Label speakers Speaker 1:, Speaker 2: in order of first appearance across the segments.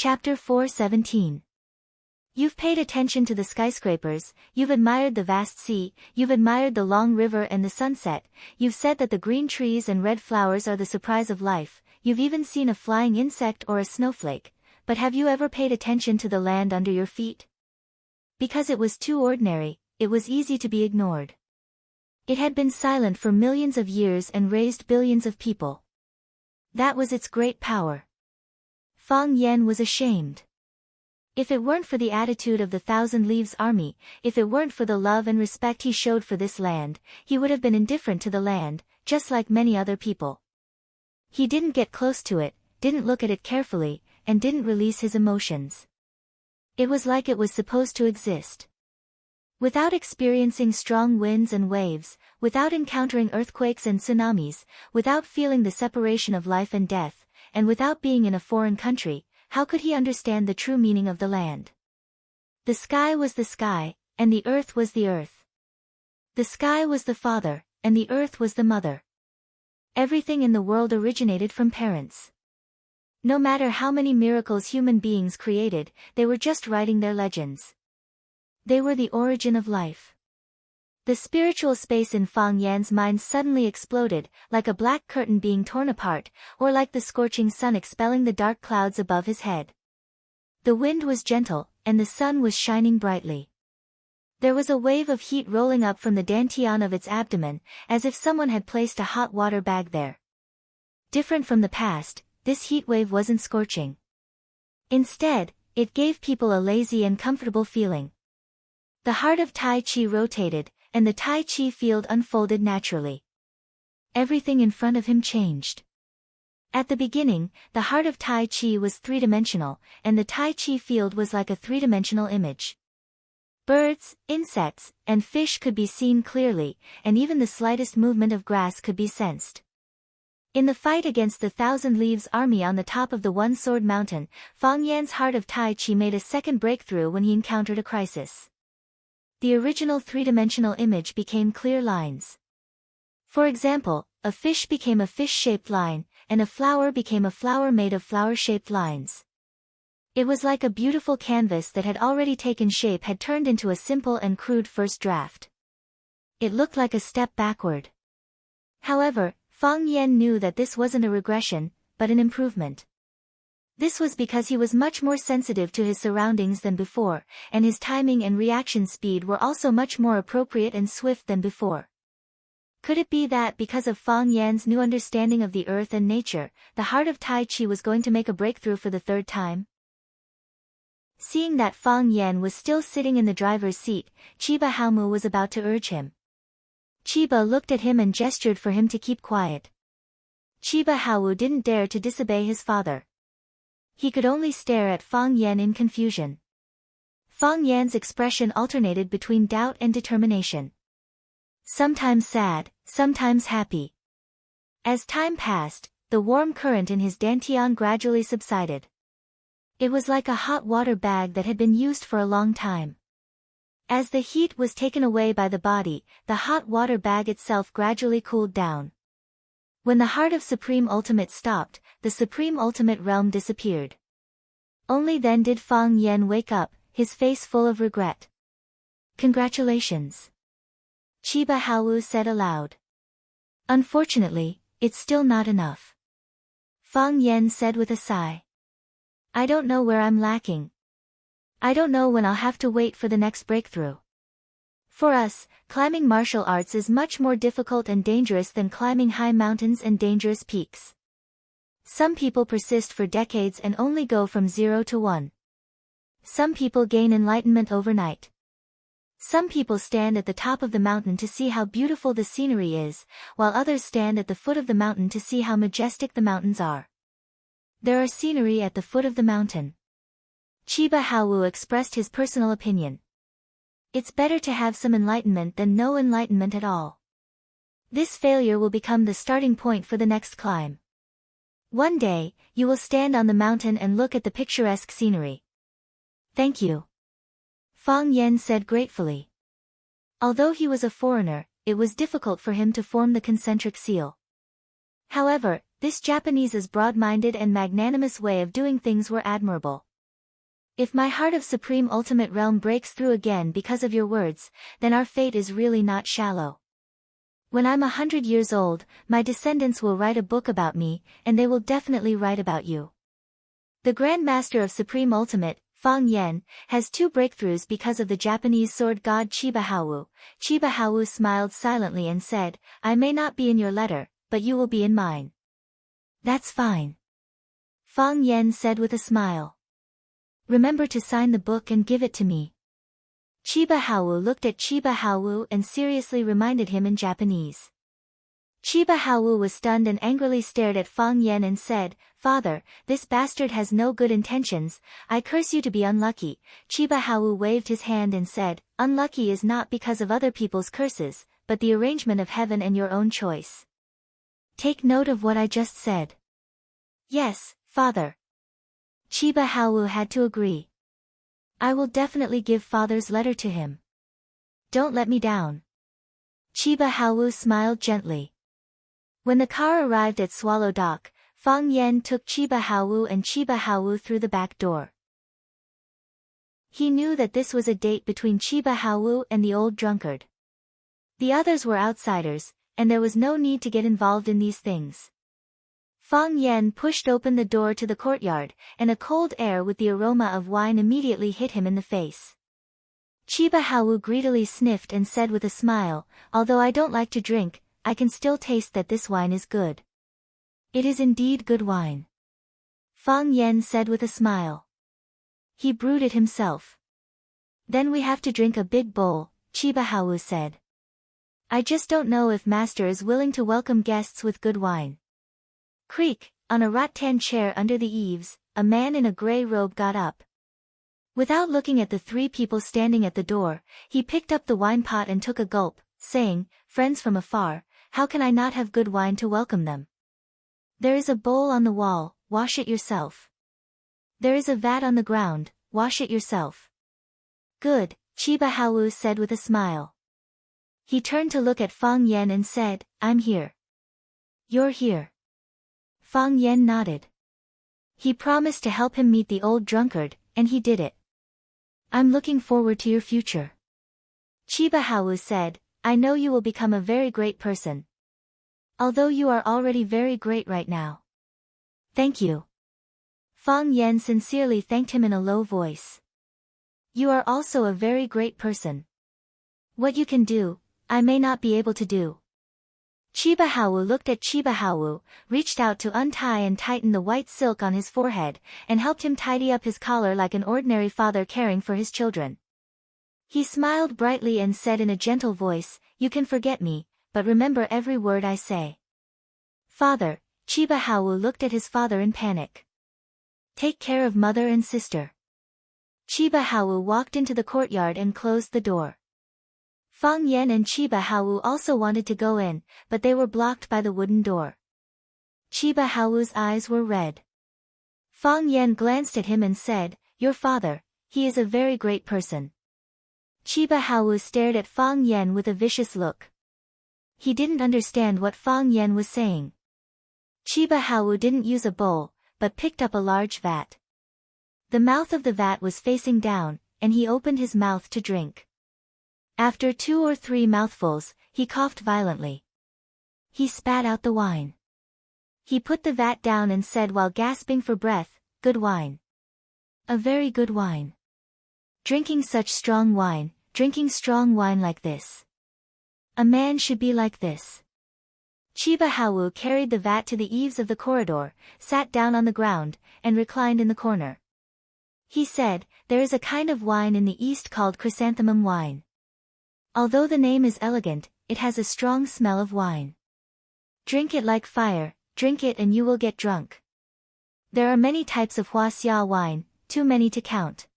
Speaker 1: Chapter 4:17. You've paid attention to the skyscrapers, you've admired the vast sea, you've admired the long river and the sunset, you've said that the green trees and red flowers are the surprise of life, you've even seen a flying insect or a snowflake, but have you ever paid attention to the land under your feet? Because it was too ordinary, it was easy to be ignored. It had been silent for millions of years and raised billions of people. That was its great power. Fang Yan was ashamed. If it weren't for the attitude of the Thousand Leaves Army, if it weren't for the love and respect he showed for this land, he would have been indifferent to the land, just like many other people. He didn't get close to it, didn't look at it carefully, and didn't release his emotions. It was like it was supposed to exist. Without experiencing strong winds and waves, without encountering earthquakes and tsunamis, without feeling the separation of life and death, and without being in a foreign country, how could he understand the true meaning of the land? The sky was the sky, and the earth was the earth. The sky was the father, and the earth was the mother. Everything in the world originated from parents. No matter how many miracles human beings created, they were just writing their legends. They were the origin of life. The spiritual space in Fang Yan's mind suddenly exploded, like a black curtain being torn apart, or like the scorching sun expelling the dark clouds above his head. The wind was gentle, and the sun was shining brightly. There was a wave of heat rolling up from the dantian of its abdomen, as if someone had placed a hot water bag there. Different from the past, this heat wave wasn't scorching. Instead, it gave people a lazy and comfortable feeling. The heart of Tai Chi rotated, and the Tai Chi field unfolded naturally. Everything in front of him changed. At the beginning, the heart of Tai Chi was three-dimensional, and the Tai Chi field was like a three-dimensional image. Birds, insects, and fish could be seen clearly, and even the slightest movement of grass could be sensed. In the fight against the Thousand Leaves Army on the top of the One Sword Mountain, Fang Yan's heart of Tai Chi made a second breakthrough when he encountered a crisis. The original three-dimensional image became clear lines. For example, a fish became a fish-shaped line, and a flower became a flower made of flower-shaped lines. It was like a beautiful canvas that had already taken shape had turned into a simple and crude first draft. It looked like a step backward. However, Fang Yan knew that this wasn't a regression, but an improvement. This was because he was much more sensitive to his surroundings than before, and his timing and reaction speed were also much more appropriate and swift than before. Could it be that because of Fang Yan's new understanding of the earth and nature, the heart of Tai Chi was going to make a breakthrough for the third time? Seeing that Fang Yan was still sitting in the driver's seat, Chiba Haomu was about to urge him. Chiba looked at him and gestured for him to keep quiet. Chiba Haomu didn't dare to disobey his father. He could only stare at Fang Yan in confusion. Fang Yan's expression alternated between doubt and determination. Sometimes sad, sometimes happy. As time passed, the warm current in his dantian gradually subsided. It was like a hot water bag that had been used for a long time. As the heat was taken away by the body, the hot water bag itself gradually cooled down. When the heart of Supreme Ultimate stopped, the Supreme Ultimate realm disappeared. Only then did Fang Yan wake up, his face full of regret. Congratulations. Chiba Haomu said aloud. Unfortunately, it's still not enough. Fang Yan said with a sigh. I don't know where I'm lacking. I don't know when I'll have to wait for the next breakthrough. For us, climbing martial arts is much more difficult and dangerous than climbing high mountains and dangerous peaks. Some people persist for decades and only go from 0 to 1. Some people gain enlightenment overnight. Some people stand at the top of the mountain to see how beautiful the scenery is, while others stand at the foot of the mountain to see how majestic the mountains are. There are scenery at the foot of the mountain. Chiba Haomu expressed his personal opinion. It's better to have some enlightenment than no enlightenment at all. This failure will become the starting point for the next climb. One day, you will stand on the mountain and look at the picturesque scenery. Thank you. Fang Yan said gratefully. Although he was a foreigner, it was difficult for him to form the concentric seal. However, this Japanese's broad-minded and magnanimous way of doing things were admirable. If my heart of supreme ultimate realm breaks through again because of your words, then our fate is really not shallow. When I'm 100 years old, my descendants will write a book about me, and they will definitely write about you. The Grand Master of Supreme Ultimate, Fang Yen, has 2 breakthroughs because of the Japanese sword god Chiba Hawu. Chiba Hawu smiled silently and said, I may not be in your letter, but you will be in mine. That's fine. Fang Yen said with a smile. Remember to sign the book and give it to me. Chiba Hawu looked at Chiba Hawu and seriously reminded him in Japanese. Chiba Hawu was stunned and angrily stared at Fang Yen and said, Father, this bastard has no good intentions, I curse you to be unlucky. Chiba Hawu waved his hand and said, Unlucky is not because of other people's curses, but the arrangement of heaven and your own choice. Take note of what I just said. Yes, Father. Chiba Hawu had to agree. I will definitely give Father's letter to him. Don't let me down. Chiba Hawu smiled gently. When the car arrived at Swallow Dock, Fang Yen took Chiba Hawu and Chiba Hawu through the back door. He knew that this was a date between Chiba Hawu and the old drunkard. The others were outsiders, and there was no need to get involved in these things. Fang Yen pushed open the door to the courtyard, and a cold air with the aroma of wine immediately hit him in the face. Chiba Hawu greedily sniffed and said with a smile, Although I don't like to drink, I can still taste that this wine is good. It is indeed good wine. Fang Yen said with a smile. He brewed it himself. Then we have to drink a big bowl, Chiba Hawu said. I just don't know if Master is willing to welcome guests with good wine. Creak, on a rattan chair under the eaves, a man in a grey robe got up. Without looking at the 3 people standing at the door, he picked up the wine pot and took a gulp, saying, Friends from afar, how can I not have good wine to welcome them? There is a bowl on the wall, wash it yourself. There is a vat on the ground, wash it yourself. Good, Chiba Hawu said with a smile. He turned to look at Fang Yen and said, I'm here. You're here. Fang Yen nodded. He promised to help him meet the old drunkard, and he did it. I'm looking forward to your future. Chiba Hawu said, I know you will become a very great person. Although you are already very great right now. Thank you. Fang Yen sincerely thanked him in a low voice. You are also a very great person. What you can do, I may not be able to do. Chiba Hawu looked at Chiba Hawu, reached out to untie and tighten the white silk on his forehead, and helped him tidy up his collar like an ordinary father caring for his children. He smiled brightly and said in a gentle voice, You can forget me, but remember every word I say. Father, Chiba Hawu looked at his father in panic. Take care of mother and sister. Chiba Hawu walked into the courtyard and closed the door. Fang Yen and Chiba Hawu also wanted to go in, but they were blocked by the wooden door. Chiba Hawu's eyes were red. Fang Yen glanced at him and said, Your father, he is a very great person. Chiba Hawu stared at Fang Yen with a vicious look. He didn't understand what Fang Yen was saying. Chiba Hawu didn't use a bowl, but picked up a large vat. The mouth of the vat was facing down, and he opened his mouth to drink. After 2 or 3 mouthfuls, he coughed violently. He spat out the wine. He put the vat down and said while gasping for breath, Good wine. A very good wine. Drinking such strong wine, drinking strong wine like this. A man should be like this. Chiba Hawu carried the vat to the eaves of the corridor, sat down on the ground, and reclined in the corner. He said, There is a kind of wine in the East called chrysanthemum wine. Although the name is elegant, it has a strong smell of wine. Drink it like fire, drink it and you will get drunk. There are many types of huaxia wine, too many to count.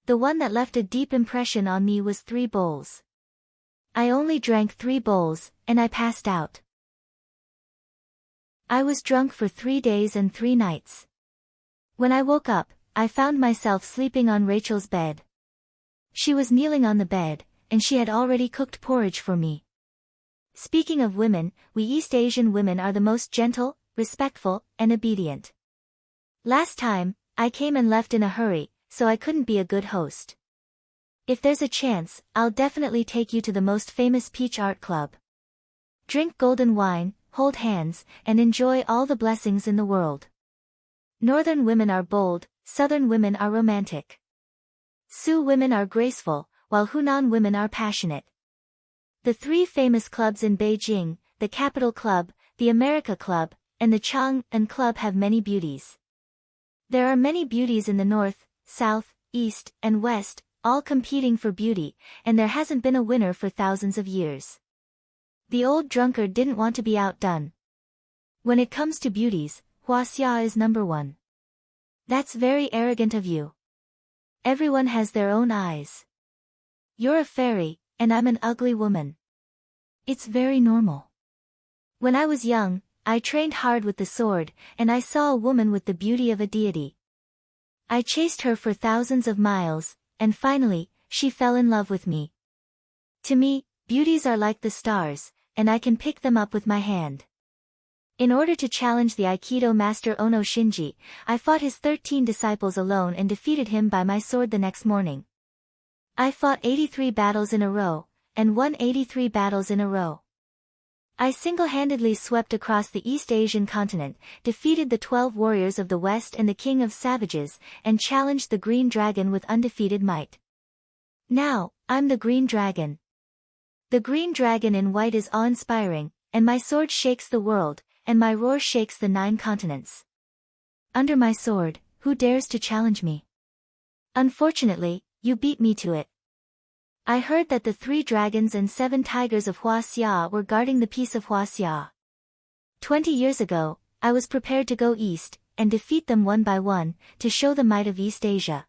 Speaker 1: The one that left a deep impression on me was 3 bowls. I only drank 3 bowls, and I passed out. I was drunk for 3 days and 3 nights. When I woke up, I found myself sleeping on Rachel's bed. She was kneeling on the bed, and she had already cooked porridge for me. Speaking of women, we East Asian women are the most gentle, respectful, and obedient. Last time, I came and left in a hurry, so I couldn't be a good host. If there's a chance, I'll definitely take you to the most famous peach art club. Drink golden wine, hold hands, and enjoy all the blessings in the world. Northern women are bold, Southern women are romantic. Sioux women are graceful, while Hunan women are passionate. The three famous clubs in Beijing, the Capital Club, the America Club, and the Chang'an Club have many beauties. There are many beauties in the north, south, east, and west, all competing for beauty, and there hasn't been a winner for thousands of years. The old drunkard didn't want to be outdone. When it comes to beauties, Huaxia is number one. That's very arrogant of you. Everyone has their own eyes. You're a fairy, and I'm an ugly woman. It's very normal. When I was young, I trained hard with the sword, and I saw a woman with the beauty of a deity. I chased her for thousands of miles, and finally, she fell in love with me. To me, beauties are like the stars, and I can pick them up with my hand. In order to challenge the Aikido master Ono Shinji, I fought his 13 disciples alone and defeated him by my sword the next morning. I fought 83 battles in a row, and won 83 battles in a row. I single-handedly swept across the East Asian continent, defeated the 12 warriors of the West and the King of Savages, and challenged the Green Dragon with undefeated might. Now, I'm the Green Dragon. The Green Dragon in white is awe-inspiring, and my sword shakes the world, and my roar shakes the 9 continents. Under my sword, who dares to challenge me? Unfortunately, you beat me to it. I heard that the 3 dragons and 7 tigers of Huaxia were guarding the peace of Huaxia. 20 years ago, I was prepared to go east, and defeat them one by one, to show the might of East Asia.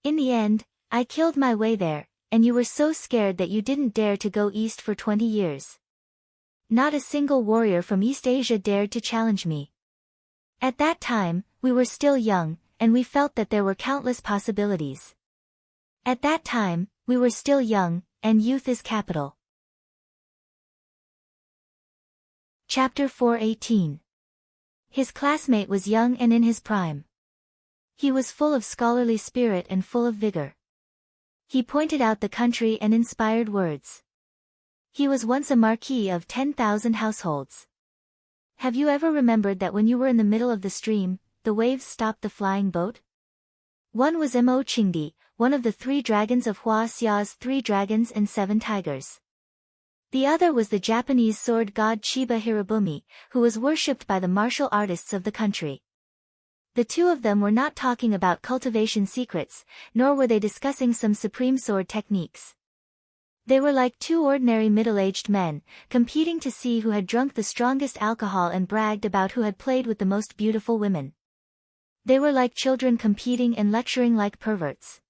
Speaker 1: In the end, I killed my way there, and you were so scared that you didn't dare to go east for 20 years. Not a single warrior from East Asia dared to challenge me. At that time, we were still young, and we felt that there were countless possibilities. At that time, we were still young, and youth is capital. Chapter 4:18. His classmate was young and in his prime. He was full of scholarly spirit and full of vigor. He pointed out the country and inspired words. He was once a marquis of 10,000 households. Have you ever remembered that when you were in the middle of the stream, the waves stopped the flying boat? One was Mo Qingdi, one of the 3 dragons of Huaxia's 3 dragons and 7 tigers. The other was the Japanese sword god Chiba Hirobumi, who was worshipped by the martial artists of the country. The 2 of them were not talking about cultivation secrets, nor were they discussing some supreme sword techniques. They were like 2 ordinary middle-aged men, competing to see who had drunk the strongest alcohol and bragged about who had played with the most beautiful women. They were like children competing and lecturing like perverts.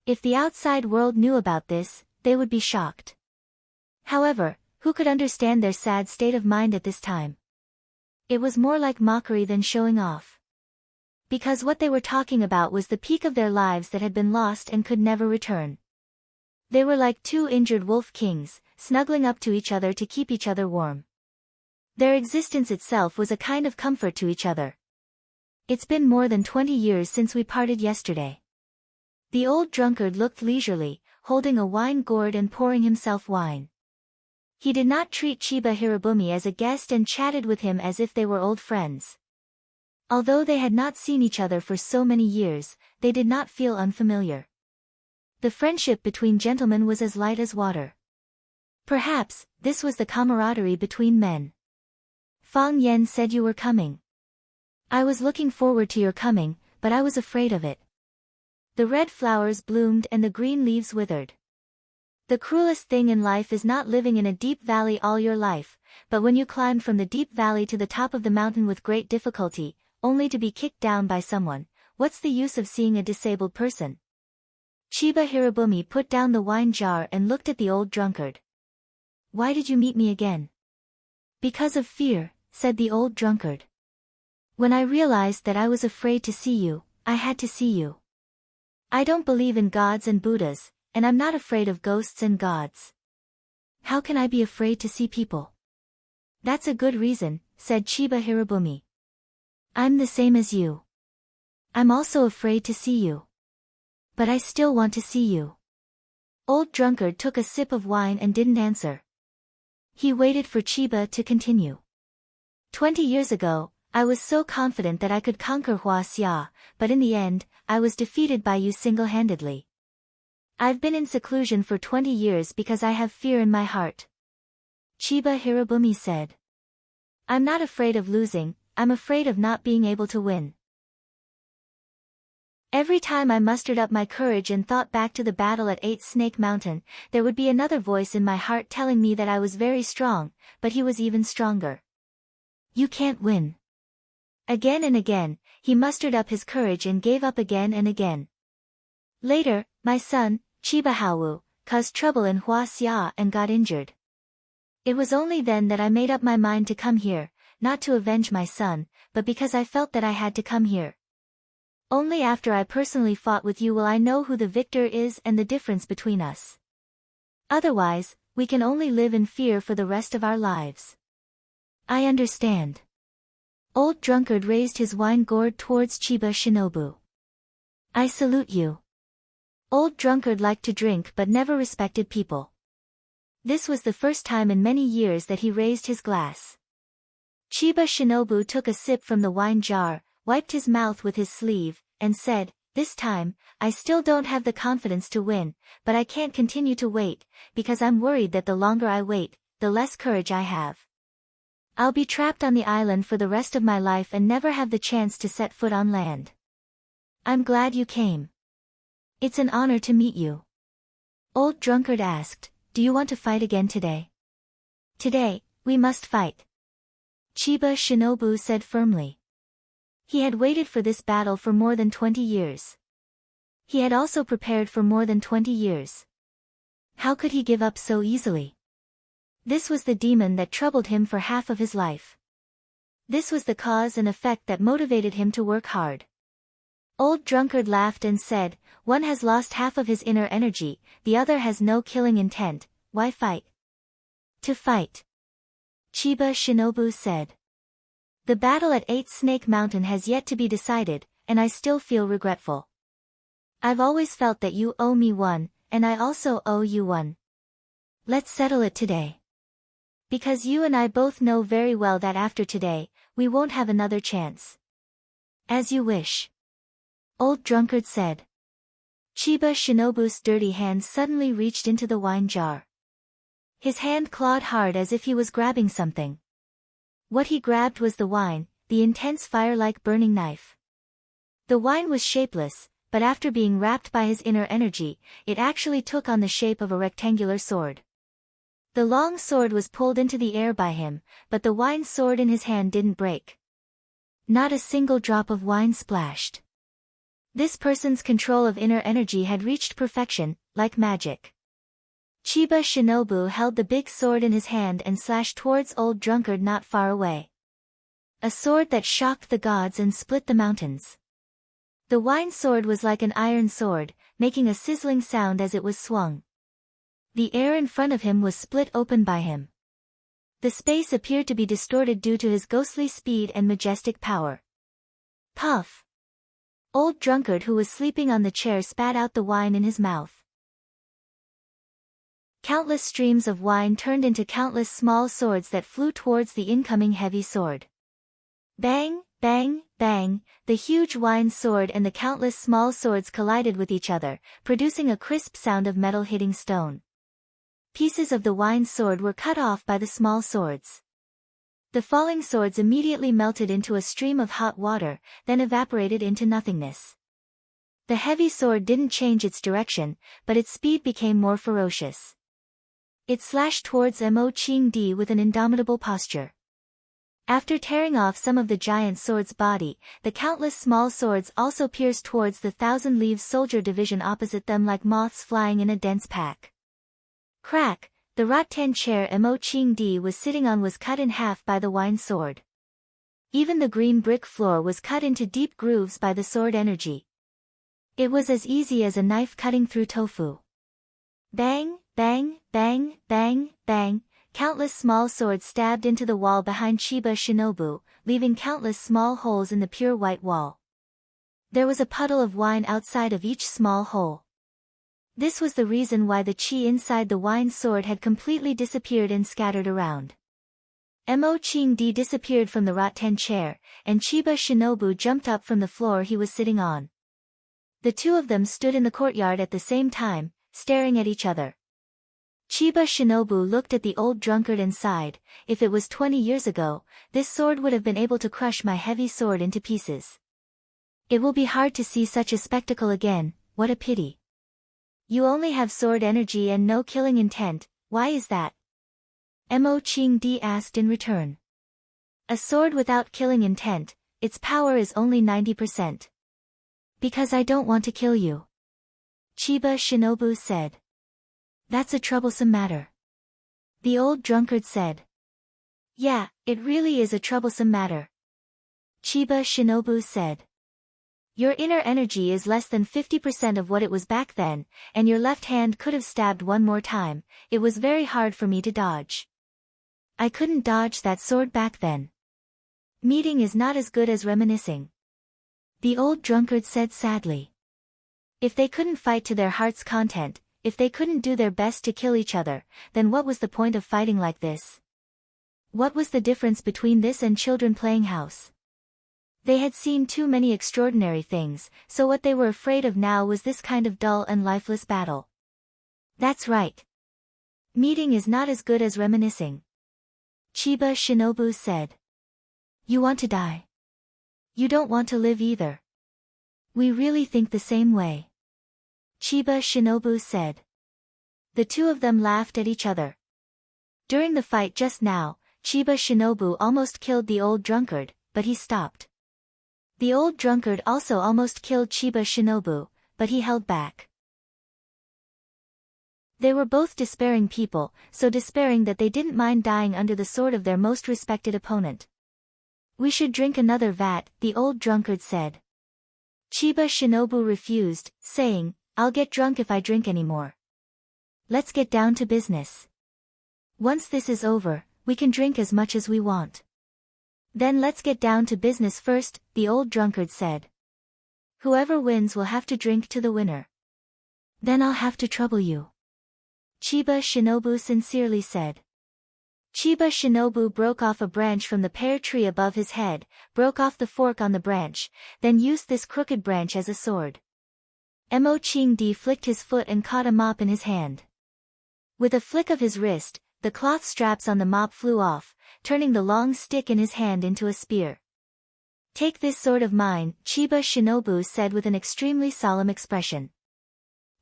Speaker 1: If the outside world knew about this, they would be shocked. However, who could understand their sad state of mind at this time? It was more like mockery than showing off. Because what they were talking about was the peak of their lives that had been lost and could never return. They were like 2 injured wolf kings, snuggling up to each other to keep each other warm. Their existence itself was a kind of comfort to each other. It's been more than 20 years since we parted yesterday. The old drunkard looked leisurely, holding a wine gourd and pouring himself wine. He did not treat Chiba Hirobumi as a guest and chatted with him as if they were old friends. Although they had not seen each other for so many years, they did not feel unfamiliar. The friendship between gentlemen was as light as water. Perhaps, this was the camaraderie between men. Fang Yan said you were coming. I was looking forward to your coming, but I was afraid of it. The red flowers bloomed and the green leaves withered. The cruelest thing in life is not living in a deep valley all your life, but when you climb from the deep valley to the top of the mountain with great difficulty, only to be kicked down by someone. What's the use of seeing a disabled person? Chiba Hirobumi put down the wine jar and looked at the old drunkard. Why did you meet me again? Because of fear, said the old drunkard. When I realized that I was afraid to see you, I had to see you. I don't believe in gods and Buddhas, and I'm not afraid of ghosts and gods. How can I be afraid to see people? That's a good reason, said Chiba Hirobumi. I'm the same as you. I'm also afraid to see you. But I still want to see you. Old Drunkard took a sip of wine and didn't answer. He waited for Chiba to continue. 20 years ago, I was so confident that I could conquer Huaxia, but in the end, I was defeated by you single-handedly. I've been in seclusion for 20 years because I have fear in my heart. Chiba Hirobumi said. I'm not afraid of losing, I'm afraid of not being able to win. Every time I mustered up my courage and thought back to the battle at 8 Snake Mountain, there would be another voice in my heart telling me that I was very strong, but he was even stronger. You can't win. Again and again, he mustered up his courage and gave up again and again. Later, my son, Chiba Haowu, caused trouble in Huaxia and got injured. It was only then that I made up my mind to come here, not to avenge my son, but because I felt that I had to come here. Only after I personally fought with you will I know who the victor is and the difference between us. Otherwise, we can only live in fear for the rest of our lives. I understand. Old Drunkard raised his wine gourd towards Chiba Shinobu. I salute you. Old Drunkard liked to drink but never respected people. This was the first time in many years that he raised his glass. Chiba Shinobu took a sip from the wine jar, wiped his mouth with his sleeve, and said, This time, I still don't have the confidence to win, but I can't continue to wait, because I'm worried that the longer I wait, the less courage I have. I'll be trapped on the island for the rest of my life and never have the chance to set foot on land. I'm glad you came. It's an honor to meet you. Old Drunkard asked, Do you want to fight again today? Today, we must fight. Chiba Shinobu said firmly. He had waited for this battle for more than 20 years. He had also prepared for more than 20 years. How could he give up so easily? This was the demon that troubled him for half of his life. This was the cause and effect that motivated him to work hard. Old Drunkard laughed and said, One has lost half of his inner energy, the other has no killing intent, why fight? To fight. Chiba Shinobu said. The battle at 8 Snake Mountain has yet to be decided, and I still feel regretful. I've always felt that you owe me one, and I also owe you one. Let's settle it today. Because you and I both know very well that after today, we won't have another chance. As you wish. Old Drunkard said. Chiba Shinobu's dirty hand suddenly reached into the wine jar. His hand clawed hard as if he was grabbing something. What he grabbed was the wine, the intense fire-like burning knife. The wine was shapeless, but after being wrapped by his inner energy, it actually took on the shape of a rectangular sword. The long sword was pulled into the air by him, but the wine sword in his hand didn't break. Not a single drop of wine splashed. This person's control of inner energy had reached perfection, like magic. Chiba Shinobu held the big sword in his hand and slashed towards Old Drunkard not far away. A sword that shocked the gods and split the mountains. The wine sword was like an iron sword, making a sizzling sound as it was swung. The air in front of him was split open by him. The space appeared to be distorted due to his ghostly speed and majestic power. Puff! Old Drunkard who was sleeping on the chair spat out the wine in his mouth. Countless streams of wine turned into countless small swords that flew towards the incoming heavy sword. Bang, bang, bang, the huge wine sword and the countless small swords collided with each other, producing a crisp sound of metal hitting stone. Pieces of the wine sword were cut off by the small swords. The falling swords immediately melted into a stream of hot water, then evaporated into nothingness. The heavy sword didn't change its direction, but its speed became more ferocious. It slashed towards Mo Qing-di with an indomitable posture. After tearing off some of the giant sword's body, the countless small swords also pierced towards the Thousand Leaves Soldier division opposite them like moths flying in a dense pack. Crack! The rattan chair Mo Qing-di was sitting on was cut in half by the wine sword. Even the green brick floor was cut into deep grooves by the sword energy. It was as easy as a knife cutting through tofu. Bang, bang, bang, bang, bang, countless small swords stabbed into the wall behind Chiba Shinobu, leaving countless small holes in the pure white wall. There was a puddle of wine outside of each small hole. This was the reason why the chi inside the wine sword had completely disappeared and scattered around. Mo Ching Di disappeared from the Ratten chair, and Chiba Shinobu jumped up from the floor he was sitting on. The two of them stood in the courtyard at the same time, staring at each other. Chiba Shinobu looked at the old drunkard and sighed. If it was 20 years ago, this sword would have been able to crush my heavy sword into pieces. It will be hard to see such a spectacle again, what a pity. You only have sword energy and no killing intent, why is that? Mo Ching Di asked in return. A sword without killing intent, its power is only 90%. Because I don't want to kill you. Chiba Shinobu said. That's a troublesome matter. The old drunkard said. Yeah, it really is a troublesome matter. Chiba Shinobu said. Your inner energy is less than 50% of what it was back then, and your left hand could have stabbed one more time. It was very hard for me to dodge. I couldn't dodge that sword back then. Meeting is not as good as reminiscing. The old drunkard said sadly. If they couldn't fight to their heart's content, if they couldn't do their best to kill each other, then what was the point of fighting like this? What was the difference between this and children playing house? They had seen too many extraordinary things, so what they were afraid of now was this kind of dull and lifeless battle. That's right. Meeting is not as good as reminiscing. Chiba Shinobu said. You want to die. You don't want to live either. We really think the same way. Chiba Shinobu said. The two of them laughed at each other. During the fight just now, Chiba Shinobu almost killed the old drunkard, but he stopped. The old drunkard also almost killed Chiba Shinobu, but he held back. They were both despairing people, so despairing that they didn't mind dying under the sword of their most respected opponent. We should drink another vat, the old drunkard said. Chiba Shinobu refused, saying, I'll get drunk if I drink anymore. Let's get down to business. Once this is over, we can drink as much as we want. Then let's get down to business first, the old drunkard said. Whoever wins will have to drink to the winner. Then I'll have to trouble you. Chiba Shinobu sincerely said. Chiba Shinobu broke off a branch from the pear tree above his head, broke off the fork on the branch, then used this crooked branch as a sword. Mo Ching Di flicked his foot and caught a mop in his hand. With a flick of his wrist, the cloth straps on the mop flew off, turning the long stick in his hand into a spear. Take this sword of mine, Chiba Shinobu said with an extremely solemn expression.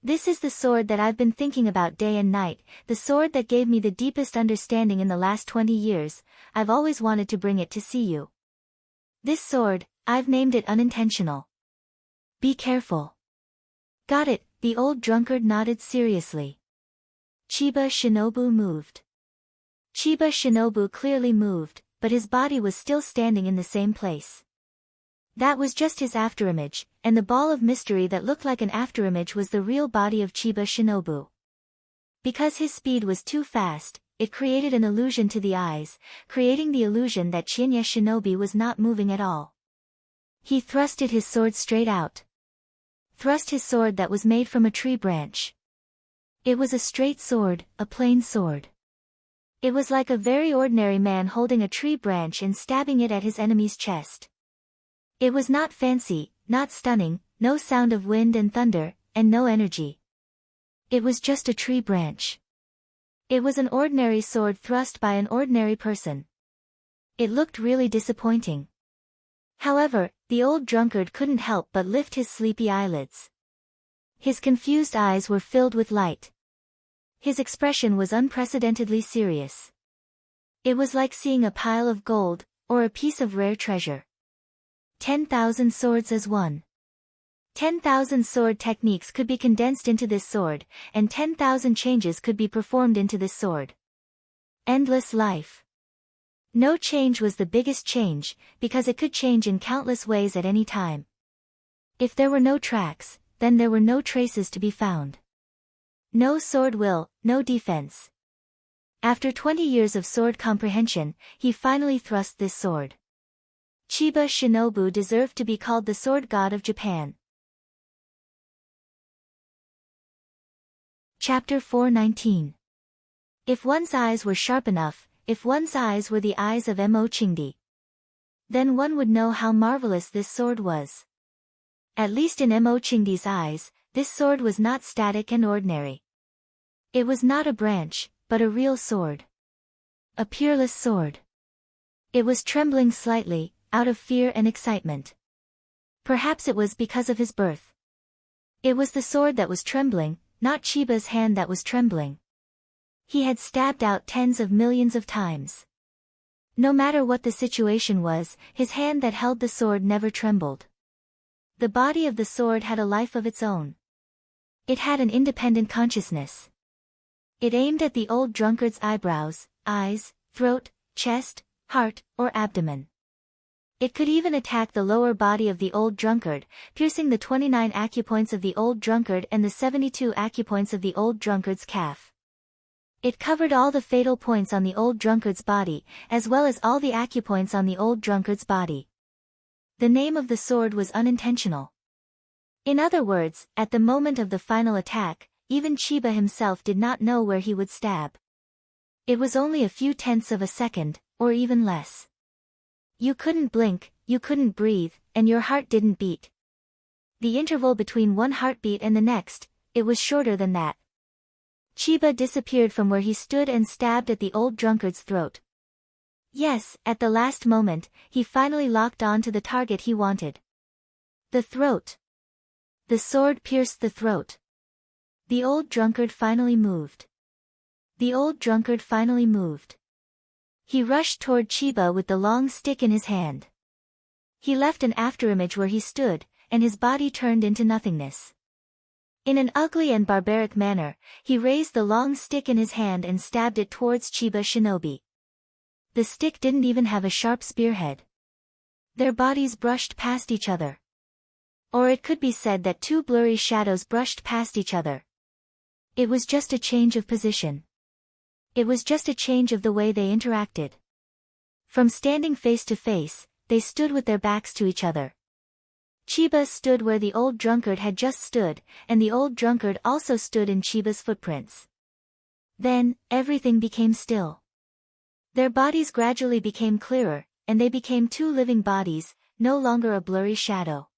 Speaker 1: This is the sword that I've been thinking about day and night, the sword that gave me the deepest understanding in the last 20 years, I've always wanted to bring it to see you. This sword, I've named it Unintentional. Be careful. Got it, the old drunkard nodded seriously. Chiba Shinobu moved. Chiba Shinobu clearly moved, but his body was still standing in the same place. That was just his afterimage, and the ball of mystery that looked like an afterimage was the real body of Chiba Shinobu. Because his speed was too fast, it created an illusion to the eyes, creating the illusion that Chinya Shinobi was not moving at all. He thrusted his sword straight out. Thrust his sword that was made from a tree branch. It was a straight sword, a plain sword. It was like a very ordinary man holding a tree branch and stabbing it at his enemy's chest. It was not fancy, not stunning, no sound of wind and thunder, and no energy. It was just a tree branch. It was an ordinary sword thrust by an ordinary person. It looked really disappointing. However, the old drunkard couldn't help but lift his sleepy eyelids. His confused eyes were filled with light. His expression was unprecedentedly serious. It was like seeing a pile of gold, or a piece of rare treasure. 10,000 swords as one. 10,000 sword techniques could be condensed into this sword, and 10,000 changes could be performed into this sword. Endless life. No change was the biggest change, because it could change in countless ways at any time. If there were no tracks, then there were no traces to be found. No sword will, no defense. After 20 years of sword comprehension, he finally thrust this sword. Chiba Shinobu deserved to be called the sword god of Japan. Chapter 419. If one's eyes were sharp enough, if one's eyes were the eyes of Mo Chingdi, then one would know how marvelous this sword was. At least in Mo Chingdi's eyes, this sword was not static and ordinary. It was not a branch, but a real sword. A peerless sword. It was trembling slightly, out of fear and excitement. Perhaps it was because of his birth. It was the sword that was trembling, not Chiba's hand that was trembling. He had stabbed out tens of millions of times. No matter what the situation was, his hand that held the sword never trembled. The body of the sword had a life of its own. It had an independent consciousness. It aimed at the old drunkard's eyebrows, eyes, throat, chest, heart, or abdomen. It could even attack the lower body of the old drunkard, piercing the 29 acupoints of the old drunkard and the 72 acupoints of the old drunkard's calf. It covered all the fatal points on the old drunkard's body, as well as all the acupoints on the old drunkard's body. The name of the sword was unintentional. In other words, at the moment of the final attack, even Chiba himself did not know where he would stab. It was only a few tenths of a second, or even less. You couldn't blink, you couldn't breathe, and your heart didn't beat. The interval between one heartbeat and the next, it was shorter than that. Chiba disappeared from where he stood and stabbed at the old drunkard's throat. Yes, at the last moment, he finally locked on to the target he wanted. The throat. The sword pierced the throat. The old drunkard finally moved. The old drunkard finally moved. He rushed toward Chiba with the long stick in his hand. He left an afterimage where he stood, and his body turned into nothingness. In an ugly and barbaric manner, he raised the long stick in his hand and stabbed it towards Chiba Shinobi. The stick didn't even have a sharp spearhead. Their bodies brushed past each other. Or it could be said that two blurry shadows brushed past each other. It was just a change of position. It was just a change of the way they interacted. From standing face to face, they stood with their backs to each other. Chiba stood where the old drunkard had just stood, and the old drunkard also stood in Chiba's footprints. Then, everything became still. Their bodies gradually became clearer, and they became two living bodies, no longer a blurry shadow.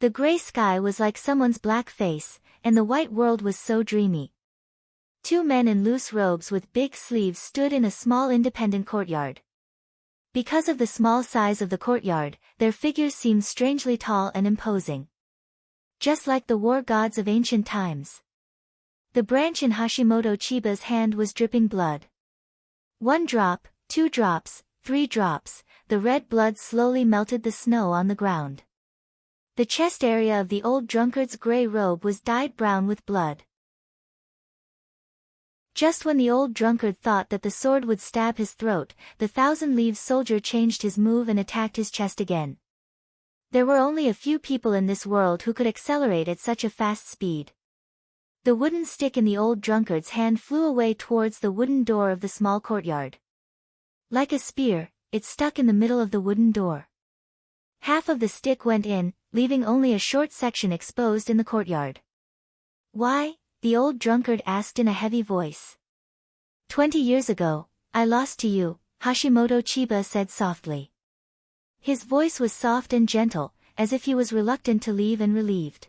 Speaker 1: The gray sky was like someone's black face, and the white world was so dreamy. Two men in loose robes with big sleeves stood in a small independent courtyard. Because of the small size of the courtyard, their figures seemed strangely tall and imposing. Just like the war gods of ancient times. The branch in Hashimoto Chiba's hand was dripping blood. 1 drop, 2 drops, 3 drops, the red blood slowly melted the snow on the ground. The chest area of the old drunkard's gray robe was dyed brown with blood. Just when the old drunkard thought that the sword would stab his throat, the thousand-leaves soldier changed his move and attacked his chest again. There were only a few people in this world who could accelerate at such a fast speed. The wooden stick in the old drunkard's hand flew away towards the wooden door of the small courtyard. Like a spear, it stuck in the middle of the wooden door. Half of the stick went in, leaving only a short section exposed in the courtyard. Why? The old drunkard asked in a heavy voice. 20 years ago, I lost to you, Hashimoto Chiba said softly. His voice was soft and gentle, as if he was reluctant to leave and relieved.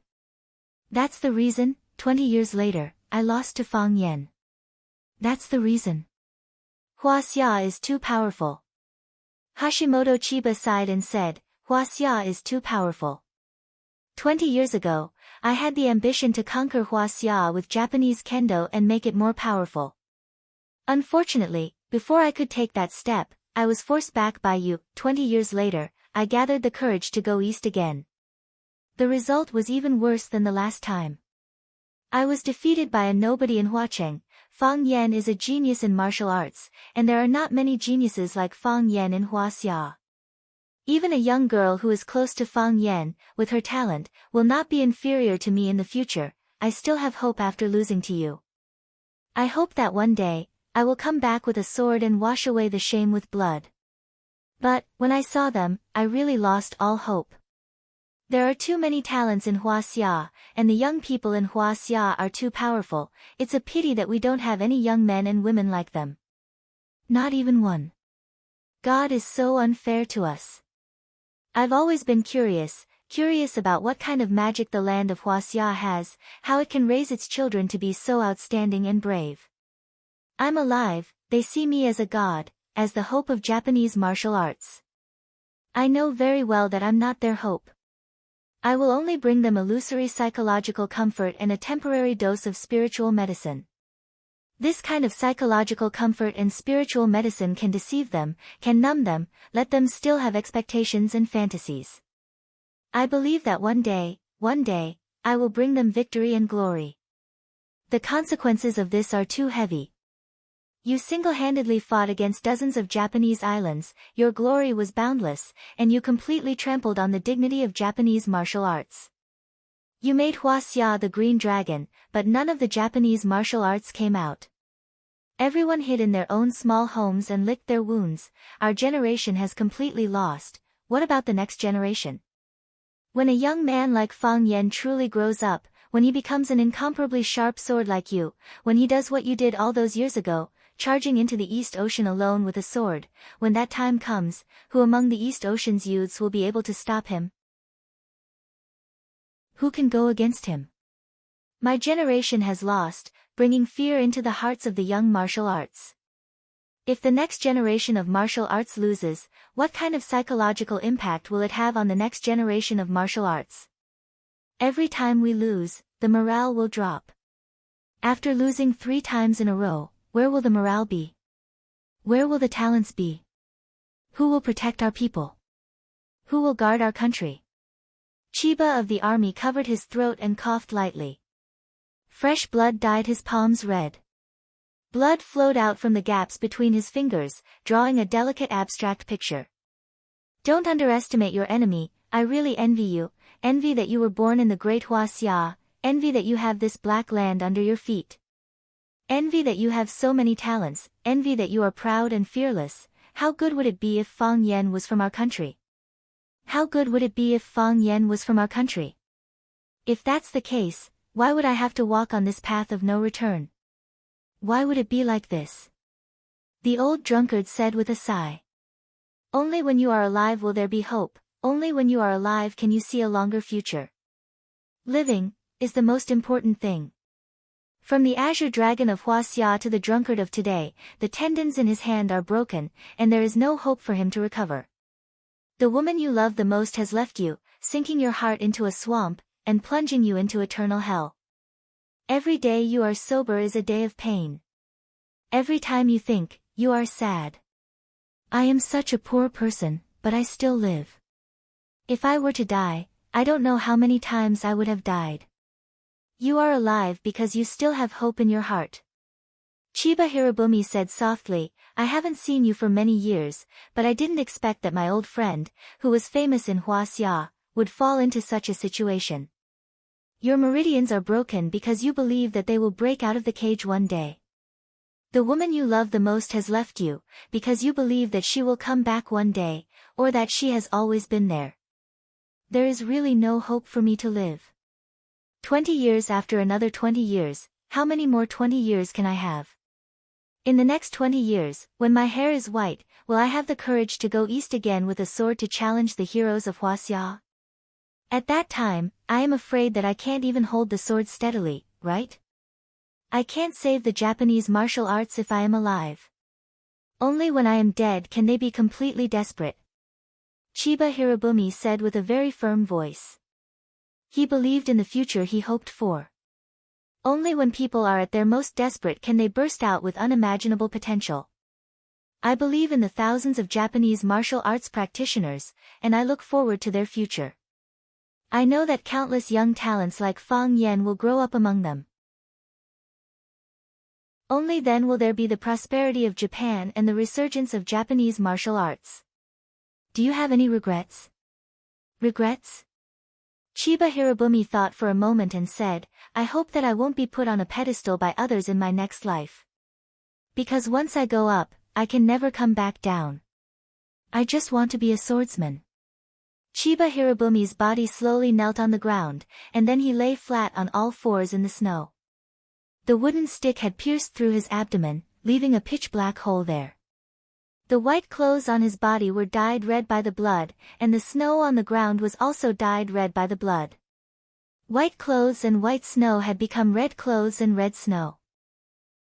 Speaker 1: That's the reason, 20 years later, I lost to Fang Yen. That's the reason. Huaxia is too powerful. Hashimoto Chiba sighed and said, Huaxia is too powerful. 20 years ago, I had the ambition to conquer Huaxia with Japanese kendo and make it more powerful. Unfortunately, before I could take that step, I was forced back by you. 20 years later, I gathered the courage to go east again. The result was even worse than the last time. I was defeated by a nobody in Huacheng. Fang Yen is a genius in martial arts, and there are not many geniuses like Fang Yen in Huaxia. Even a young girl who is close to Fang Yen, with her talent, will not be inferior to me in the future. I still have hope after losing to you. I hope that one day, I will come back with a sword and wash away the shame with blood. But, when I saw them, I really lost all hope. There are too many talents in Huaxia, and the young people in Huaxia are too powerful. It's a pity that we don't have any young men and women like them. Not even one. God is so unfair to us. I've always been curious about what kind of magic the land of Huaxia has, how it can raise its children to be so outstanding and brave. I'm alive, they see me as a god, as the hope of Japanese martial arts. I know very well that I'm not their hope. I will only bring them illusory psychological comfort and a temporary dose of spiritual medicine. This kind of psychological comfort and spiritual medicine can deceive them, can numb them, let them still have expectations and fantasies. I believe that one day, I will bring them victory and glory. The consequences of this are too heavy. You single-handedly fought against dozens of Japanese islands, your glory was boundless, and you completely trampled on the dignity of Japanese martial arts. You made Huaxia the Green Dragon, but none of the Japanese martial arts came out. Everyone hid in their own small homes and licked their wounds. Our generation has completely lost. What about the next generation? When a young man like Fang Yan truly grows up, when he becomes an incomparably sharp sword like you, when he does what you did all those years ago, charging into the East Ocean alone with a sword, when that time comes, who among the East Ocean's youths will be able to stop him? Who can go against him? My generation has lost, bringing fear into the hearts of the young martial arts. If the next generation of martial arts loses, what kind of psychological impact will it have on the next generation of martial arts? Every time we lose, the morale will drop. After losing 3 times in a row, where will the morale be? Where will the talents be? Who will protect our people? Who will guard our country? Chiba of the army covered his throat and coughed lightly. Fresh blood dyed his palms red. Blood flowed out from the gaps between his fingers, drawing a delicate abstract picture. Don't underestimate your enemy, I really envy you, envy that you were born in the great Huaxia, envy that you have this black land under your feet. Envy that you have so many talents, envy that you are proud and fearless. How good would it be if Fang Yan was from our country? How good would it be if Fang Yan was from our country? If that's the case, why would I have to walk on this path of no return? Why would it be like this? The old drunkard said with a sigh. Only when you are alive will there be hope, only when you are alive can you see a longer future. Living is the most important thing. From the azure dragon of Huaxia to the drunkard of today, the tendons in his hand are broken, and there is no hope for him to recover. The woman you love the most has left you, sinking your heart into a swamp, and plunging you into eternal hell. Every day you are sober is a day of pain. Every time you think, you are sad. I am such a poor person, but I still live. If I were to die, I don't know how many times I would have died. You are alive because you still have hope in your heart. Chiba Hirobumi said softly, I haven't seen you for many years, but I didn't expect that my old friend, who was famous in Huaxia, would fall into such a situation. Your meridians are broken because you believe that they will break out of the cage one day. The woman you love the most has left you, because you believe that she will come back one day, or that she has always been there. There is really no hope for me to live. 20 years after another 20 years, how many more 20 years can I have? In the next 20 years, when my hair is white, will I have the courage to go east again with a sword to challenge the heroes of Huaxia? At that time, I am afraid that I can't even hold the sword steadily, right? I can't save the Japanese martial arts if I am alive. Only when I am dead can they be completely desperate. Chiba Hirobumi said with a very firm voice. He believed in the future he hoped for. Only when people are at their most desperate can they burst out with unimaginable potential. I believe in the thousands of Japanese martial arts practitioners, and I look forward to their future. I know that countless young talents like Fang Yan will grow up among them. Only then will there be the prosperity of Japan and the resurgence of Japanese martial arts. Do you have any regrets? Regrets? Chiba Hirobumi thought for a moment and said, I hope that I won't be put on a pedestal by others in my next life. Because once I go up, I can never come back down. I just want to be a swordsman. Chiba Hirabumi's body slowly knelt on the ground, and then he lay flat on all fours in the snow. The wooden stick had pierced through his abdomen, leaving a pitch-black hole there. The white clothes on his body were dyed red by the blood, and the snow on the ground was also dyed red by the blood. White clothes and white snow had become red clothes and red snow.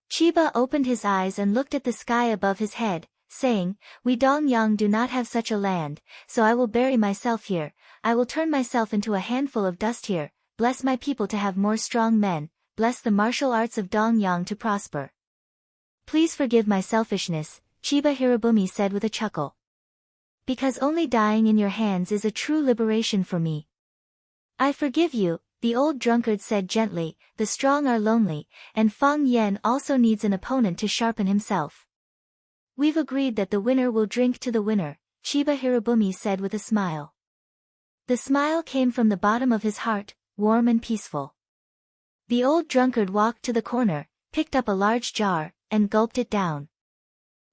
Speaker 1: Chiba opened his eyes and looked at the sky above his head, saying, "We Dongyang do not have such a land, so I will bury myself here, I will turn myself into a handful of dust here, bless my people to have more strong men, bless the martial arts of Dongyang to prosper." "Please forgive my selfishness," Chiba Hirobumi said with a chuckle. "Because only dying in your hands is a true liberation for me." "I forgive you," the old drunkard said gently, "the strong are lonely, and Fang Yen also needs an opponent to sharpen himself." "We've agreed that the winner will drink to the winner," Chiba Hirobumi said with a smile. The smile came from the bottom of his heart, warm and peaceful. The old drunkard walked to the corner, picked up a large jar, and gulped it down.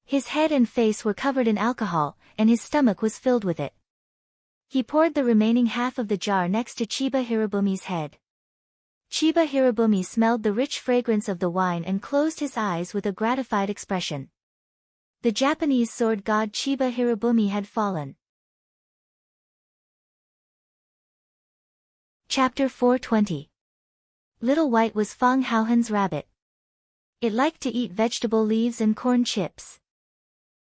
Speaker 1: His head and face were covered in alcohol, and his stomach was filled with it. He poured the remaining half of the jar next to Chiba Hirobumi's head. Chiba Hirobumi smelled the rich fragrance of the wine and closed his eyes with a gratified expression. The Japanese sword god Chiba Hirobumi had fallen. Chapter 420. Little White was Fang Haohen's rabbit. It liked to eat vegetable leaves and corn chips.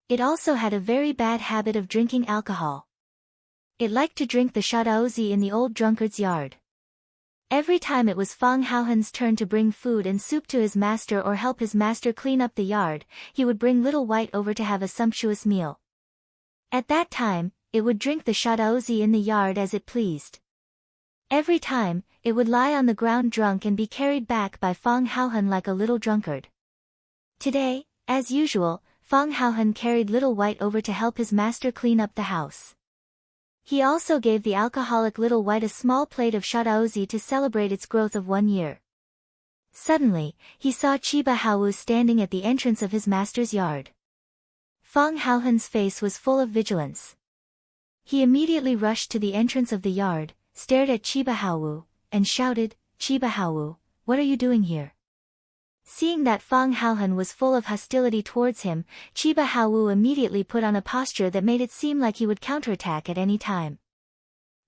Speaker 1: It also had a very bad habit of drinking alcohol. It liked to drink the shadaozi in the old drunkard's yard. Every time it was Fang Haohen's turn to bring food and soup to his master or help his master clean up the yard, he would bring Little White over to have a sumptuous meal. At that time, it would drink the shadaozi in the yard as it pleased. Every time, it would lie on the ground drunk and be carried back by Fang Haohen like a little drunkard. Today, as usual, Fang Haohen carried Little White over to help his master clean up the house. He also gave the alcoholic Little White a small plate of shadaozi to celebrate its growth of 1 year. Suddenly, he saw Chiba Haowu standing at the entrance of his master's yard. Fang Haohen's face was full of vigilance. He immediately rushed to the entrance of the yard, stared at Chiba Haowu, and shouted, "Chiba Haowu, what are you doing here?" Seeing that Fang Haohen was full of hostility towards him, Chiba Haowu immediately put on a posture that made it seem like he would counterattack at any time.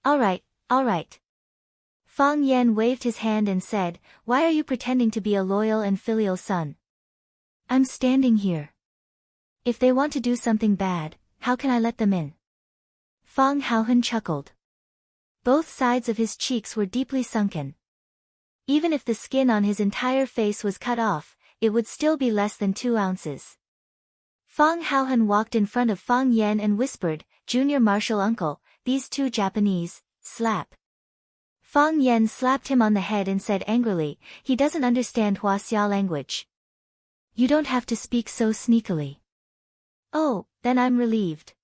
Speaker 1: All right. Fang Yen waved his hand and said, "Why are you pretending to be a loyal and filial son?" "I'm standing here. If they want to do something bad, how can I let them in?" Fang Haohen chuckled. Both sides of his cheeks were deeply sunken. Even if the skin on his entire face was cut off, it would still be less than 2 ounces. Fang Haohen walked in front of Fang Yen and whispered, "Junior Martial Uncle, these 2 Japanese, slap." Fang Yen slapped him on the head and said angrily, "He doesn't understand Huaxia language. You don't have to speak so sneakily." "Oh, then I'm relieved."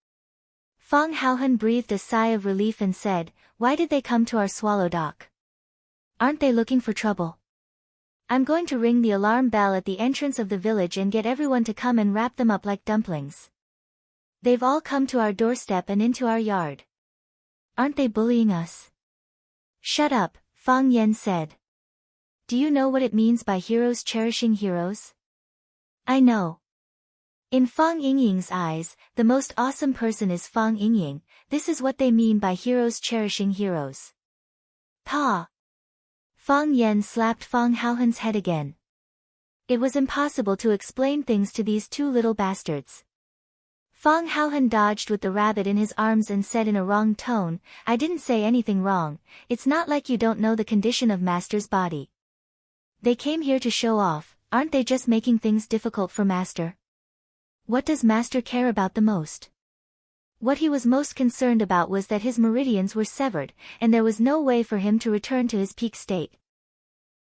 Speaker 1: Fang Haohen breathed a sigh of relief and said, "Why did they come to our swallow dock? Aren't they looking for trouble? I'm going to ring the alarm bell at the entrance of the village and get everyone to come and wrap them up like dumplings. They've all come to our doorstep and into our yard. Aren't they bullying us?" "Shut up," Fang Yen said. "Do you know what it means by heroes cherishing heroes?" "I know." In Fang Yingying's eyes, the most awesome person is Fang Yingying. This is what they mean by heroes cherishing heroes. "Pa!" Fang Yen slapped Fang Haohen's head again. It was impossible to explain things to these 2 little bastards. Fang Haohen dodged with the rabbit in his arms and said in a wrong tone, "I didn't say anything wrong, it's not like you don't know the condition of Master's body. They came here to show off, aren't they just making things difficult for Master? What does Master care about the most?" What he was most concerned about was that his meridians were severed, and there was no way for him to return to his peak state.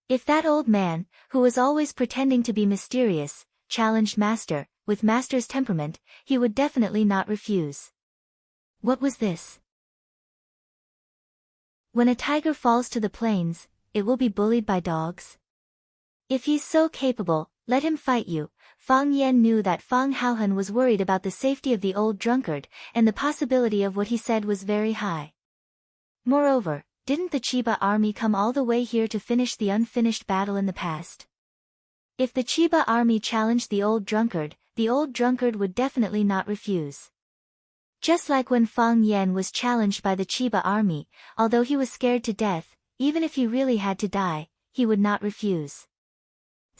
Speaker 1: If that old man, who was always pretending to be mysterious, challenged Master, with Master's temperament, he would definitely not refuse. What was this? When a tiger falls to the plains, it will be bullied by dogs? If he's so capable, let him fight you. Fang Yan knew that Fang Haohan was worried about the safety of the old drunkard, and the possibility of what he said was very high. Moreover, didn't the Chiba army come all the way here to finish the unfinished battle in the past? If the Chiba army challenged the old drunkard would definitely not refuse. Just like when Fang Yan was challenged by the Chiba army, although he was scared to death, even if he really had to die, he would not refuse.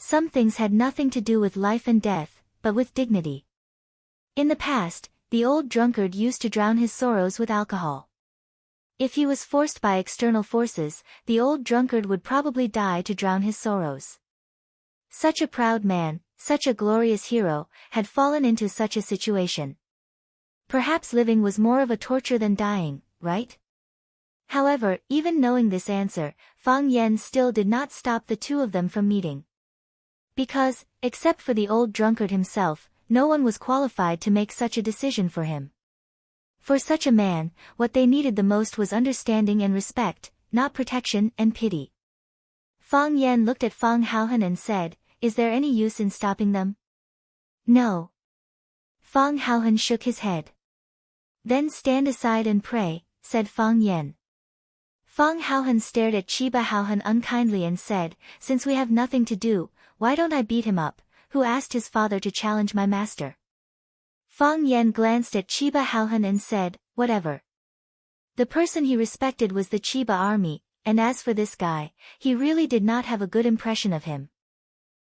Speaker 1: Some things had nothing to do with life and death, but with dignity. In the past, the old drunkard used to drown his sorrows with alcohol. If he was forced by external forces, the old drunkard would probably die to drown his sorrows. Such a proud man, such a glorious hero, had fallen into such a situation. Perhaps living was more of a torture than dying, right? However, even knowing this answer, Fang Yan still did not stop the two of them from meeting. Because, except for the old drunkard himself, no one was qualified to make such a decision for him. For such a man, what they needed the most was understanding and respect, not protection and pity. Fang Yan looked at Fang Haohan and said, "Is there any use in stopping them?" "No." Fang Haohan shook his head. "Then stand aside and pray," said Fang Yan. Fang Haohan stared at Chiba Haohan unkindly and said, "Since we have nothing to do, why don't I beat him up? Who asked his father to challenge my master?" Fang Yan glanced at Chiba Haohan and said, "Whatever." The person he respected was the Chiba army, and as for this guy, he really did not have a good impression of him.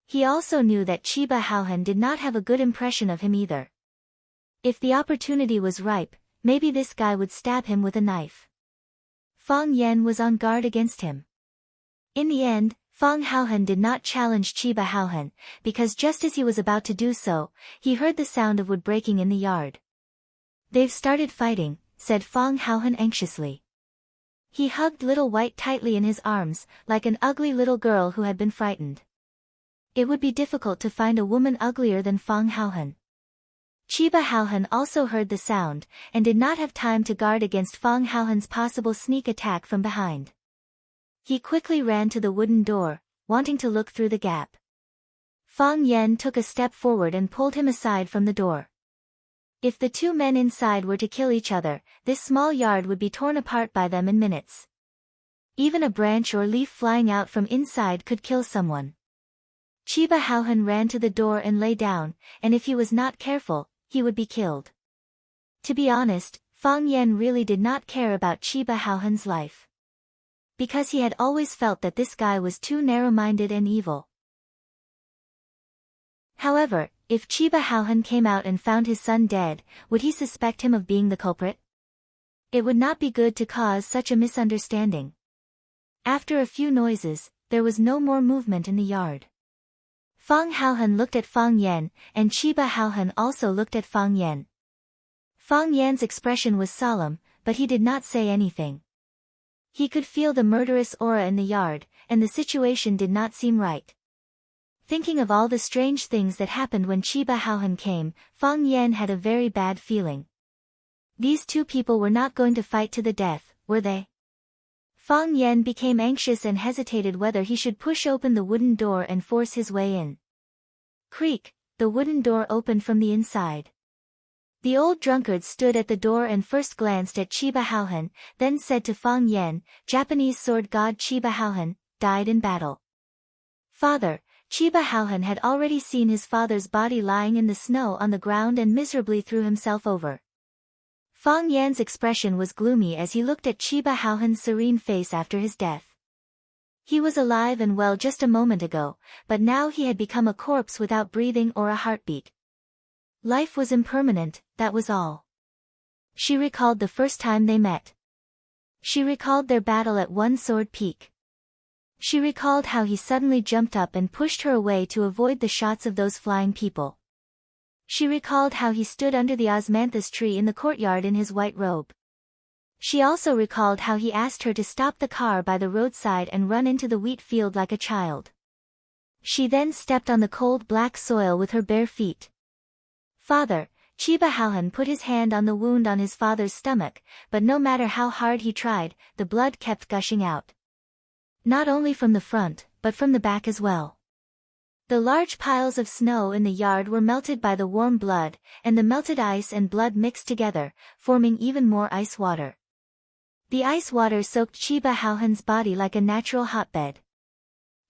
Speaker 1: He also knew that Chiba Haohan did not have a good impression of him either. If the opportunity was ripe, maybe this guy would stab him with a knife. Fang Yan was on guard against him. In the end, Fang Haohan did not challenge Chiba Haohan, because just as he was about to do so, he heard the sound of wood breaking in the yard. "They've started fighting," said Fang Haohan anxiously. He hugged Little White tightly in his arms, like an ugly little girl who had been frightened. It would be difficult to find a woman uglier than Fang Haohan. Chiba Haohan also heard the sound, and did not have time to guard against Fang Haohan's possible sneak attack from behind. He quickly ran to the wooden door, wanting to look through the gap. Fang Yan took a step forward and pulled him aside from the door. If the two men inside were to kill each other, this small yard would be torn apart by them in minutes. Even a branch or leaf flying out from inside could kill someone. Chiba Haohan ran to the door and lay down, and if he was not careful, he would be killed. To be honest, Fang Yan really did not care about Chiba Haohan's life. Because he had always felt that this guy was too narrow-minded and evil. However, if Chiba Haohan came out and found his son dead, would he suspect him of being the culprit? It would not be good to cause such a misunderstanding. After a few noises, there was no more movement in the yard. Fang Haohan looked at Fang Yan, and Chiba Haohan also looked at Fang Yan. Fang Yan's expression was solemn, but he did not say anything. He could feel the murderous aura in the yard, and the situation did not seem right. Thinking of all the strange things that happened when Chiba Haohan came, Fang Yan had a very bad feeling. These two people were not going to fight to the death, were they? Fang Yan became anxious and hesitated whether he should push open the wooden door and force his way in. Creak, the wooden door opened from the inside. The old drunkard stood at the door and first glanced at Chiba Haohan, then said to Fang Yan, "Japanese sword god Chiba Haohan, died in battle." "Father," Chiba Haohan had already seen his father's body lying in the snow on the ground and miserably threw himself over. Fang Yan's expression was gloomy as he looked at Chiba Haohan's serene face after his death. He was alive and well just a moment ago, but now he had become a corpse without breathing or a heartbeat. Life was impermanent, that was all. She recalled the first time they met. She recalled their battle at One Sword Peak. She recalled how he suddenly jumped up and pushed her away to avoid the shots of those flying people. She recalled how he stood under the osmanthus tree in the courtyard in his white robe. She also recalled how he asked her to stop the car by the roadside and run into the wheat field like a child. She then stepped on the cold black soil with her bare feet. "Father," Chiba Haohan put his hand on the wound on his father's stomach, but no matter how hard he tried, the blood kept gushing out. Not only from the front, but from the back as well. The large piles of snow in the yard were melted by the warm blood, and the melted ice and blood mixed together, forming even more ice water. The ice water soaked Chiba Hauhan's body like a natural hotbed.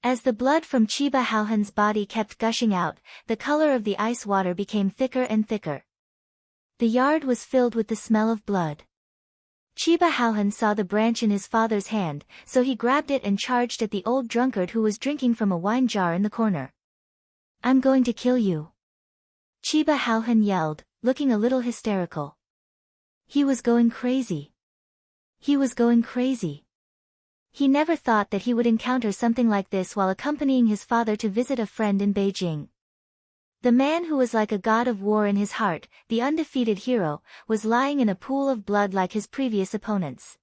Speaker 1: As the blood from Chiba Hauhan's body kept gushing out, the color of the ice water became thicker and thicker. The yard was filled with the smell of blood. Chiba Hauhan saw the branch in his father's hand, so he grabbed it and charged at the old drunkard who was drinking from a wine jar in the corner. "I'm going to kill you!" Chiba Hauhan yelled, looking a little hysterical. He was going crazy. He was going crazy. He never thought that he would encounter something like this while accompanying his father to visit a friend in Beijing. The man who was like a god of war in his heart, the undefeated hero, was lying in a pool of blood like his previous opponents.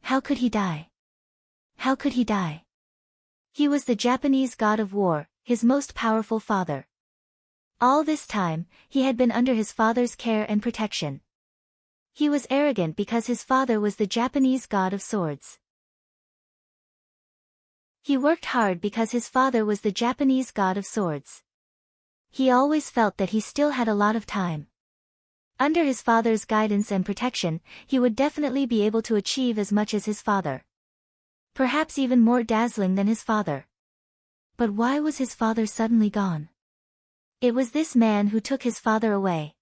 Speaker 1: How could he die? How could he die? He was the Japanese god of war, his most powerful father. All this time, he had been under his father's care and protection. He was arrogant because his father was the Japanese god of swords. He worked hard because his father was the Japanese god of swords. He always felt that he still had a lot of time. Under his father's guidance and protection, he would definitely be able to achieve as much as his father. Perhaps even more dazzling than his father. But why was his father suddenly gone? It was this man who took his father away.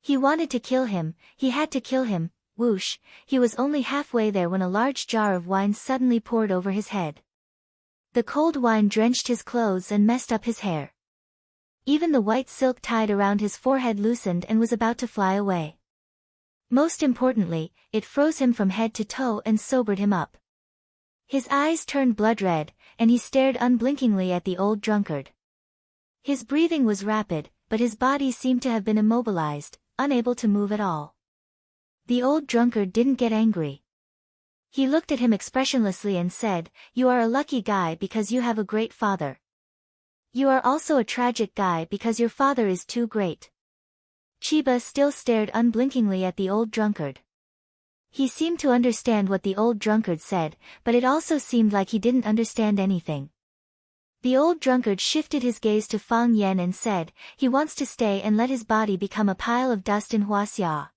Speaker 1: He wanted to kill him, he had to kill him. Whoosh, he was only halfway there when a large jar of wine suddenly poured over his head. The cold wine drenched his clothes and messed up his hair. Even the white silk tied around his forehead loosened and was about to fly away. Most importantly, it froze him from head to toe and sobered him up. His eyes turned blood red, and he stared unblinkingly at the old drunkard. His breathing was rapid, but his body seemed to have been immobilized, unable to move at all. The old drunkard didn't get angry. He looked at him expressionlessly and said, "You are a lucky guy because you have a great father. You are also a tragic guy because your father is too great." Chiba still stared unblinkingly at the old drunkard. He seemed to understand what the old drunkard said, but it also seemed like he didn't understand anything. The old drunkard shifted his gaze to Fang Yen and said, "He wants to stay and let his body become a pile of dust in Huaxia.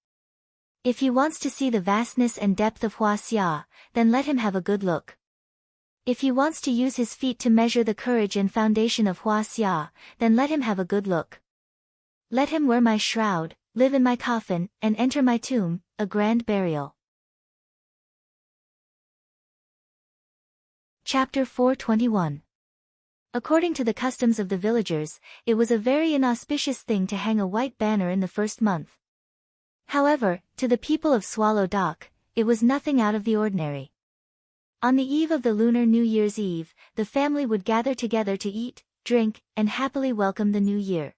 Speaker 1: If he wants to see the vastness and depth of Huaxia, then let him have a good look. If he wants to use his feet to measure the courage and foundation of Huaxia, then let him have a good look. Let him wear my shroud, live in my coffin, and enter my tomb, a grand burial." Chapter 421. According to the customs of the villagers, it was a very inauspicious thing to hang a white banner in the first month. However, to the people of Swallow Dock, it was nothing out of the ordinary. On the eve of the Lunar New Year's Eve, the family would gather together to eat, drink, and happily welcome the new year.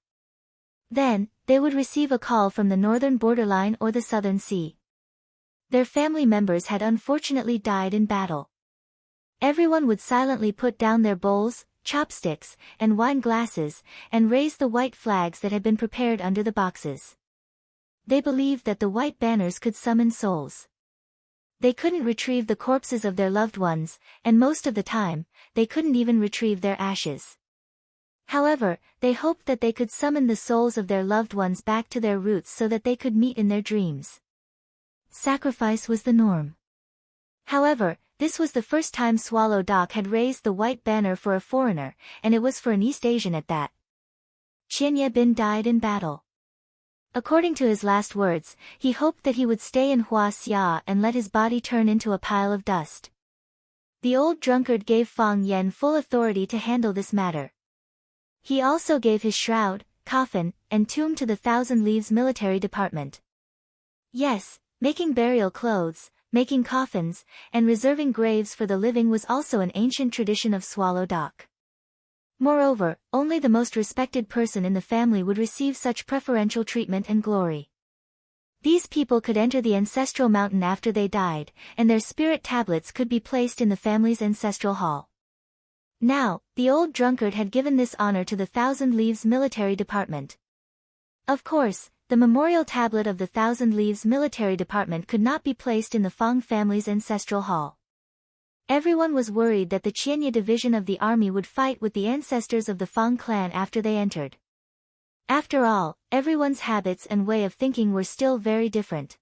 Speaker 1: Then, they would receive a call from the northern borderline or the southern sea. Their family members had unfortunately died in battle. Everyone would silently put down their bowls, chopsticks, and wine glasses, and raise the white flags that had been prepared under the boxes. They believed that the white banners could summon souls. They couldn't retrieve the corpses of their loved ones, and most of the time, they couldn't even retrieve their ashes. However, they hoped that they could summon the souls of their loved ones back to their roots so that they could meet in their dreams. Sacrifice was the norm. However, this was the first time Swallow Dock had raised the white banner for a foreigner, and it was for an East Asian at that. Qianye Bin died in battle. According to his last words, he hoped that he would stay in Huaxia and let his body turn into a pile of dust. The old drunkard gave Fang Yen full authority to handle this matter. He also gave his shroud, coffin, and tomb to the Thousand Leaves military department. Yes, making burial clothes, making coffins, and reserving graves for the living was also an ancient tradition of Swallow Dock. Moreover, only the most respected person in the family would receive such preferential treatment and glory. These people could enter the ancestral mountain after they died, and their spirit tablets could be placed in the family's ancestral hall. Now, the old drunkard had given this honor to the Thousand Leaves military department. Of course, the memorial tablet of the Thousand Leaves military department could not be placed in the Fang family's ancestral hall. Everyone was worried that the Qianye division of the army would fight with the ancestors of the Fang clan after they entered. After all, everyone's habits and way of thinking were still very different.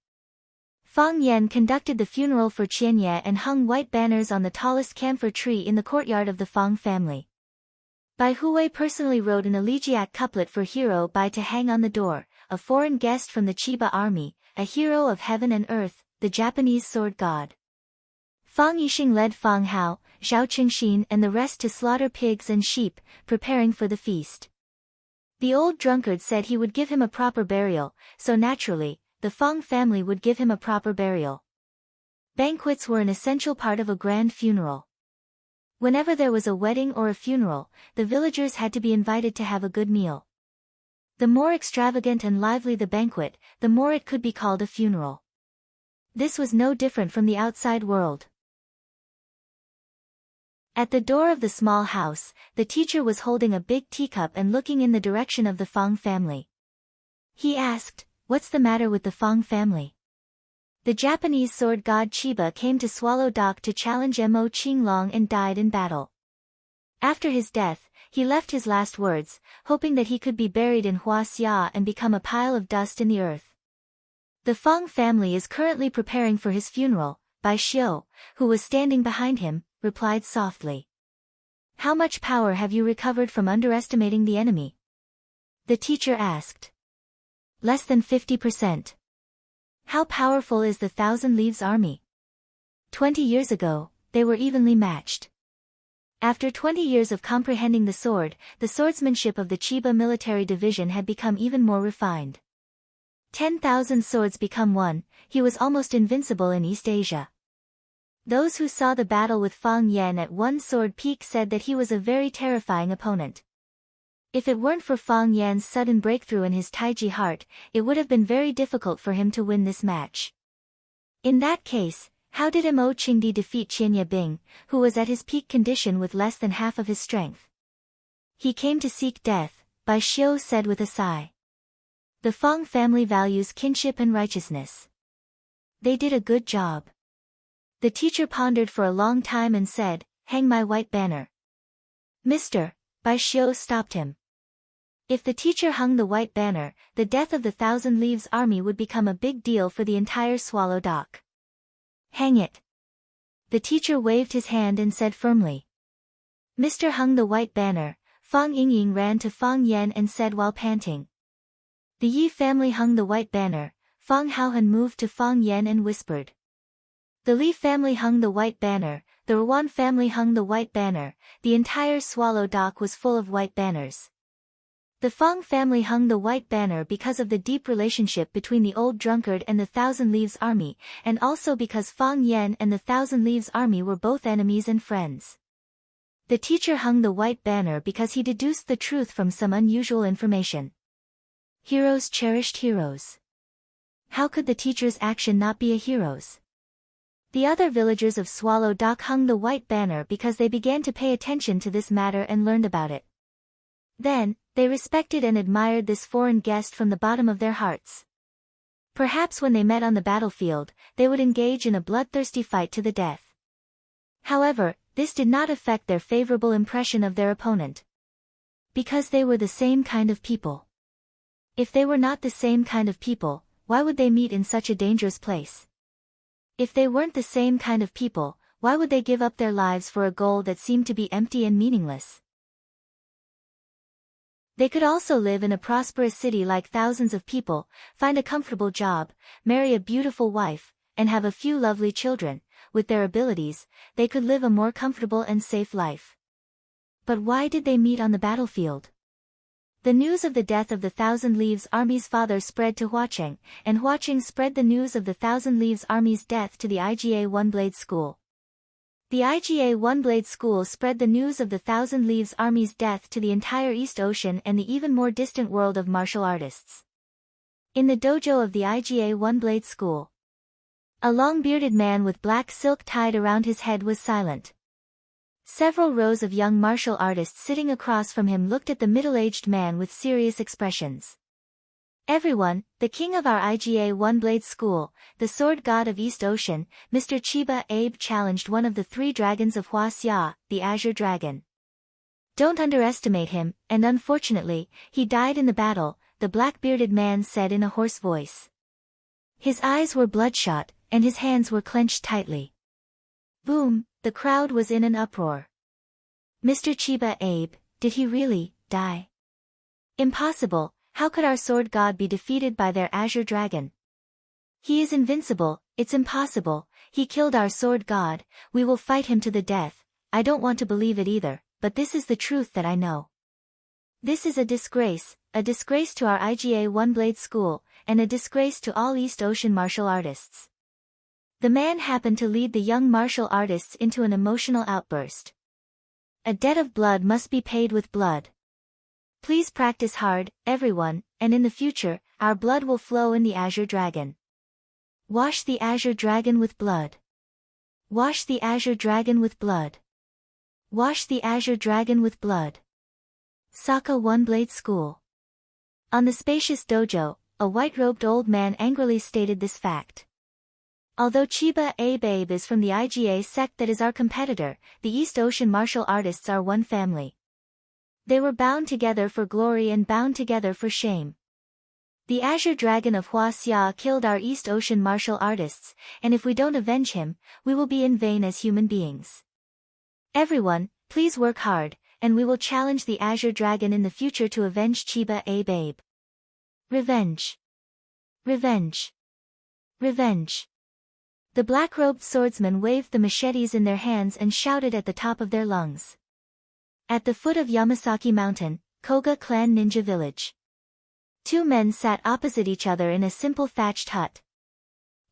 Speaker 1: Fang Yan conducted the funeral for Qianye and hung white banners on the tallest camphor tree in the courtyard of the Fang family. Bai Huwei personally wrote an elegiac couplet for Hero Bai to hang on the door, a foreign guest from the Chiba army, a hero of heaven and earth, the Japanese sword god. Fang Yixing led Fang Hao, Zhao Qingxin and the rest to slaughter pigs and sheep, preparing for the feast. The old drunkard said he would give him a proper burial, so naturally, the Fang family would give him a proper burial. Banquets were an essential part of a grand funeral. Whenever there was a wedding or a funeral, the villagers had to be invited to have a good meal. The more extravagant and lively the banquet, the more it could be called a funeral. This was no different from the outside world. At the door of the small house, the teacher was holding a big teacup and looking in the direction of the Fang family. He asked, "What's the matter with the Fang family?" The Japanese sword god Chiba came to Swallow Dock to challenge Mo Qinglong and died in battle. After his death, he left his last words, hoping that he could be buried in Huaxia and become a pile of dust in the earth. The Fang family is currently preparing for his funeral. Bai Xiu, who was standing behind him, replied softly. "How much power have you recovered from underestimating the enemy?" The teacher asked. "Less than 50%. How powerful is the Thousand Leaves army?" 20 years ago, they were evenly matched. After 20 years of comprehending the sword, the swordsmanship of the Chiba military division had become even more refined. 10,000 swords become one, he was almost invincible in East Asia. Those who saw the battle with Fang Yan at One Sword Peak said that he was a very terrifying opponent. If it weren't for Fang Yan's sudden breakthrough in his Taiji heart, it would have been very difficult for him to win this match. In that case, how did Mo Qingdi defeat Qianye Bing, who was at his peak condition with less than half of his strength? "He came to seek death," Bai Xiu said with a sigh. The Fang family values kinship and righteousness. They did a good job. The teacher pondered for a long time and said, "Hang my white banner." "Mister," Bai Xiu stopped him. If the teacher hung the white banner, the death of the Thousand Leaves army would become a big deal for the entire Swallow Dock. "Hang it." The teacher waved his hand and said firmly. Mr. hung the white banner. Fang Yingying ran to Fang Yan and said while panting. The Yi family hung the white banner. Fang Haohan moved to Fang Yan and whispered. The Li family hung the white banner. The Ruan family hung the white banner. The entire Swallow Dock was full of white banners. The Fang family hung the white banner because of the deep relationship between the old drunkard and the Thousand Leaves army, and also because Fang Yan and the Thousand Leaves army were both enemies and friends. The teacher hung the white banner because he deduced the truth from some unusual information. Heroes cherished heroes. How could the teacher's action not be a hero's? The other villagers of Swallow Dock hung the white banner because they began to pay attention to this matter and learned about it. Then, they respected and admired this foreign guest from the bottom of their hearts. Perhaps when they met on the battlefield, they would engage in a bloodthirsty fight to the death. However, this did not affect their favorable impression of their opponent. Because they were the same kind of people. If they were not the same kind of people, why would they meet in such a dangerous place? If they weren't the same kind of people, why would they give up their lives for a goal that seemed to be empty and meaningless? They could also live in a prosperous city like thousands of people, find a comfortable job, marry a beautiful wife, and have a few lovely children. With their abilities, they could live a more comfortable and safe life. But why did they meet on the battlefield? The news of the death of the Thousand Leaves army's father spread to Huaqing, and Huaqing spread the news of the Thousand Leaves army's death to the IGA One-Blade School. The IGA One-Blade School spread the news of the Thousand Leaves army's death to the entire East Ocean and the even more distant world of martial artists. In the dojo of the IGA One-Blade School, a long-bearded man with black silk tied around his head was silent. Several rows of young martial artists sitting across from him looked at the middle-aged man with serious expressions. Everyone, the king of our IGA One-Blade School, the sword god of East Ocean, Mr. Chiba Abe challenged one of the 3 dragons of Huaxia, the Azure Dragon. Don't underestimate him, and unfortunately, he died in the battle, the black-bearded man said in a hoarse voice. His eyes were bloodshot, and his hands were clenched tightly. Boom, the crowd was in an uproar. Mr. Chiba Abe, did he really die? Impossible, how could our sword god be defeated by their Azure Dragon? He is invincible, it's impossible, he killed our sword god, we will fight him to the death. I don't want to believe it either, but this is the truth that I know. This is a disgrace to our IGA One-Blade School, and a disgrace to all East Ocean martial artists. The man happened to lead the young martial artists into an emotional outburst. A debt of blood must be paid with blood. Please practice hard, everyone, and in the future, our blood will flow in the Azure Dragon. Wash the Azure Dragon with blood. Wash the Azure Dragon with blood. Wash the Azure Dragon with blood. Saka One-Blade School. On the spacious dojo, a white-robed old man angrily stated this fact. Although Chiba Abe is from the IGA sect that is our competitor, the East Ocean martial artists are one family. They were bound together for glory and bound together for shame. The Azure Dragon of Huaxia killed our East Ocean martial artists, and if we don't avenge him, we will be in vain as human beings. Everyone, please work hard, and we will challenge the Azure Dragon in the future to avenge Chiba Abe. Revenge. Revenge. Revenge. The black-robed swordsmen waved the machetes in their hands and shouted at the top of their lungs. At the foot of Yamasaki Mountain, Koga Clan Ninja Village. 2 men sat opposite each other in a simple thatched hut.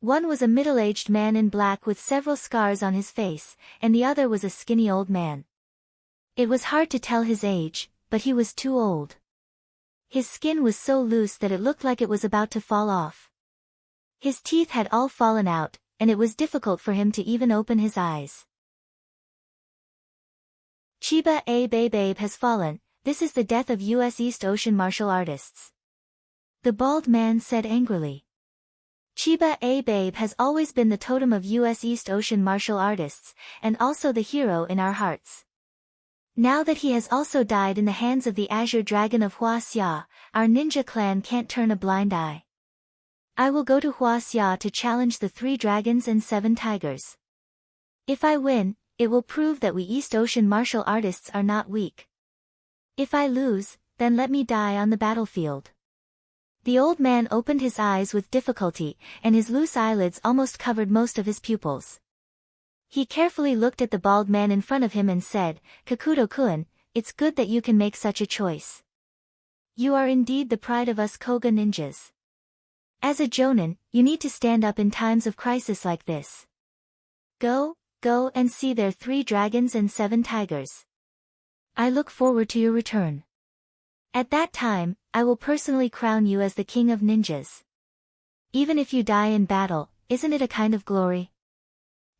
Speaker 1: One was a middle-aged man in black with several scars on his face, and the other was a skinny old man. It was hard to tell his age, but he was too old. His skin was so loose that it looked like it was about to fall off. His teeth had all fallen out, and it was difficult for him to even open his eyes. Chiba Abe has fallen, this is the death of U.S. East Ocean martial artists. The bald man said angrily. Chiba Abe has always been the totem of U.S. East Ocean martial artists, and also the hero in our hearts. Now that he has also died in the hands of the Azure Dragon of Huaxia, our ninja clan can't turn a blind eye. I will go to Huaxia to challenge the 3 dragons and 7 tigers. If I win, it will prove that we East Ocean martial artists are not weak. If I lose, then let me die on the battlefield. The old man opened his eyes with difficulty, and his loose eyelids almost covered most of his pupils. He carefully looked at the bald man in front of him and said, Kakuto-kun, it's good that you can make such a choice. You are indeed the pride of us Koga ninjas. As a jonin, you need to stand up in times of crisis like this. Go and see their 3 dragons and 7 tigers. I look forward to your return. At that time, I will personally crown you as the king of ninjas. Even if you die in battle, isn't it a kind of glory?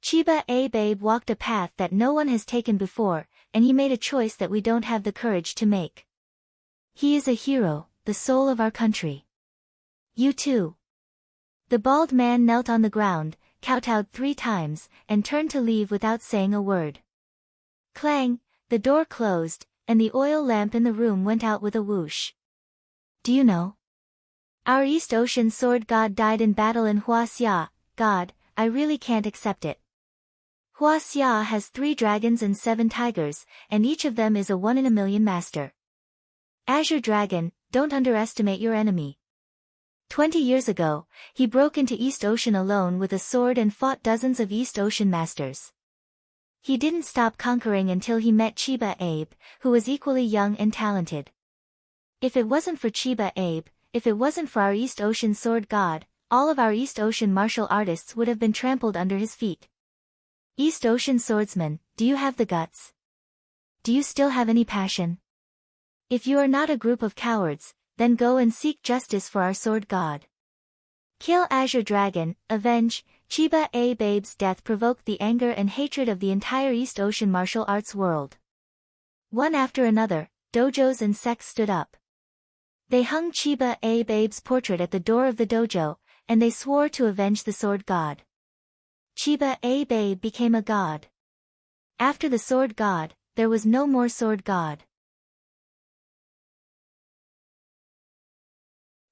Speaker 1: Chiba Abe walked a path that no one has taken before, and he made a choice that we don't have the courage to make. He is a hero, the soul of our country. You too. The bald man knelt on the ground, kowtowed 3 times, and turned to leave without saying a word. Clang, the door closed, and the oil lamp in the room went out with a whoosh. Do you know? Our East Ocean sword god died in battle in Huaxia. God, I really can't accept it. Huaxia has 3 dragons and 7 tigers, and each of them is a 1 in a million master. Azure Dragon, don't underestimate your enemy. 20 years ago, he broke into East Ocean alone with a sword and fought dozens of East Ocean masters. He didn't stop conquering until he met Chiba Abe, who was equally young and talented. If it wasn't for Chiba Abe, if it wasn't for our East Ocean sword god, all of our East Ocean martial artists would have been trampled under his feet. East Ocean swordsman, do you have the guts? Do you still have any passion? If you are not a group of cowards, then go and seek justice for our sword god. Kill Azure Dragon, avenge. Chiba Abe's death provoked the anger and hatred of the entire East Ocean martial arts world. One after another, dojos and sects stood up. They hung Chiba Abe's portrait at the door of the dojo, and they swore to avenge the sword god. Chiba Abe became a god. After the sword god, there was no more sword god.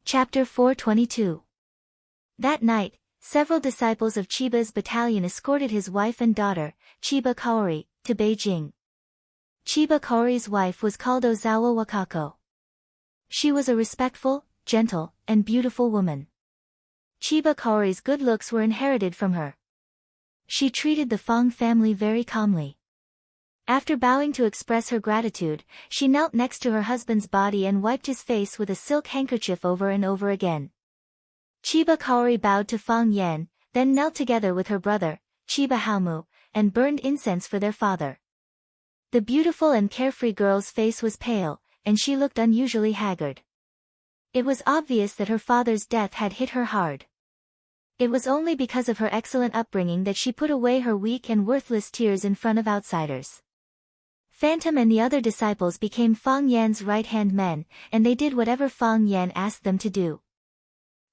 Speaker 1: Chapter 422. That night, several disciples of Chiba's battalion escorted his wife and daughter, Chiba Kaori, to Beijing. Chiba Kaori's wife was called Ozawa Wakako. She was a respectful, gentle, and beautiful woman. Chiba Kaori's good looks were inherited from her. She treated the Fong family very calmly. After bowing to express her gratitude, she knelt next to her husband's body and wiped his face with a silk handkerchief over and over again. Chiba Kaori bowed to Fong Yan, then knelt together with her brother, Chiba Haomu, and burned incense for their father. The beautiful and carefree girl's face was pale, and she looked unusually haggard. It was obvious that her father's death had hit her hard. It was only because of her excellent upbringing that she put away her weak and worthless tears in front of outsiders. Phantom and the other disciples became Fong Yan's right-hand men, and they did whatever Fong Yan asked them to do.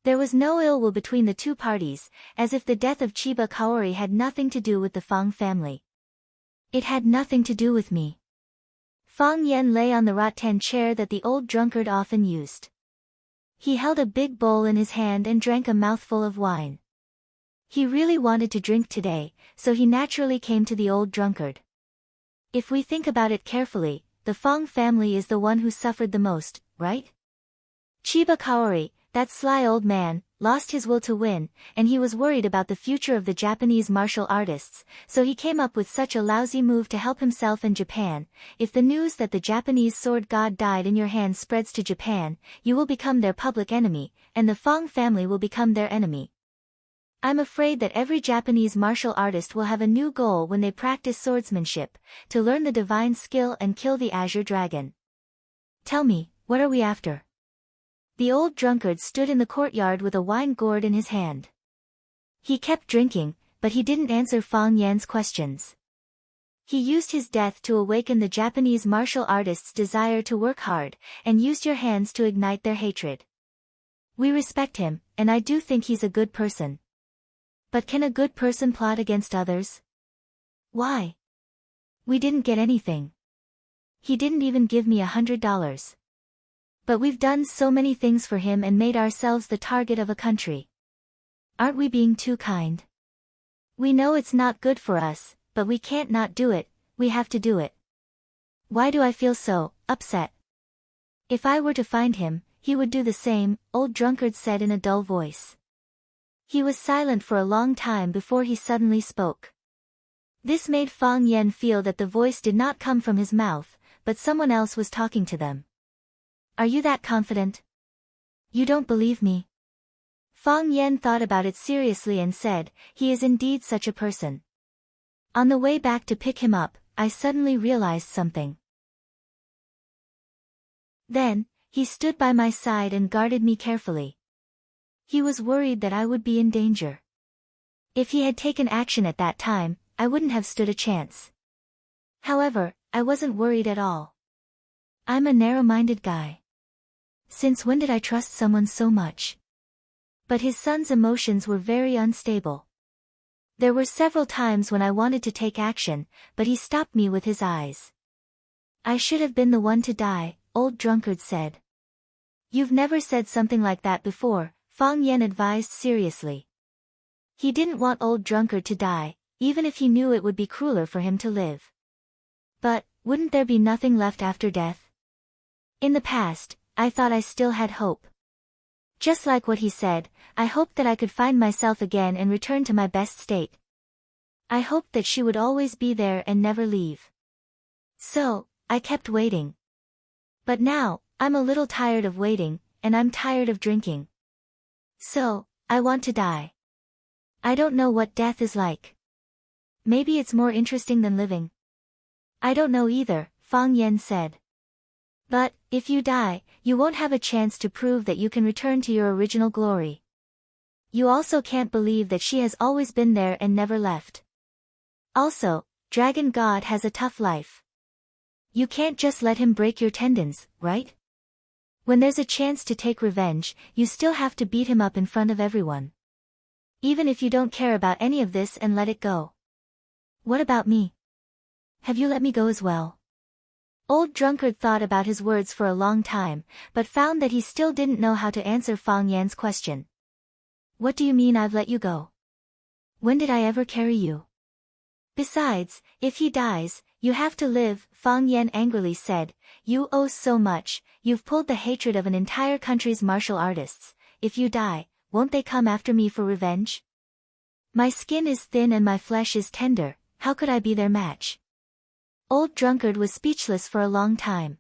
Speaker 1: There was no ill will between the two parties, as if the death of Chiba Kaori had nothing to do with the Fong family. It had nothing to do with me. Fong Yan lay on the rattan chair that the old drunkard often used. He held a big bowl in his hand and drank a mouthful of wine. He really wanted to drink today, so he naturally came to the old drunkard. If we think about it carefully, the Fong family is the one who suffered the most, right? Chiba Kaori, that sly old man, lost his will to win, and he was worried about the future of the Japanese martial artists, so he came up with such a lousy move to help himself and Japan. If the news that the Japanese sword god died in your hands spreads to Japan, you will become their public enemy, and the Fong family will become their enemy. I'm afraid that every Japanese martial artist will have a new goal when they practice swordsmanship, to learn the divine skill and kill the Azure Dragon. Tell me, what are we after? The old drunkard stood in the courtyard with a wine gourd in his hand. He kept drinking, but he didn't answer Fong Yan's questions. He used his death to awaken the Japanese martial artists' desire to work hard, and used your hands to ignite their hatred. We respect him, and I do think he's a good person. But can a good person plot against others? Why? We didn't get anything. He didn't even give me $100. But we've done so many things for him and made ourselves the target of a country. Aren't we being too kind? We know it's not good for us, but we can't not do it, we have to do it. Why do I feel so upset? If I were to find him, he would do the same, old drunkard said in a dull voice. He was silent for a long time before he suddenly spoke. This made Fong Yan feel that the voice did not come from his mouth, but someone else was talking to them. Are you that confident? You don't believe me? Fong Yan thought about it seriously and said, he is indeed such a person. On the way back to pick him up, I suddenly realized something. Then, he stood by my side and guarded me carefully. He was worried that I would be in danger. If he had taken action at that time, I wouldn't have stood a chance. However, I wasn't worried at all. I'm a narrow-minded guy. Since when did I trust someone so much? But his son's emotions were very unstable. There were several times when I wanted to take action, but he stopped me with his eyes. I should have been the one to die, old drunkard said. You've never said something like that before, Fong Yan advised seriously. He didn't want old drunkard to die, even if he knew it would be crueler for him to live. But, wouldn't there be nothing left after death? In the past, I thought I still had hope. Just like what he said, I hoped that I could find myself again and return to my best state. I hoped that she would always be there and never leave. So, I kept waiting. But now, I'm a little tired of waiting, and I'm tired of drinking. So, I want to die. I don't know what death is like. Maybe it's more interesting than living. I don't know either, Fong Yan said. But, if you die, you won't have a chance to prove that you can return to your original glory. You also can't believe that she has always been there and never left. Also, Dragon God has a tough life. You can't just let him break your tendons, right? When there's a chance to take revenge, you still have to beat him up in front of everyone. Even if you don't care about any of this and let it go. What about me? Have you let me go as well? Old Drunkard thought about his words for a long time, but found that he still didn't know how to answer Fang Yan's question. What do you mean I've let you go? When did I ever carry you? Besides, if he dies, you have to live, Fang Yan angrily said. You owe so much, you've pulled the hatred of an entire country's martial artists. If you die, won't they come after me for revenge? My skin is thin and my flesh is tender, how could I be their match? Old Drunkard was speechless for a long time.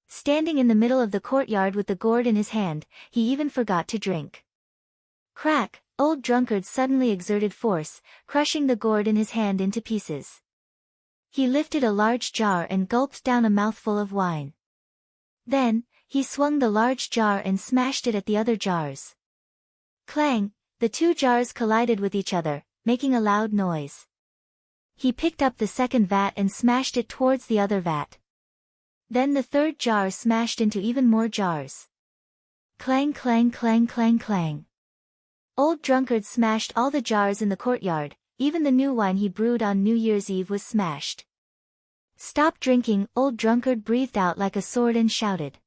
Speaker 1: Standing in the middle of the courtyard with the gourd in his hand, he even forgot to drink. Crack! Old Drunkard suddenly exerted force, crushing the gourd in his hand into pieces. He lifted a large jar and gulped down a mouthful of wine. Then, he swung the large jar and smashed it at the other jars. Clang! The two jars collided with each other, making a loud noise. He picked up the second vat and smashed it towards the other vat. Then the third jar smashed into even more jars. Clang clang clang clang clang. Old Drunkard smashed all the jars in the courtyard, even the new wine he brewed on New Year's Eve was smashed. Stop drinking, Old Drunkard breathed out like a sword and shouted.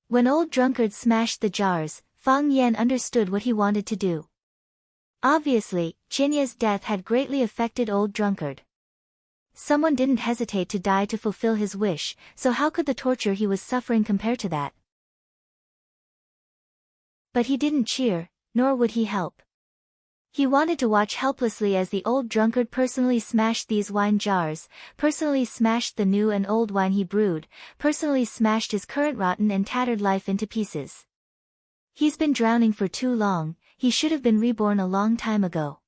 Speaker 1: When Old Drunkard smashed the jars, Fang Yan understood what he wanted to do. Obviously, Jinya's death had greatly affected Old Drunkard. Someone didn't hesitate to die to fulfill his wish, so how could the torture he was suffering compare to that? But he didn't cheer, nor would he help. He wanted to watch helplessly as the Old Drunkard personally smashed these wine jars, personally smashed the new and old wine he brewed, personally smashed his current rotten and tattered life into pieces. He's been drowning for too long, he should have been reborn a long time ago.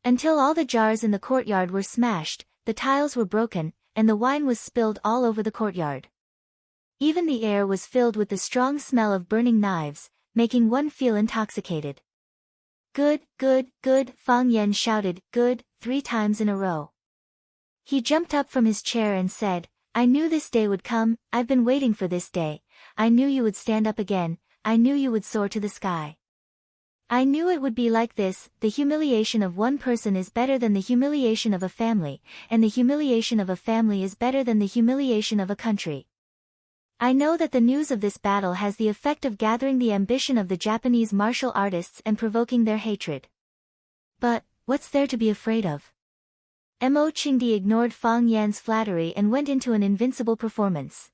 Speaker 1: Until all the jars in the courtyard were smashed, the tiles were broken, and the wine was spilled all over the courtyard. Even the air was filled with the strong smell of burning knives, making one feel intoxicated. Good, good, good, Fang Yan shouted, good, 3 times in a row. He jumped up from his chair and said, I knew this day would come, I've been waiting for this day, I knew you would stand up again, I knew you would soar to the sky. I knew it would be like this, the humiliation of one person is better than the humiliation of a family, and the humiliation of a family is better than the humiliation of a country. I know that the news of this battle has the effect of gathering the ambition of the Japanese martial artists and provoking their hatred. But, what's there to be afraid of? Mo Qingdi ignored Fang Yan's flattery and went into an invincible performance.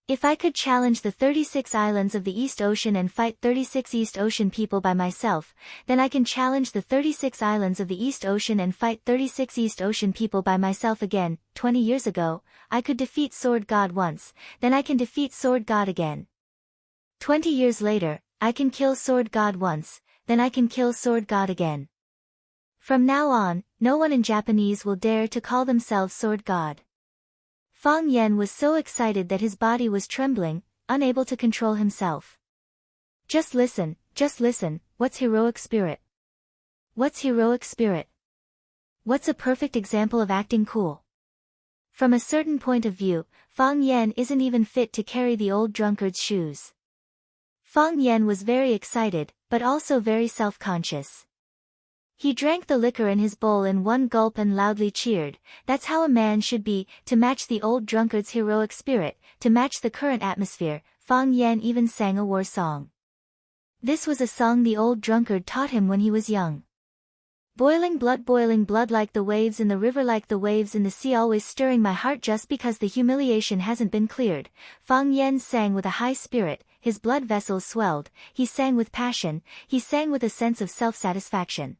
Speaker 1: If I could challenge the 36 islands of the East Ocean and fight 36 East Ocean people by myself, then I can challenge the 36 islands of the East Ocean and fight 36 East Ocean people by myself again. 20 years ago, I could defeat Sword God once, then I can defeat Sword God again. 20 years later, I can kill Sword God once, then I can kill Sword God again. From now on, no one in Japanese will dare to call themselves Sword God. Fang Yan was so excited that his body was trembling, unable to control himself. Just listen, what's heroic spirit? What's heroic spirit? What's a perfect example of acting cool? From a certain point of view, Fang Yan isn't even fit to carry the Old Drunkard's shoes. Fang Yan was very excited, but also very self-conscious. He drank the liquor in his bowl in one gulp and loudly cheered. That's how a man should be, to match the Old Drunkard's heroic spirit, to match the current atmosphere. Fang Yan even sang a war song. This was a song the Old Drunkard taught him when he was young. Boiling blood like the waves in the river, like the waves in the sea, always stirring my heart just because the humiliation hasn't been cleared. Fang Yan sang with a high spirit, his blood vessels swelled, he sang with passion, he sang with a sense of self-satisfaction.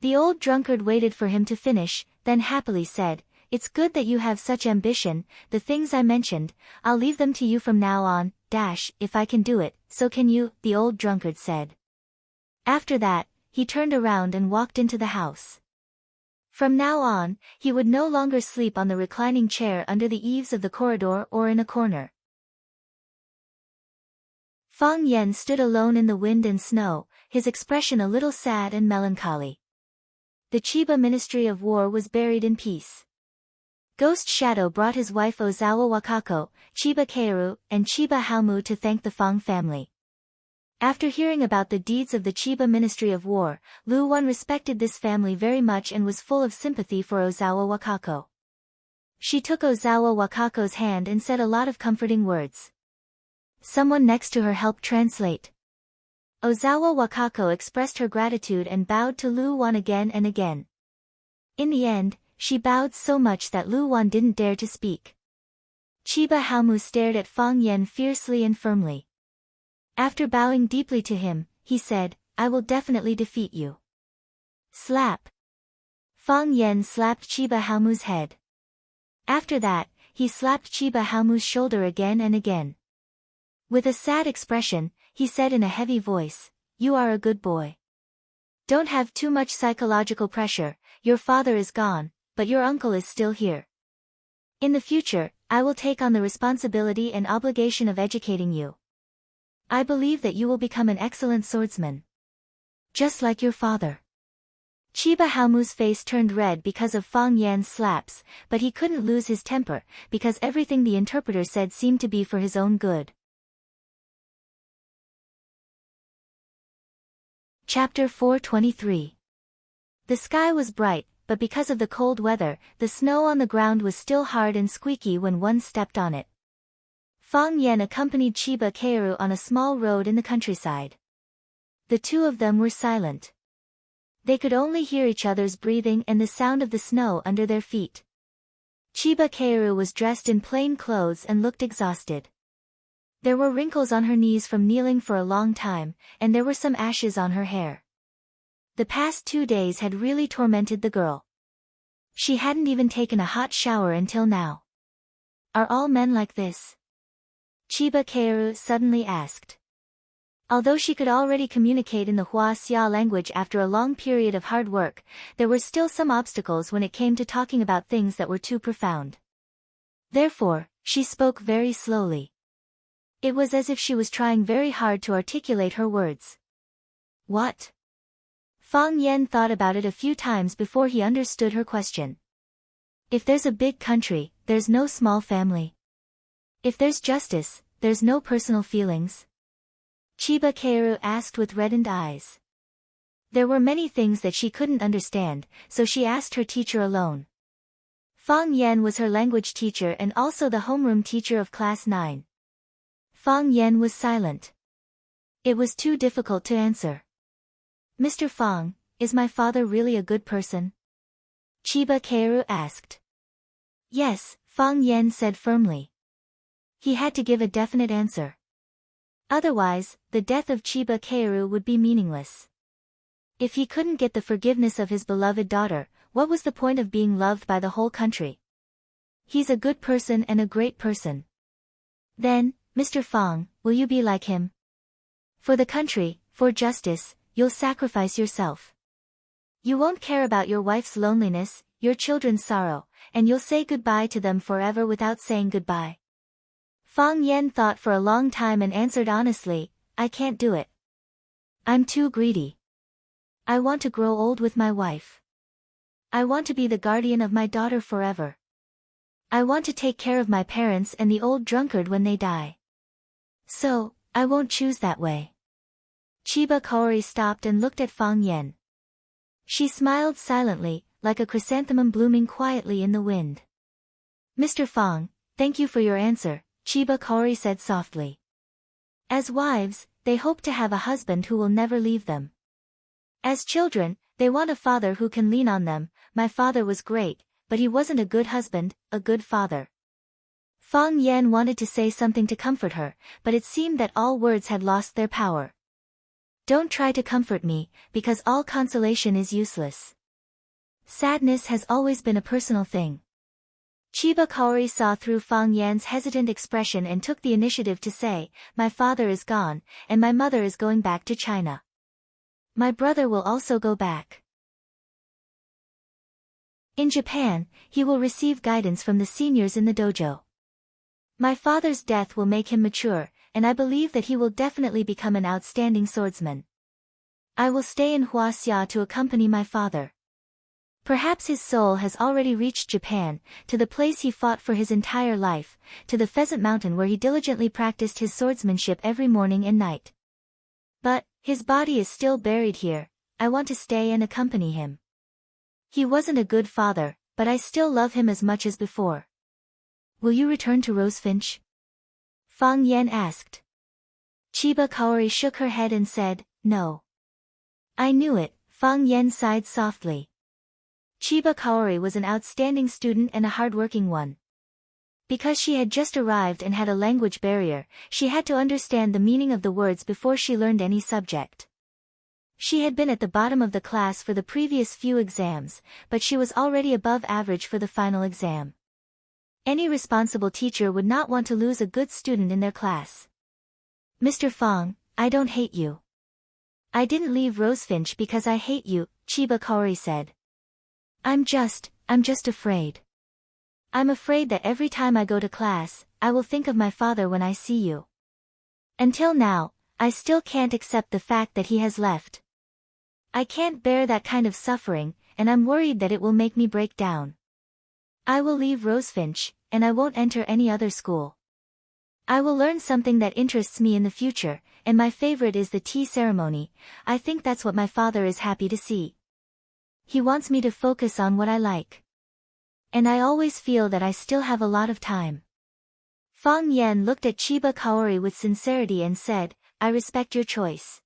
Speaker 1: The Old Drunkard waited for him to finish, then happily said, It's good that you have such ambition, the things I mentioned, I'll leave them to you from now on, if I can do it, so can you, the Old Drunkard said. After that, he turned around and walked into the house. From now on, he would no longer sleep on the reclining chair under the eaves of the corridor or in a corner. Fang Yan stood alone in the wind and snow, his expression a little sad and melancholy. The Chiba Ministry of War was buried in peace. Ghost Shadow brought his wife Ozawa Wakako, Chiba Kaoru, and Chiba Haomu to thank the Fong family. After hearing about the deeds of the Chiba Ministry of War, Lu Wan respected this family very much and was full of sympathy for Ozawa Wakako. She took Ozawa Wakako's hand and said a lot of comforting words. Someone next to her helped translate. Ozawa Wakako expressed her gratitude and bowed to Lu Wan again and again. In the end, she bowed so much that Lu Wan didn't dare to speak. Chiba Haomu stared at Fong Yen fiercely and firmly. After bowing deeply to him, he said, "I will definitely defeat you." Slap. Fong Yen slapped Chiba Haomu's head. After that, he slapped Chiba Haomu's shoulder again and again. With a sad expression, he said in a heavy voice, "You are a good boy. Don't have too much psychological pressure, your father is gone, but your uncle is still here. In the future, I will take on the responsibility and obligation of educating you. I believe that you will become an excellent swordsman. Just like your father." Chiba Haomu's face turned red because of Fong Yan's slaps, but he couldn't lose his temper, because everything the interpreter said seemed to be for his own good. Chapter 423. The sky was bright, but because of the cold weather, the snow on the ground was still hard and squeaky when one stepped on it. Fong Yen accompanied Chiba Kaoru on a small road in the countryside. The two of them were silent. They could only hear each other's breathing and the sound of the snow under their feet. Chiba Kaoru was dressed in plain clothes and looked exhausted. There were wrinkles on her knees from kneeling for a long time, and there were some ashes on her hair. The past 2 days had really tormented the girl. She hadn't even taken a hot shower until now. Are all men like this? Chiba Kaoru suddenly asked. Although she could already communicate in the Hua-Xia language after a long period of hard work, there were still some obstacles when it came to talking about things that were too profound. Therefore, she spoke very slowly. It was as if she was trying very hard to articulate her words. What? Fong Yen thought about it a few times before he understood her question. If there's a big country, there's no small family. If there's justice, there's no personal feelings. Chiba Kaoru asked with reddened eyes. There were many things that she couldn't understand, so she asked her teacher alone. Fong Yen was her language teacher and also the homeroom teacher of class 9. Fong Yen was silent. It was too difficult to answer. "Mr. Fong, is my father really a good person?" Chiba Kaoru asked. "Yes," Fong Yen said firmly. He had to give a definite answer. Otherwise, the death of Chiba Kaoru would be meaningless. If he couldn't get the forgiveness of his beloved daughter, what was the point of being loved by the whole country? He's a good person and a great person. Then, Mr. Fong, will you be like him? For the country, for justice, you'll sacrifice yourself. You won't care about your wife's loneliness, your children's sorrow, and you'll say goodbye to them forever without saying goodbye. Fong Yen thought for a long time and answered honestly, "I can't do it. I'm too greedy. I want to grow old with my wife. I want to be the guardian of my daughter forever. I want to take care of my parents and the old drunkard when they die. So, I won't choose that way." Chiba Kaori stopped and looked at Fong Yen. She smiled silently, like a chrysanthemum blooming quietly in the wind. "Mr. Fong, thank you for your answer," Chiba Kaori said softly. As wives, they hope to have a husband who will never leave them. As children, they want a father who can lean on them. My father was great, but he wasn't a good husband, a good father. Fong Yen wanted to say something to comfort her, but it seemed that all words had lost their power. Don't try to comfort me, because all consolation is useless. Sadness has always been a personal thing. Chiba Kaori saw through Fong Yan's hesitant expression and took the initiative to say, "My father is gone, and my mother is going back to China. My brother will also go back. In Japan, he will receive guidance from the seniors in the dojo. My father's death will make him mature, and I believe that he will definitely become an outstanding swordsman. I will stay in Hua-Xia to accompany my father. Perhaps his soul has already reached Japan, to the place he fought for his entire life, to the Pheasant Mountain where he diligently practiced his swordsmanship every morning and night. But, his body is still buried here. I want to stay and accompany him. He wasn't a good father, but I still love him as much as before. Will you return to Rosefinch? Fang Yan asked. Chiba Kaori shook her head and said, no. I knew it, Fang Yan sighed softly. Chiba Kaori was an outstanding student and a hardworking one. Because she had just arrived and had a language barrier, she had to understand the meaning of the words before she learned any subject. She had been at the bottom of the class for the previous few exams, but she was already above average for the final exam. Any responsible teacher would not want to lose a good student in their class. Mr. Fang, I don't hate you. I didn't leave Rosefinch because I hate you, Chiba Kaori said. I'm just afraid. I'm afraid that every time I go to class, I will think of my father when I see you. Until now, I still can't accept the fact that he has left. I can't bear that kind of suffering, and I'm worried that it will make me break down. I will leave Rosefinch, and I won't enter any other school. I will learn something that interests me in the future, and my favorite is the tea ceremony. I think that's what my father is happy to see. He wants me to focus on what I like. And I always feel that I still have a lot of time. Fang Yan looked at Chiba Kaori with sincerity and said, I respect your choice.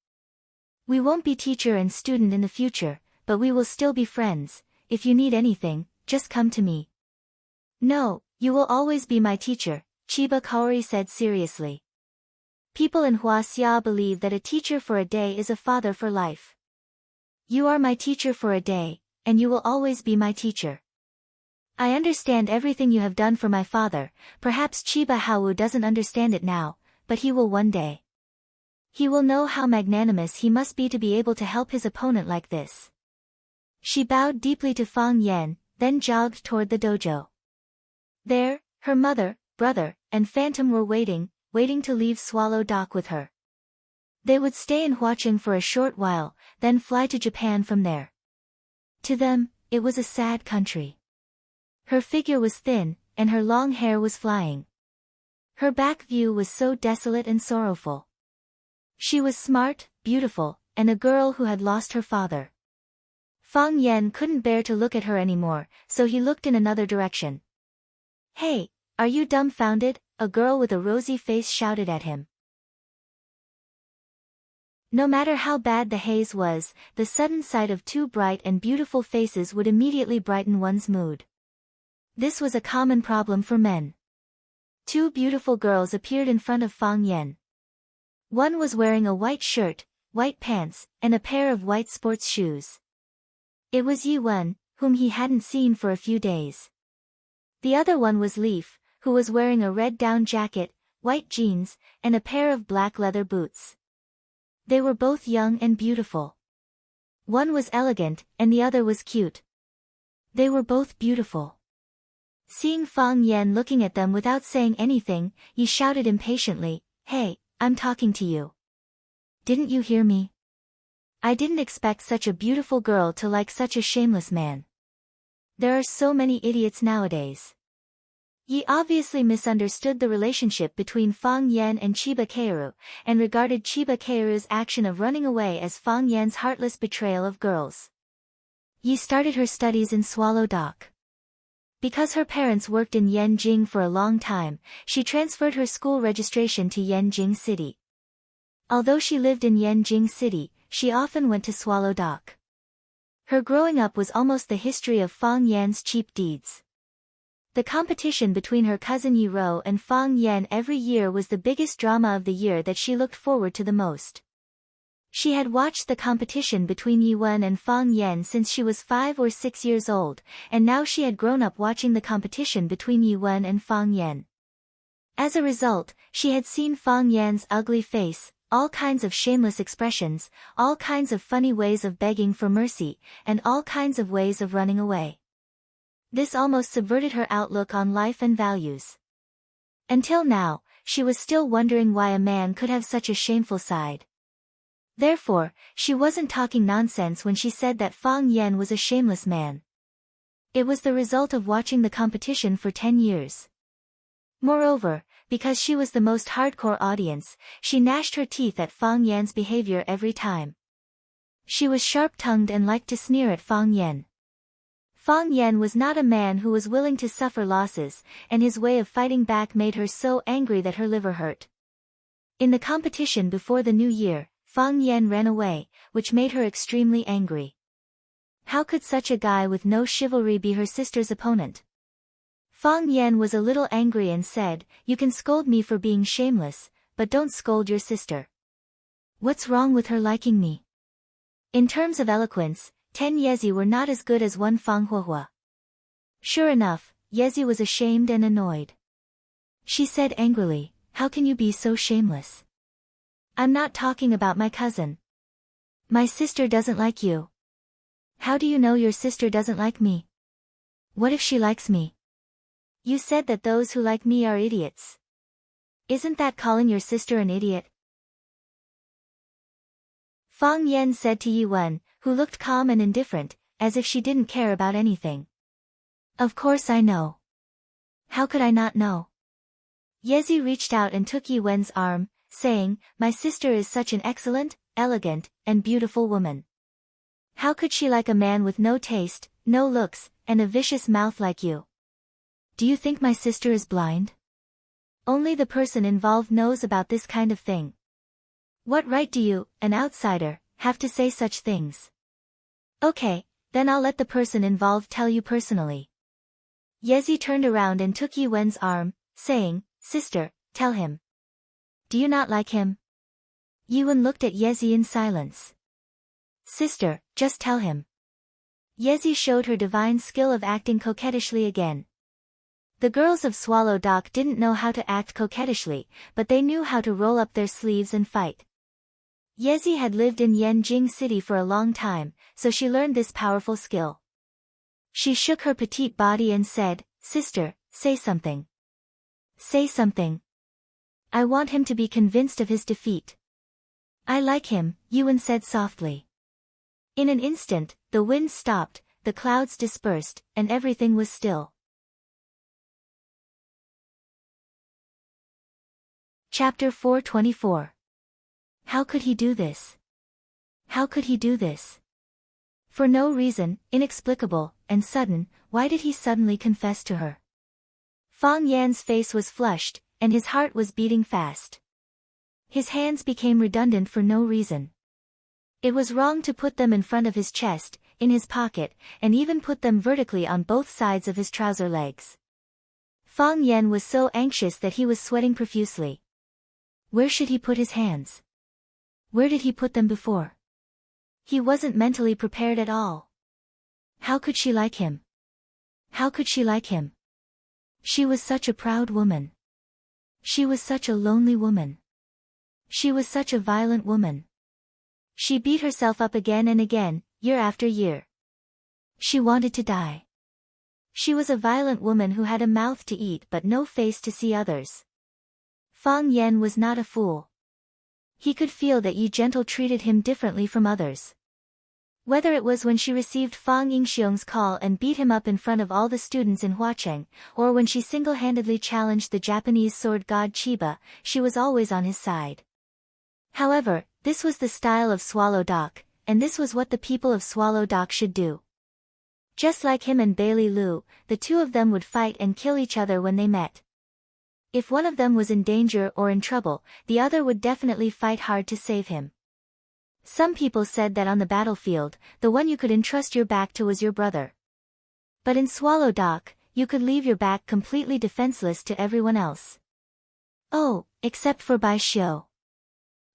Speaker 1: We won't be teacher and student in the future, but we will still be friends. If you need anything, just come to me. No, you will always be my teacher, Chiba Kaori said seriously. People in Huaxia believe that a teacher for a day is a father for life. You are my teacher for a day, and you will always be my teacher. I understand everything you have done for my father. Perhaps Chiba Hao doesn't understand it now, but he will one day. He will know how magnanimous he must be to be able to help his opponent like this. She bowed deeply to Fang Yan, then jogged toward the dojo. There, her mother, brother, and Phantom were waiting to leave Swallow Dock with her. They would stay in Huacheng for a short while, then fly to Japan from there. To them, it was a sad country. Her figure was thin, and her long hair was flying. Her back view was so desolate and sorrowful. She was smart, beautiful, and a girl who had lost her father. Fang Yan couldn't bear to look at her anymore, so he looked in another direction. Hey, are you dumbfounded? A girl with a rosy face shouted at him. No matter how bad the haze was, the sudden sight of two bright and beautiful faces would immediately brighten one's mood. This was a common problem for men. Two beautiful girls appeared in front of Fang Yan. One was wearing a white shirt, white pants, and a pair of white sports shoes. It was Yi Wen, whom he hadn't seen for a few days. The other one was Leaf, who was wearing a red down jacket, white jeans, and a pair of black leather boots. They were both young and beautiful. One was elegant, and the other was cute. They were both beautiful. Seeing Fang Yan looking at them without saying anything, Yi shouted impatiently, Hey, I'm talking to you. Didn't you hear me? I didn't expect such a beautiful girl to like such a shameless man. There are so many idiots nowadays. Yi obviously misunderstood the relationship between Fang Yan and Chiba Kaoru, and regarded Chiba Kaoru's action of running away as Fang Yan's heartless betrayal of girls. Yi started her studies in Swallow Dock. Because her parents worked in Yanjing for a long time, she transferred her school registration to Yanjing City. Although she lived in Yanjing City, she often went to Swallow Dock. Her growing up was almost the history of Fang Yan's cheap deeds. The competition between her cousin Yi Ro and Fang Yan every year was the biggest drama of the year that she looked forward to the most. She had watched the competition between Yi Wen and Fang Yan since she was 5 or 6 years old, and now she had grown up watching the competition between Yi Wen and Fang Yan. As a result, she had seen Fang Yan's ugly face, all kinds of shameless expressions, all kinds of funny ways of begging for mercy, and all kinds of ways of running away. This almost subverted her outlook on life and values. Until now, she was still wondering why a man could have such a shameful side. Therefore, she wasn't talking nonsense when she said that Fang Yan was a shameless man. It was the result of watching the competition for 10 years. Moreover, because she was the most hardcore audience, she gnashed her teeth at Fang Yan's behavior every time. She was sharp-tongued and liked to sneer at Fang Yan. Fang Yan was not a man who was willing to suffer losses, and his way of fighting back made her so angry that her liver hurt. In the competition before the new year, Fang Yan ran away, which made her extremely angry. How could such a guy with no chivalry be her sister's opponent? Fang Yan was a little angry and said, "You can scold me for being shameless, but don't scold your sister. What's wrong with her liking me?" In terms of eloquence, 10 Yezi were not as good as one Fang Huahua. Sure enough, Yezi was ashamed and annoyed. She said angrily, "How can you be so shameless? I'm not talking about my cousin. My sister doesn't like you. How do you know your sister doesn't like me? What if she likes me? You said that those who like me are idiots. Isn't that calling your sister an idiot?" Fang Yan said to Yi Wen, who looked calm and indifferent, as if she didn't care about anything. "Of course I know. How could I not know?" Yezi reached out and took Yi Wen's arm, saying, "My sister is such an excellent, elegant, and beautiful woman. How could she like a man with no taste, no looks, and a vicious mouth like you? Do you think my sister is blind? Only the person involved knows about this kind of thing. What right do you, an outsider, have to say such things? Okay, then I'll let the person involved tell you personally." Yezi turned around and took Yi Wen's arm, saying, "Sister, tell him. Do you not like him?" Yi Wen looked at Yezi in silence. "Sister, just tell him." Yezi showed her divine skill of acting coquettishly again. The girls of Swallow Dock didn't know how to act coquettishly, but they knew how to roll up their sleeves and fight. Yezi had lived in Yanjing City for a long time, so she learned this powerful skill. She shook her petite body and said, "Sister, say something. Say something. I want him to be convinced of his defeat." "I like him," Yi Wen said softly. In an instant, the wind stopped, the clouds dispersed, and everything was still. Chapter 424. How could he do this? How could he do this? For no reason, inexplicable, and sudden, why did he suddenly confess to her? Fang Yan's face was flushed, and his heart was beating fast. His hands became redundant for no reason. It was wrong to put them in front of his chest, in his pocket, and even put them vertically on both sides of his trouser legs. Fang Yan was so anxious that he was sweating profusely. Where should he put his hands? Where did he put them before? He wasn't mentally prepared at all. How could she like him? How could she like him? She was such a proud woman. She was such a lonely woman. She was such a violent woman. She beat herself up again and again, year after year. She wanted to die. She was a violent woman who had a mouth to eat but no face to see others. Fang Yan was not a fool. He could feel that Yi Gentle treated him differently from others. Whether it was when she received Fang Yingxiong's call and beat him up in front of all the students in Huacheng, or when she single-handedly challenged the Japanese sword god Chiba, she was always on his side. However, this was the style of Swallow Dock, and this was what the people of Swallow Dock should do. Just like him and Bailey Liu, the two of them would fight and kill each other when they met. If one of them was in danger or in trouble, the other would definitely fight hard to save him. Some people said that on the battlefield, the one you could entrust your back to was your brother. But in Swallow Dock, you could leave your back completely defenseless to everyone else. Oh, except for Bai Xiu.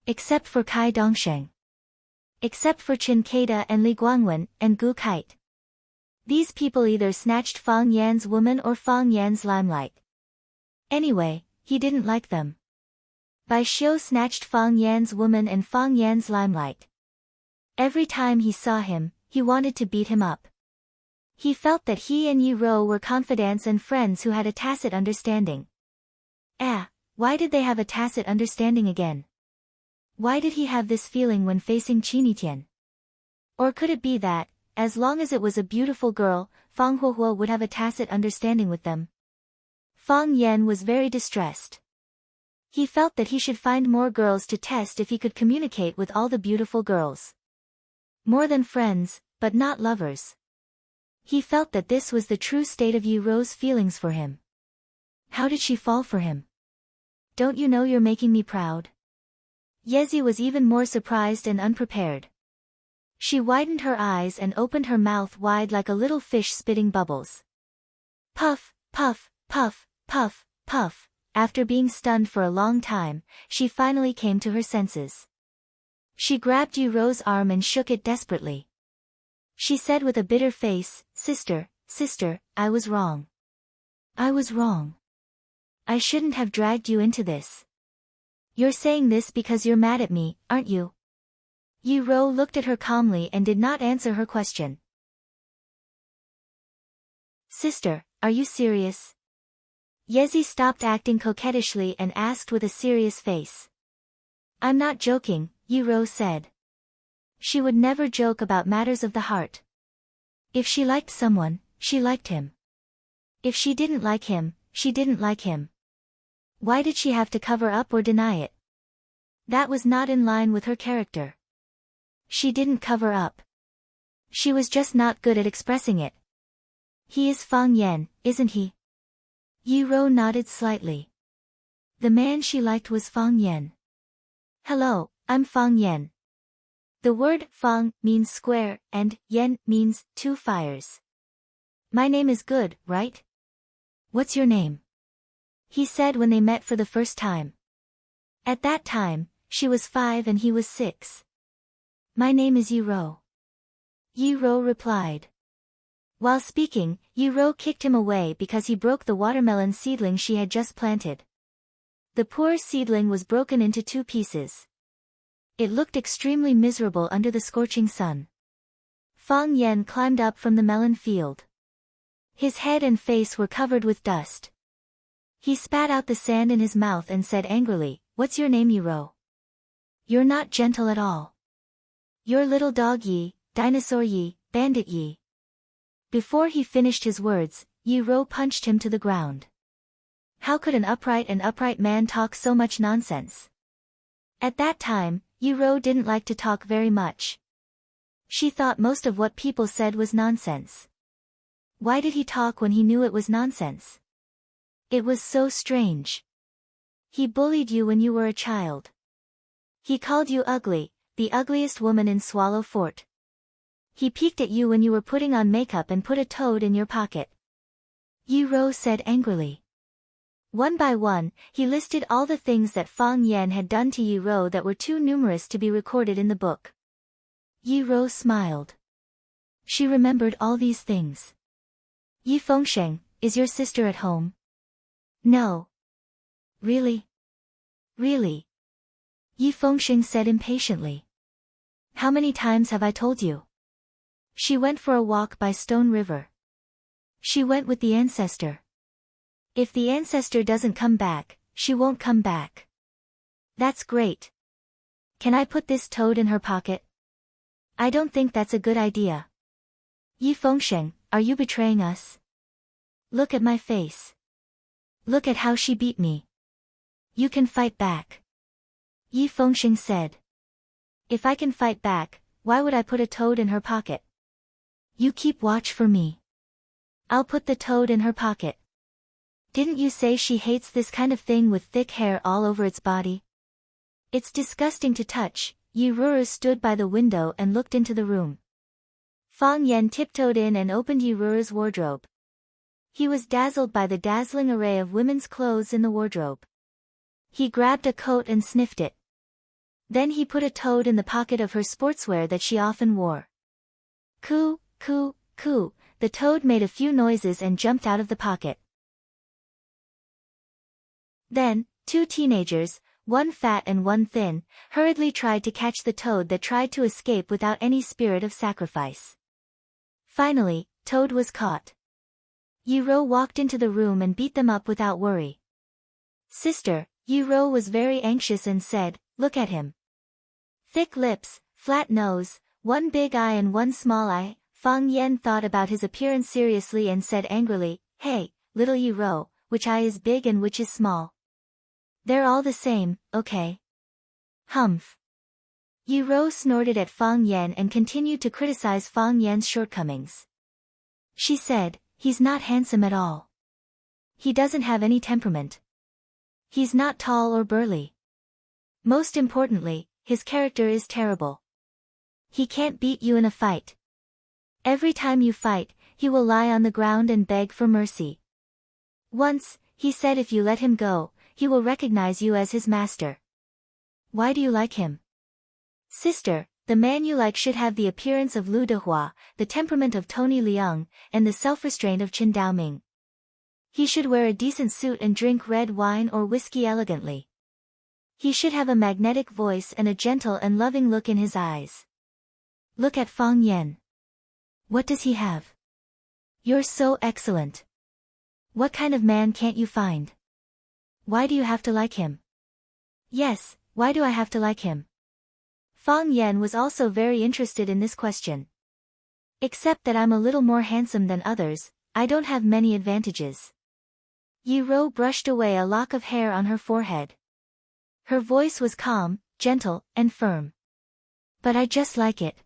Speaker 1: Except for Kai Dongsheng. Except for Chen Keida and Li Guangwen and Gu Kite. These people either snatched Fang Yan's woman or Fang Yan's limelight. Anyway, he didn't like them. Bai Xiu snatched Fang Yan's woman and Fang Yan's limelight. Every time he saw him, he wanted to beat him up. He felt that he and Yi Rou were confidants and friends who had a tacit understanding. Why did they have a tacit understanding again? Why did he have this feeling when facing Qinitian? Or could it be that, as long as it was a beautiful girl, Fang Huohuo would have a tacit understanding with them. Fang Yan was very distressed. He felt that he should find more girls to test if he could communicate with all the beautiful girls. More than friends, but not lovers. He felt that this was the true state of Yi Rou's feelings for him. How did she fall for him? Don't you know you're making me proud? Yezi was even more surprised and unprepared. She widened her eyes and opened her mouth wide like a little fish spitting bubbles. Puff, puff, puff, puff, puff. After being stunned for a long time, she finally came to her senses. She grabbed Yi Rou's arm and shook it desperately. She said with a bitter face, "Sister, sister, I was wrong. I was wrong. I shouldn't have dragged you into this. You're saying this because you're mad at me, aren't you?" Yi Rou looked at her calmly and did not answer her question. "Sister, are you serious?" Yezi stopped acting coquettishly and asked with a serious face. "I'm not joking," Yi Rou said. She would never joke about matters of the heart. If she liked someone, she liked him. If she didn't like him, she didn't like him. Why did she have to cover up or deny it? That was not in line with her character. She didn't cover up. She was just not good at expressing it. "He is Fang Yan, isn't he?" Yi Rou nodded slightly. The man she liked was Fang Yan. "Hello, I'm Fang Yan." The word Fang means square and Yan means two fires. "My name is good, right? What's your name?" he said when they met for the first time. At that time, she was 5 and he was 6. "My name is Yi Rou." Yi Rou replied. While speaking, Yi Rou kicked him away because he broke the watermelon seedling she had just planted. The poor seedling was broken into 2 pieces. It looked extremely miserable under the scorching sun. Fang Yan climbed up from the melon field. His head and face were covered with dust. He spat out the sand in his mouth and said angrily, "What's your name, Yi Rou? You're not gentle at all. You're little dog Yi, dinosaur Yi, bandit Yi." Before he finished his words, Yi Rou punched him to the ground. How could an upright man talk so much nonsense? At that time, Yi Rou didn't like to talk very much. She thought most of what people said was nonsense. Why did he talk when he knew it was nonsense? It was so strange. He bullied you when you were a child. He called you ugly, the ugliest woman in Swallow Fort. He peeked at you when you were putting on makeup and put a toad in your pocket. Yi Rou said angrily. One by one, he listed all the things that Fang Yan had done to Yi Rou that were too numerous to be recorded in the book. Yi Rou smiled. She remembered all these things. "Yi Fengsheng, is your sister at home?" "No." "Really? Really?" Yi Fengsheng said impatiently. "How many times have I told you?" She went for a walk by Stone River. She went with the ancestor. If the ancestor doesn't come back, she won't come back. That's great. Can I put this toad in her pocket? I don't think that's a good idea. Yi Fengsheng, are you betraying us? Look at my face. Look at how she beat me. You can fight back. Yi Fengsheng said. If I can fight back, why would I put a toad in her pocket? You keep watch for me. I'll put the toad in her pocket. Didn't you say she hates this kind of thing with thick hair all over its body? It's disgusting to touch. Yi Ruru stood by the window and looked into the room. Fang Yan tiptoed in and opened Yi Ruru's wardrobe. He was dazzled by the dazzling array of women's clothes in the wardrobe. He grabbed a coat and sniffed it. Then he put a toad in the pocket of her sportswear that she often wore. Coo, coo, coo, the toad made a few noises and jumped out of the pocket. Then, 2 teenagers, one fat and one thin, hurriedly tried to catch the toad that tried to escape without any spirit of sacrifice. Finally, Toad was caught. Yi Rou walked into the room and beat them up without worry. Sister, Yi Rou was very anxious and said, look at him. Thick lips, flat nose, one big eye and one small eye, Fang Yan thought about his appearance seriously and said angrily, "Hey, little Yi Ro, which eye is big and which is small? They're all the same, okay?" Humph. Yi Ro snorted at Fang Yan and continued to criticize Fang Yan's shortcomings. She said, "He's not handsome at all. He doesn't have any temperament. He's not tall or burly. Most importantly, his character is terrible. He can't beat you in a fight. Every time you fight, he will lie on the ground and beg for mercy. Once, he said if you let him go, he will recognize you as his master. Why do you like him? Sister, the man you like should have the appearance of Lu Dehua, the temperament of Tony Liang, and the self-restraint of Chen Daoming. He should wear a decent suit and drink red wine or whiskey elegantly. He should have a magnetic voice and a gentle and loving look in his eyes. Look at Fang Yan. What does he have? You're so excellent. What kind of man can't you find? Why do you have to like him? Yes, why do I have to like him?" Fang Yan was also very interested in this question. "Except that I'm a little more handsome than others, I don't have many advantages." Yi Ro brushed away a lock of hair on her forehead. Her voice was calm, gentle, and firm. "But I just like it."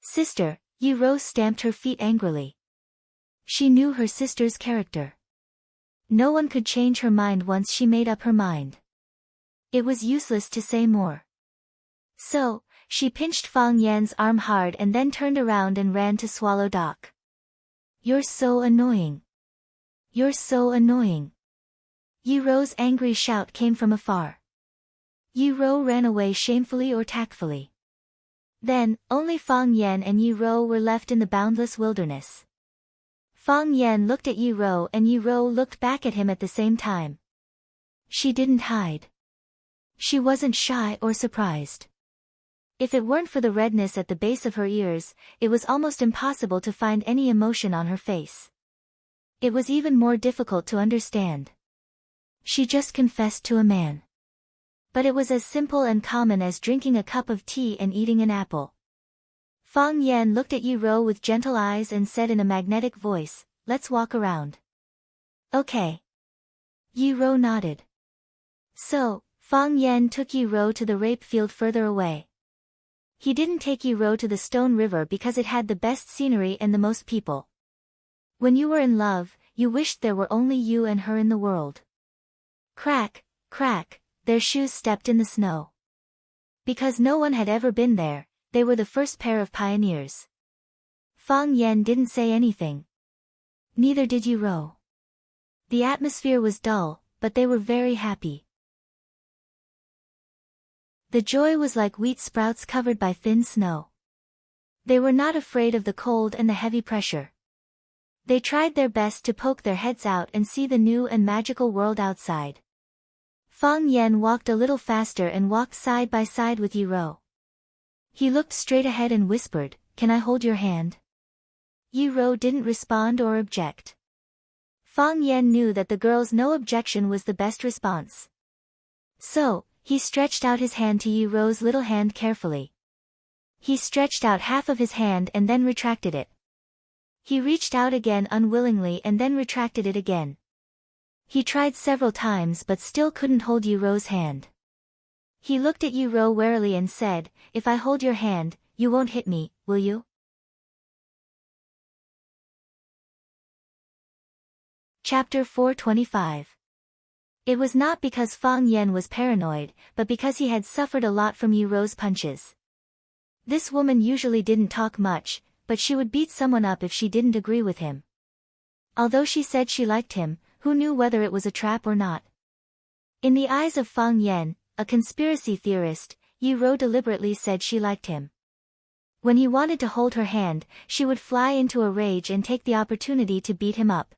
Speaker 1: "Sister," Yi Ro stamped her feet angrily. She knew her sister's character. No one could change her mind once she made up her mind. It was useless to say more. So, she pinched Fang Yan's arm hard and then turned around and ran to Swallow Dock. "You're so annoying. You're so annoying." Yi Ro's angry shout came from afar. Yi Ro ran away shamefully or tactfully. Then, only Fang Yan and Yi Ro were left in the boundless wilderness. Fang Yan looked at Yi Ro and Yi Ro looked back at him at the same time. She didn't hide. She wasn't shy or surprised. If it weren't for the redness at the base of her ears, it was almost impossible to find any emotion on her face. It was even more difficult to understand. She just confessed to a man. But it was as simple and common as drinking a cup of tea and eating an apple. Fang Yan looked at Yi Ro with gentle eyes and said in a magnetic voice, "Let's walk around." "Okay." Yi Ro nodded. So, Fang Yan took Yi Ro to the rape field further away. He didn't take Yi Ro to the Stone River because it had the best scenery and the most people. When you were in love, you wished there were only you and her in the world. Crack, crack, their shoes stepped in the snow. Because no one had ever been there, they were the first pair of pioneers. Fang Yan didn't say anything. Neither did Yi Ro. The atmosphere was dull, but they were very happy. The joy was like wheat sprouts covered by thin snow. They were not afraid of the cold and the heavy pressure. They tried their best to poke their heads out and see the new and magical world outside. Fang Yan walked a little faster and walked side by side with Yi Ro. He looked straight ahead and whispered, "Can I hold your hand?" Yi Ro didn't respond or object. Fang Yan knew that the girl's no objection was the best response. So, he stretched out his hand to Yi Ro's little hand carefully. He stretched out half of his hand and then retracted it. He reached out again unwillingly and then retracted it again. He tried several times but still couldn't hold Yi Ro's hand. He looked at Yi Ro warily and said, "If I hold your hand, you won't hit me, will you?" Chapter 425. It was not because Fang Yan was paranoid, but because he had suffered a lot from Yi Ro's punches. This woman usually didn't talk much, but she would beat someone up if she didn't agree with him. Although she said she liked him, who knew whether it was a trap or not? In the eyes of Fang Yan, a conspiracy theorist, Yi Ro deliberately said she liked him. When he wanted to hold her hand, she would fly into a rage and take the opportunity to beat him up.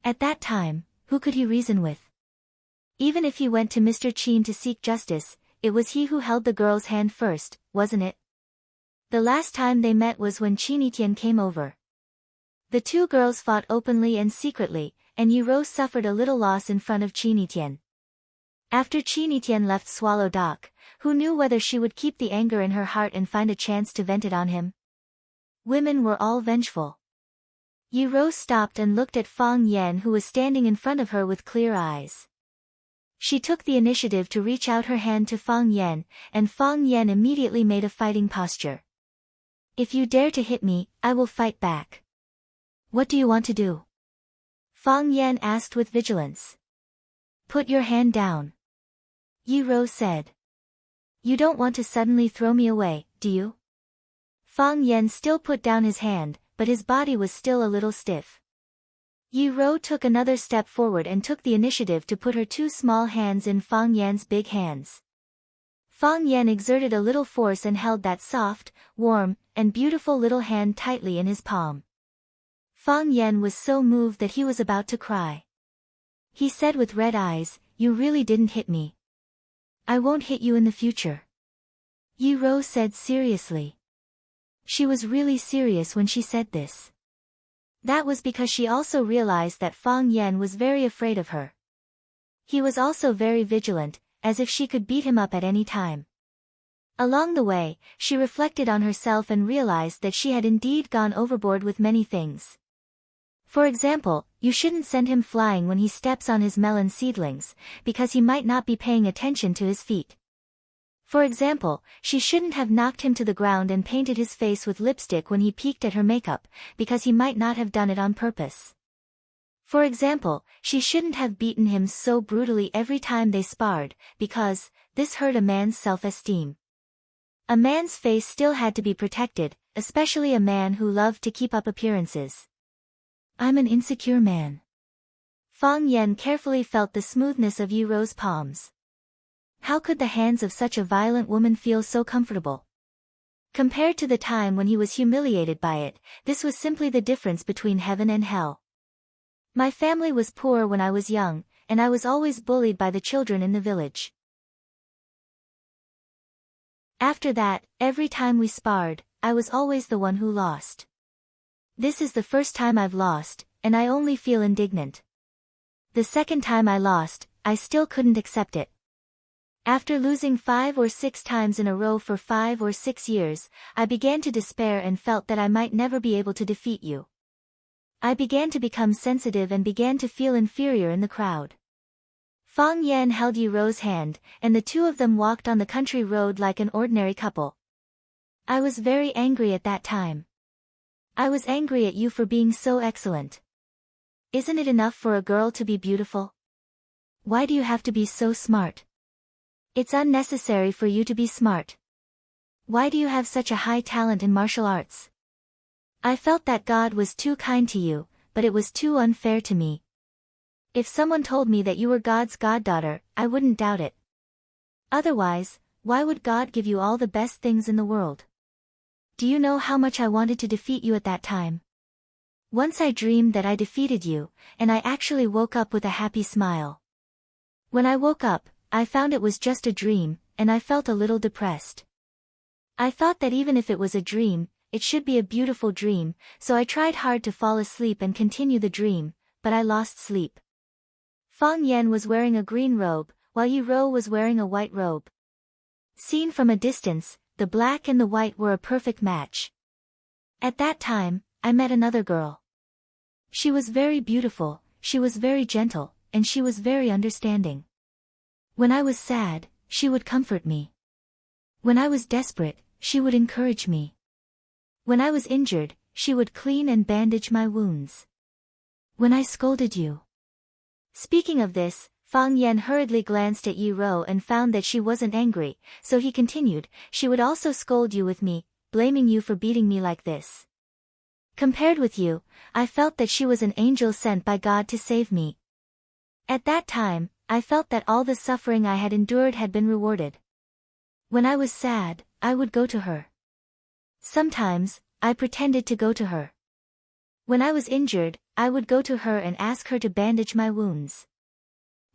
Speaker 1: At that time, who could he reason with? Even if he went to Mr. Qin to seek justice, it was he who held the girl's hand first, wasn't it? The last time they met was when Qinitian came over. The two girls fought openly and secretly, and Yi Ro suffered a little loss in front of Qinitian. After Qinitian left Swallow Dock, who knew whether she would keep the anger in her heart and find a chance to vent it on him? Women were all vengeful. Yi Rou stopped and looked at Fang Yan, who was standing in front of her with clear eyes. She took the initiative to reach out her hand to Fang Yan, and Fang Yan immediately made a fighting posture. If you dare to hit me, I will fight back. What do you want to do? Fang Yan asked with vigilance. Put your hand down. Yi Rou said. You don't want to suddenly throw me away, do you? Fang Yan still put down his hand, but his body was still a little stiff. Yi Rou took another step forward and took the initiative to put her two small hands in Fang Yan's big hands. Fang Yan exerted a little force and held that soft, warm, and beautiful little hand tightly in his palm. Fang Yan was so moved that he was about to cry. He said with red eyes, "You really didn't hit me. I won't hit you in the future." Yi Rou said seriously. She was really serious when she said this. That was because she also realized that Fang Yan was very afraid of her. He was also very vigilant, as if she could beat him up at any time. Along the way, she reflected on herself and realized that she had indeed gone overboard with many things. For example, you shouldn't send him flying when he steps on his melon seedlings, because he might not be paying attention to his feet. For example, she shouldn't have knocked him to the ground and painted his face with lipstick when he peeked at her makeup, because he might not have done it on purpose. For example, she shouldn't have beaten him so brutally every time they sparred, because this hurt a man's self-esteem. A man's face still had to be protected, especially a man who loved to keep up appearances. I'm an insecure man. Fang Yan carefully felt the smoothness of Yi Rou's palms. How could the hands of such a violent woman feel so comfortable? Compared to the time when he was humiliated by it, this was simply the difference between heaven and hell. My family was poor when I was young, and I was always bullied by the children in the village. After that, every time we sparred, I was always the one who lost. This is the first time I've lost, and I only feel indignant. The second time I lost, I still couldn't accept it. After losing 5 or 6 times in a row for 5 or 6 years, I began to despair and felt that I might never be able to defeat you. I began to become sensitive and began to feel inferior in the crowd. Fang Yan held Yi Rou's hand, and the two of them walked on the country road like an ordinary couple. I was very angry at that time. I was angry at you for being so excellent. Isn't it enough for a girl to be beautiful? Why do you have to be so smart? It's unnecessary for you to be smart. Why do you have such a high talent in martial arts? I felt that God was too kind to you, but it was too unfair to me. If someone told me that you were God's goddaughter, I wouldn't doubt it. Otherwise, why would God give you all the best things in the world? Do you know how much I wanted to defeat you at that time? Once I dreamed that I defeated you, and I actually woke up with a happy smile. When I woke up, I found it was just a dream, and I felt a little depressed. I thought that even if it was a dream, it should be a beautiful dream, so I tried hard to fall asleep and continue the dream, but I lost sleep. Fang Yan was wearing a green robe, while Yi Rou was wearing a white robe. Seen from a distance, the black and the white were a perfect match. At that time, I met another girl. She was very beautiful, she was very gentle, and she was very understanding. When I was sad, she would comfort me. When I was desperate, she would encourage me. When I was injured, she would clean and bandage my wounds. When I scolded you. Speaking of this, Fang Yan hurriedly glanced at Yi Rou and found that she wasn't angry, so he continued, she would also scold you with me, blaming you for beating me like this. Compared with you, I felt that she was an angel sent by God to save me. At that time, I felt that all the suffering I had endured had been rewarded. When I was sad, I would go to her. Sometimes, I pretended to go to her. When I was injured, I would go to her and ask her to bandage my wounds.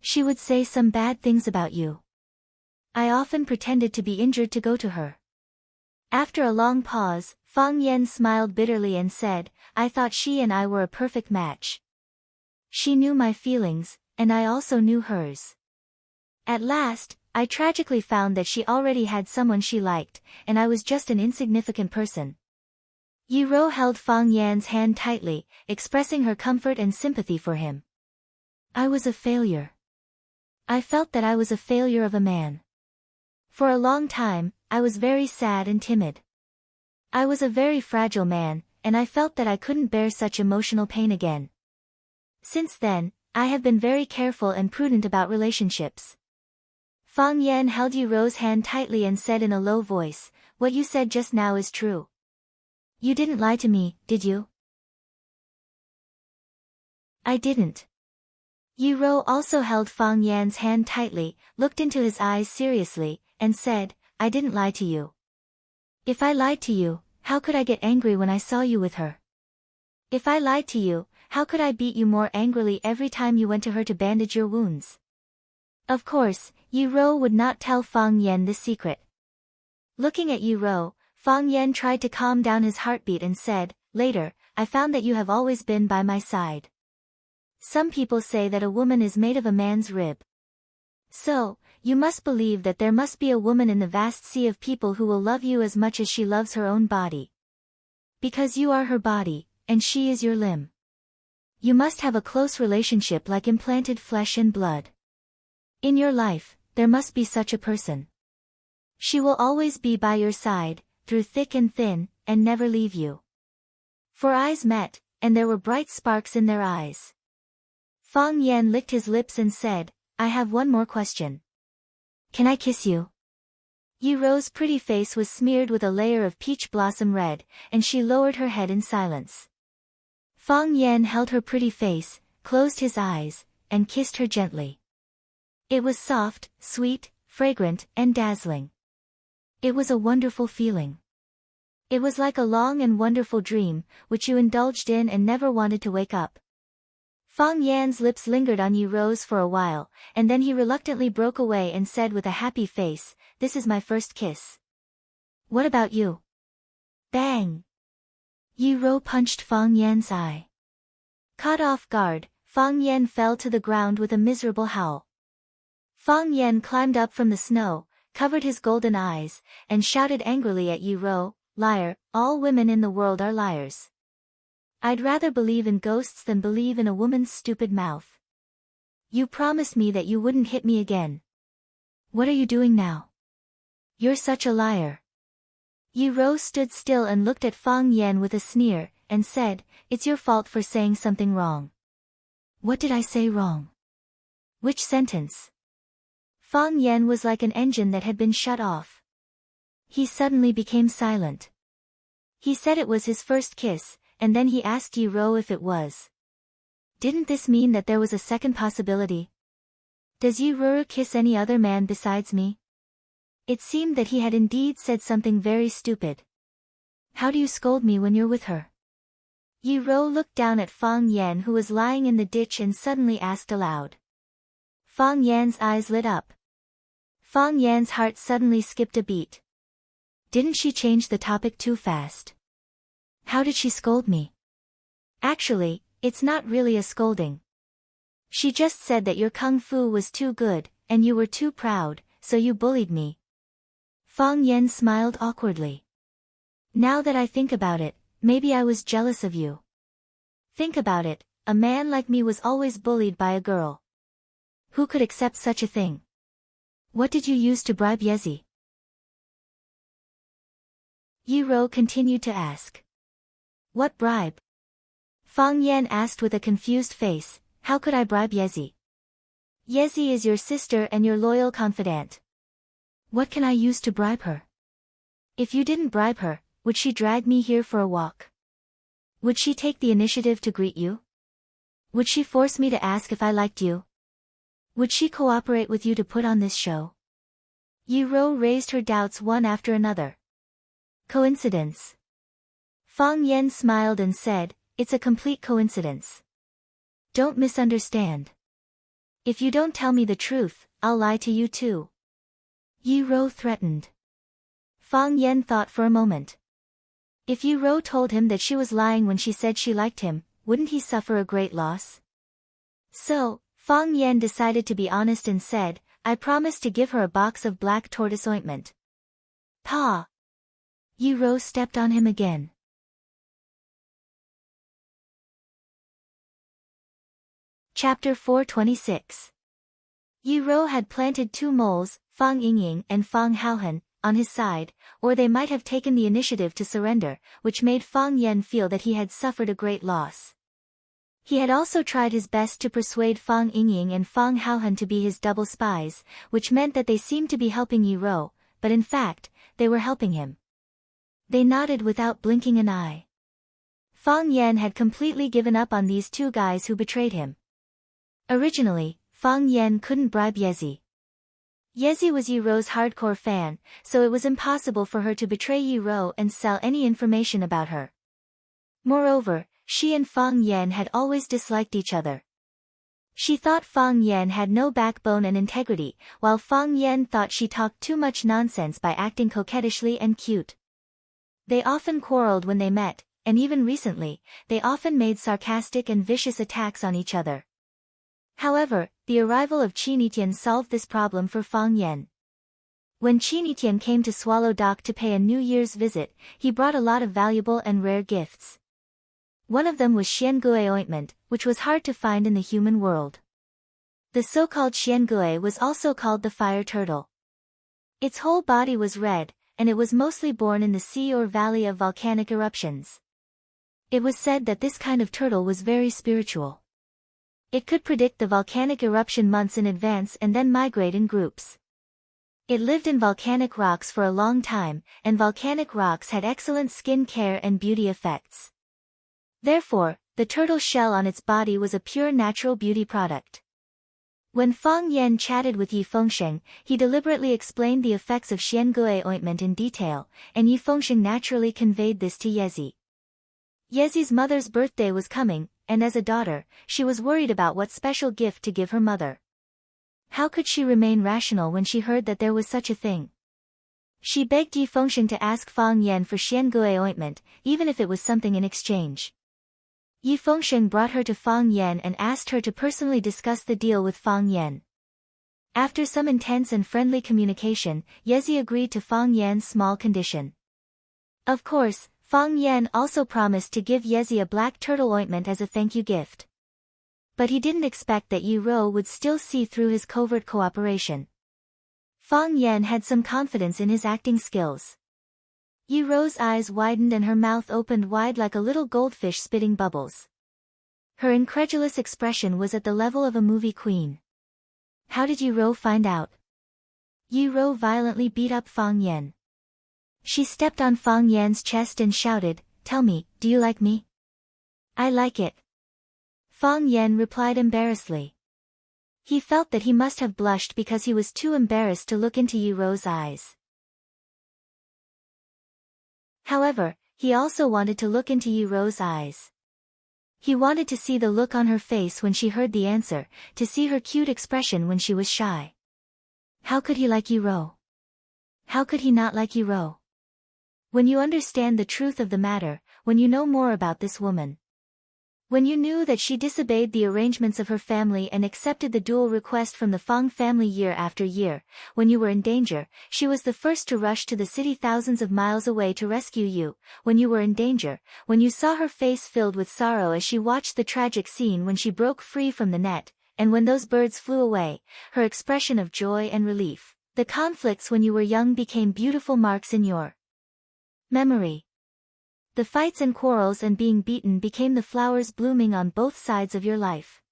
Speaker 1: She would say some bad things about you. I often pretended to be injured to go to her. After a long pause, Fang Yan smiled bitterly and said, I thought she and I were a perfect match. She knew my feelings, and I also knew hers. At last, I tragically found that she already had someone she liked, and I was just an insignificant person. Ro held Fang Yan's hand tightly, expressing her comfort and sympathy for him. I was a failure. I felt that I was a failure of a man. For a long time, I was very sad and timid. I was a very fragile man, and I felt that I couldn't bear such emotional pain again. Since then, I have been very careful and prudent about relationships. Fang Yan held Ro's hand tightly and said in a low voice, what you said just now is true. You didn't lie to me, did you? I didn't. Ro also held Fang Yan's hand tightly, looked into his eyes seriously, and said, I didn't lie to you. If I lied to you, how could I get angry when I saw you with her? If I lied to you, how could I beat you more angrily every time you went to her to bandage your wounds? Of course, Ro would not tell Fang Yan this secret. Looking at Ro, Fang Yan tried to calm down his heartbeat and said, later, I found that you have always been by my side. Some people say that a woman is made of a man's rib. So, you must believe that there must be a woman in the vast sea of people who will love you as much as she loves her own body. Because you are her body, and she is your limb. You must have a close relationship like implanted flesh and blood. In your life, there must be such a person. She will always be by your side, through thick and thin, and never leave you. Four eyes met, and there were bright sparks in their eyes. Fang Yan licked his lips and said, I have one more question. Can I kiss you? Ro's pretty face was smeared with a layer of peach blossom red, and she lowered her head in silence. Fang Yan held her pretty face, closed his eyes, and kissed her gently. It was soft, sweet, fragrant, and dazzling. It was a wonderful feeling. It was like a long and wonderful dream, which you indulged in and never wanted to wake up. Fang Yan's lips lingered on Ro's for a while, and then he reluctantly broke away and said with a happy face, this is my first kiss. What about you? Bang! Ro punched Fang Yan's eye. Caught off guard, Fang Yan fell to the ground with a miserable howl. Fang Yan climbed up from the snow, covered his golden eyes, and shouted angrily at Ro, liar, all women in the world are liars. I'd rather believe in ghosts than believe in a woman's stupid mouth. You promised me that you wouldn't hit me again. What are you doing now? You're such a liar. Ro stood still and looked at Fang Yan with a sneer, and said, it's your fault for saying something wrong. What did I say wrong? Which sentence? Fang Yan was like an engine that had been shut off. He suddenly became silent. He said it was his first kiss, and then he asked Ro if it was. Didn't this mean that there was a second possibility? Does Ro kiss any other man besides me? It seemed that he had indeed said something very stupid. How do you scold me when you're with her? Ro looked down at Fang Yan who was lying in the ditch and suddenly asked aloud. Fang Yan's eyes lit up. Fang Yan's heart suddenly skipped a beat. Didn't she change the topic too fast? How did she scold me? Actually, it's not really a scolding. She just said that your kung fu was too good, and you were too proud, so you bullied me. Fang Yan smiled awkwardly. Now that I think about it, maybe I was jealous of you. Think about it, a man like me was always bullied by a girl. Who could accept such a thing? What did you use to bribe Yezi? Ro continued to ask. What bribe? Fang Yan asked with a confused face, how could I bribe Yezi? Yezi is your sister and your loyal confidant. What can I use to bribe her? If you didn't bribe her, would she drag me here for a walk? Would she take the initiative to greet you? Would she force me to ask if I liked you? Would she cooperate with you to put on this show? Ro raised her doubts one after another. Coincidence. Fang Yan smiled and said, it's a complete coincidence. Don't misunderstand. If you don't tell me the truth, I'll lie to you too. Ro threatened. Fang Yan thought for a moment. If Ro told him that she was lying when she said she liked him, wouldn't he suffer a great loss? So, Fang Yan decided to be honest and said, I promise to give her a box of black tortoise ointment. Pa! Ro stepped on him again. Chapter 426. Yi Rou had planted 2 moles, Fang Yingying and Fang Haohan, on his side, or they might have taken the initiative to surrender, which made Fang Yan feel that he had suffered a great loss. He had also tried his best to persuade Fang Yingying and Fang Haohan to be his double spies, which meant that they seemed to be helping Yi Rou, but in fact, they were helping him. They nodded without blinking an eye. Fang Yan had completely given up on these 2 guys who betrayed him. Originally, Fang Yan couldn't bribe Yezi. Yezi was Yi Rou's hardcore fan, so it was impossible for her to betray Yi Rou and sell any information about her. Moreover, she and Fang Yan had always disliked each other. She thought Fang Yan had no backbone and integrity, while Fang Yan thought she talked too much nonsense by acting coquettishly and cute. They often quarreled when they met, and even recently, they often made sarcastic and vicious attacks on each other. However, the arrival of Qin Yitian solved this problem for Fang Yan. When Qin Yitian came to Swallow Dock to pay a New Year's visit, he brought a lot of valuable and rare gifts. One of them was Xiangui ointment, which was hard to find in the human world. The so-called Xiangui was also called the fire turtle. Its whole body was red, and it was mostly born in the sea or valley of volcanic eruptions. It was said that this kind of turtle was very spiritual. It could predict the volcanic eruption months in advance and then migrate in groups. It lived in volcanic rocks for a long time, and volcanic rocks had excellent skin care and beauty effects. Therefore, the turtle shell on its body was a pure natural beauty product. When Fang Yan chatted with Yi Fengsheng, he deliberately explained the effects of Xiangui ointment in detail, and Yi Fengsheng naturally conveyed this to Yezi. Yezi's mother's birthday was coming, and as a daughter, she was worried about what special gift to give her mother. How could she remain rational when she heard that there was such a thing? She begged Yi Fengsheng to ask Fang Yan for Xiangui ointment, even if it was something in exchange. Yi Fengsheng brought her to Fang Yan and asked her to personally discuss the deal with Fang Yan. After some intense and friendly communication, Yezi agreed to Fang Yan's small condition. Of course, Fang Yan also promised to give Yezi a black turtle ointment as a thank you gift. But he didn't expect that Yi Rou would still see through his covert cooperation. Fang Yan had some confidence in his acting skills. Yi Rou's eyes widened and her mouth opened wide like a little goldfish spitting bubbles. Her incredulous expression was at the level of a movie queen. How did Yi Rou find out? Yi Rou violently beat up Fang Yan. She stepped on Fang Yan's chest and shouted, "Tell me, do you like me?" "I like it." Fang Yan replied embarrassedly. He felt that he must have blushed because he was too embarrassed to look into Yi Rou's eyes. However, he also wanted to look into Yi Rou's eyes. He wanted to see the look on her face when she heard the answer, to see her cute expression when she was shy. How could he like Yi Rou? How could he not like Yi Rou? When you understand the truth of the matter, when you know more about this woman. When you knew that she disobeyed the arrangements of her family and accepted the dual request from the Fang family year after year, when you were in danger, she was the first to rush to the city thousands of miles away to rescue you, when you were in danger, when you saw her face filled with sorrow as she watched the tragic scene when she broke free from the net, and when those birds flew away, her expression of joy and relief. The conflicts when you were young became beautiful marks in your memory. The fights and quarrels and being beaten became the flowers blooming on both sides of your life.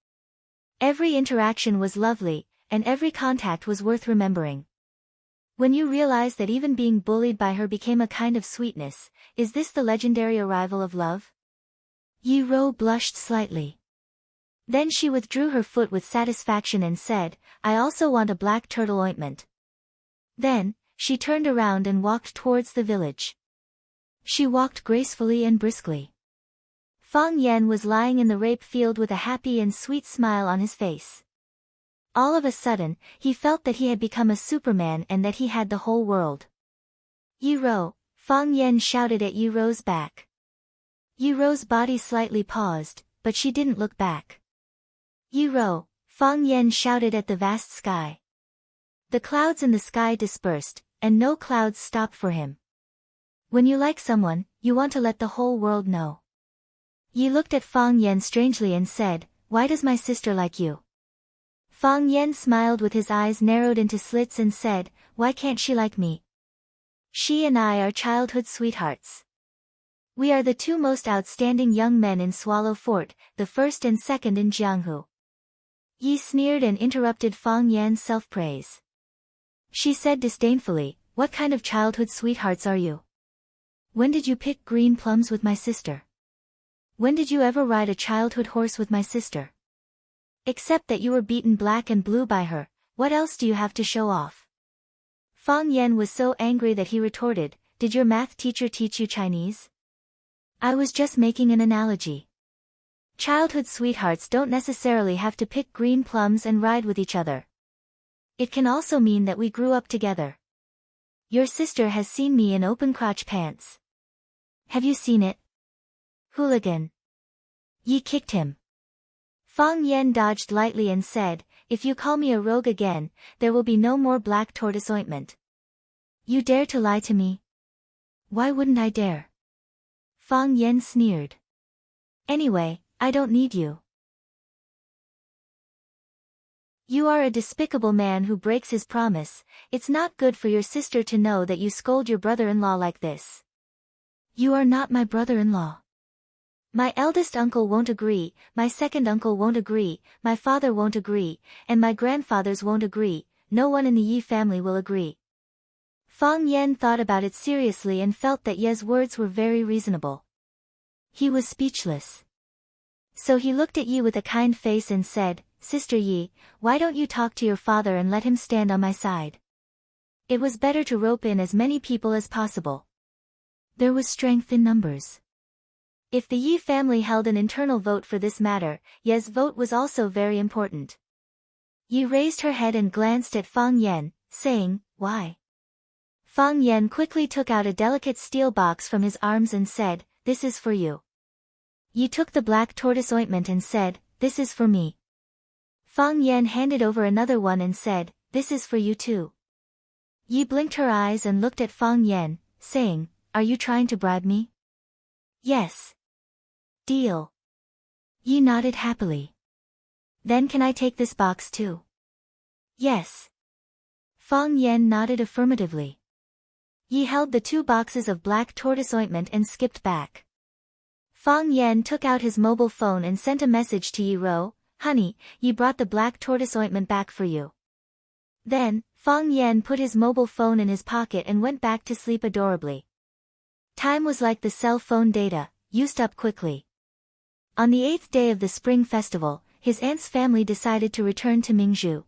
Speaker 1: Every interaction was lovely, and every contact was worth remembering. When you realize that even being bullied by her became a kind of sweetness, is this the legendary arrival of love? Yi Rou blushed slightly. Then she withdrew her foot with satisfaction and said, "I also want a black turtle ointment." Then, she turned around and walked towards the village. She walked gracefully and briskly. Fang Yan was lying in the rape field with a happy and sweet smile on his face. All of a sudden, he felt that he had become a Superman and that he had the whole world. "Yi Rou," Fang Yan shouted at Yi Rou's back. Yi Rou's body slightly paused, but she didn't look back. "Yi Rou," Fang Yan shouted at the vast sky. The clouds in the sky dispersed, and no clouds stopped for him. When you like someone, you want to let the whole world know. Yi looked at Fang Yan strangely and said, why does my sister like you? Fang Yan smiled with his eyes narrowed into slits and said, why can't she like me? She and I are childhood sweethearts. We are the two most outstanding young men in Swallow Fort, the first and second in Jianghu. Yi sneered and interrupted Fang Yan's self-praise. She said disdainfully, what kind of childhood sweethearts are you? When did you pick green plums with my sister? When did you ever ride a childhood horse with my sister? Except that you were beaten black and blue by her, what else do you have to show off? Fang Yan was so angry that he retorted, did your math teacher teach you Chinese? I was just making an analogy. Childhood sweethearts don't necessarily have to pick green plums and ride with each other. It can also mean that we grew up together. Your sister has seen me in open crotch pants. Have you seen it? Hooligan. Yi kicked him. Fang Yan dodged lightly and said, if you call me a rogue again, there will be no more black tortoise ointment. You dare to lie to me? Why wouldn't I dare? Fang Yan sneered. Anyway, I don't need you. You are a despicable man who breaks his promise. It's not good for your sister to know that you scold your brother-in-law like this. You are not my brother-in-law. My eldest uncle won't agree, my second uncle won't agree, my father won't agree, and my grandfathers won't agree, no one in the Yi family will agree. Fang Yan thought about it seriously and felt that Ye's words were very reasonable. He was speechless. So he looked at Yi with a kind face and said, Sister Yi, why don't you talk to your father and let him stand on my side? It was better to rope in as many people as possible. There was strength in numbers. If the Yi family held an internal vote for this matter, Ye's vote was also very important. Yi raised her head and glanced at Fang Yan, saying, why? Fang Yan quickly took out a delicate steel box from his arms and said, this is for you. Yi took the black tortoise ointment and said, this is for me. Fang Yan handed over another one and said, this is for you too. Yi blinked her eyes and looked at Fang Yan, saying, are you trying to bribe me? Yes. Deal. Yi nodded happily. Then can I take this box too? Yes. Fang Yan nodded affirmatively. Yi held the two boxes of black tortoise ointment and skipped back. Fang Yan took out his mobile phone and sent a message to Yi Ro, honey, Yi brought the black tortoise ointment back for you. Then, Fang Yan put his mobile phone in his pocket and went back to sleep adorably. Time was like the cell phone data, used up quickly. On the 8th day of the Spring Festival, his aunt's family decided to return to Mingzhu.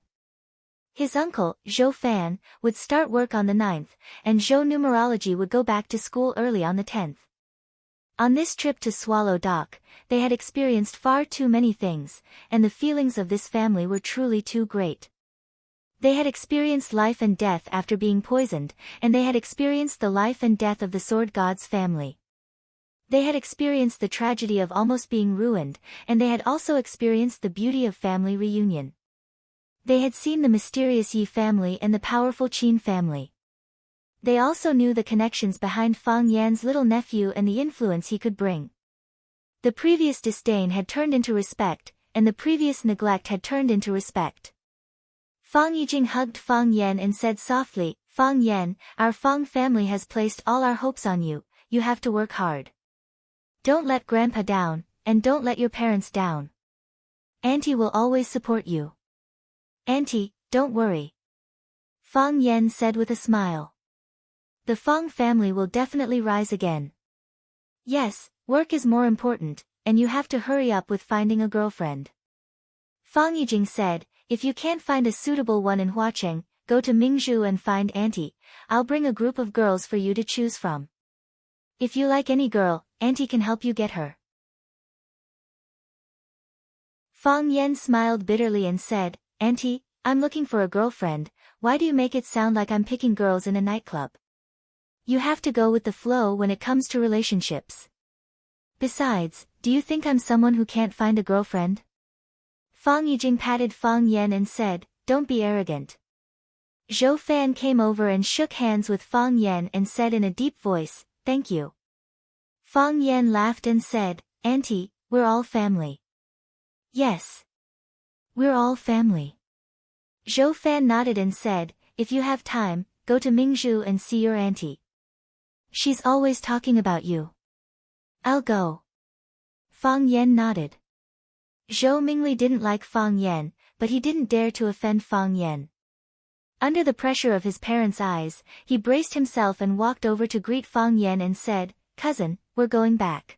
Speaker 1: His uncle, Zhou Fan, would start work on the 9th, and Zhou Numerology would go back to school early on the 10th. On this trip to Swallow Dock, they had experienced far too many things, and the feelings of this family were truly too great. They had experienced life and death after being poisoned, and they had experienced the life and death of the Sword God's family. They had experienced the tragedy of almost being ruined, and they had also experienced the beauty of family reunion. They had seen the mysterious Yi family and the powerful Qin family. They also knew the connections behind Fang Yan's little nephew and the influence he could bring. The previous disdain had turned into respect, and the previous neglect had turned into respect. Fang Yijing hugged Fang Yan and said softly, Fang Yan, our Fang family has placed all our hopes on you, you have to work hard. Don't let Grandpa down, and don't let your parents down. Auntie will always support you. Auntie, don't worry. Fang Yan said with a smile. The Fang family will definitely rise again. Yes, work is more important, and you have to hurry up with finding a girlfriend. Fang Yijing said, if you can't find a suitable one in Huacheng, go to Mingzhu and find Auntie. I'll bring a group of girls for you to choose from. If you like any girl, Auntie can help you get her. Fang Yan smiled bitterly and said, Auntie, I'm looking for a girlfriend, why do you make it sound like I'm picking girls in a nightclub? You have to go with the flow when it comes to relationships. Besides, do you think I'm someone who can't find a girlfriend? Fang Yijing patted Fang Yan and said, don't be arrogant. Zhou Fan came over and shook hands with Fang Yan and said in a deep voice, thank you. Fang Yan laughed and said, Auntie, we're all family. Yes. We're all family. Zhou Fan nodded and said, if you have time, go to Mingzhu and see your auntie. She's always talking about you. I'll go. Fang Yan nodded. Zhou Mingli didn't like Fang Yan, but he didn't dare to offend Fang Yan. Under the pressure of his parents' eyes, he braced himself and walked over to greet Fang Yan and said, cousin, we're going back.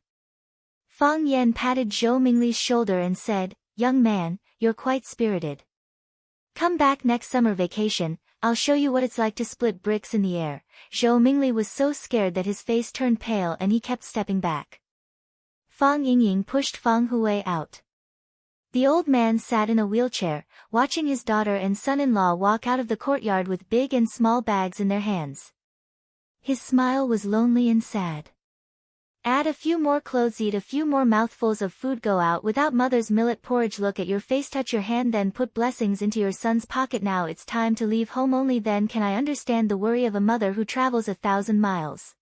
Speaker 1: Fang Yan patted Zhou Mingli's shoulder and said, young man, you're quite spirited. Come back next summer vacation, I'll show you what it's like to split bricks in the air. Zhou Mingli was so scared that his face turned pale and he kept stepping back. Fang Yingying pushed Fang Hui out. The old man sat in a wheelchair, watching his daughter and son-in-law walk out of the courtyard with big and small bags in their hands. His smile was lonely and sad. Add a few more clothes, eat a few more mouthfuls of food, go out without mother's millet porridge, look at your face, touch your hand, then put blessings into your son's pocket. Now it's time to leave home, only then can I understand the worry of a mother who travels 1,000 miles.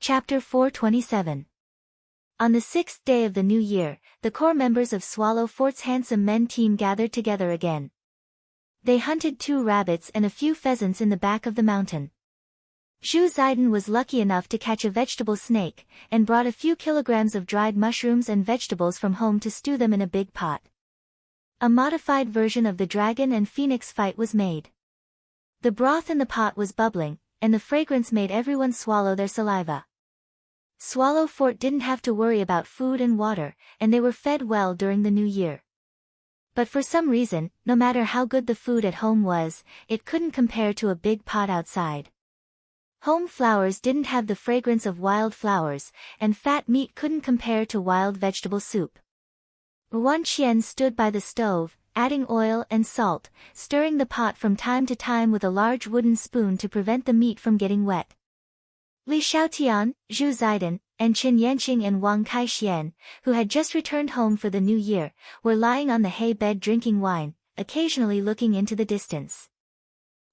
Speaker 1: Chapter 427. On the 6th day of the new year, the core members of Swallow Fort's handsome men team gathered together again. They hunted 2 rabbits and a few pheasants in the back of the mountain. Zhu Ziden was lucky enough to catch a vegetable snake, and brought a few kilograms of dried mushrooms and vegetables from home to stew them in a big pot. A modified version of the dragon and phoenix fight was made. The broth in the pot was bubbling, and the fragrance made everyone swallow their saliva. Swallow Fort didn't have to worry about food and water, and they were fed well during the new year. But for some reason, no matter how good the food at home was, it couldn't compare to a big pot outside. Home flowers didn't have the fragrance of wild flowers, and fat meat couldn't compare to wild vegetable soup. Wan Qian stood by the stove, adding oil and salt, stirring the pot from time to time with a large wooden spoon to prevent the meat from getting wet. Li Xiaotian, Zhu Ziden, and Qin Yanqing and Wang Kaixian, who had just returned home for the new year, were lying on the hay bed drinking wine, occasionally looking into the distance.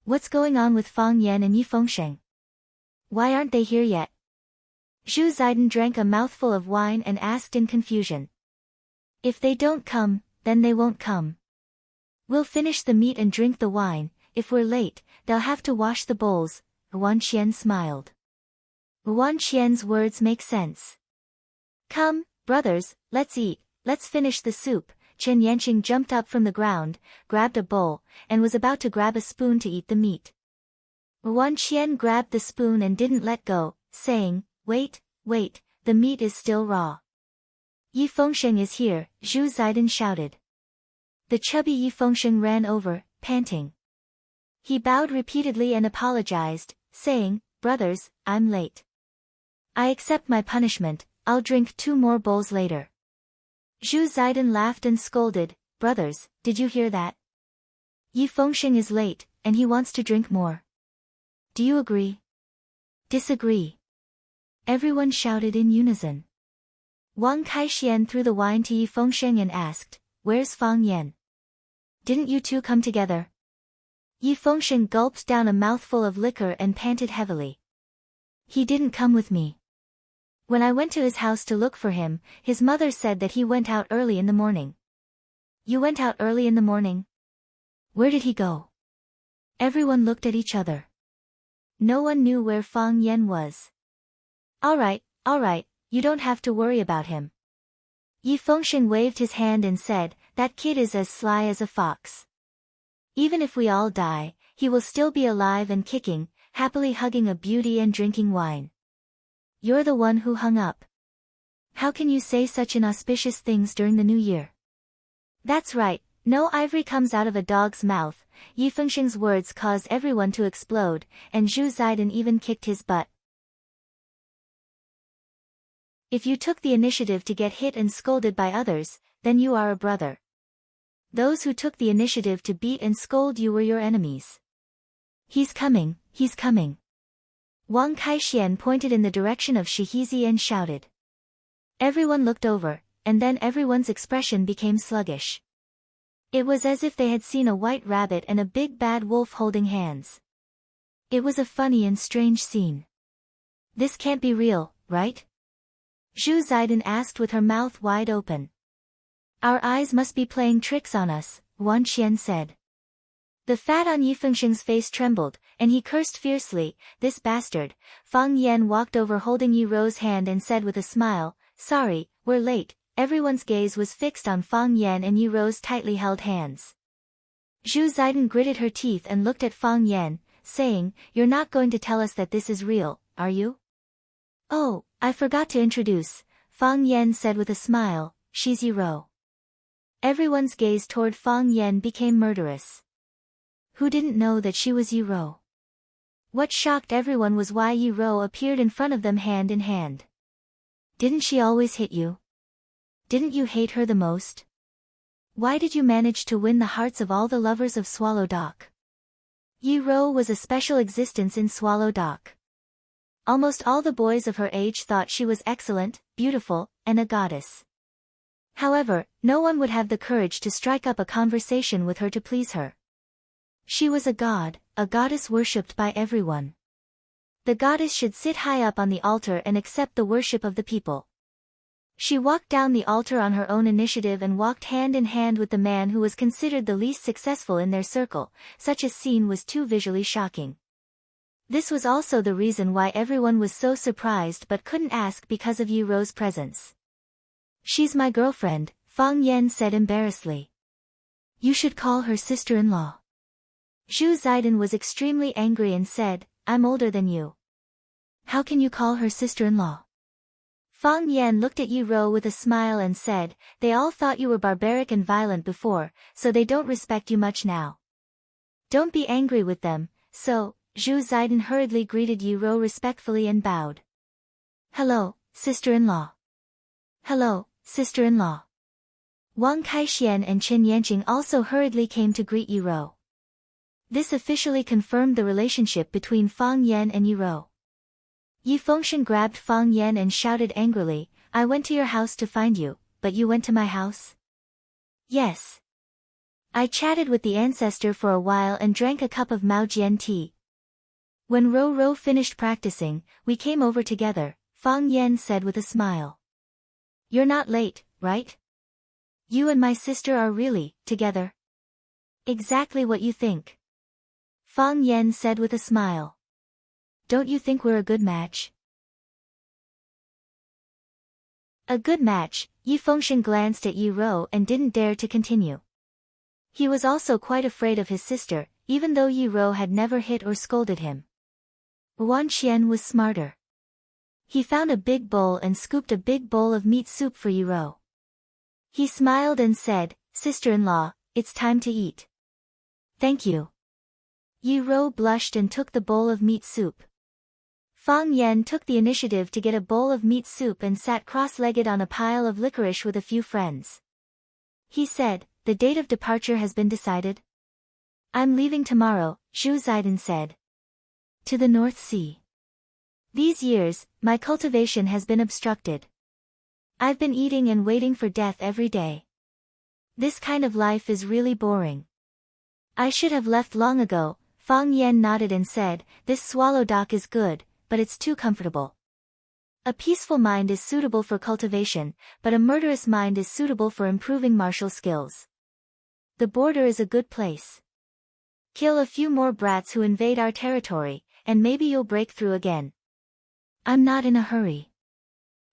Speaker 1: What's going on with Fang Yan and Yi Fengsheng? Why aren't they here yet? Zhu Ziden drank a mouthful of wine and asked in confusion. If they don't come, then they won't come. We'll finish the meat and drink the wine. If we're late, they'll have to wash the bowls. Wan Qian smiled. Wan Qian's words make sense. Come, brothers, let's eat, let's finish the soup. Qin Yanqing jumped up from the ground, grabbed a bowl, and was about to grab a spoon to eat the meat. Wan Qian grabbed the spoon and didn't let go, saying, wait, the meat is still raw. Yi Fengsheng is here, Zhu Ziden shouted. The chubby Yi Fengsheng ran over, panting. He bowed repeatedly and apologized, saying, brothers, I'm late. I accept my punishment, I'll drink 2 more bowls later. Zhu Ziden laughed and scolded, brothers, did you hear that? Yi Fengsheng is late, and he wants to drink more. Do you agree? Disagree? Everyone shouted in unison. Wang Kaixian threw the wine to Yi Fengsheng and asked, where's Fang Yan? Didn't you 2 come together? Yi Fengsheng gulped down a mouthful of liquor and panted heavily. He didn't come with me. When I went to his house to look for him, his mother said that he went out early in the morning. You went out early in the morning? Where did he go? Everyone looked at each other. No one knew where Fang Yan was. All right, you don't have to worry about him. Yi Fengsheng waved his hand and said, that kid is as sly as a fox. Even if we all die, he will still be alive and kicking, happily hugging a beauty and drinking wine. You're the one who hung up. How can you say such inauspicious things during the new year? That's right, no ivory comes out of a dog's mouth. Yi Fengsheng's words caused everyone to explode, and Zhu Ziden even kicked his butt. If you took the initiative to get hit and scolded by others, then you are a brother. Those who took the initiative to beat and scold you were your enemies. He's coming, he's coming. Wang Kaixian pointed in the direction of Shihizi and shouted. Everyone looked over, and then everyone's expression became sluggish. It was as if they had seen a white rabbit and a big bad wolf holding hands. It was a funny and strange scene. This can't be real, right? Zhu Ziden asked with her mouth wide open. Our eyes must be playing tricks on us, Wan Qian said. The fat on Yi Fengsheng's face trembled, and he cursed fiercely, this bastard. Fang Yan walked over holding Yi Ro's hand and said with a smile, sorry, we're late. Everyone's gaze was fixed on Fang Yan and Yi Ro's tightly held hands. Zhu Ziden gritted her teeth and looked at Fang Yan, saying, you're not going to tell us that this is real, are you? Oh, I forgot to introduce, Fang Yan said with a smile, she's Yi Ro. Everyone's gaze toward Fang Yan became murderous. Who didn't know that she was Yi Ro? What shocked everyone was why Yi Ro appeared in front of them hand in hand. Didn't she always hit you? Didn't you hate her the most? Why did you manage to win the hearts of all the lovers of Swallow Dock? Yi Ro was a special existence in Swallow Dock. Almost all the boys of her age thought she was excellent, beautiful, and a goddess. However, no one would have the courage to strike up a conversation with her to please her. She was a god, a goddess worshipped by everyone. The goddess should sit high up on the altar and accept the worship of the people. She walked down the altar on her own initiative and walked hand in hand with the man who was considered the least successful in their circle. Such a scene was too visually shocking. This was also the reason why everyone was so surprised but couldn't ask because of Yi Ro's presence. She's my girlfriend, Fang Yan said embarrassedly. You should call her sister-in-law. Zhu Ziden was extremely angry and said, I'm older than you. How can you call her sister-in-law? Fang Yan looked at Yi Ro with a smile and said, they all thought you were barbaric and violent before, so they don't respect you much now. Don't be angry with them. So, Zhu Ziden hurriedly greeted Yi Ro respectfully and bowed. Hello, sister-in-law. Hello, sister-in-law. Wang Kaixian and Chen Yanqing also hurriedly came to greet Yi Ro. This officially confirmed the relationship between Fang Yan and Yi Ro. Yi Fengsheng grabbed Fang Yan and shouted angrily, I went to your house to find you, but you went to my house? Yes. I chatted with the ancestor for a while and drank a cup of Maojian tea. When Ro finished practicing, we came over together, Fang Yan said with a smile. You're not late, right? You and my sister are really together? Exactly what you think. Fang Yan said with a smile. Don't you think we're a good match? A good match, Yi Fengsheng glanced at Yi Ro and didn't dare to continue. He was also quite afraid of his sister, even though Yi Ro had never hit or scolded him. Wan Qian was smarter. He found a big bowl and scooped a big bowl of meat soup for Yi Ro. He smiled and said, sister-in-law, it's time to eat. Thank you. Yi Ro blushed and took the bowl of meat soup. Fang Yan took the initiative to get a bowl of meat soup and sat cross-legged on a pile of licorice with a few friends. He said, the date of departure has been decided? I'm leaving tomorrow, Zhu Ziden said. To the North Sea. These years, my cultivation has been obstructed. I've been eating and waiting for death every day. This kind of life is really boring. I should have left long ago. Fang Yan nodded and said, this Swallow Dock is good, but it's too comfortable. A peaceful mind is suitable for cultivation, but a murderous mind is suitable for improving martial skills. The border is a good place. Kill a few more brats who invade our territory, and maybe you'll break through again. I'm not in a hurry.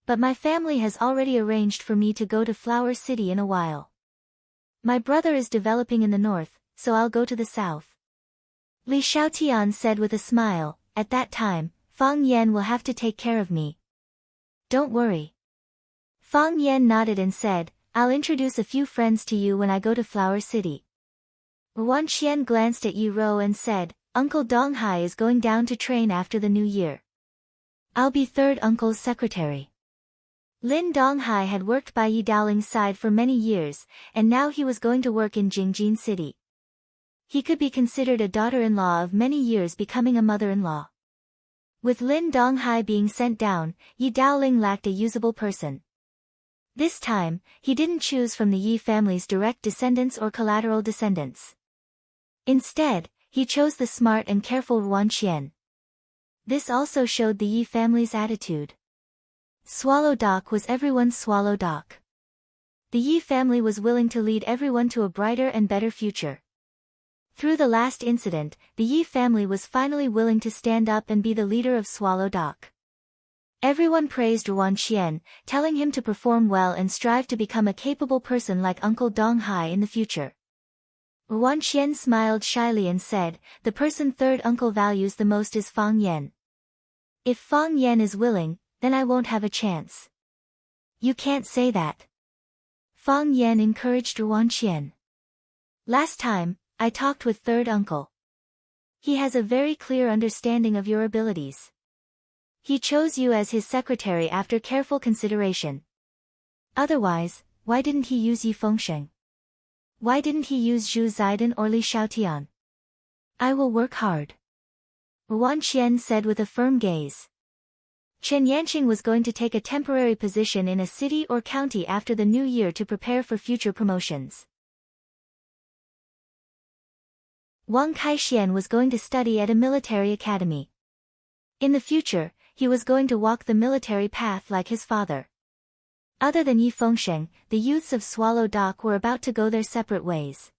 Speaker 1: But my family has already arranged for me to go to Flower City in a while. My brother is developing in the north, so I'll go to the south. Li Xiaotian said with a smile, at that time, Fang Yan will have to take care of me. Don't worry. Fang Yan nodded and said, I'll introduce a few friends to you when I go to Flower City. Wan Qian glanced at Yi Ro and said, Uncle Donghai is going down to train after the new year. I'll be third uncle's secretary. Lin Donghai had worked by Yi Daoling's side for many years, and now he was going to work in Jingjin City. He could be considered a daughter-in-law of many years becoming a mother-in-law. With Lin Donghai being sent down, Yi Daoling lacked a usable person. This time, he didn't choose from the Yi family's direct descendants or collateral descendants. Instead, he chose the smart and careful Wan Qian. This also showed the Yi family's attitude. Swallow Dock was everyone's Swallow Dock. The Yi family was willing to lead everyone to a brighter and better future. Through the last incident, the Yi family was finally willing to stand up and be the leader of Swallow Dock. Everyone praised Ruan Qian, telling him to perform well and strive to become a capable person like Uncle Dong Hai in the future. Ruan Qian smiled shyly and said, "The person third uncle values the most is Fang Yan. If Fang Yan is willing, then I won't have a chance." "You can't say that." Fang Yan encouraged Ruan Qian. "Last time, I talked with third uncle. He has a very clear understanding of your abilities. He chose you as his secretary after careful consideration. Otherwise, why didn't he use Yi Fengsheng? Why didn't he use Zhu Zaidan or Li Xiaotian? I will work hard," Ruan Qian said with a firm gaze. Chen Yanqing was going to take a temporary position in a city or county after the new year to prepare for future promotions. Wang Kaixian was going to study at a military academy. In the future, he was going to walk the military path like his father. Other than Yi Fengsheng, the youths of Swallow Dock were about to go their separate ways.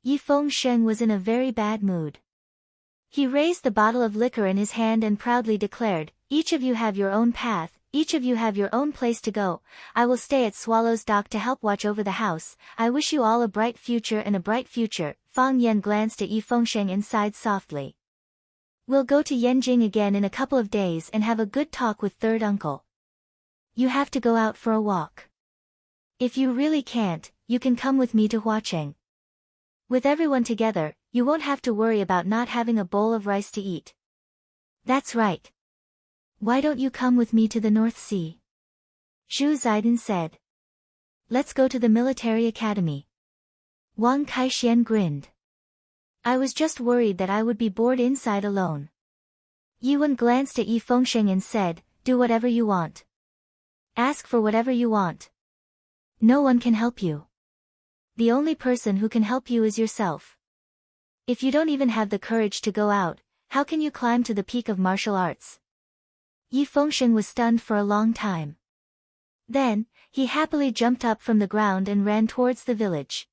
Speaker 1: Yi Fengsheng was in a very bad mood. He raised the bottle of liquor in his hand and proudly declared, "Each of you have your own path, each of you have your own place to go. I will stay at Swallow's Dock to help watch over the house. I wish you all a bright future and a bright future." Fang Yan glanced at Yi Fengsheng and sighed softly. "We'll go to Yanjing again in a couple of days and have a good talk with third uncle. You have to go out for a walk. If you really can't, you can come with me to Huacheng. With everyone together, you won't have to worry about not having a bowl of rice to eat." "That's right. Why don't you come with me to the North Sea?" Zhu Zaidan said. "Let's go to the military academy." Wang Kaixian grinned. "I was just worried that I would be bored inside alone." Yiwen glanced at Yi Fengsheng and said, "Do whatever you want. Ask for whatever you want. No one can help you. The only person who can help you is yourself. If you don't even have the courage to go out, how can you climb to the peak of martial arts?" Yi Fengsheng was stunned for a long time. Then, he happily jumped up from the ground and ran towards the village.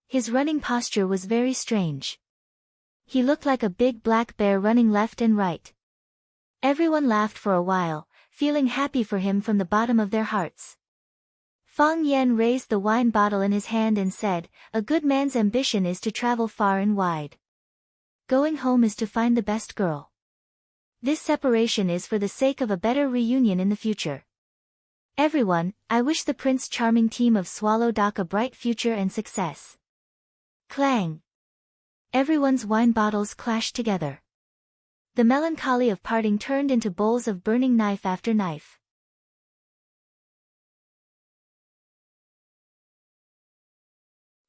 Speaker 1: His running posture was very strange. He looked like a big black bear running left and right. Everyone laughed for a while, feeling happy for him from the bottom of their hearts. Fang Yan raised the wine bottle in his hand and said, "A good man's ambition is to travel far and wide. Going home is to find the best girl. This separation is for the sake of a better reunion in the future. Everyone, I wish the Prince Charming team of Swallow Dock a bright future and success." Clang! Everyone's wine bottles clashed together. The melancholy of parting turned into bowls of burning knife after knife.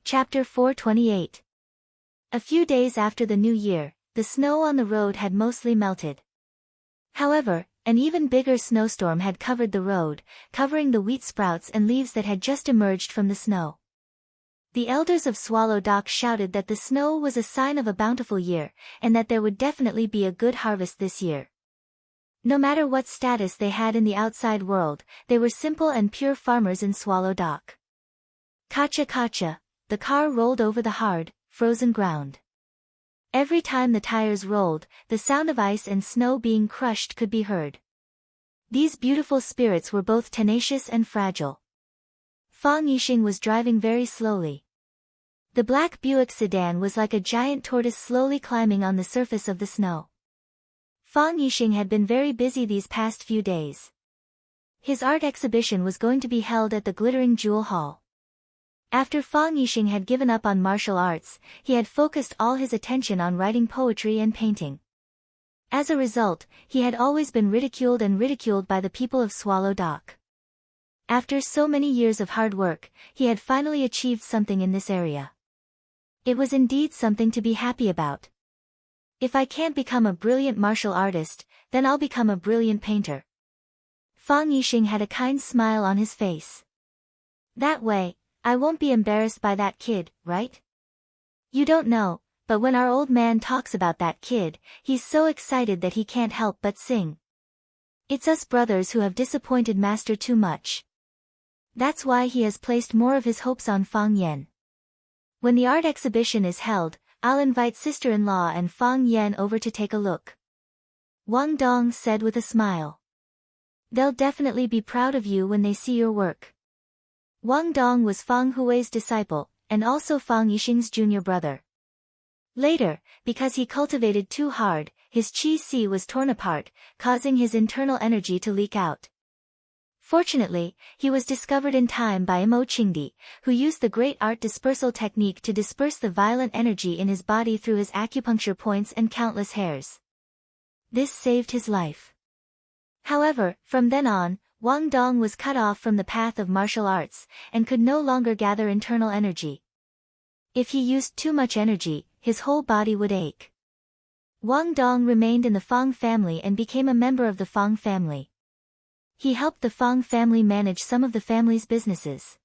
Speaker 1: Chapter 428. A few days after the new year, the snow on the road had mostly melted. However, an even bigger snowstorm had covered the road, covering the wheat sprouts and leaves that had just emerged from the snow. The elders of Swallow Dock shouted that the snow was a sign of a bountiful year, and that there would definitely be a good harvest this year. No matter what status they had in the outside world, they were simple and pure farmers in Swallow Dock. Kacha kacha, the car rolled over the hard, frozen ground. Every time the tires rolled, the sound of ice and snow being crushed could be heard. These beautiful spirits were both tenacious and fragile. Fang Yixing was driving very slowly. The black Buick sedan was like a giant tortoise slowly climbing on the surface of the snow. Fang Yixing had been very busy these past few days. His art exhibition was going to be held at the Glittering Jewel Hall. After Fang Yixing had given up on martial arts, he had focused all his attention on writing poetry and painting. As a result, he had always been ridiculed by the people of Swallow Dock. After so many years of hard work, he had finally achieved something in this area. It was indeed something to be happy about. If I can't become a brilliant martial artist, then I'll become a brilliant painter. Fang Yixing had a kind smile on his face. That way, I won't be embarrassed by that kid, right? You don't know, but when our old man talks about that kid, he's so excited that he can't help but sing. It's us brothers who have disappointed Master too much. That's why he has placed more of his hopes on Fang Yan. When the art exhibition is held, I'll invite sister-in-law and Fang Yan over to take a look. Wang Dong said with a smile. They'll definitely be proud of you when they see your work. Wang Dong was Fang Hui's disciple, and also Fang Yixing's junior brother. Later, because he cultivated too hard, his qi was torn apart, causing his internal energy to leak out. Fortunately, he was discovered in time by Mo Qingdi, who used the great art dispersal technique to disperse the violent energy in his body through his acupuncture points and countless hairs. This saved his life. However, from then on, Wang Dong was cut off from the path of martial arts, and could no longer gather internal energy. If he used too much energy, his whole body would ache. Wang Dong remained in the Fang family and became a member of the Fang family. He helped the Fang family manage some of the family's businesses.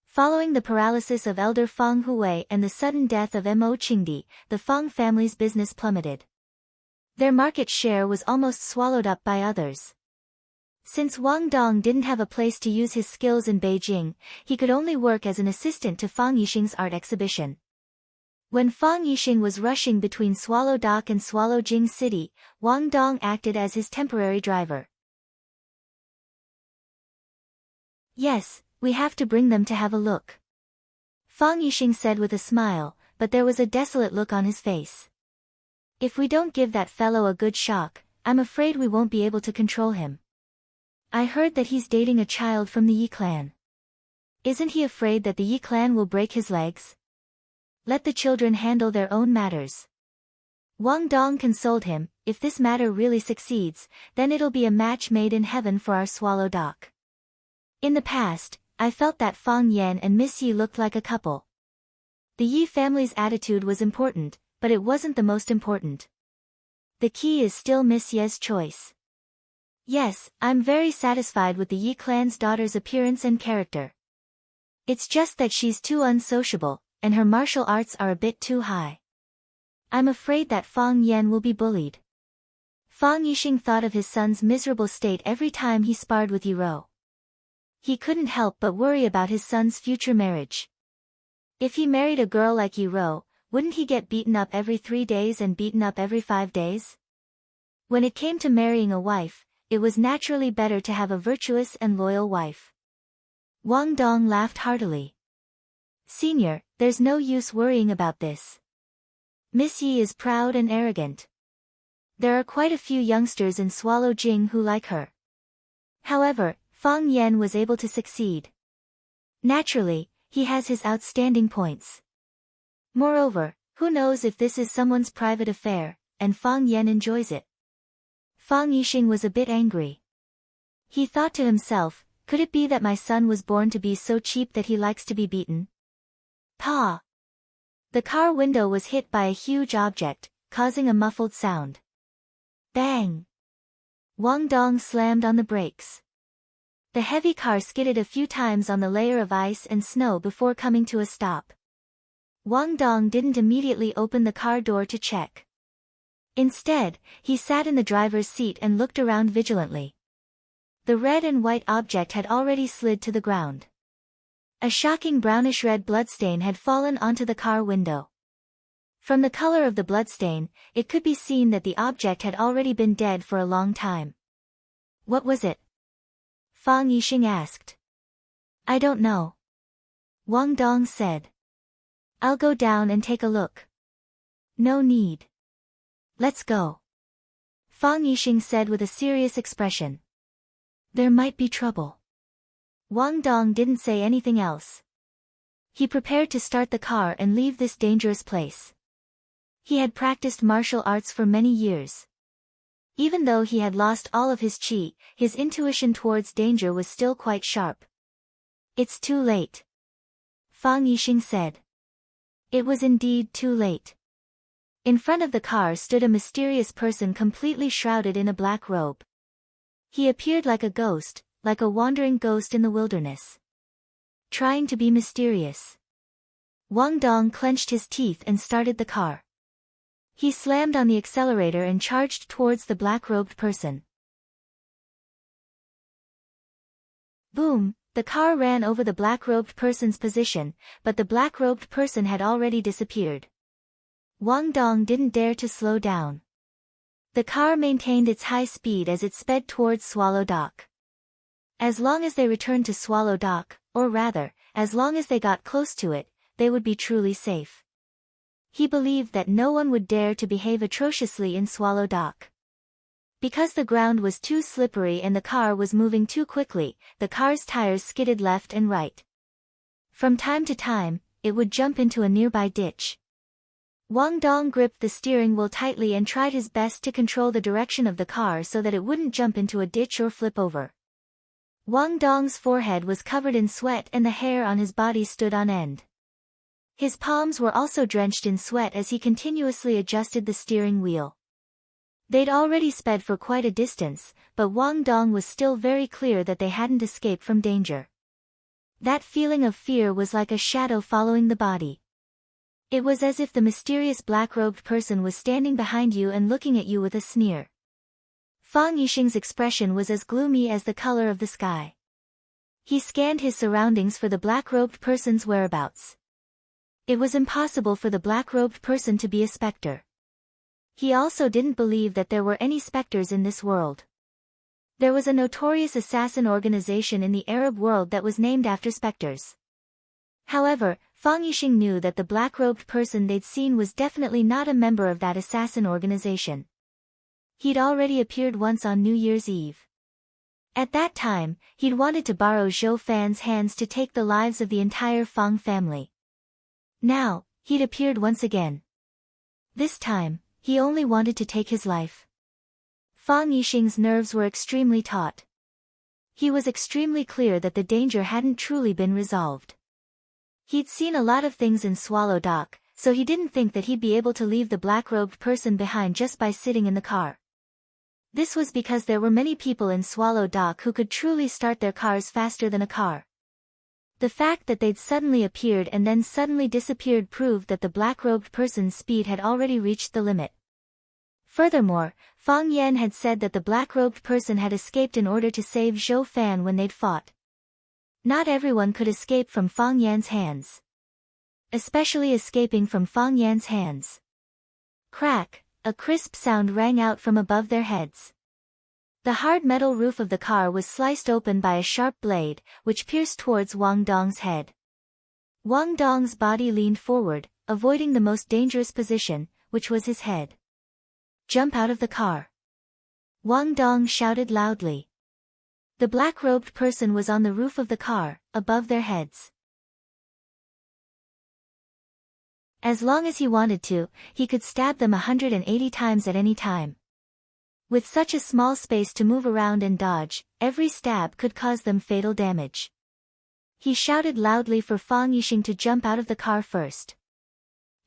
Speaker 1: Following the paralysis of elder Fang Hui and the sudden death of Mo Qingdi, the Fang family's business plummeted. Their market share was almost swallowed up by others. Since Wang Dong didn't have a place to use his skills in Beijing, he could only work as an assistant to Fang Yixing's art exhibition. When Fang Yixing was rushing between Swallow Dock and Swallow Jing City, Wang Dong acted as his temporary driver. Yes, we have to bring them to have a look. Fang Yixing said with a smile, but there was a desolate look on his face. If we don't give that fellow a good shock, I'm afraid we won't be able to control him. I heard that he's dating a child from the Yi clan. Isn't he afraid that the Yi clan will break his legs? Let the children handle their own matters. Wang Dong consoled him, if this matter really succeeds, then it'll be a match made in heaven for our Swallow Dock. In the past, I felt that Fang Yan and Miss Yi looked like a couple. The Yi family's attitude was important, but it wasn't the most important. The key is still Miss Ye's choice. Yes, I'm very satisfied with the Yi clan's daughter's appearance and character. It's just that she's too unsociable, and her martial arts are a bit too high. I'm afraid that Fang Yan will be bullied. Fang Yixing thought of his son's miserable state every time he sparred with Yi Rou. He couldn't help but worry about his son's future marriage. If he married a girl like Yi Rou, wouldn't he get beaten up every 3 days and beaten up every 5 days? When it came to marrying a wife, it was naturally better to have a virtuous and loyal wife. Wang Dong laughed heartily. Senior, there's no use worrying about this. Miss Yi is proud and arrogant. There are quite a few youngsters in Swallow Jing who like her. However, Fang Yan was able to succeed. Naturally, he has his outstanding points. Moreover, who knows if this is someone's private affair, and Fang Yan enjoys it. Fang Yixing was a bit angry. He thought to himself, could it be that my son was born to be so cheap that he likes to be beaten? Pa! The car window was hit by a huge object, causing a muffled sound. Bang! Wang Dong slammed on the brakes. The heavy car skidded a few times on the layer of ice and snow before coming to a stop. Wang Dong didn't immediately open the car door to check. Instead, he sat in the driver's seat and looked around vigilantly. The red and white object had already slid to the ground. A shocking brownish-red bloodstain had fallen onto the car window. From the color of the bloodstain, it could be seen that the object had already been dead for a long time. What was it? Fang Yixing asked. I don't know. Wang Dong said. I'll go down and take a look. No need. Let's go. Fang Yixing said with a serious expression. There might be trouble. Wang Dong didn't say anything else. He prepared to start the car and leave this dangerous place. He had practiced martial arts for many years. Even though he had lost all of his qi, his intuition towards danger was still quite sharp. It's too late. Fang Yixing said. It was indeed too late. In front of the car stood a mysterious person completely shrouded in a black robe. He appeared like a ghost, like a wandering ghost in the wilderness. Trying to be mysterious. Wang Dong clenched his teeth and started the car. He slammed on the accelerator and charged towards the black-robed person. Boom! The car ran over the black-robed person's position, but the black-robed person had already disappeared. Wang Dong didn't dare to slow down. The car maintained its high speed as it sped towards Swallow Dock. As long as they returned to Swallow Dock, or rather, as long as they got close to it, they would be truly safe. He believed that no one would dare to behave atrociously in Swallow Dock. Because the ground was too slippery and the car was moving too quickly, the car's tires skidded left and right. From time to time, it would jump into a nearby ditch. Wang Dong gripped the steering wheel tightly and tried his best to control the direction of the car so that it wouldn't jump into a ditch or flip over. Wang Dong's forehead was covered in sweat and the hair on his body stood on end. His palms were also drenched in sweat as he continuously adjusted the steering wheel. They'd already sped for quite a distance, but Wang Dong was still very clear that they hadn't escaped from danger. That feeling of fear was like a shadow following the body. It was as if the mysterious black-robed person was standing behind you and looking at you with a sneer. Fang Yixing's expression was as gloomy as the color of the sky. He scanned his surroundings for the black-robed person's whereabouts. It was impossible for the black-robed person to be a specter. He also didn't believe that there were any specters in this world. There was a notorious assassin organization in the Arab world that was named after specters. However, Fang Yixing knew that the black-robed person they'd seen was definitely not a member of that assassin organization. He'd already appeared once on New Year's Eve. At that time, he'd wanted to borrow Zhou Fan's hands to take the lives of the entire Fang family. Now, he'd appeared once again. This time, he only wanted to take his life. Fang Yixing's nerves were extremely taut. He was extremely clear that the danger hadn't truly been resolved. He'd seen a lot of things in Swallow Dock, so he didn't think that he'd be able to leave the black-robed person behind just by sitting in the car. This was because there were many people in Swallow Dock who could truly start their cars faster than a car. The fact that they'd suddenly appeared and then suddenly disappeared proved that the black-robed person's speed had already reached the limit. Furthermore, Fang Yan had said that the black-robed person had escaped in order to save Zhou Fan when they'd fought. Not everyone could escape from Fang Yan's hands. Especially escaping from Fang Yan's hands. Crack, a crisp sound rang out from above their heads. The hard metal roof of the car was sliced open by a sharp blade, which pierced towards Wang Dong's head. Wang Dong's body leaned forward, avoiding the most dangerous position, which was his head. Jump out of the car! Wang Dong shouted loudly. The black-robed person was on the roof of the car, above their heads. As long as he wanted to, he could stab them 180 times at any time. With such a small space to move around and dodge, every stab could cause them fatal damage. He shouted loudly for Fang Yixing to jump out of the car first.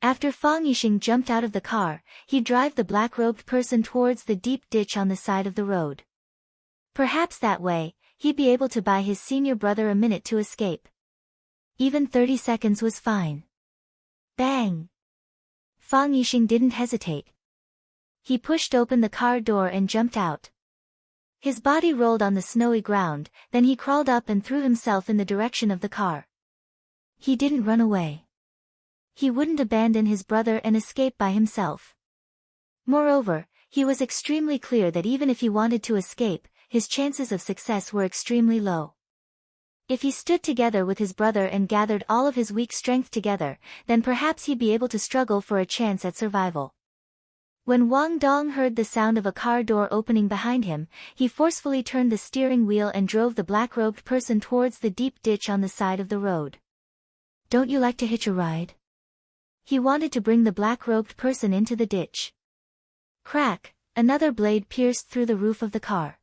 Speaker 1: After Fang Yixing jumped out of the car, he'd drive the black-robed person towards the deep ditch on the side of the road. Perhaps that way, he'd be able to buy his senior brother a minute to escape. Even 30 seconds was fine. Bang! Fang Yixing didn't hesitate. He pushed open the car door and jumped out. His body rolled on the snowy ground, then he crawled up and threw himself in the direction of the car. He didn't run away. He wouldn't abandon his brother and escape by himself. Moreover, he was extremely clear that even if he wanted to escape, his chances of success were extremely low. If he stood together with his brother and gathered all of his weak strength together, then perhaps he'd be able to struggle for a chance at survival. When Wang Dong heard the sound of a car door opening behind him, he forcefully turned the steering wheel and drove the black-robed person towards the deep ditch on the side of the road. "Don't you like to hitch a ride?" He wanted to bring the black-robed person into the ditch. Crack, another blade pierced through the roof of the car.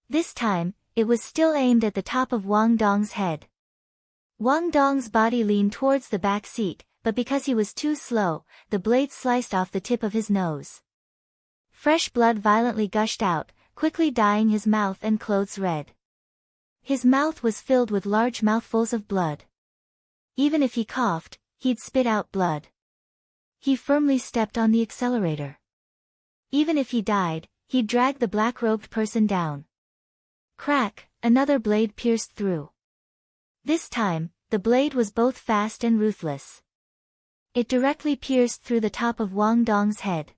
Speaker 1: This time, it was still aimed at the top of Wang Dong's head. Wang Dong's body leaned towards the back seat, but because he was too slow, the blade sliced off the tip of his nose. Fresh blood violently gushed out, quickly dyeing his mouth and clothes red. His mouth was filled with large mouthfuls of blood. Even if he coughed, he'd spit out blood. He firmly stepped on the accelerator. Even if he died, he'd drag the black-robed person down. Crack, another blade pierced through. This time, the blade was both fast and ruthless. It directly pierced through the top of Wang Dong's head.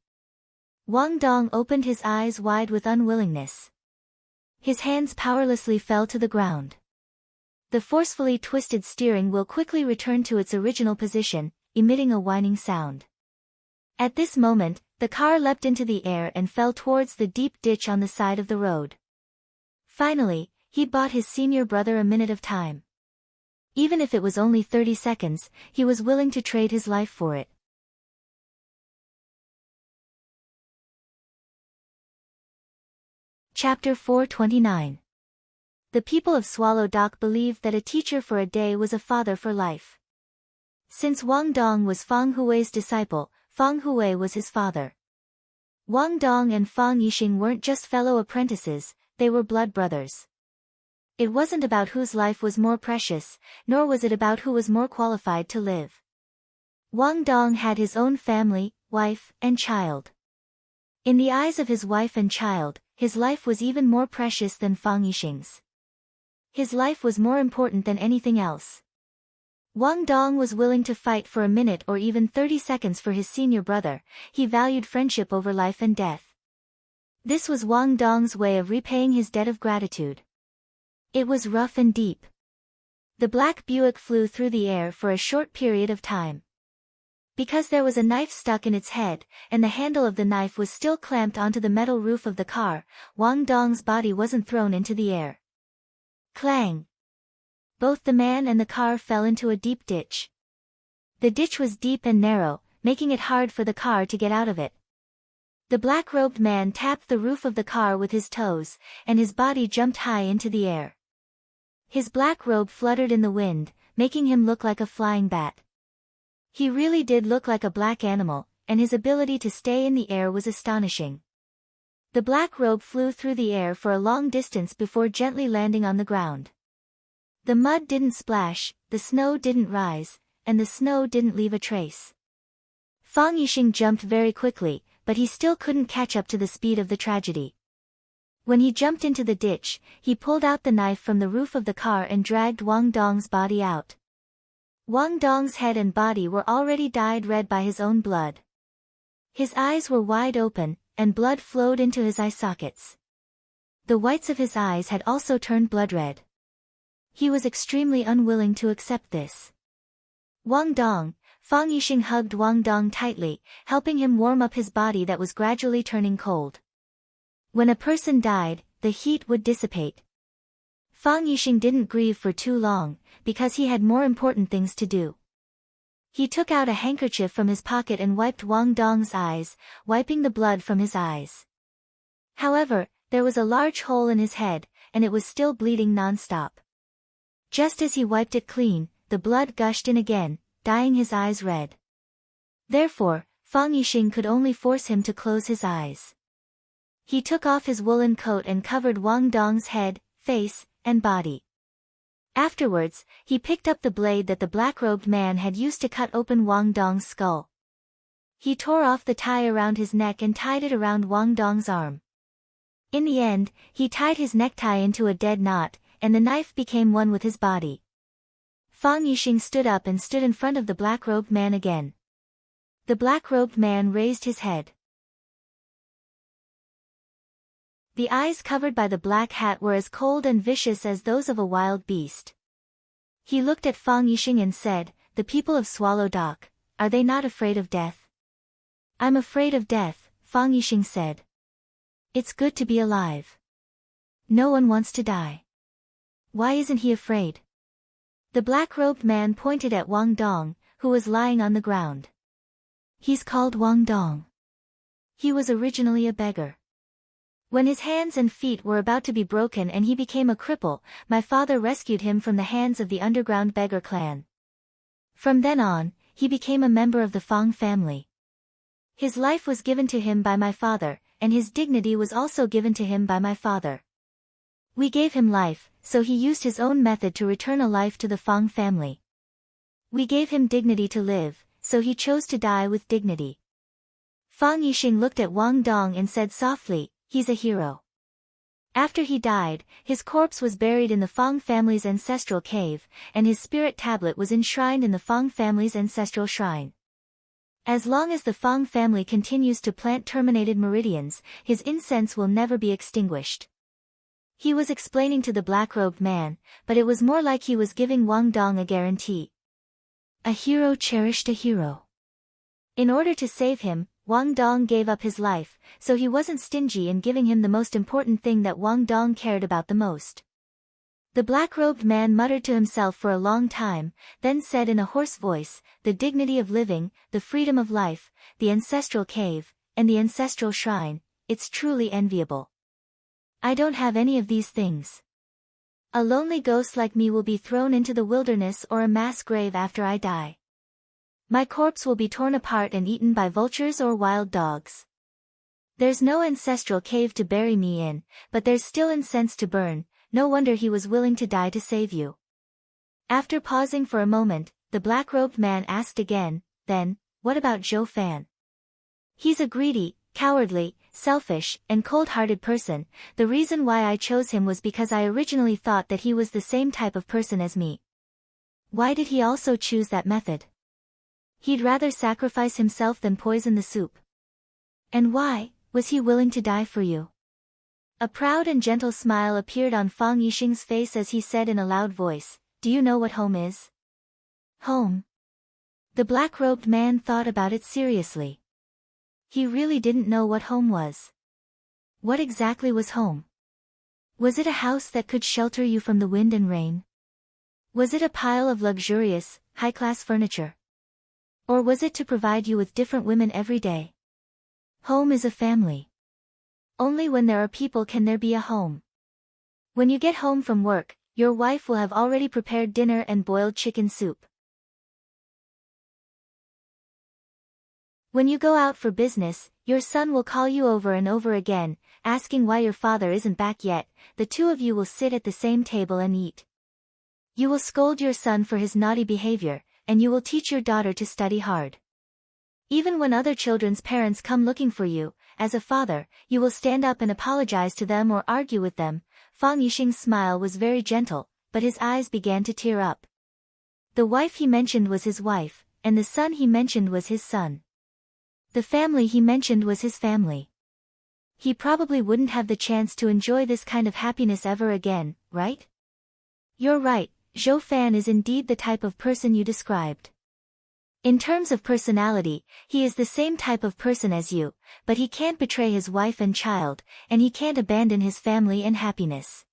Speaker 1: Wang Dong opened his eyes wide with unwillingness. His hands powerlessly fell to the ground. The forcefully twisted steering wheel quickly returned to its original position, emitting a whining sound. At this moment, the car leapt into the air and fell towards the deep ditch on the side of the road. Finally, he bought his senior brother a minute of time. Even if it was only 30 seconds, he was willing to trade his life for it. Chapter 429. The people of Swallow Dock believed that a teacher for a day was a father for life. Since Wang Dong was Fang Hui's disciple, Fang Hui was his father. Wang Dong and Fang Yixing weren't just fellow apprentices, they were blood brothers. It wasn't about whose life was more precious, nor was it about who was more qualified to live. Wang Dong had his own family, wife, and child. In the eyes of his wife and child, his life was even more precious than Fang Yixing's. His life was more important than anything else. Wang Dong was willing to fight for a minute or even 30 seconds for his senior brother. He valued friendship over life and death. This was Wang Dong's way of repaying his debt of gratitude. It was rough and deep. The black Buick flew through the air for a short period of time. Because there was a knife stuck in its head, and the handle of the knife was still clamped onto the metal roof of the car, Wang Dong's body wasn't thrown into the air. Clang! Both the man and the car fell into a deep ditch. The ditch was deep and narrow, making it hard for the car to get out of it. The black-robed man tapped the roof of the car with his toes, and his body jumped high into the air. His black robe fluttered in the wind, making him look like a flying bat. He really did look like a black animal, and his ability to stay in the air was astonishing. The black robe flew through the air for a long distance before gently landing on the ground. The mud didn't splash, the snow didn't rise, and the snow didn't leave a trace. Fang Yixing jumped very quickly, but he still couldn't catch up to the speed of the tragedy. When he jumped into the ditch, he pulled out the knife from the roof of the car and dragged Wang Dong's body out. Wang Dong's head and body were already dyed red by his own blood. His eyes were wide open, and blood flowed into his eye sockets. The whites of his eyes had also turned blood red. He was extremely unwilling to accept this. Wang Dong, Fang Yixing hugged Wang Dong tightly, helping him warm up his body that was gradually turning cold. When a person died, the heat would dissipate. Fang Yixing didn't grieve for too long, because he had more important things to do. He took out a handkerchief from his pocket and wiped Wang Dong's eyes, wiping the blood from his eyes. However, there was a large hole in his head, and it was still bleeding non-stop. Just as he wiped it clean, the blood gushed in again, dyeing his eyes red. Therefore, Fang Yixing could only force him to close his eyes. He took off his woolen coat and covered Wang Dong's head, face, and body. Afterwards, he picked up the blade that the black-robed man had used to cut open Wang Dong's skull. He tore off the tie around his neck and tied it around Wang Dong's arm. In the end, he tied his necktie into a dead knot, and the knife became one with his body. Fang Yixing stood up and stood in front of the black-robed man again. The black-robed man raised his head. The eyes covered by the black hat were as cold and vicious as those of a wild beast. He looked at Fang Yixing and said, "The people of Swallow Dock, are they not afraid of death?" "I'm afraid of death," Fang Yixing said. "It's good to be alive. No one wants to die. Why isn't he afraid?" The black-robed man pointed at Wang Dong, who was lying on the ground. "He's called Wang Dong. He was originally a beggar. When his hands and feet were about to be broken and he became a cripple, my father rescued him from the hands of the underground beggar clan. From then on, he became a member of the Fang family. His life was given to him by my father, and his dignity was also given to him by my father. We gave him life, so he used his own method to return a life to the Fang family. We gave him dignity to live, so he chose to die with dignity." Fang Yixing looked at Wang Dong and said softly, "He's a hero. After he died, his corpse was buried in the Fong family's ancestral cave, and his spirit tablet was enshrined in the Fong family's ancestral shrine. As long as the Fong family continues to plant terminated meridians, his incense will never be extinguished. He was explaining to the black-robed man, but it was more like he was giving Wang Dong a guarantee. A hero cherished a hero. In order to save him, Wang Dong gave up his life, so he wasn't stingy in giving him the most important thing that Wang Dong cared about the most. The black-robed man muttered to himself for a long time, then said in a hoarse voice, "The dignity of living, the freedom of life, the ancestral cave, and the ancestral shrine, it's truly enviable. I don't have any of these things. A lonely ghost like me will be thrown into the wilderness or a mass grave after I die. My corpse will be torn apart and eaten by vultures or wild dogs. There's no ancestral cave to bury me in, but there's still incense to burn. No wonder he was willing to die to save you." After pausing for a moment, the black-robed man asked again, "Then, what about Zhou Fan? He's a greedy, cowardly, selfish, and cold-hearted person. The reason why I chose him was because I originally thought that he was the same type of person as me." "Why did he also choose that method? He'd rather sacrifice himself than poison the soup." "And why was he willing to die for you?" A proud and gentle smile appeared on Fang Yixing's face as he said in a loud voice, "Do you know what home is?" Home? The black-robed man thought about it seriously. He really didn't know what home was. What exactly was home? Was it a house that could shelter you from the wind and rain? Was it a pile of luxurious, high-class furniture? Or was it to provide you with different women every day? Home is a family. Only when there are people can there be a home. When you get home from work, your wife will have already prepared dinner and boiled chicken soup. When you go out for business, your son will call you over and over again, asking why your father isn't back yet. The two of you will sit at the same table and eat. You will scold your son for his naughty behavior, and you will teach your daughter to study hard. Even when other children's parents come looking for you, as a father, you will stand up and apologize to them or argue with them. Fang Yixing's smile was very gentle, but his eyes began to tear up. The wife he mentioned was his wife, and the son he mentioned was his son. The family he mentioned was his family. He probably wouldn't have the chance to enjoy this kind of happiness ever again, right? You're right, Zhou Fan is indeed the type of person you described. In terms of personality, he is the same type of person as you, but he can't betray his wife and child, and he can't abandon his family and happiness.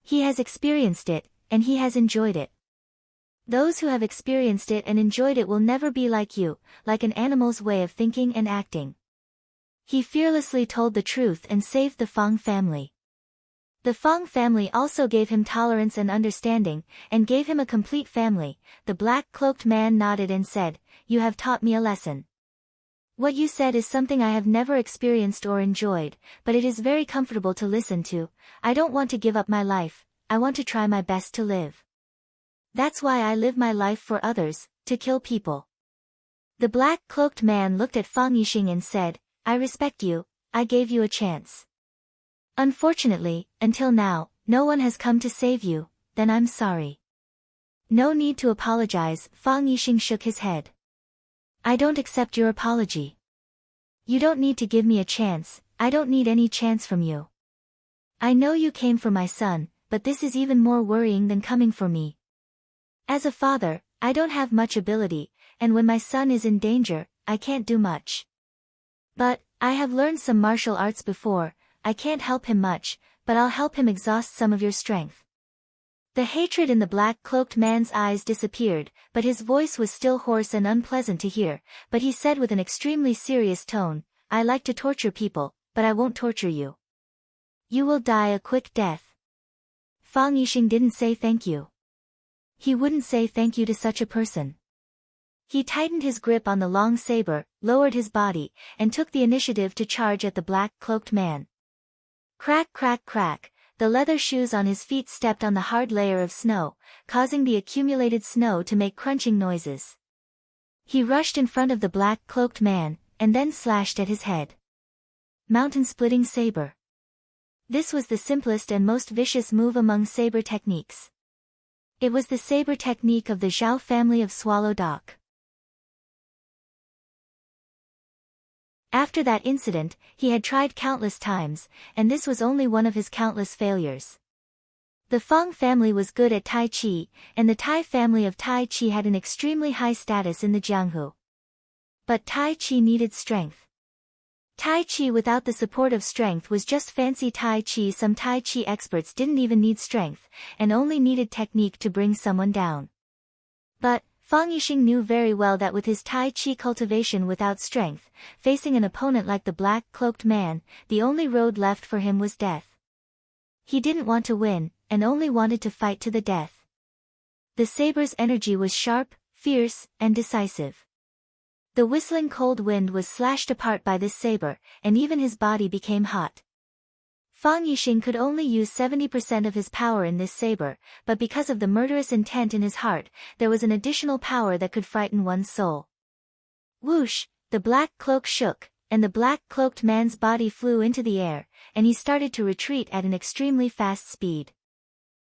Speaker 1: He has experienced it, and he has enjoyed it. Those who have experienced it and enjoyed it will never be like you, like an animal's way of thinking and acting. He fearlessly told the truth and saved the Fang family. The Fang family also gave him tolerance and understanding, and gave him a complete family. The black-cloaked man nodded and said, "You have taught me a lesson. What you said is something I have never experienced or enjoyed, but it is very comfortable to listen to. I don't want to give up my life, I want to try my best to live. That's why I live my life for others, to kill people." The black-cloaked man looked at Fang Yixing and said, "I respect you, I gave you a chance. Unfortunately, until now, no one has come to save you, then I'm sorry." "No need to apologize," Fang Yixing shook his head. "I don't accept your apology. You don't need to give me a chance, I don't need any chance from you. I know you came for my son, but this is even more worrying than coming for me. As a father, I don't have much ability, and when my son is in danger, I can't do much. But, I have learned some martial arts before. I can't help him much, but I'll help him exhaust some of your strength." The hatred in the black-cloaked man's eyes disappeared, but his voice was still hoarse and unpleasant to hear. But he said with an extremely serious tone, "I like to torture people, but I won't torture you. You will die a quick death." Fang Yixing didn't say thank you. He wouldn't say thank you to such a person. He tightened his grip on the long saber, lowered his body, and took the initiative to charge at the black-cloaked man. Crack, crack, crack, the leather shoes on his feet stepped on the hard layer of snow, causing the accumulated snow to make crunching noises. He rushed in front of the black-cloaked man, and then slashed at his head. Mountain-splitting saber. This was the simplest and most vicious move among saber techniques. It was the saber technique of the Zhao family of Swallow Dock. After that incident, he had tried countless times, and this was only one of his countless failures. The Feng family was good at Tai Chi, and the Tai family of Tai Chi had an extremely high status in the Jianghu. But Tai Chi needed strength. Tai Chi without the support of strength was just fancy Tai Chi. Some Tai Chi experts didn't even need strength, and only needed technique to bring someone down. But Fang Yixing knew very well that with his Tai Chi cultivation without strength, facing an opponent like the black-cloaked man, the only road left for him was death. He didn't want to win, and only wanted to fight to the death. The saber's energy was sharp, fierce, and decisive. The whistling cold wind was slashed apart by this saber, and even his body became hot. Fang Yixing could only use 70% of his power in this saber, but because of the murderous intent in his heart, there was an additional power that could frighten one's soul. Whoosh! The black cloak shook, and the black-cloaked man's body flew into the air, and he started to retreat at an extremely fast speed.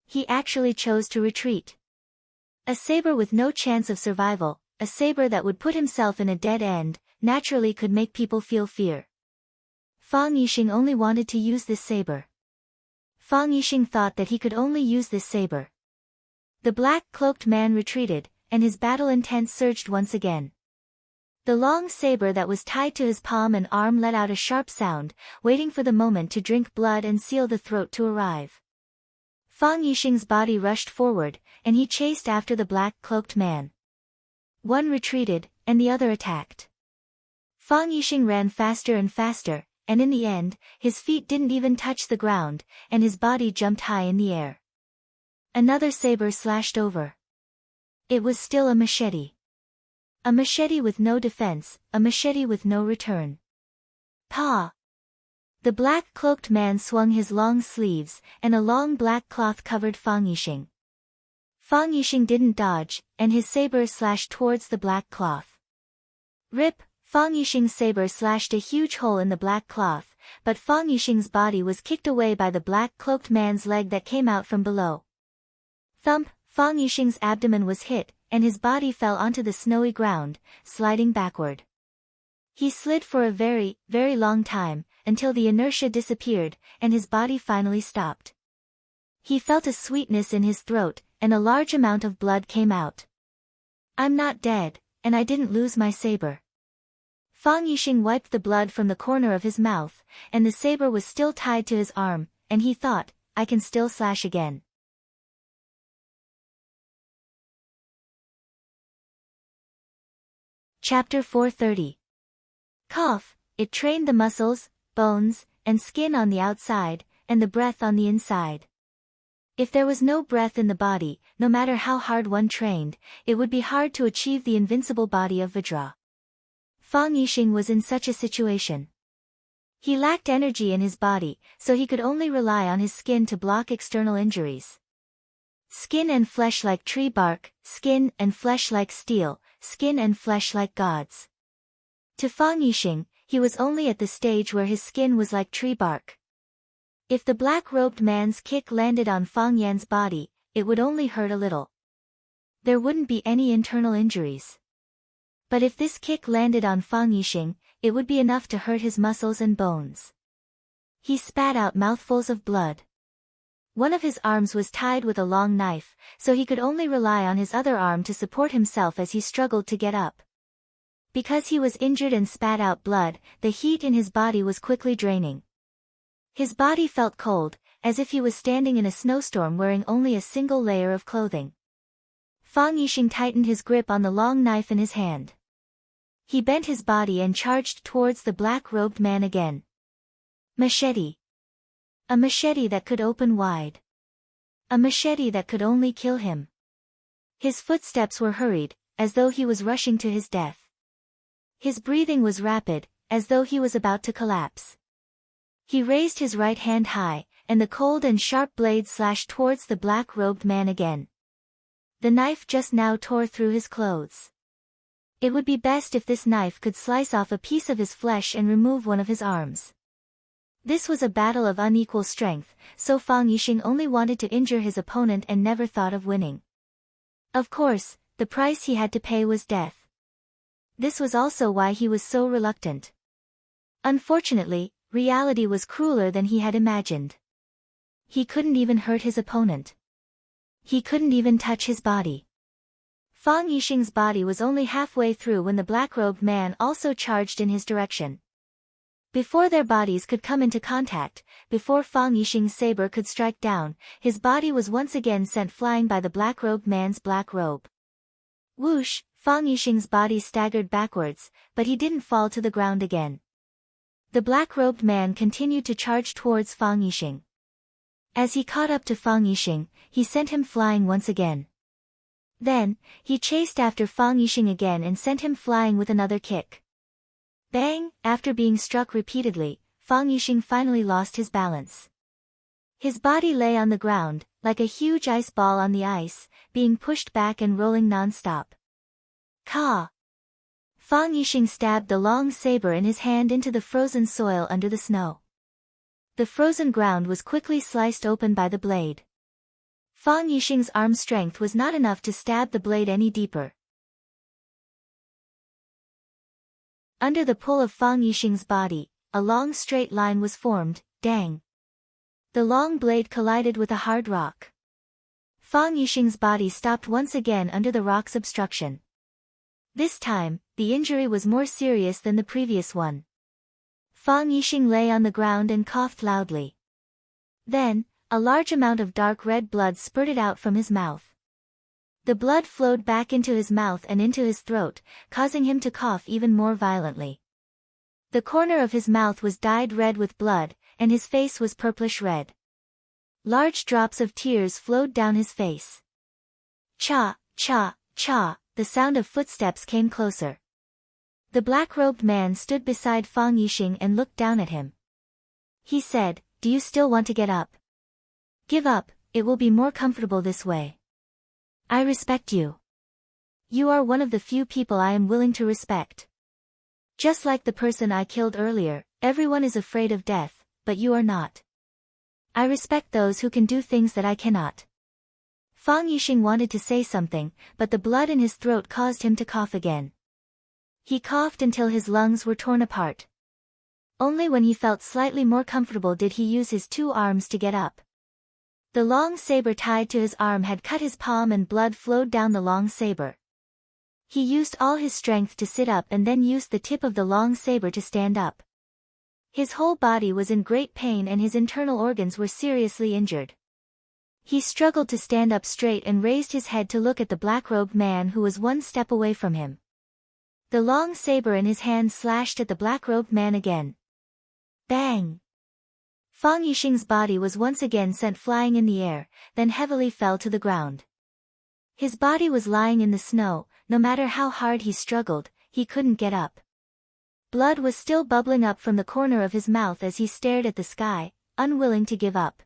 Speaker 1: He actually chose to retreat. A saber with no chance of survival, a saber that would put himself in a dead end, naturally could make people feel fear. Fang Yixing only wanted to use this saber. Fang Yixing thought that he could only use this saber. The black-cloaked man retreated, and his battle intent surged once again. The long saber that was tied to his palm and arm let out a sharp sound, waiting for the moment to drink blood and seal the throat to arrive. Fang Yixing's body rushed forward, and he chased after the black-cloaked man. One retreated, and the other attacked. Fang Yixing ran faster and faster, and in the end, his feet didn't even touch the ground, and his body jumped high in the air. Another saber slashed over. It was still a machete. A machete with no defense, a machete with no return. Pa! The black-cloaked man swung his long sleeves, and a long black cloth covered Fang Yixing. Fang Yixing didn't dodge, and his saber slashed towards the black cloth. Rip! Fang Yixing's saber slashed a huge hole in the black cloth, but Fang Yixing's body was kicked away by the black-cloaked man's leg that came out from below. Thump! Fang Yixing's abdomen was hit, and his body fell onto the snowy ground, sliding backward. He slid for a very, very long time, until the inertia disappeared, and his body finally stopped. He felt a sweetness in his throat, and a large amount of blood came out. I'm not dead, and I didn't lose my saber. Fang Yixing wiped the blood from the corner of his mouth, and the saber was still tied to his arm, and he thought, I can still slash again. Chapter 430. Cough. It trained the muscles, bones, and skin on the outside, and the breath on the inside. If there was no breath in the body, no matter how hard one trained, it would be hard to achieve the invincible body of Vajra. Fang Yixing was in such a situation. He lacked energy in his body, so he could only rely on his skin to block external injuries. Skin and flesh like tree bark, skin and flesh like steel, skin and flesh like gods. To Fang Yixing, he was only at the stage where his skin was like tree bark. If the black-robed man's kick landed on Fang Yan's body, it would only hurt a little. There wouldn't be any internal injuries. But if this kick landed on Fang Yixing, it would be enough to hurt his muscles and bones. He spat out mouthfuls of blood. One of his arms was tied with a long knife, so he could only rely on his other arm to support himself as he struggled to get up. Because he was injured and spat out blood, the heat in his body was quickly draining. His body felt cold, as if he was standing in a snowstorm wearing only a single layer of clothing. Fang Yixing tightened his grip on the long knife in his hand. He bent his body and charged towards the black-robed man again. Machete. A machete that could open wide. A machete that could only kill him. His footsteps were hurried, as though he was rushing to his death. His breathing was rapid, as though he was about to collapse. He raised his right hand high, and the cold and sharp blade slashed towards the black-robed man again. The knife just now tore through his clothes. It would be best if this knife could slice off a piece of his flesh and remove one of his arms. This was a battle of unequal strength, so Fang Yixing only wanted to injure his opponent and never thought of winning. Of course, the price he had to pay was death. This was also why he was so reluctant. Unfortunately, reality was crueler than he had imagined. He couldn't even hurt his opponent. He couldn't even touch his body. Fang Yixing's body was only halfway through when the black-robed man also charged in his direction. Before their bodies could come into contact, before Fang Yixing's saber could strike down, his body was once again sent flying by the black-robed man's black robe. Whoosh! Fang Yixing's body staggered backwards, but he didn't fall to the ground again. The black-robed man continued to charge towards Fang Yixing. As he caught up to Fang Yixing, he sent him flying once again. Then, he chased after Fang Yixing again and sent him flying with another kick. Bang! After being struck repeatedly, Fang Yixing finally lost his balance. His body lay on the ground, like a huge ice ball on the ice, being pushed back and rolling non-stop. Ka! Fang Yixing stabbed the long saber in his hand into the frozen soil under the snow. The frozen ground was quickly sliced open by the blade. Fang Yixing's arm strength was not enough to stab the blade any deeper. Under the pull of Fang Yixing's body, a long straight line was formed, dang. The long blade collided with a hard rock. Fang Yixing's body stopped once again under the rock's obstruction. This time, the injury was more serious than the previous one. Fang Yixing lay on the ground and coughed loudly. Then, a large amount of dark red blood spurted out from his mouth. The blood flowed back into his mouth and into his throat, causing him to cough even more violently. The corner of his mouth was dyed red with blood, and his face was purplish red. Large drops of tears flowed down his face. Cha, cha, cha, the sound of footsteps came closer. The black-robed man stood beside Fang Yixing and looked down at him. He said, "Do you still want to get up? Give up, it will be more comfortable this way. I respect you. You are one of the few people I am willing to respect. Just like the person I killed earlier, everyone is afraid of death, but you are not. I respect those who can do things that I cannot." Fang Yixing wanted to say something, but the blood in his throat caused him to cough again. He coughed until his lungs were torn apart. Only when he felt slightly more comfortable did he use his two arms to get up. The long saber tied to his arm had cut his palm and blood flowed down the long saber. He used all his strength to sit up and then used the tip of the long saber to stand up. His whole body was in great pain and his internal organs were seriously injured. He struggled to stand up straight and raised his head to look at the black-robed man who was one step away from him. The long saber in his hand slashed at the black-robed man again. Bang! Fang Yixing's body was once again sent flying in the air, then heavily fell to the ground. His body was lying in the snow, no matter how hard he struggled, he couldn't get up. Blood was still bubbling up from the corner of his mouth as he stared at the sky, unwilling to give up.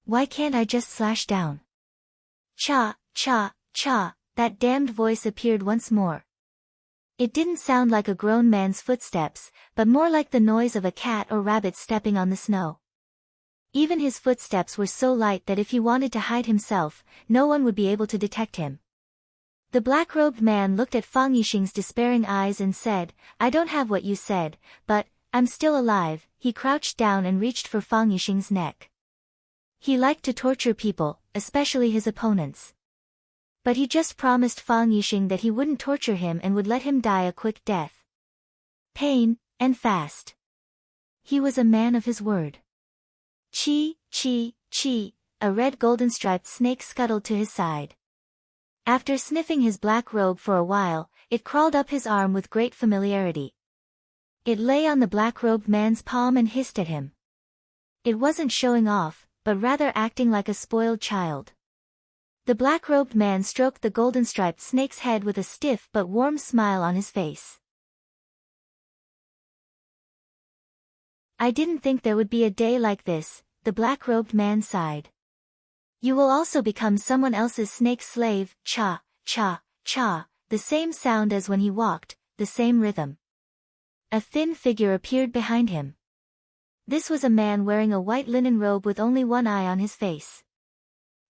Speaker 1: Why can't I just slash down? Cha, cha, cha, that damned voice appeared once more. It didn't sound like a grown man's footsteps, but more like the noise of a cat or rabbit stepping on the snow. Even his footsteps were so light that if he wanted to hide himself, no one would be able to detect him. The black-robed man looked at Fang Yixing's despairing eyes and said, "I don't have what you said, but, I'm still alive." He crouched down and reached for Fang Yixing's neck. He liked to torture people, especially his opponents. But he just promised Fang Yixing that he wouldn't torture him and would let him die a quick death. Pain, and fast. He was a man of his word. Chi, chi, chi, a red golden-striped snake scuttled to his side. After sniffing his black robe for a while, it crawled up his arm with great familiarity. It lay on the black-robed man's palm and hissed at him. It wasn't showing off, but rather acting like a spoiled child. The black-robed man stroked the golden-striped snake's head with a stiff but warm smile on his face. "I didn't think there would be a day like this," the black-robed man sighed. "You will also become someone else's snake slave, cha, cha, cha," the same sound as when he walked, the same rhythm. A thin figure appeared behind him. This was a man wearing a white linen robe with only one eye on his face.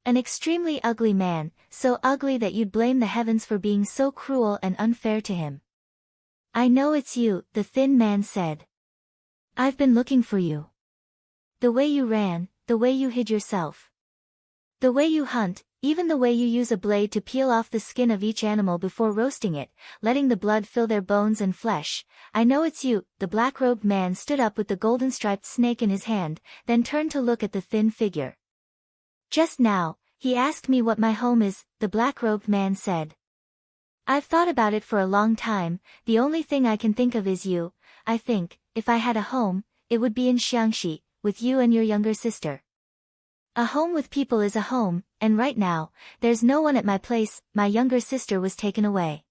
Speaker 1: An extremely ugly man, so ugly that you'd blame the heavens for being so cruel and unfair to him. "I know it's you," the thin man said. "I've been looking for you. The way you ran, the way you hid yourself. The way you hunt, even the way you use a blade to peel off the skin of each animal before roasting it, letting the blood fill their bones and flesh. I know it's you." The black-robed man stood up with the golden-striped snake in his hand, then turned to look at the thin figure. "Just now, he asked me what my home is," the black-robed man said. "I've thought about it for a long time. The only thing I can think of is you. I think, if I had a home, it would be in Xiangxi, with you and your younger sister. A home with people is a home, and right now, there's no one at my place. My younger sister was taken away.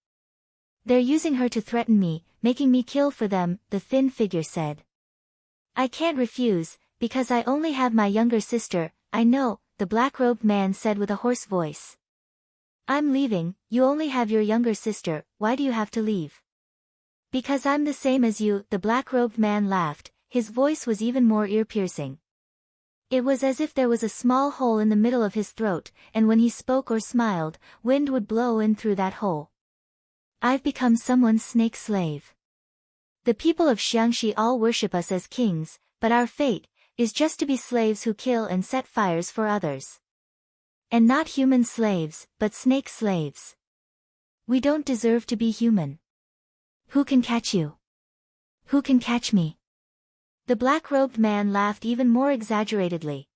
Speaker 1: They're using her to threaten me, making me kill for them," the thin figure said. "I can't refuse, because I only have my younger sister." "I know," the black-robed man said with a hoarse voice. "I'm leaving. You only have your younger sister. Why do you have to leave?" "Because I'm the same as you," the black-robed man laughed. His voice was even more ear-piercing. It was as if there was a small hole in the middle of his throat, and when he spoke or smiled, wind would blow in through that hole. "I've become someone's snake slave. The people of Xiangxi all worship us as kings, but our fate is just to be slaves who kill and set fires for others. And not human slaves, but snake slaves. We don't deserve to be human. Who can catch you? Who can catch me?" The black-robed man laughed even more exaggeratedly.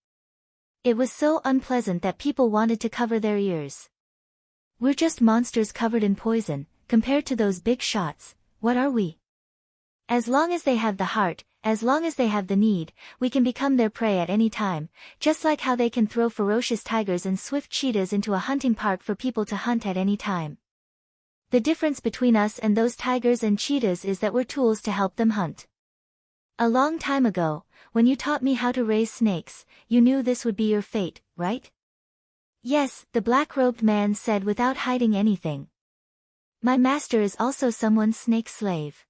Speaker 1: It was so unpleasant that people wanted to cover their ears. "We're just monsters covered in poison, compared to those big shots. What are we? As long as they have the heart, as long as they have the need, we can become their prey at any time, just like how they can throw ferocious tigers and swift cheetahs into a hunting park for people to hunt at any time. The difference between us and those tigers and cheetahs is that we're tools to help them hunt. A long time ago, when you taught me how to raise snakes, you knew this would be your fate, right?" "Yes," the black-robed man said without hiding anything. "My master is also someone's snake slave.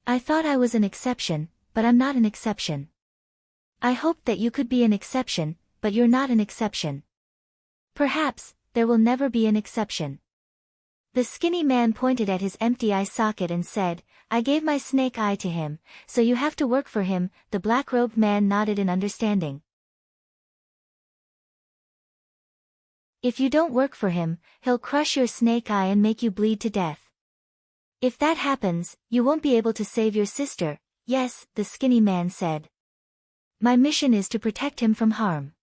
Speaker 1: I thought I was an exception, but I'm not an exception. I hoped that you could be an exception, but you're not an exception. Perhaps, there will never be an exception." The skinny man pointed at his empty eye socket and said, "I gave my snake eye to him, so you have to work for him." The black-robed man nodded in understanding. "If you don't work for him, he'll crush your snake eye and make you bleed to death. If that happens, you won't be able to save your sister." "Yes," the skinny man said. "My mission is to protect him from harm.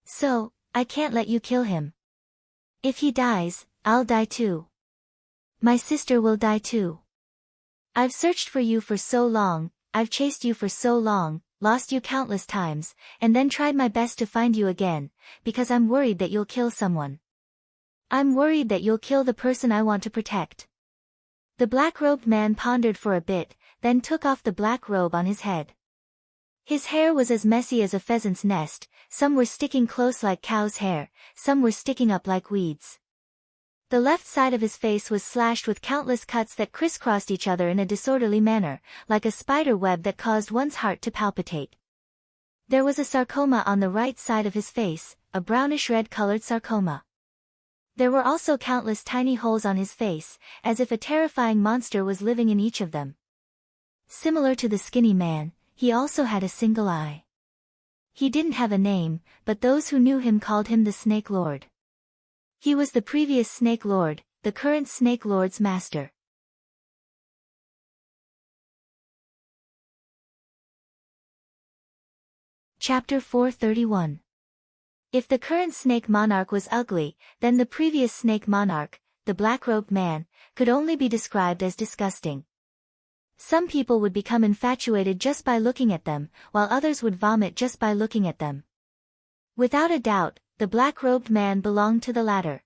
Speaker 1: So, I can't let you kill him. If he dies, I'll die too. My sister will die too. I've searched for you for so long, I've chased you for so long, lost you countless times, and then tried my best to find you again, because I'm worried that you'll kill someone. I'm worried that you'll kill the person I want to protect." The black-robed man pondered for a bit, then took off the black robe on his head. His hair was as messy as a pheasant's nest, some were sticking close like cow's hair, some were sticking up like weeds. The left side of his face was slashed with countless cuts that crisscrossed each other in a disorderly manner, like a spider web that caused one's heart to palpitate. There was a sarcoma on the right side of his face, a brownish-red-colored sarcoma. There were also countless tiny holes on his face, as if a terrifying monster was living in each of them. Similar to the skinny man, he also had a single eye. He didn't have a name, but those who knew him called him the Snake Lord. He was the previous Snake Lord, the current Snake Lord's master. Chapter 431. If the current snake monarch was ugly, then the previous snake monarch, the black-robed man, could only be described as disgusting. Some people would become infatuated just by looking at them, while others would vomit just by looking at them. Without a doubt, the black-robed man belonged to the latter.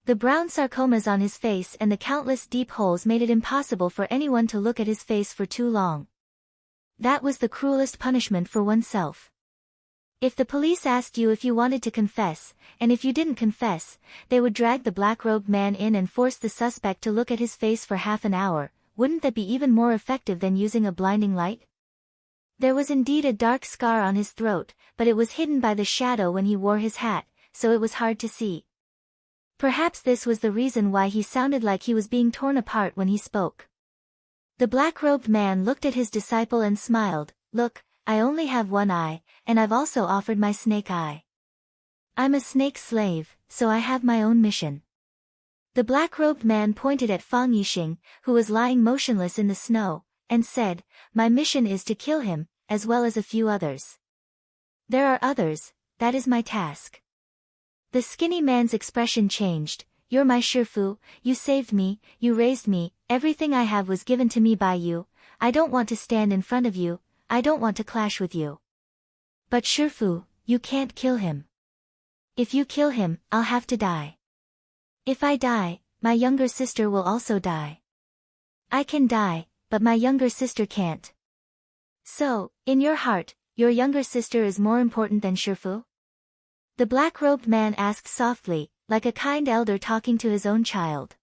Speaker 1: The brown sarcomas on his face and the countless deep holes made it impossible for anyone to look at his face for too long. That was the cruelest punishment for oneself. If the police asked you if you wanted to confess, and if you didn't confess, they would drag the black-robed man in and force the suspect to look at his face for half an hour. Wouldn't that be even more effective than using a blinding light? There was indeed a dark scar on his throat, but it was hidden by the shadow when he wore his hat, so it was hard to see. Perhaps this was the reason why he sounded like he was being torn apart when he spoke. The black-robed man looked at his disciple and smiled. Look, I only have one eye, and I've also offered my snake eye. I'm a snake slave, so I have my own mission. The black-robed man pointed at Fang Yixing, who was lying motionless in the snow, and said, My mission is to kill him, as well as a few others. There are others, that is my task. The skinny man's expression changed. You're my Shifu, you saved me, you raised me, everything I have was given to me by you. I don't want to stand in front of you, I don't want to clash with you. But Shifu, you can't kill him. If you kill him, I'll have to die. If I die, my younger sister will also die. I can die, but my younger sister can't. So, in your heart, your younger sister is more important than Shifu? The black-robed man asked softly, like a kind elder talking to his own child.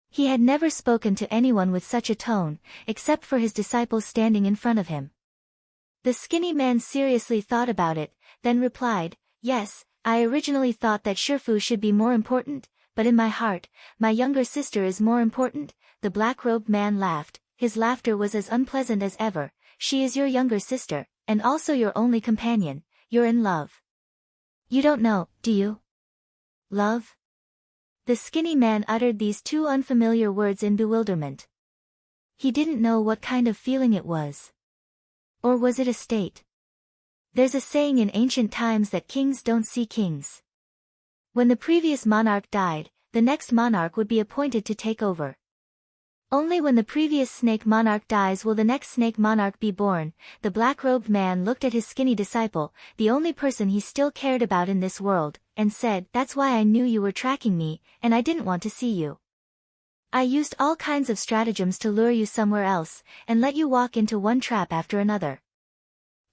Speaker 1: He had never spoken to anyone with such a tone, except for his disciples standing in front of him. The skinny man seriously thought about it, then replied, Yes, I originally thought that Shifu should be more important, but in my heart, my younger sister is more important. The black-robed man laughed. His laughter was as unpleasant as ever. She is your younger sister, and also your only companion. You're in love. You don't know, do you? Love? The skinny man uttered these two unfamiliar words in bewilderment. He didn't know what kind of feeling it was. Or was it a state? There's a saying in ancient times that kings don't see kings. When the previous monarch died, the next monarch would be appointed to take over. Only when the previous snake monarch dies will the next snake monarch be born. The black-robed man looked at his skinny disciple, the only person he still cared about in this world, and said, That's why I knew you were tracking me, and I didn't want to see you. I used all kinds of stratagems to lure you somewhere else, and let you walk into one trap after another.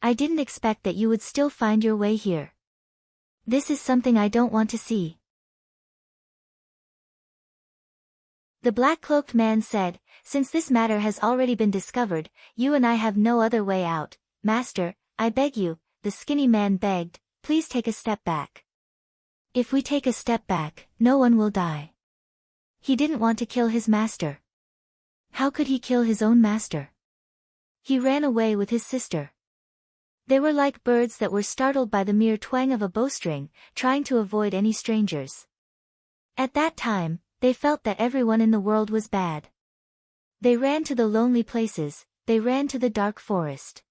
Speaker 1: I didn't expect that you would still find your way here. This is something I don't want to see. The black-cloaked man said, Since this matter has already been discovered, you and I have no other way out. Master, I beg you, the skinny man begged, please take a step back. If we take a step back, no one will die. He didn't want to kill his master. How could he kill his own master? He ran away with his sister. They were like birds that were startled by the mere twang of a bowstring, trying to avoid any strangers. At that time, they felt that everyone in the world was bad. They ran to the lonely places, they ran to the dark forest.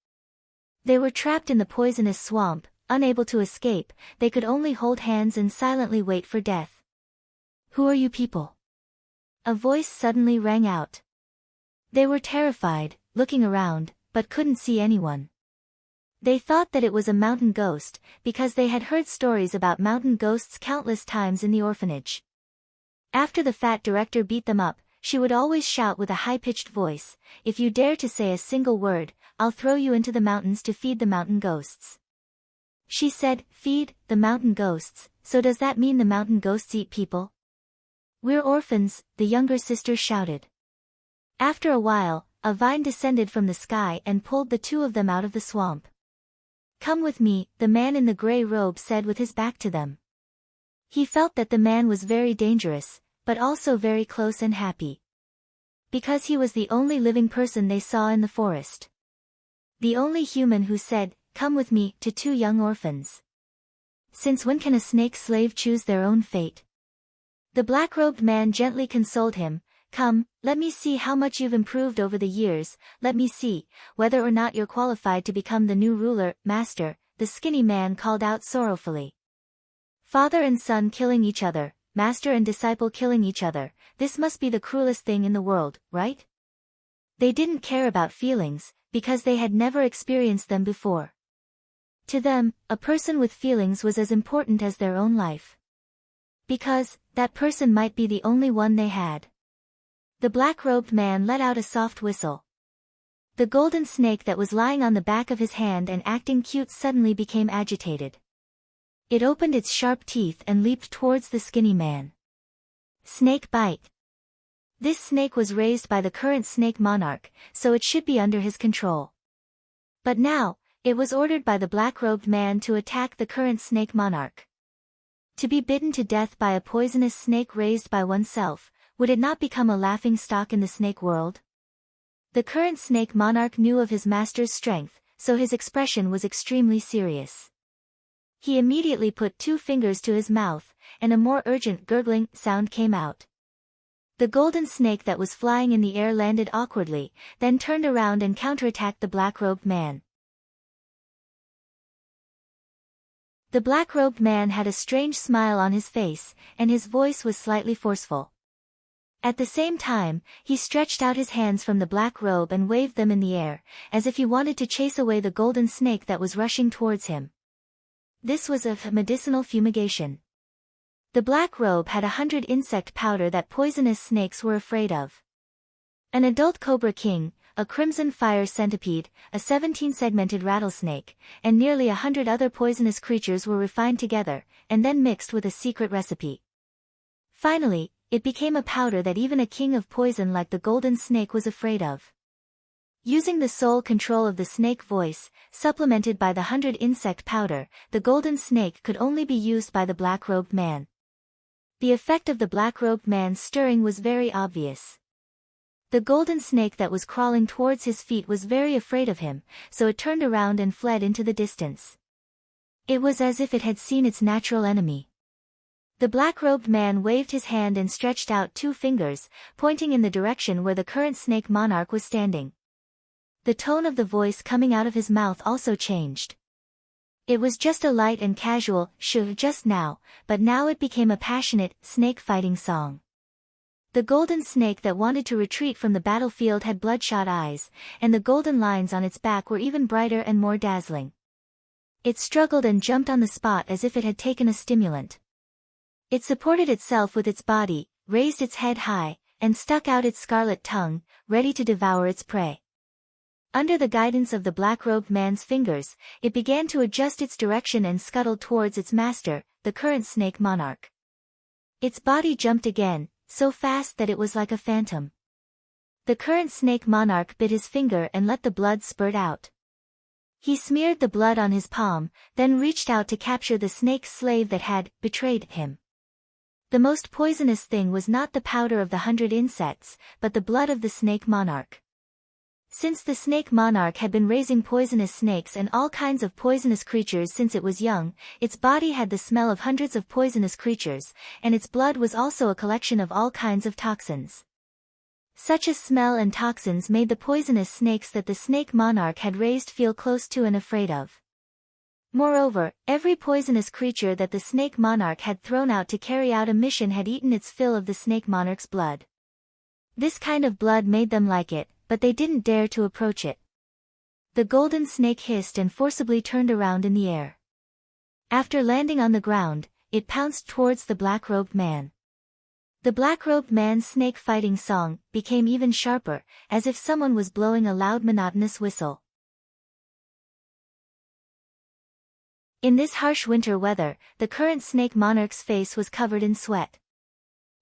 Speaker 1: They were trapped in the poisonous swamp, unable to escape, they could only hold hands and silently wait for death. Who are you people? A voice suddenly rang out. They were terrified, looking around, but couldn't see anyone. They thought that it was a mountain ghost, because they had heard stories about mountain ghosts countless times in the orphanage. After the fat director beat them up, she would always shout with a high-pitched voice, If you dare to say a single word, I'll throw you into the mountains to feed the mountain ghosts. She said, Feed the mountain ghosts, so does that mean the mountain ghosts eat people? We're orphans, the younger sister shouted. After a while, a vine descended from the sky and pulled the two of them out of the swamp. Come with me, the man in the gray robe said with his back to them. He felt that the man was very dangerous, but also very close and happy. Because he was the only living person they saw in the forest. The only human who said, Come with me, to two young orphans. Since when can a snake slave choose their own fate? The black-robed man gently consoled him, Come, let me see how much you've improved over the years, let me see, whether or not you're qualified to become the new ruler. Master, the skinny man called out sorrowfully. Father and son killing each other, master and disciple killing each other, this must be the cruelest thing in the world, right? They didn't care about feelings, because they had never experienced them before. To them, a person with feelings was as important as their own life. Because, that person might be the only one they had. The black-robed man let out a soft whistle. The golden snake that was lying on the back of his hand and acting cute suddenly became agitated. It opened its sharp teeth and leaped towards the skinny man. Snake bite. This snake was raised by the current snake monarch, so it should be under his control. But now, it was ordered by the black-robed man to attack the current snake monarch. To be bitten to death by a poisonous snake raised by oneself, would it not become a laughing-stock in the snake world? The current snake monarch knew of his master's strength, so his expression was extremely serious. He immediately put 2 fingers to his mouth, and a more urgent gurgling sound came out. The golden snake that was flying in the air landed awkwardly, then turned around and counterattacked the black-robed man. The black-robed man had a strange smile on his face, and his voice was slightly forceful. At the same time, he stretched out his hands from the black robe and waved them in the air, as if he wanted to chase away the golden snake that was rushing towards him. This was a medicinal fumigation. The black robe had 100 insect powder that poisonous snakes were afraid of. An adult cobra king, a crimson fire centipede, a 17-segmented rattlesnake, and nearly 100 other poisonous creatures were refined together, and then mixed with a secret recipe. Finally, it became a powder that even a king of poison like the golden snake was afraid of. Using the sole control of the snake voice, supplemented by the 100 insect powder, the golden snake could only be used by the black-robed man. The effect of the black-robed man's stirring was very obvious. The golden snake that was crawling towards his feet was very afraid of him, so it turned around and fled into the distance. It was as if it had seen its natural enemy. The black-robed man waved his hand and stretched out 2 fingers, pointing in the direction where the current snake monarch was standing. The tone of the voice coming out of his mouth also changed. It was just a light and casual "shoo" just now, but now it became a passionate, snake-fighting song. The golden snake that wanted to retreat from the battlefield had bloodshot eyes, and the golden lines on its back were even brighter and more dazzling. It struggled and jumped on the spot as if it had taken a stimulant. It supported itself with its body, raised its head high, and stuck out its scarlet tongue, ready to devour its prey. Under the guidance of the black-robed man's fingers, it began to adjust its direction and scuttled towards its master, the current snake monarch. Its body jumped again, so fast that it was like a phantom. The current snake monarch bit his finger and let the blood spurt out. He smeared the blood on his palm, then reached out to capture the snake's slave that had betrayed him. The most poisonous thing was not the powder of the 100 insects, but the blood of the snake monarch. Since the snake monarch had been raising poisonous snakes and all kinds of poisonous creatures since it was young, its body had the smell of hundreds of poisonous creatures, and its blood was also a collection of all kinds of toxins. Such a smell and toxins made the poisonous snakes that the snake monarch had raised feel close to and afraid of. Moreover, every poisonous creature that the snake monarch had thrown out to carry out a mission had eaten its fill of the snake monarch's blood. This kind of blood made them like it, but they didn't dare to approach it. The golden snake hissed and forcibly turned around in the air. After landing on the ground, it pounced towards the black-robed man. The black-robed man's snake-fighting song became even sharper, as if someone was blowing a loud monotonous whistle. In this harsh winter weather, the current snake monarch's face was covered in sweat.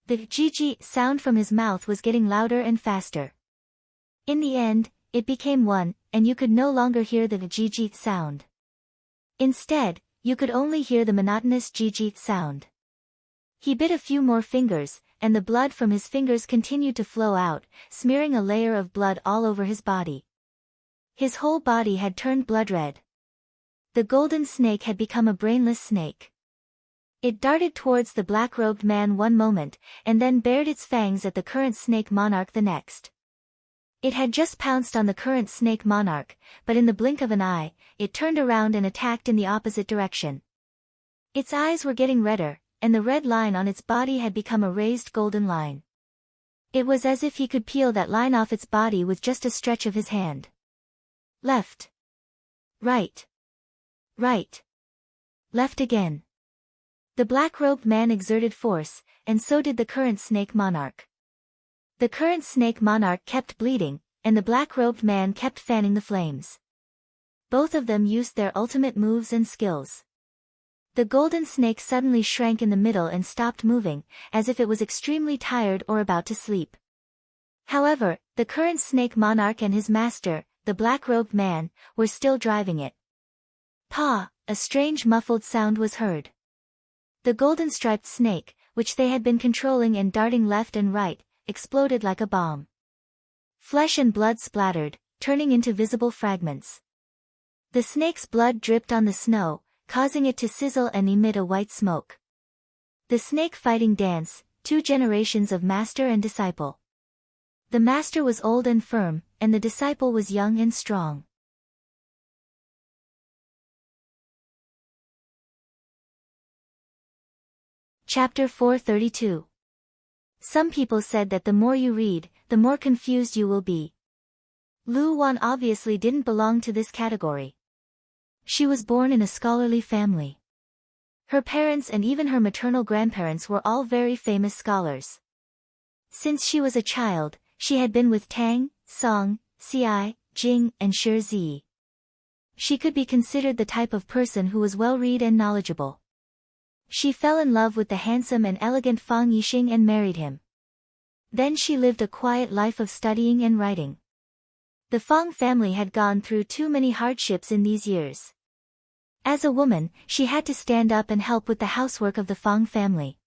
Speaker 1: The "gg" sound from his mouth was getting louder and faster. In the end, it became one, and you could no longer hear the "gg" sound. Instead, you could only hear the monotonous "gg" sound. He bit a few more fingers, and the blood from his fingers continued to flow out, smearing a layer of blood all over his body. His whole body had turned blood red. The golden snake had become a brainless snake. It darted towards the black-robed man one moment, and then bared its fangs at the current snake monarch the next. It had just pounced on the current snake monarch, but in the blink of an eye, it turned around and attacked in the opposite direction. Its eyes were getting redder, and the red line on its body had become a raised golden line. It was as if he could peel that line off its body with just a stretch of his hand. Left. Right. Right. Left again. The black-robed man exerted force, and so did the current snake monarch. The current snake monarch kept bleeding, and the black-robed man kept fanning the flames. Both of them used their ultimate moves and skills. The golden snake suddenly shrank in the middle and stopped moving, as if it was extremely tired or about to sleep. However, the current snake monarch and his master, the black-robed man, were still driving it. "Pa!" A strange muffled sound was heard. The golden-striped snake, which they had been controlling and darting left and right, exploded like a bomb. Flesh and blood splattered, turning into visible fragments. The snake's blood dripped on the snow, causing it to sizzle and emit a white smoke. The snake fighting dance, 2 generations of master and disciple. The master was old and firm, and the disciple was young and strong. Chapter 432. Some people said that the more you read, the more confused you will be. Lu Wan obviously didn't belong to this category. She was born in a scholarly family. Her parents and even her maternal grandparents were all very famous scholars. Since she was a child, she had been with Tang, Song, Ci, Jing, and Shi Zi. She could be considered the type of person who was well-read and knowledgeable. She fell in love with the handsome and elegant Fang Yixing and married him. Then she lived a quiet life of studying and writing. The Fang family had gone through too many hardships in these years. As a woman, she had to stand up and help with the housework of the Fang family.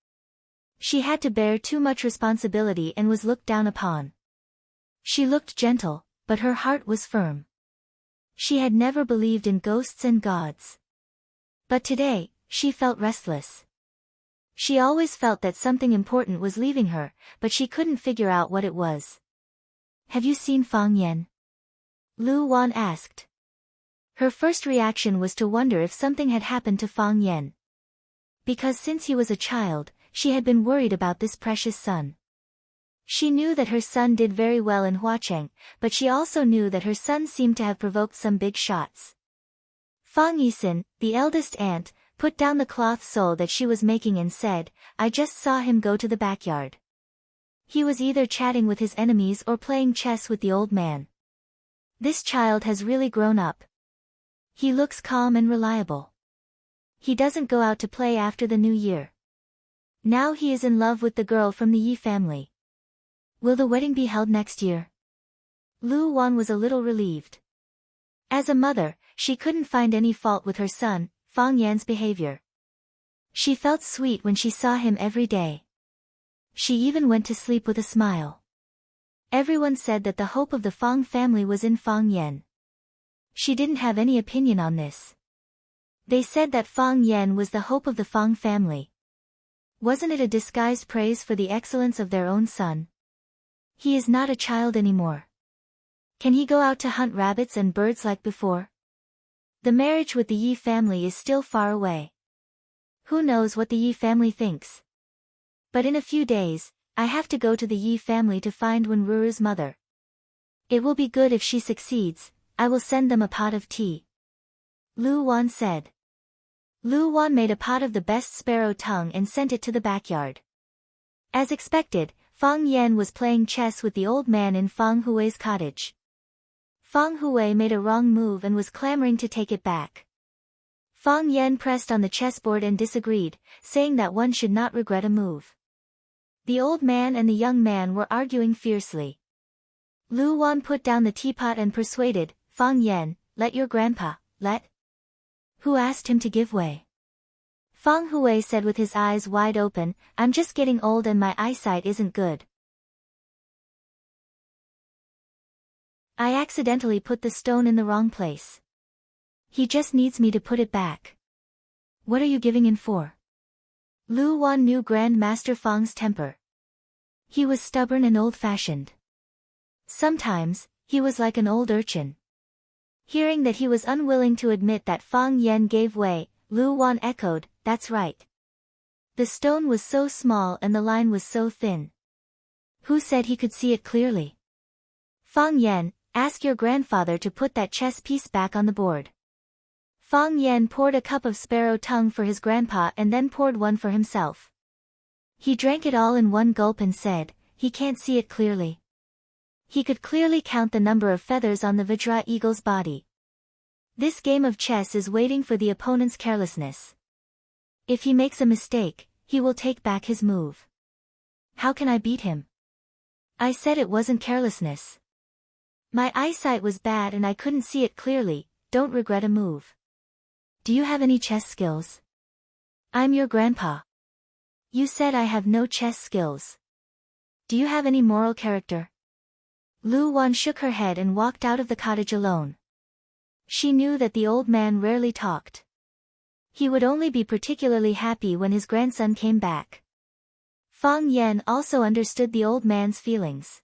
Speaker 1: She had to bear too much responsibility and was looked down upon. She looked gentle, but her heart was firm. She had never believed in ghosts and gods. But today, she felt restless. She always felt that something important was leaving her, but she couldn't figure out what it was. "Have you seen Fang Yan?" Lu Wan asked. Her first reaction was to wonder if something had happened to Fang Yan. Because since he was a child, she had been worried about this precious son. She knew that her son did very well in Huacheng, but she also knew that her son seemed to have provoked some big shots. Fang Yixin, the eldest aunt, put down the cloth sole that she was making and said, "I just saw him go to the backyard. He was either chatting with his enemies or playing chess with the old man. This child has really grown up. He looks calm and reliable. He doesn't go out to play after the new year. Now he is in love with the girl from the Yi family. Will the wedding be held next year?" Lu Wan was a little relieved. As a mother, she couldn't find any fault with her son, Fang Yan's behavior. She felt sweet when she saw him every day. She even went to sleep with a smile. Everyone said that the hope of the Fang family was in Fang Yan. She didn't have any opinion on this. They said that Fang Yan was the hope of the Fang family. Wasn't it a disguised praise for the excellence of their own son? He is not a child anymore. Can he go out to hunt rabbits and birds like before? The marriage with the Yi family is still far away. Who knows what the Yi family thinks? But in a few days, I have to go to the Yi family to find Wenruru's mother. It will be good if she succeeds. I will send them a pot of tea." Lu Wan said. Lu Wan made a pot of the best sparrow tongue and sent it to the backyard. As expected, Fang Yan was playing chess with the old man in Fang Hui's cottage. Fang Hui made a wrong move and was clamoring to take it back. Fang Yan pressed on the chessboard and disagreed, saying that one should not regret a move. The old man and the young man were arguing fiercely. Lu Wan put down the teapot and persuaded, "Fang Yan, let your grandpa, let." "Who asked him to give way?" Fang Hui said with his eyes wide open, "I'm just getting old and my eyesight isn't good. I accidentally put the stone in the wrong place. He just needs me to put it back." "What are you giving in for?" Lu Wan knew Grand Master Fang's temper. He was stubborn and old-fashioned. Sometimes, he was like an old urchin. Hearing that he was unwilling to admit that Fang Yan gave way, Lu Wan echoed, "That's right. The stone was so small and the line was so thin. Who said he could see it clearly?" "Fang Yan, ask your grandfather to put that chess piece back on the board." Fang Yan poured a cup of sparrow tongue for his grandpa and then poured one for himself. He drank it all in one gulp and said, "He can't see it clearly." He could clearly count the number of feathers on the Vajra eagle's body. This game of chess is waiting for the opponent's carelessness. If he makes a mistake, he will take back his move. How can I beat him? I said it wasn't carelessness. My eyesight was bad and I couldn't see it clearly, don't regret a move. Do you have any chess skills? I'm your grandpa. You said I have no chess skills. Do you have any moral character? Lu Wan shook her head and walked out of the cottage alone. She knew that the old man rarely talked. He would only be particularly happy when his grandson came back. Fang Yan also understood the old man's feelings.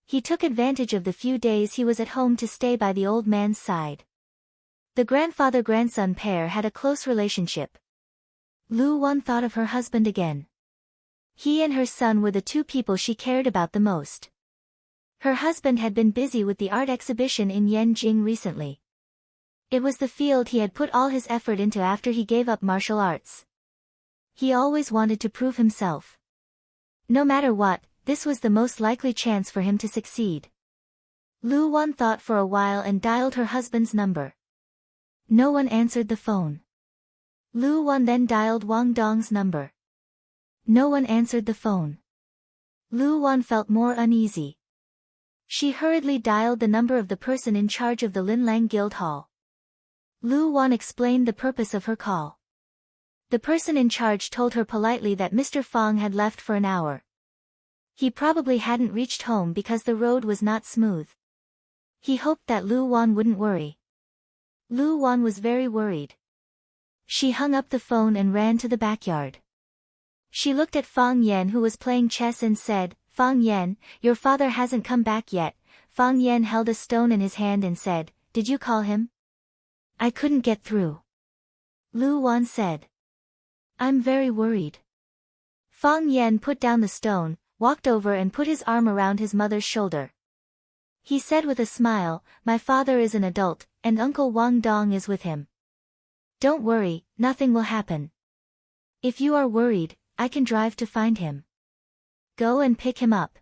Speaker 1: He took advantage of the few days he was at home to stay by the old man's side. The grandfather-grandson pair had a close relationship. Lu Wan thought of her husband again. He and her son were the two people she cared about the most. Her husband had been busy with the art exhibition in Yanjing recently. It was the field he had put all his effort into after he gave up martial arts. He always wanted to prove himself. No matter what, this was the most likely chance for him to succeed. Lu Wan thought for a while and dialed her husband's number. No one answered the phone. Lu Wan then dialed Wang Dong's number. No one answered the phone. Lu Wan felt more uneasy. She hurriedly dialed the number of the person in charge of the Linlang Guild Hall. Lu Wan explained the purpose of her call. The person in charge told her politely that Mr. Fang had left for an hour. He probably hadn't reached home because the road was not smooth. He hoped that Lu Wan wouldn't worry. Lu Wan was very worried. She hung up the phone and ran to the backyard. She looked at Fang Yan who was playing chess and said, "Fang Yan, your father hasn't come back yet." Fang Yan held a stone in his hand and said, "Did you call him?" "I couldn't get through." Lu Wan said. "I'm very worried." Fang Yan put down the stone, walked over and put his arm around his mother's shoulder. He said with a smile, "My father is an adult, and Uncle Wang Dong is with him. Don't worry, nothing will happen. If you are worried, I can drive to find him. Go and pick him up."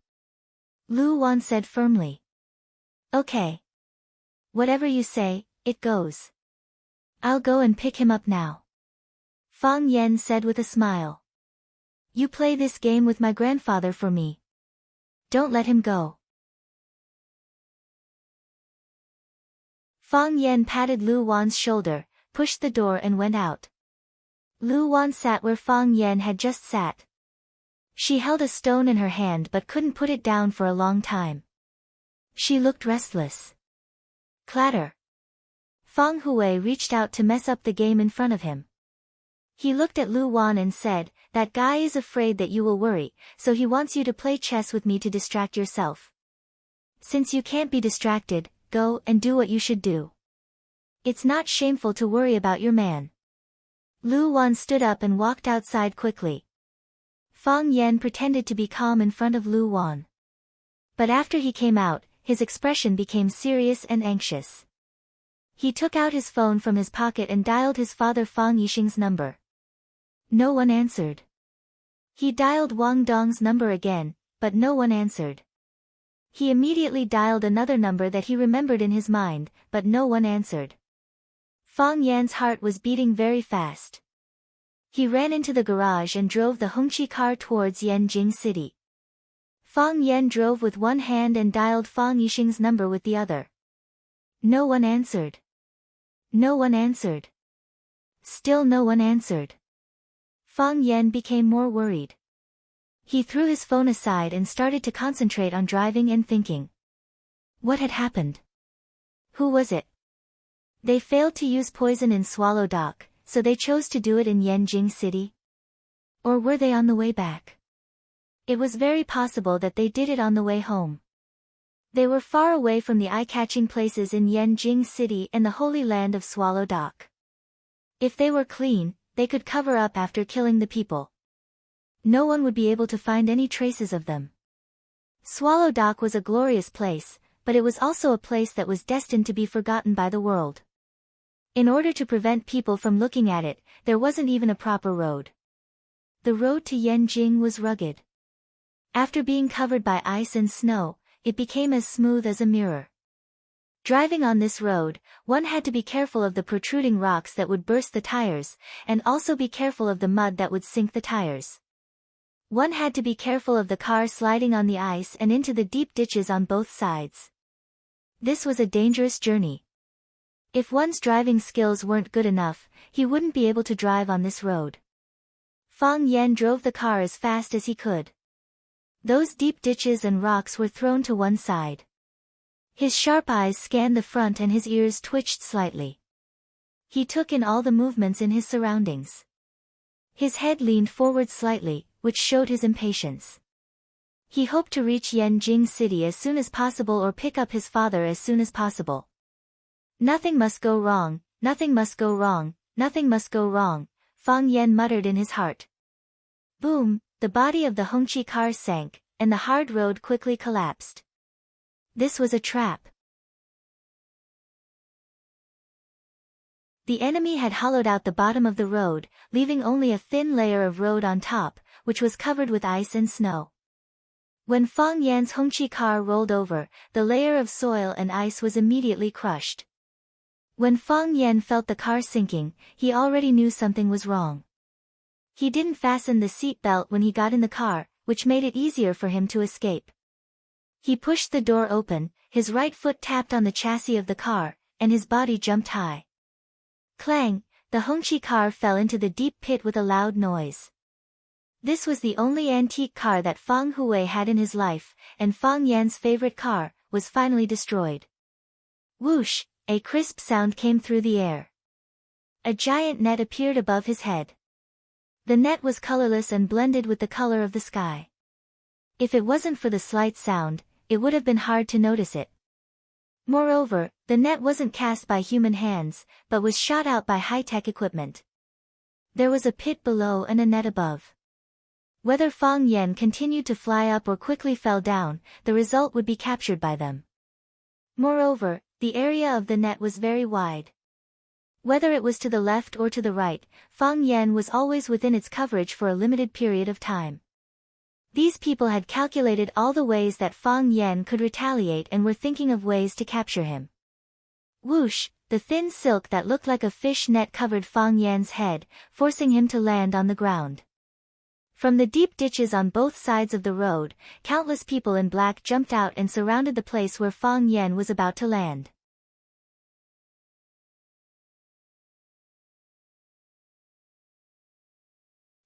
Speaker 1: Lu Wan said firmly. "Okay. Whatever you say, it goes. I'll go and pick him up now." Fang Yan said with a smile. "You play this game with my grandfather for me. Don't let him go." Fang Yan patted Lu Wan's shoulder, pushed the door and went out. Lu Wan sat where Fang Yan had just sat. She held a stone in her hand but couldn't put it down for a long time. She looked restless. Clatter. Fang Hui reached out to mess up the game in front of him. He looked at Lu Wan and said, "That guy is afraid that you will worry, so he wants you to play chess with me to distract yourself. Since you can't be distracted, go and do what you should do. It's not shameful to worry about your man." Lu Wan stood up and walked outside quickly. Fang Yan pretended to be calm in front of Lu Wan. But after he came out, his expression became serious and anxious. He took out his phone from his pocket and dialed his father Fang Yixing's number. No one answered. He dialed Wang Dong's number again, but no one answered. He immediately dialed another number that he remembered in his mind, but no one answered. Fang Yan's heart was beating very fast. He ran into the garage and drove the Hongqi car towards Yanjing City. Fang Yan drove with one hand and dialed Fang Yixing's number with the other. No one answered. No one answered. Still no one answered. Fang Yan became more worried. He threw his phone aside and started to concentrate on driving and thinking. What had happened? Who was it? They failed to use poison in Swallow Dock, so they chose to do it in Yanjing City? Or were they on the way back? It was very possible that they did it on the way home. They were far away from the eye-catching places in Yanjing City and the holy land of Swallow Dock. If they were clean, they could cover up after killing the people. No one would be able to find any traces of them. Swallow Dock was a glorious place, but it was also a place that was destined to be forgotten by the world. In order to prevent people from looking at it, there wasn't even a proper road. The road to Yanjing was rugged. After being covered by ice and snow, it became as smooth as a mirror. Driving on this road, one had to be careful of the protruding rocks that would burst the tires, and also be careful of the mud that would sink the tires. One had to be careful of the car sliding on the ice and into the deep ditches on both sides. This was a dangerous journey. If one's driving skills weren't good enough, he wouldn't be able to drive on this road. Fang Yan drove the car as fast as he could. Those deep ditches and rocks were thrown to one side. His sharp eyes scanned the front and his ears twitched slightly. He took in all the movements in his surroundings. His head leaned forward slightly, which showed his impatience. He hoped to reach Yanjing City as soon as possible or pick up his father as soon as possible. Nothing must go wrong, nothing must go wrong, nothing must go wrong, Fang Yan muttered in his heart. Boom, the body of the Hongqi car sank, and the hard road quickly collapsed. This was a trap. The enemy had hollowed out the bottom of the road, leaving only a thin layer of road on top, which was covered with ice and snow. When Fang Yan's Hongqi car rolled over, the layer of soil and ice was immediately crushed. When Fang Yan felt the car sinking, he already knew something was wrong. He didn't fasten the seat belt when he got in the car, which made it easier for him to escape. He pushed the door open, his right foot tapped on the chassis of the car, and his body jumped high. Clang! The Hongqi car fell into the deep pit with a loud noise. This was the only antique car that Fang Hui had in his life, and Fang Yan's favorite car, was finally destroyed. Whoosh! A crisp sound came through the air. A giant net appeared above his head. The net was colorless and blended with the color of the sky. If it wasn't for the slight sound, it would have been hard to notice it. Moreover, the net wasn't cast by human hands, but was shot out by high-tech equipment. There was a pit below and a net above. Whether Fang Yan continued to fly up or quickly fell down, the result would be captured by them. Moreover, the area of the net was very wide. Whether it was to the left or to the right, Fang Yan was always within its coverage for a limited period of time. These people had calculated all the ways that Fang Yan could retaliate and were thinking of ways to capture him. Whoosh! The thin silk that looked like a fish net covered Fang Yan's head, forcing him to land on the ground. From the deep ditches on both sides of the road, countless people in black jumped out and surrounded the place where Fang Yan was about to land.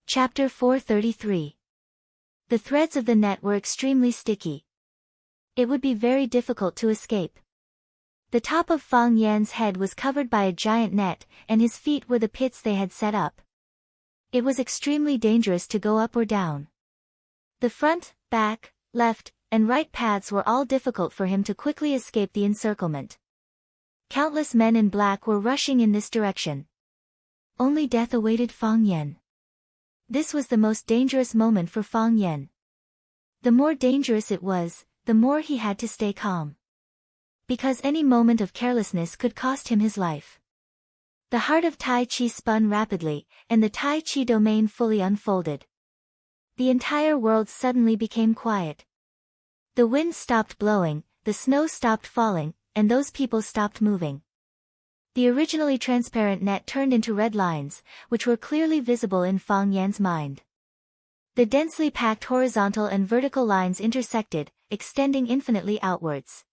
Speaker 1: Chapter 433. The threads of the net were extremely sticky. It would be very difficult to escape. The top of Fang Yan's head was covered by a giant net, and his feet were the pits they had set up. It was extremely dangerous to go up or down. The front, back, left, and right paths were all difficult for him to quickly escape the encirclement. Countless men in black were rushing in this direction. Only death awaited Fang Yan. This was the most dangerous moment for Fang Yan. The more dangerous it was, the more he had to stay calm. Because any moment of carelessness could cost him his life. The heart of Tai Chi spun rapidly, and the Tai Chi domain fully unfolded. The entire world suddenly became quiet. The wind stopped blowing, the snow stopped falling, and those people stopped moving. The originally transparent net turned into red lines, which were clearly visible in Fang Yan's mind. The densely packed horizontal and vertical lines intersected, extending infinitely outwards.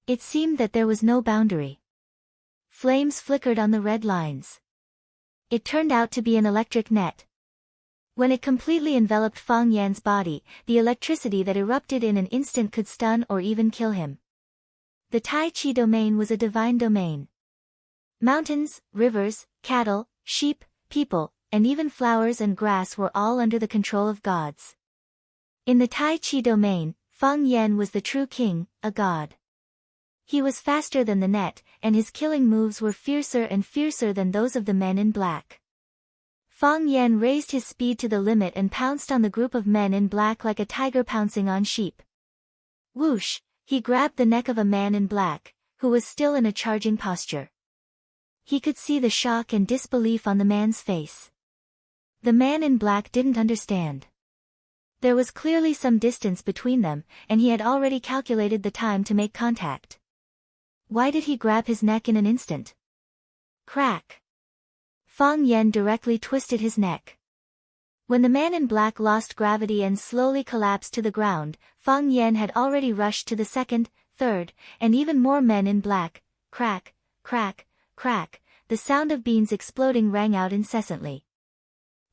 Speaker 1: It seemed that there was no boundary. Flames flickered on the red lines. It turned out to be an electric net. When it completely enveloped Fang Yan's body, the electricity that erupted in an instant could stun or even kill him. The Tai Chi domain was a divine domain. Mountains, rivers, cattle, sheep, people, and even flowers and grass were all under the control of gods. In the Tai Chi domain, Fang Yan was the true king, a god. He was faster than the net, and his killing moves were fiercer and fiercer than those of the men in black. Fang Yan raised his speed to the limit and pounced on the group of men in black like a tiger pouncing on sheep. Whoosh! He grabbed the neck of a man in black, who was still in a charging posture. He could see the shock and disbelief on the man's face. The man in black didn't understand. There was clearly some distance between them, and he had already calculated the time to make contact. Why did he grab his neck in an instant? Crack! Fang Yan directly twisted his neck. When the man in black lost gravity and slowly collapsed to the ground, Fang Yan had already rushed to the second, third, and even more men in black. Crack, crack, crack, the sound of beans exploding rang out incessantly.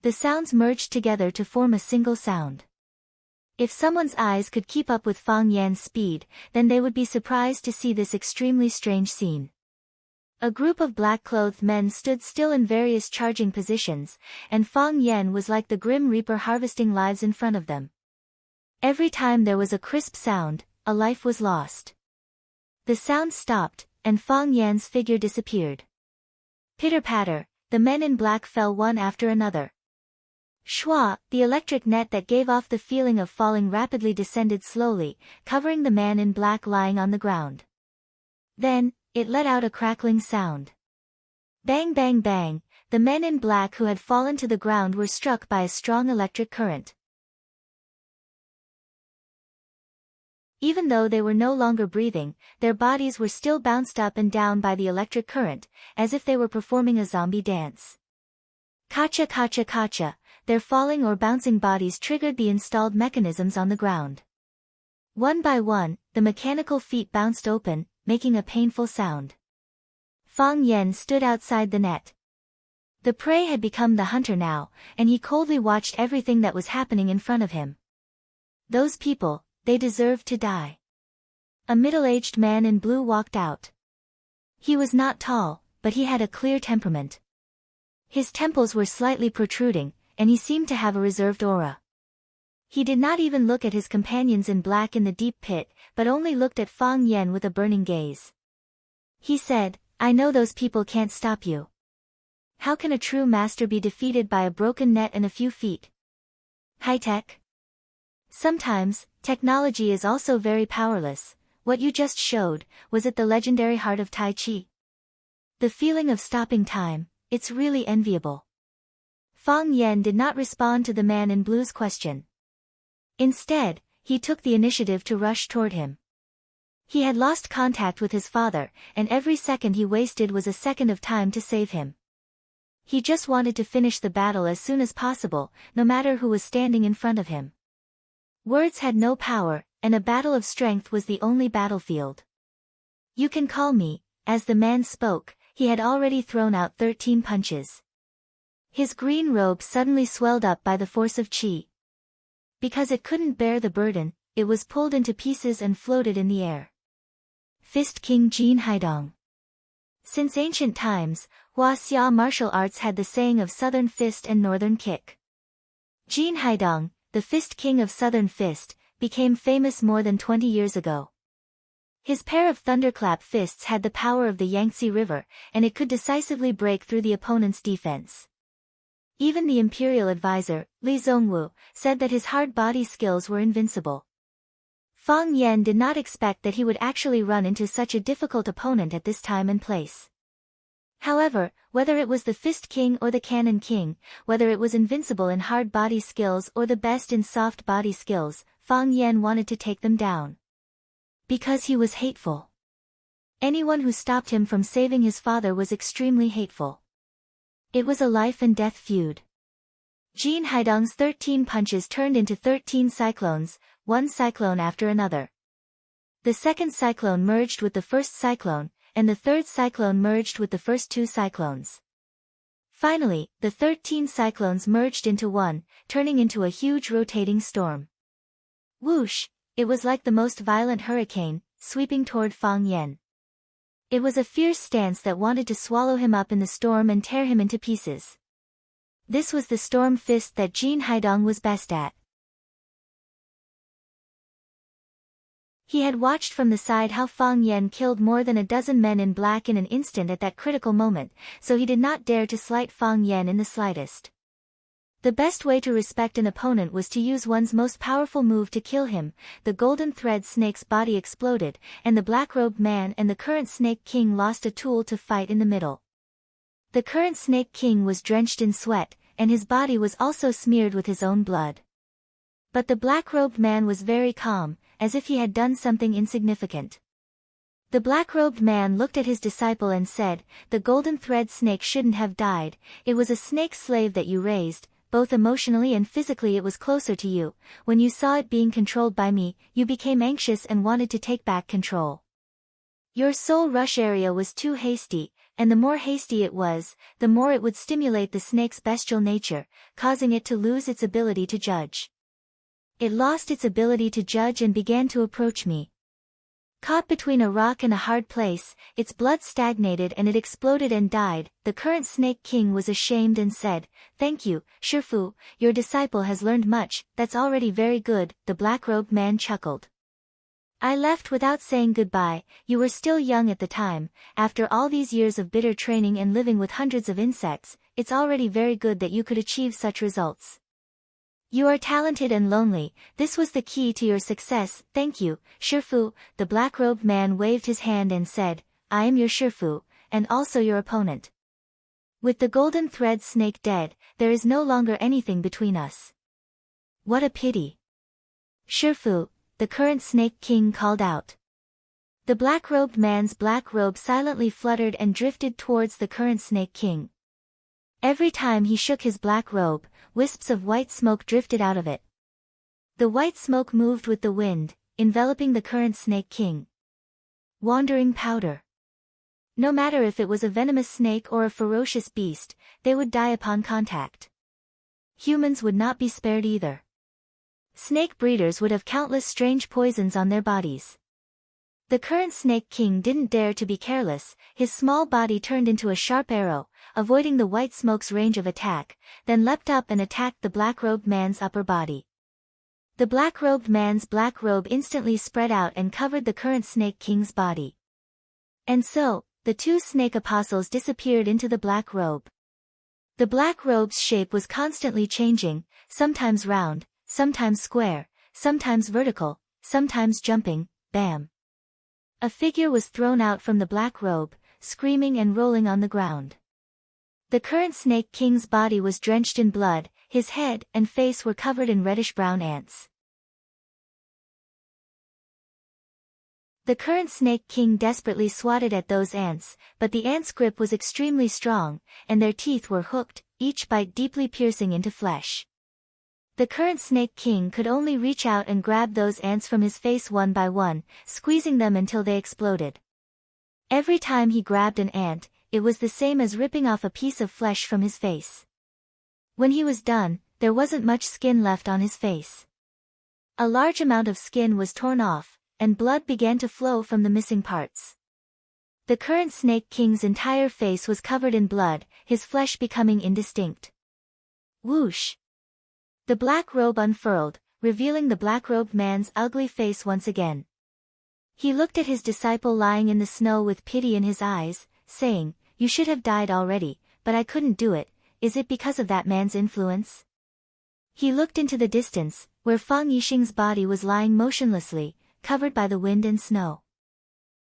Speaker 1: The sounds merged together to form a single sound. If someone's eyes could keep up with Fang Yan's speed, then they would be surprised to see this extremely strange scene. A group of black-clothed men stood still in various charging positions, and Fang Yan was like the Grim Reaper harvesting lives in front of them. Every time there was a crisp sound, a life was lost. The sound stopped, and Fang Yan's figure disappeared. Pitter-patter, the men in black fell one after another. Shwa, the electric net that gave off the feeling of falling rapidly descended slowly, covering the man in black lying on the ground. Then, it let out a crackling sound. Bang bang bang, the men in black who had fallen to the ground were struck by a strong electric current. Even though they were no longer breathing, their bodies were still bounced up and down by the electric current, as if they were performing a zombie dance. Kacha kacha kacha, their falling or bouncing bodies triggered the installed mechanisms on the ground. One by one, the mechanical feet bounced open, making a painful sound. Fang Yan stood outside the net. The prey had become the hunter now, and he coldly watched everything that was happening in front of him. Those people, they deserved to die. A middle-aged man in blue walked out. He was not tall, but he had a clear temperament. His temples were slightly protruding, and he seemed to have a reserved aura. He did not even look at his companions in black in the deep pit, but only looked at Fang Yan with a burning gaze. He said, "I know those people can't stop you. How can a true master be defeated by a broken net and a few feet? High-tech? Sometimes, technology is also very powerless. What you just showed, was it the legendary heart of Tai Chi? The feeling of stopping time, it's really enviable." Fang Yan did not respond to the man in blue's question. Instead, he took the initiative to rush toward him. He had lost contact with his father, and every second he wasted was a second of time to save him. He just wanted to finish the battle as soon as possible, no matter who was standing in front of him. Words had no power, and a battle of strength was the only battlefield. "You can call me," as the man spoke, he had already thrown out 13 punches. His green robe suddenly swelled up by the force of qi. Because it couldn't bear the burden, it was pulled into pieces and floated in the air. Fist King Jin Haidong. Since ancient times, Hua-xia martial arts had the saying of Southern Fist and Northern Kick. Jin Haidong, the Fist King of Southern Fist, became famous more than 20 years ago. His pair of thunderclap fists had the power of the Yangtze River, and it could decisively break through the opponent's defense. Even the imperial advisor, Li Zongwu, said that his hard body skills were invincible. Fang Yan did not expect that he would actually run into such a difficult opponent at this time and place. However, whether it was the Fist King or the Cannon King, whether it was invincible in hard body skills or the best in soft body skills, Fang Yan wanted to take them down. Because he was hateful. Anyone who stopped him from saving his father was extremely hateful. It was a life-and-death feud. Jin Haidong's 13 punches turned into 13 cyclones, one cyclone after another. The second cyclone merged with the first cyclone, and the third cyclone merged with the first 2 cyclones. Finally, the 13 cyclones merged into one, turning into a huge rotating storm. Whoosh! It was like the most violent hurricane, sweeping toward Fang Yan. It was a fierce stance that wanted to swallow him up in the storm and tear him into pieces. This was the storm fist that Jin Haidong was best at. He had watched from the side how Fang Yan killed more than a dozen men in black in an instant at that critical moment, so he did not dare to slight Fang Yan in the slightest. The best way to respect an opponent was to use one's most powerful move to kill him. The golden thread snake's body exploded, and the black-robed man and the current Snake King lost a tool to fight in the middle. The current Snake King was drenched in sweat, and his body was also smeared with his own blood. But the black-robed man was very calm, as if he had done something insignificant. The black-robed man looked at his disciple and said, "The golden thread snake shouldn't have died, it was a snake slave that you raised, both emotionally and physically it was closer to you. When you saw it being controlled by me, you became anxious and wanted to take back control. Your soul rush area was too hasty, and the more hasty it was, the more it would stimulate the snake's bestial nature, causing it to lose its ability to judge. It lost its ability to judge and began to approach me. Caught between a rock and a hard place, its blood stagnated and it exploded and died. The current Snake King was ashamed and said, "Thank you, Shifu, your disciple has learned much, that's already very good." The black-robed man chuckled. I left without saying goodbye. You were still young at the time. After all these years of bitter training and living with hundreds of insects, it's already very good that you could achieve such results. You are talented and lonely, this was the key to your success. Thank you, Shifu. The black-robed man waved his hand and said, "I am your Shifu, and also your opponent. With the golden thread snake dead, there is no longer anything between us." What a pity. Shifu, the current Snake King called out. The black-robed man's black robe silently fluttered and drifted towards the current Snake King. Every time he shook his black robe, wisps of white smoke drifted out of it. The white smoke moved with the wind, enveloping the current Snake King. Wandering powder. No matter if it was a venomous snake or a ferocious beast, they would die upon contact. Humans would not be spared either. Snake breeders would have countless strange poisons on their bodies. The current Snake King didn't dare to be careless, his small body turned into a sharp arrow, avoiding the white smoke's range of attack, then leapt up and attacked the black-robed man's upper body. The black-robed man's black robe instantly spread out and covered the current Snake King's body. And so, the two snake apostles disappeared into the black robe. The black robe's shape was constantly changing, sometimes round, sometimes square, sometimes vertical, sometimes jumping. Bam! A figure was thrown out from the black robe, screaming and rolling on the ground. The current Snake King's body was drenched in blood, his head and face were covered in reddish-brown ants. The current Snake King desperately swatted at those ants, but the ants' grip was extremely strong, and their teeth were hooked, each bite deeply piercing into flesh. The current Snake King could only reach out and grab those ants from his face one by one, squeezing them until they exploded. Every time he grabbed an ant, it was the same as ripping off a piece of flesh from his face. When he was done, there wasn't much skin left on his face. A large amount of skin was torn off, and blood began to flow from the missing parts. The current Snake King's entire face was covered in blood, his flesh becoming indistinct. Whoosh! The black robe unfurled, revealing the black-robed man's ugly face once again. He looked at his disciple lying in the snow with pity in his eyes, saying, "You should have died already, but I couldn't do it. Is it because of that man's influence?" He looked into the distance, where Fang Yixing's body was lying motionlessly, covered by the wind and snow.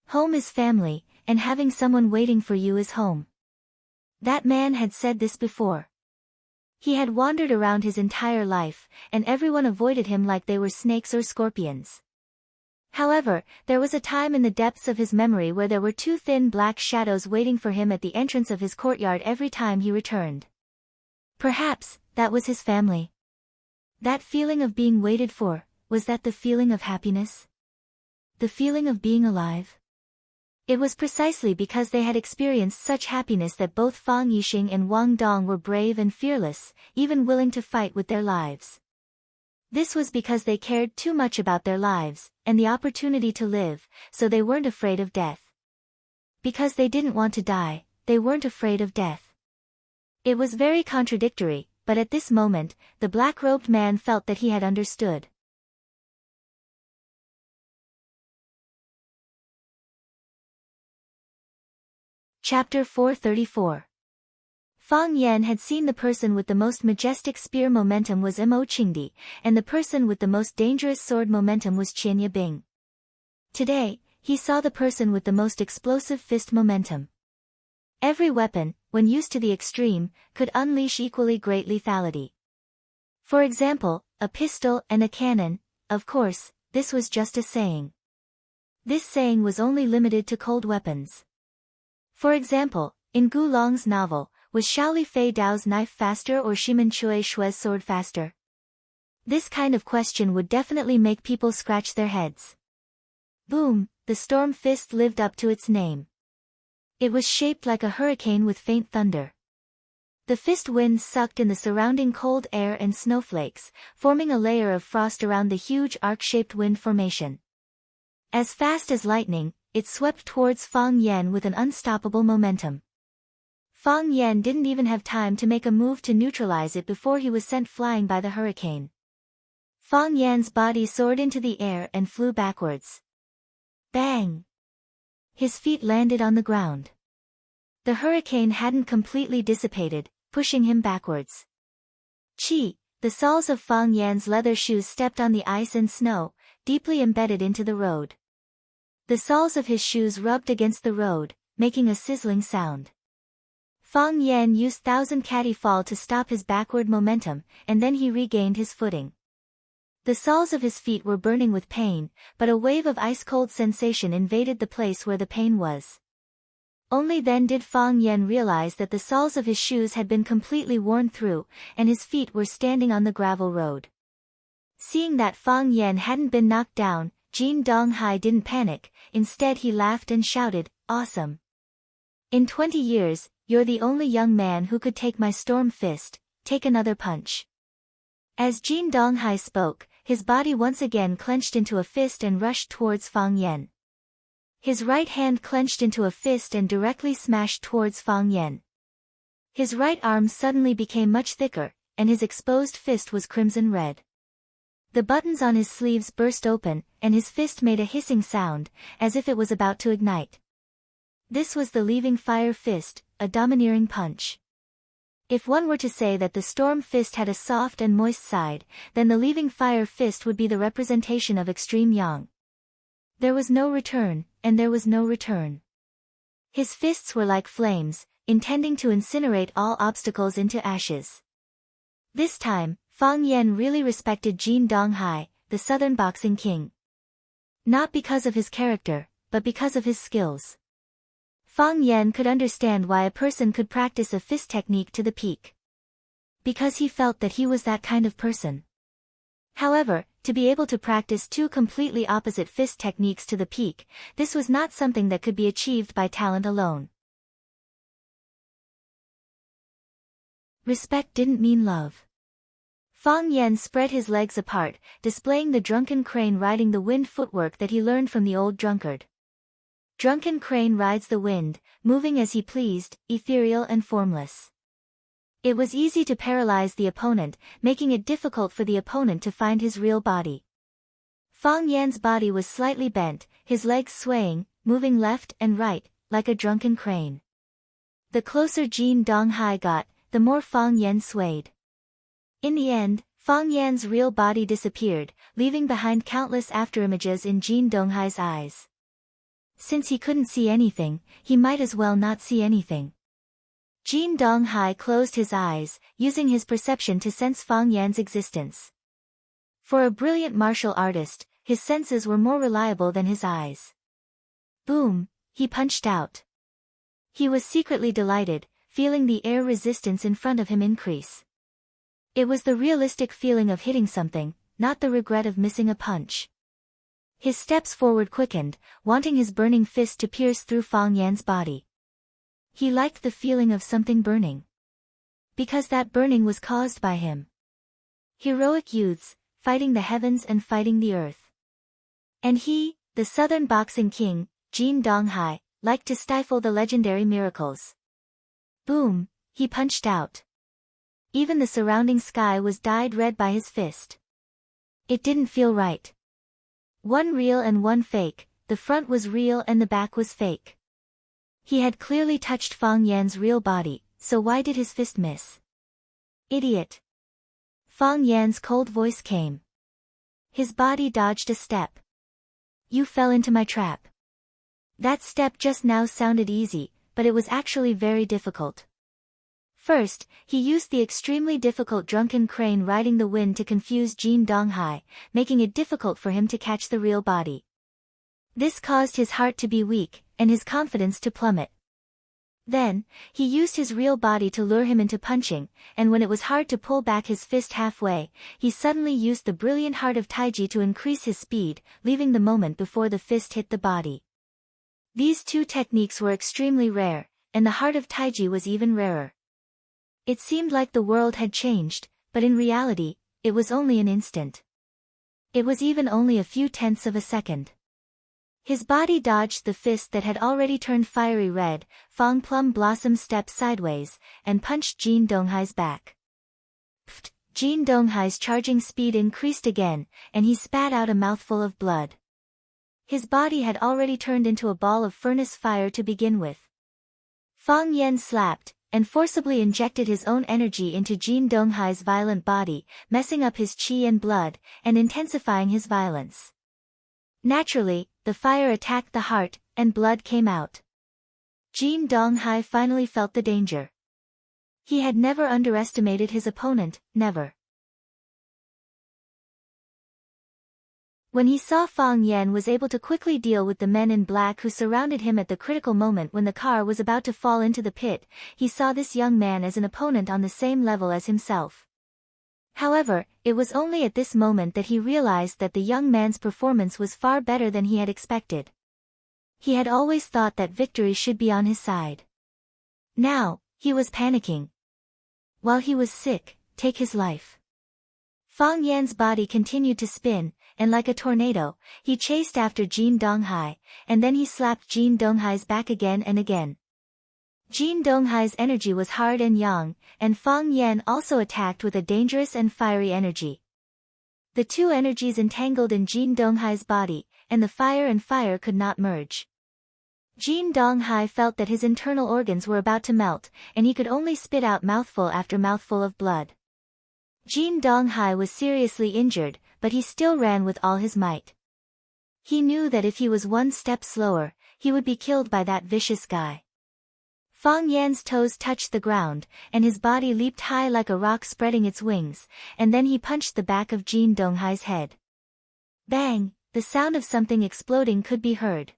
Speaker 1: Home is family, and having someone waiting for you is home. That man had said this before. He had wandered around his entire life, and everyone avoided him like they were snakes or scorpions. However, there was a time in the depths of his memory where there were two thin black shadows waiting for him at the entrance of his courtyard every time he returned. Perhaps, that was his family. That feeling of being waited for, was that the feeling of happiness? The feeling of being alive? It was precisely because they had experienced such happiness that both Fang Yixing and Wang Dong were brave and fearless, even willing to fight with their lives. This was because they cared too much about their lives, and the opportunity to live, so they weren't afraid of death. Because they didn't want to die, they weren't afraid of death. It was very contradictory, but at this moment, the black-robed man felt that he had understood. Chapter 434. Fang Yan had seen the person with the most majestic spear momentum was Mo Qingdi, and the person with the most dangerous sword momentum was Qian Yabing. Today, he saw the person with the most explosive fist momentum. Every weapon, when used to the extreme, could unleash equally great lethality. For example, a pistol and a cannon. Of course, this was just a saying. This saying was only limited to cold weapons. For example, in Gu Long's novel, was Xiaoli Fei Dao's knife faster or Shimen Chui Shui's sword faster? This kind of question would definitely make people scratch their heads. Boom, the storm fist lived up to its name. It was shaped like a hurricane with faint thunder. The fist winds sucked in the surrounding cold air and snowflakes, forming a layer of frost around the huge arc-shaped wind formation. As fast as lightning, it swept towards Fang Yan with an unstoppable momentum. Fang Yan didn't even have time to make a move to neutralize it before he was sent flying by the hurricane. Fang Yan's body soared into the air and flew backwards. Bang! His feet landed on the ground. The hurricane hadn't completely dissipated, pushing him backwards. Chi, the soles of Fang Yan's leather shoes stepped on the ice and snow, deeply embedded into the road. The soles of his shoes rubbed against the road, making a sizzling sound. Fang Yan used Thousand Catty Fall to stop his backward momentum, and then he regained his footing. The soles of his feet were burning with pain, but a wave of ice-cold sensation invaded the place where the pain was. Only then did Fang Yan realize that the soles of his shoes had been completely worn through, and his feet were standing on the gravel road. Seeing that Fang Yan hadn't been knocked down, Jin Donghai didn't panic, instead he laughed and shouted, "Awesome! In 20 years, you're the only young man who could take my storm fist, take another punch." As Jin Donghai spoke, his body once again clenched into a fist and rushed towards Fang Yan. His right hand clenched into a fist and directly smashed towards Fang Yan. His right arm suddenly became much thicker, and his exposed fist was crimson red. The buttons on his sleeves burst open, and his fist made a hissing sound, as if it was about to ignite. This was the leaving fire fist, a domineering punch. If one were to say that the storm fist had a soft and moist side, then the leaving fire fist would be the representation of extreme yang. There was no return, and there was no return. His fists were like flames, intending to incinerate all obstacles into ashes. This time, Fang Yan really respected Jin Donghai, the Southern Boxing King. Not because of his character, but because of his skills. Fang Yan could understand why a person could practice a fist technique to the peak. Because he felt that he was that kind of person. However, to be able to practice two completely opposite fist techniques to the peak, this was not something that could be achieved by talent alone. Respect didn't mean love. Fang Yan spread his legs apart, displaying the drunken crane riding the wind footwork that he learned from the old drunkard. Drunken crane rides the wind, moving as he pleased, ethereal and formless. It was easy to paralyze the opponent, making it difficult for the opponent to find his real body. Fang Yan's body was slightly bent, his legs swaying, moving left and right, like a drunken crane. The closer Jin Donghai got, the more Fang Yan swayed. In the end, Fang Yan's real body disappeared, leaving behind countless afterimages in Jin Donghai's eyes. Since he couldn't see anything, he might as well not see anything. Jin Donghai closed his eyes, using his perception to sense Fang Yan's existence. For a brilliant martial artist, his senses were more reliable than his eyes. Boom, he punched out. He was secretly delighted, feeling the air resistance in front of him increase. It was the realistic feeling of hitting something, not the regret of missing a punch. His steps forward quickened, wanting his burning fist to pierce through Fang Yan's body. He liked the feeling of something burning. Because that burning was caused by him. Heroic youths, fighting the heavens and fighting the earth. And he, the Southern Boxing King, Jin Donghai, liked to stifle the legendary miracles. Boom, he punched out. Even the surrounding sky was dyed red by his fist. It didn't feel right. One real and one fake, the front was real and the back was fake. He had clearly touched Fang Yan's real body, so why did his fist miss? Idiot! Fang Yan's cold voice came. His body dodged a step. You fell into my trap. That step just now sounded easy, but it was actually very difficult. First, he used the extremely difficult drunken crane riding the wind to confuse Jin Donghai, making it difficult for him to catch the real body. This caused his heart to be weak, and his confidence to plummet. Then, he used his real body to lure him into punching, and when it was hard to pull back his fist halfway, he suddenly used the brilliant heart of Taiji to increase his speed, leaving the moment before the fist hit the body. These two techniques were extremely rare, and the heart of Taiji was even rarer. It seemed like the world had changed, but in reality, it was only an instant. It was even only a few tenths of a second. His body dodged the fist that had already turned fiery red. Fong Plum Blossom stepped sideways, and punched Jin Donghai's back. Pfft! Jin Donghai's charging speed increased again, and he spat out a mouthful of blood. His body had already turned into a ball of furnace fire to begin with. Fang Yen slapped, and forcibly injected his own energy into Jin Donghai's violent body, messing up his qi and blood, and intensifying his violence. Naturally, the fire attacked the heart, and blood came out. Jin Donghai finally felt the danger. He had never underestimated his opponent, never. When he saw Fang Yen was able to quickly deal with the men in black who surrounded him at the critical moment when the car was about to fall into the pit, he saw this young man as an opponent on the same level as himself. However, it was only at this moment that he realized that the young man's performance was far better than he had expected. He had always thought that victory should be on his side. Now, he was panicking. While he was sick, take his life. Fang Yan's body continued to spin, and like a tornado, he chased after Jin Donghai, and then he slapped Jin Donghai's back again and again. Jin Donghai's energy was hard and yang, and Fang Yan also attacked with a dangerous and fiery energy. The two energies entangled in Jin Donghai's body, and the fire and fire could not merge. Jin Donghai felt that his internal organs were about to melt, and he could only spit out mouthful after mouthful of blood. Jin Donghai was seriously injured, but he still ran with all his might. He knew that if he was one step slower, he would be killed by that vicious guy. Fang Yan's toes touched the ground, and his body leaped high like a rock spreading its wings, and then he punched the back of Jin Donghai's head. Bang! The sound of something exploding could be heard.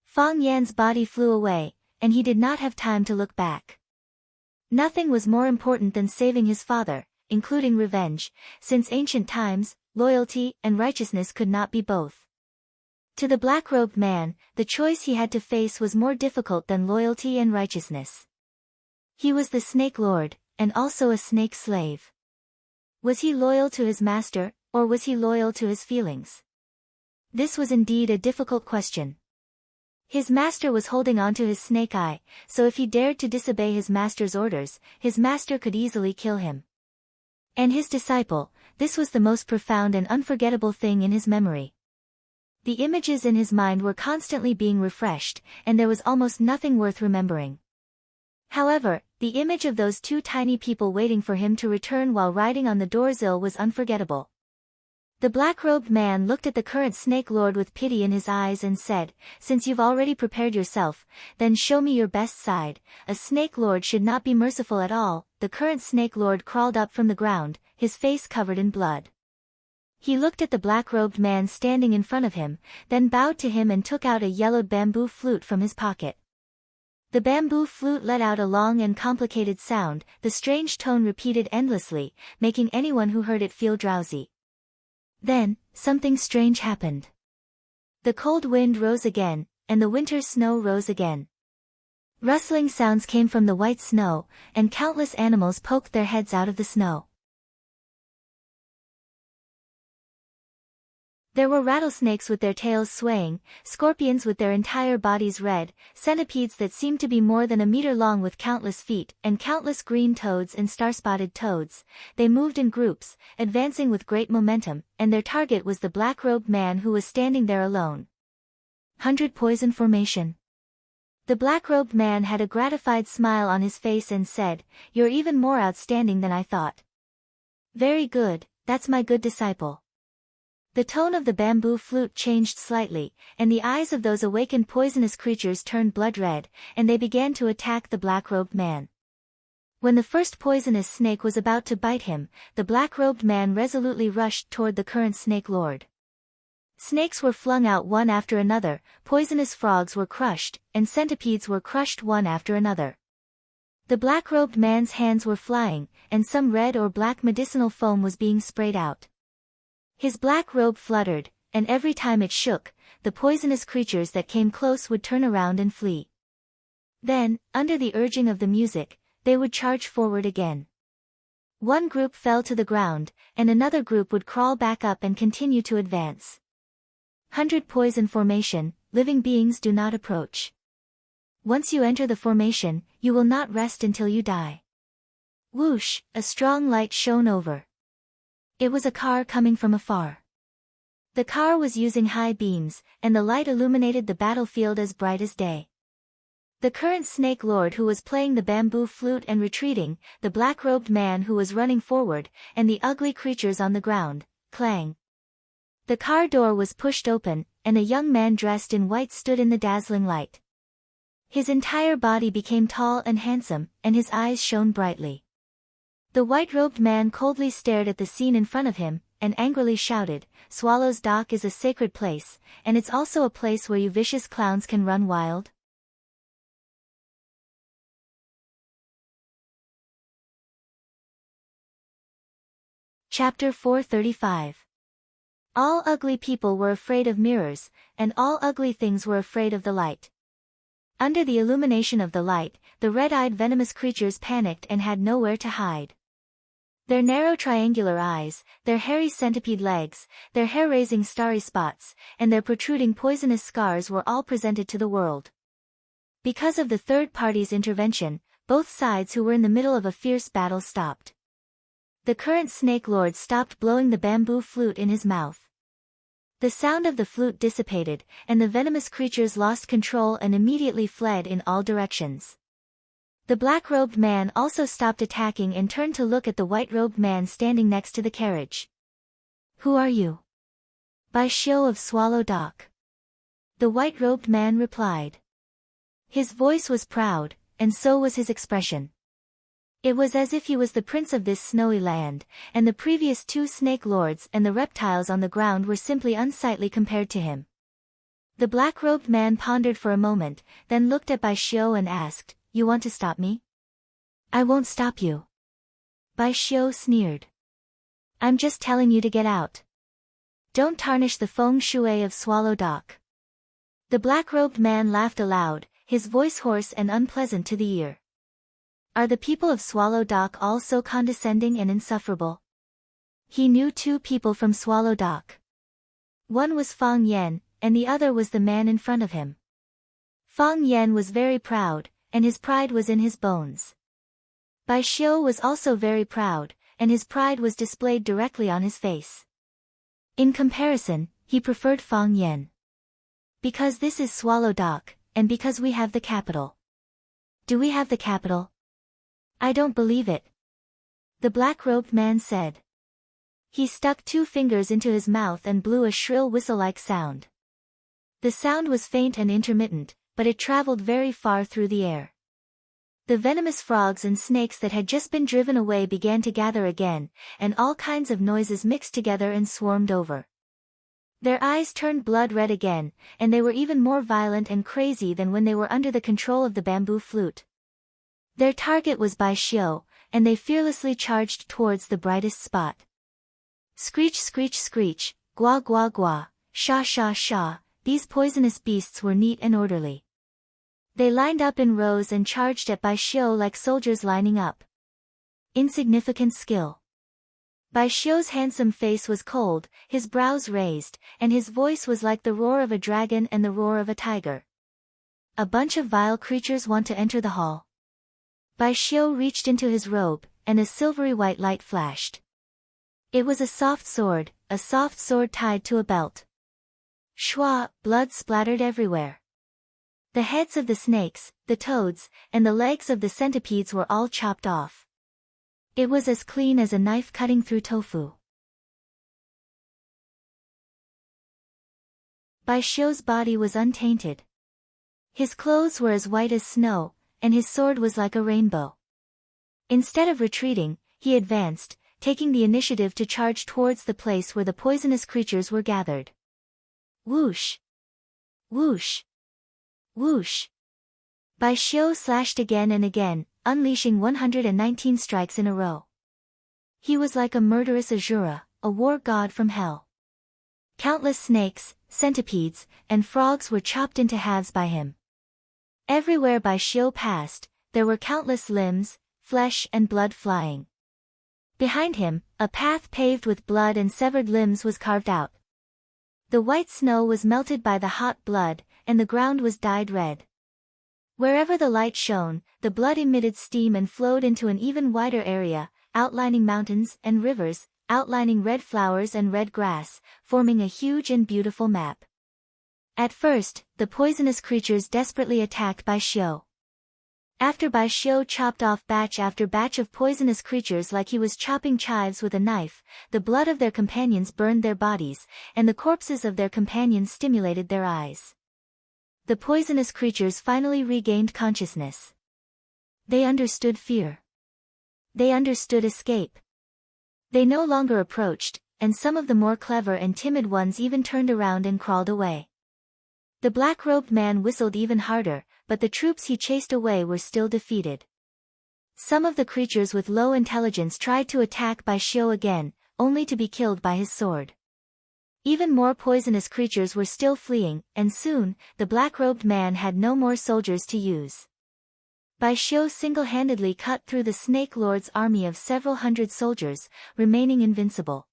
Speaker 1: Fang Yan's body flew away, and he did not have time to look back. Nothing was more important than saving his father, including revenge, since ancient times, loyalty and righteousness could not be both. To the black-robed man, the choice he had to face was more difficult than loyalty and righteousness. He was the Snake Lord, and also a snake slave. Was he loyal to his master, or was he loyal to his feelings? This was indeed a difficult question. His master was holding on to his snake eye, so if he dared to disobey his master's orders, his master could easily kill him. And his disciple, this was the most profound and unforgettable thing in his memory. The images in his mind were constantly being refreshed, and there was almost nothing worth remembering. However, the image of those two tiny people waiting for him to return while riding on the Dorzil was unforgettable. The black-robed man looked at the current Snake Lord with pity in his eyes and said, "Since you've already prepared yourself, then show me your best side. A Snake Lord should not be merciful at all." The current Snake Lord crawled up from the ground, his face covered in blood. He looked at the black-robed man standing in front of him, then bowed to him and took out a yellowed bamboo flute from his pocket. The bamboo flute let out a long and complicated sound, the strange tone repeated endlessly, making anyone who heard it feel drowsy. Then, something strange happened. The cold wind rose again, and the winter snow rose again. Rustling sounds came from the white snow, and countless animals poked their heads out of the snow. There were rattlesnakes with their tails swaying, scorpions with their entire bodies red, centipedes that seemed to be more than a meter long with countless feet, and countless green toads and star-spotted toads. They moved in groups, advancing with great momentum, and their target was the black-robed man who was standing there alone. 100 Poison Formation. The black-robed man had a gratified smile on his face and said, "You're even more outstanding than I thought." "Very good, that's my good disciple." The tone of the bamboo flute changed slightly, and the eyes of those awakened poisonous creatures turned blood red, and they began to attack the black-robed man. When the first poisonous snake was about to bite him, the black-robed man resolutely rushed toward the current Snake Lord. Snakes were flung out one after another, poisonous frogs were crushed, and centipedes were crushed one after another. The black-robed man's hands were flying, and some red or black medicinal foam was being sprayed out. His black robe fluttered, and every time it shook, the poisonous creatures that came close would turn around and flee. Then, under the urging of the music, they would charge forward again. One group fell to the ground, and another group would crawl back up and continue to advance. 100 Poison Formation, living beings do not approach. Once you enter the formation, you will not rest until you die. Whoosh, a strong light shone over. It was a car coming from afar. The car was using high beams, and the light illuminated the battlefield as bright as day. The current Snake Lord who was playing the bamboo flute and retreating, the black-robed man who was running forward, and the ugly creatures on the ground, clang. The car door was pushed open, and a young man dressed in white stood in the dazzling light. His entire body became tall and handsome, and his eyes shone brightly. The white-robed man coldly stared at the scene in front of him, and angrily shouted, "Swallow's Dock is a sacred place, and it's also a place where you vicious clowns can run wild." Chapter 435. All ugly people were afraid of mirrors, and all ugly things were afraid of the light. Under the illumination of the light, the red-eyed venomous creatures panicked and had nowhere to hide. Their narrow triangular eyes, their hairy centipede legs, their hair-raising starry spots, and their protruding poisonous scars were all presented to the world. Because of the third party's intervention, both sides who were in the middle of a fierce battle stopped. The current Snake Lord stopped blowing the bamboo flute in his mouth. The sound of the flute dissipated, and the venomous creatures lost control and immediately fled in all directions. The black-robed man also stopped attacking and turned to look at the white-robed man standing next to the carriage. "Who are you?" "By Shio of Swallow Dock." The white-robed man replied. His voice was proud, and so was his expression. It was as if he was the prince of this snowy land, and the previous two Snake Lords and the reptiles on the ground were simply unsightly compared to him. The black-robed man pondered for a moment, then looked at Bai Shio and asked, "You want to stop me?" "I won't stop you." Bai Shio sneered. "I'm just telling you to get out. Don't tarnish the feng shui of Swallow Dock." The black-robed man laughed aloud, his voice hoarse and unpleasant to the ear. "Are the people of Swallow Dock all so condescending and insufferable?" He knew two people from Swallow Dock. One was Fang Yen, and the other was the man in front of him. Fang Yen was very proud, and his pride was in his bones. Bai Shio was also very proud, and his pride was displayed directly on his face. In comparison, he preferred Fang Yen. "Because this is Swallow Dock, and because we have the capital." "Do we have the capital?" "I don't believe it," the black-robed man said. He stuck two fingers into his mouth and blew a shrill whistle-like sound. The sound was faint and intermittent, but it traveled very far through the air. The venomous frogs and snakes that had just been driven away began to gather again, and all kinds of noises mixed together and swarmed over. Their eyes turned blood red again, and they were even more violent and crazy than when they were under the control of the bamboo flute. Their target was Bai Shio, and they fearlessly charged towards the brightest spot. Screech screech screech, gua gua gua, sha sha sha, these poisonous beasts were neat and orderly. They lined up in rows and charged at Bai Shio like soldiers lining up. Insignificant skill. Bai Shio's handsome face was cold, his brows raised, and his voice was like the roar of a dragon and the roar of a tiger. "A bunch of vile creatures want to enter the hall." Bai Shio reached into his robe, and a silvery white light flashed. It was a soft sword tied to a belt. Shwa, blood splattered everywhere. The heads of the snakes, the toads, and the legs of the centipedes were all chopped off. It was as clean as a knife cutting through tofu. Bai Shio's body was untainted. His clothes were as white as snow, and his sword was like a rainbow. Instead of retreating, he advanced, taking the initiative to charge towards the place where the poisonous creatures were gathered. Whoosh! Whoosh! Whoosh! Bai Xiu slashed again and again, unleashing 119 strikes in a row. He was like a murderous Azura, a war god from hell. Countless snakes, centipedes, and frogs were chopped into halves by him. Everywhere Bai Xiu passed, there were countless limbs, flesh and blood flying. Behind him, a path paved with blood and severed limbs was carved out. The white snow was melted by the hot blood, and the ground was dyed red. Wherever the light shone, the blood emitted steam and flowed into an even wider area, outlining mountains and rivers, outlining red flowers and red grass, forming a huge and beautiful map. At first, the poisonous creatures desperately attacked Bai Xiu. After Bai Xiu chopped off batch after batch of poisonous creatures like he was chopping chives with a knife, the blood of their companions burned their bodies, and the corpses of their companions stimulated their eyes. The poisonous creatures finally regained consciousness. They understood fear. They understood escape. They no longer approached, and some of the more clever and timid ones even turned around and crawled away. The black-robed man whistled even harder, but the troops he chased away were still defeated. Some of the creatures with low intelligence tried to attack Bai Xiu again, only to be killed by his sword. Even more poisonous creatures were still fleeing, and soon, the black-robed man had no more soldiers to use. Bai Xiu single-handedly cut through the Snake Lord's army of several hundred soldiers, remaining invincible.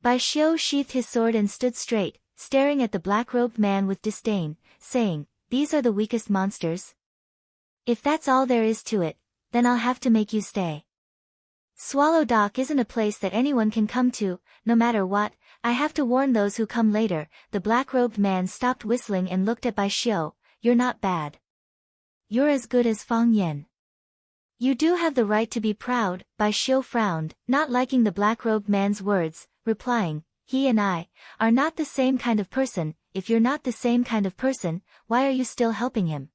Speaker 1: Bai Xiu sheathed his sword and stood straight, staring at the black-robed man with disdain, saying, "These are the weakest monsters? If that's all there is to it, then I'll have to make you stay. Swallow Dock isn't a place that anyone can come to, no matter what. I have to warn those who come later." The black-robed man stopped whistling and looked at Bai Xiu. "You're not bad. You're as good as Fang Yan. You do have the right to be proud." Bai Xiu frowned, not liking the black-robed man's words, replying, "He and I are not the same kind of person. If you're not the same kind of person, why are you still helping him?"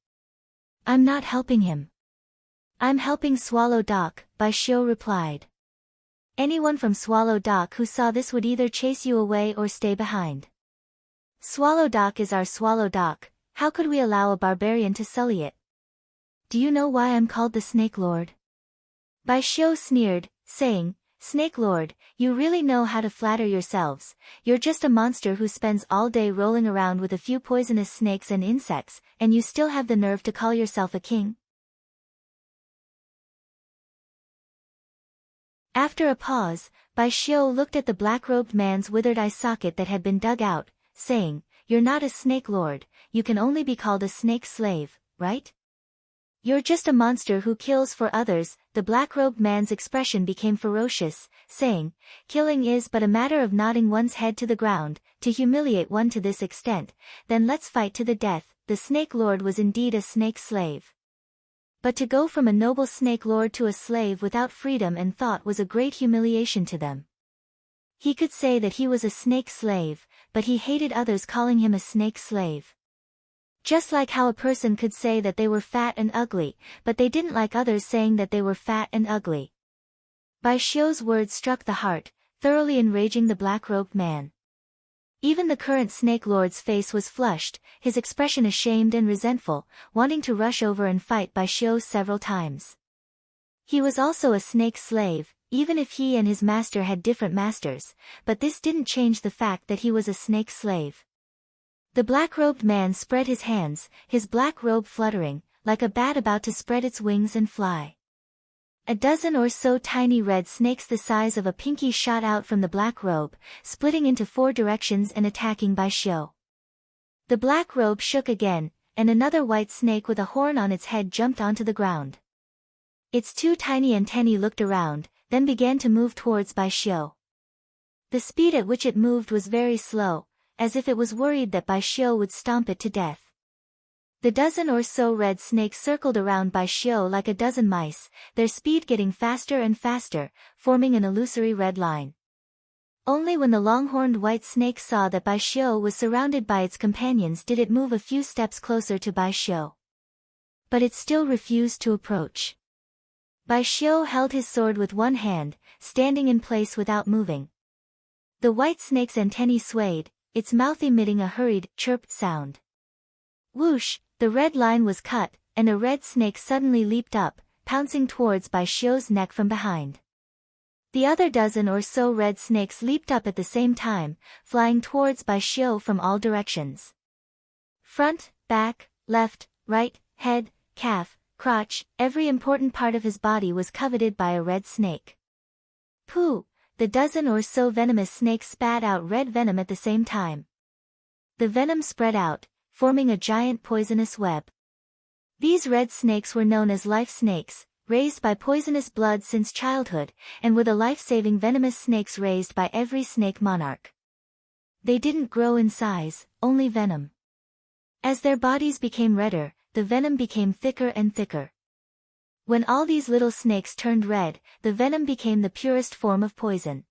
Speaker 1: "I'm not helping him. I'm helping Swallow Dock," Bai Xiu replied. "Anyone from Swallow Dock who saw this would either chase you away or stay behind. Swallow Dock is our Swallow Dock. How could we allow a barbarian to sully it? Do you know why I'm called the Snake Lord?" Bai Xiu sneered, saying, "Snake Lord, you really know how to flatter yourselves. You're just a monster who spends all day rolling around with a few poisonous snakes and insects, and you still have the nerve to call yourself a king?" After a pause, Bai Xiu looked at the black-robed man's withered eye socket that had been dug out, saying, "You're not a Snake Lord, you can only be called a snake slave, right? You're just a monster who kills for others." The black-robed man's expression became ferocious, saying, "Killing is but a matter of nodding one's head to the ground. To humiliate one to this extent, then let's fight to the death." The Snake Lord was indeed a snake slave. But to go from a noble Snake Lord to a slave without freedom and thought was a great humiliation to them. He could say that he was a snake slave, but he hated others calling him a snake slave. Just like how a person could say that they were fat and ugly, but they didn't like others saying that they were fat and ugly. Bai Xiu's words struck the heart, thoroughly enraging the black-robed man. Even the current Snake Lord's face was flushed, his expression ashamed and resentful, wanting to rush over and fight Bai Xiu several times. He was also a snake slave, even if he and his master had different masters, but this didn't change the fact that he was a snake slave. The black-robed man spread his hands, his black robe fluttering, like a bat about to spread its wings and fly. A dozen or so tiny red snakes the size of a pinky shot out from the black robe, splitting into 4 directions and attacking Bai Xiu. The black robe shook again, and another white snake with a horn on its head jumped onto the ground. Its 2 tiny antennae looked around, then began to move towards Bai Xiu. The speed at which it moved was very slow, as if it was worried that Bai Xiu would stomp it to death. The dozen or so red snakes circled around Bai Xiu like a dozen mice, their speed getting faster and faster, forming an illusory red line. Only when the long-horned white snake saw that Bai Xiu was surrounded by its companions did it move a few steps closer to Bai Xiu. But it still refused to approach. Bai Xiu held his sword with one hand, standing in place without moving. The white snake's antennae swayed, its mouth emitting a hurried, chirp sound. Whoosh, the red line was cut, and a red snake suddenly leaped up, pouncing towards Bai Xiu's neck from behind. The other dozen or so red snakes leaped up at the same time, flying towards Bai Xiu from all directions. Front, back, left, right, head, calf, crotch, every important part of his body was coveted by a red snake. Pooh! The dozen or so venomous snakes spat out red venom at the same time. The venom spread out, forming a giant poisonous web. These red snakes were known as life snakes, raised by poisonous blood since childhood, and were the life-saving venomous snakes raised by every snake monarch. They didn't grow in size, only venom. As their bodies became redder, the venom became thicker and thicker. When all these little snakes turned red, the venom became the purest form of poison.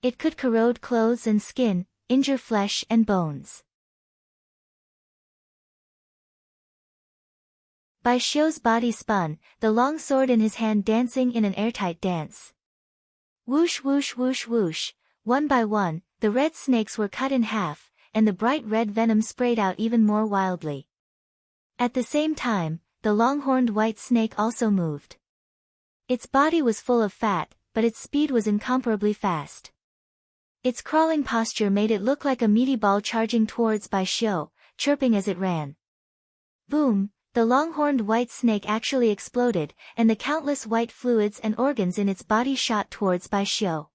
Speaker 1: It could corrode clothes and skin, injure flesh and bones. Bai Xiu's body spun, the long sword in his hand dancing in an airtight dance. Whoosh whoosh whoosh whoosh, one by one, the red snakes were cut in half, and the bright red venom sprayed out even more wildly. At the same time, the long-horned white snake also moved. Its body was full of fat, but its speed was incomparably fast. Its crawling posture made it look like a meaty ball charging towards Bai Xiu, chirping as it ran. Boom! The long-horned white snake actually exploded, and the countless white fluids and organs in its body shot towards Bai Xiu.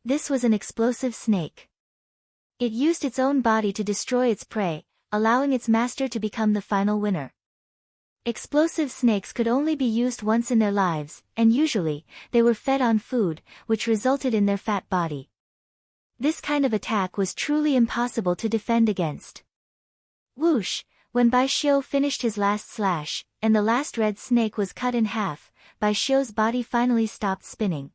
Speaker 1: This was an explosive snake. It used its own body to destroy its prey, allowing its master to become the final winner. Explosive snakes could only be used once in their lives, and usually, they were fed on food, which resulted in their fat body. This kind of attack was truly impossible to defend against. Whoosh! When Bai Xiu finished his last slash, and the last red snake was cut in half, Bai Xiu's body finally stopped spinning.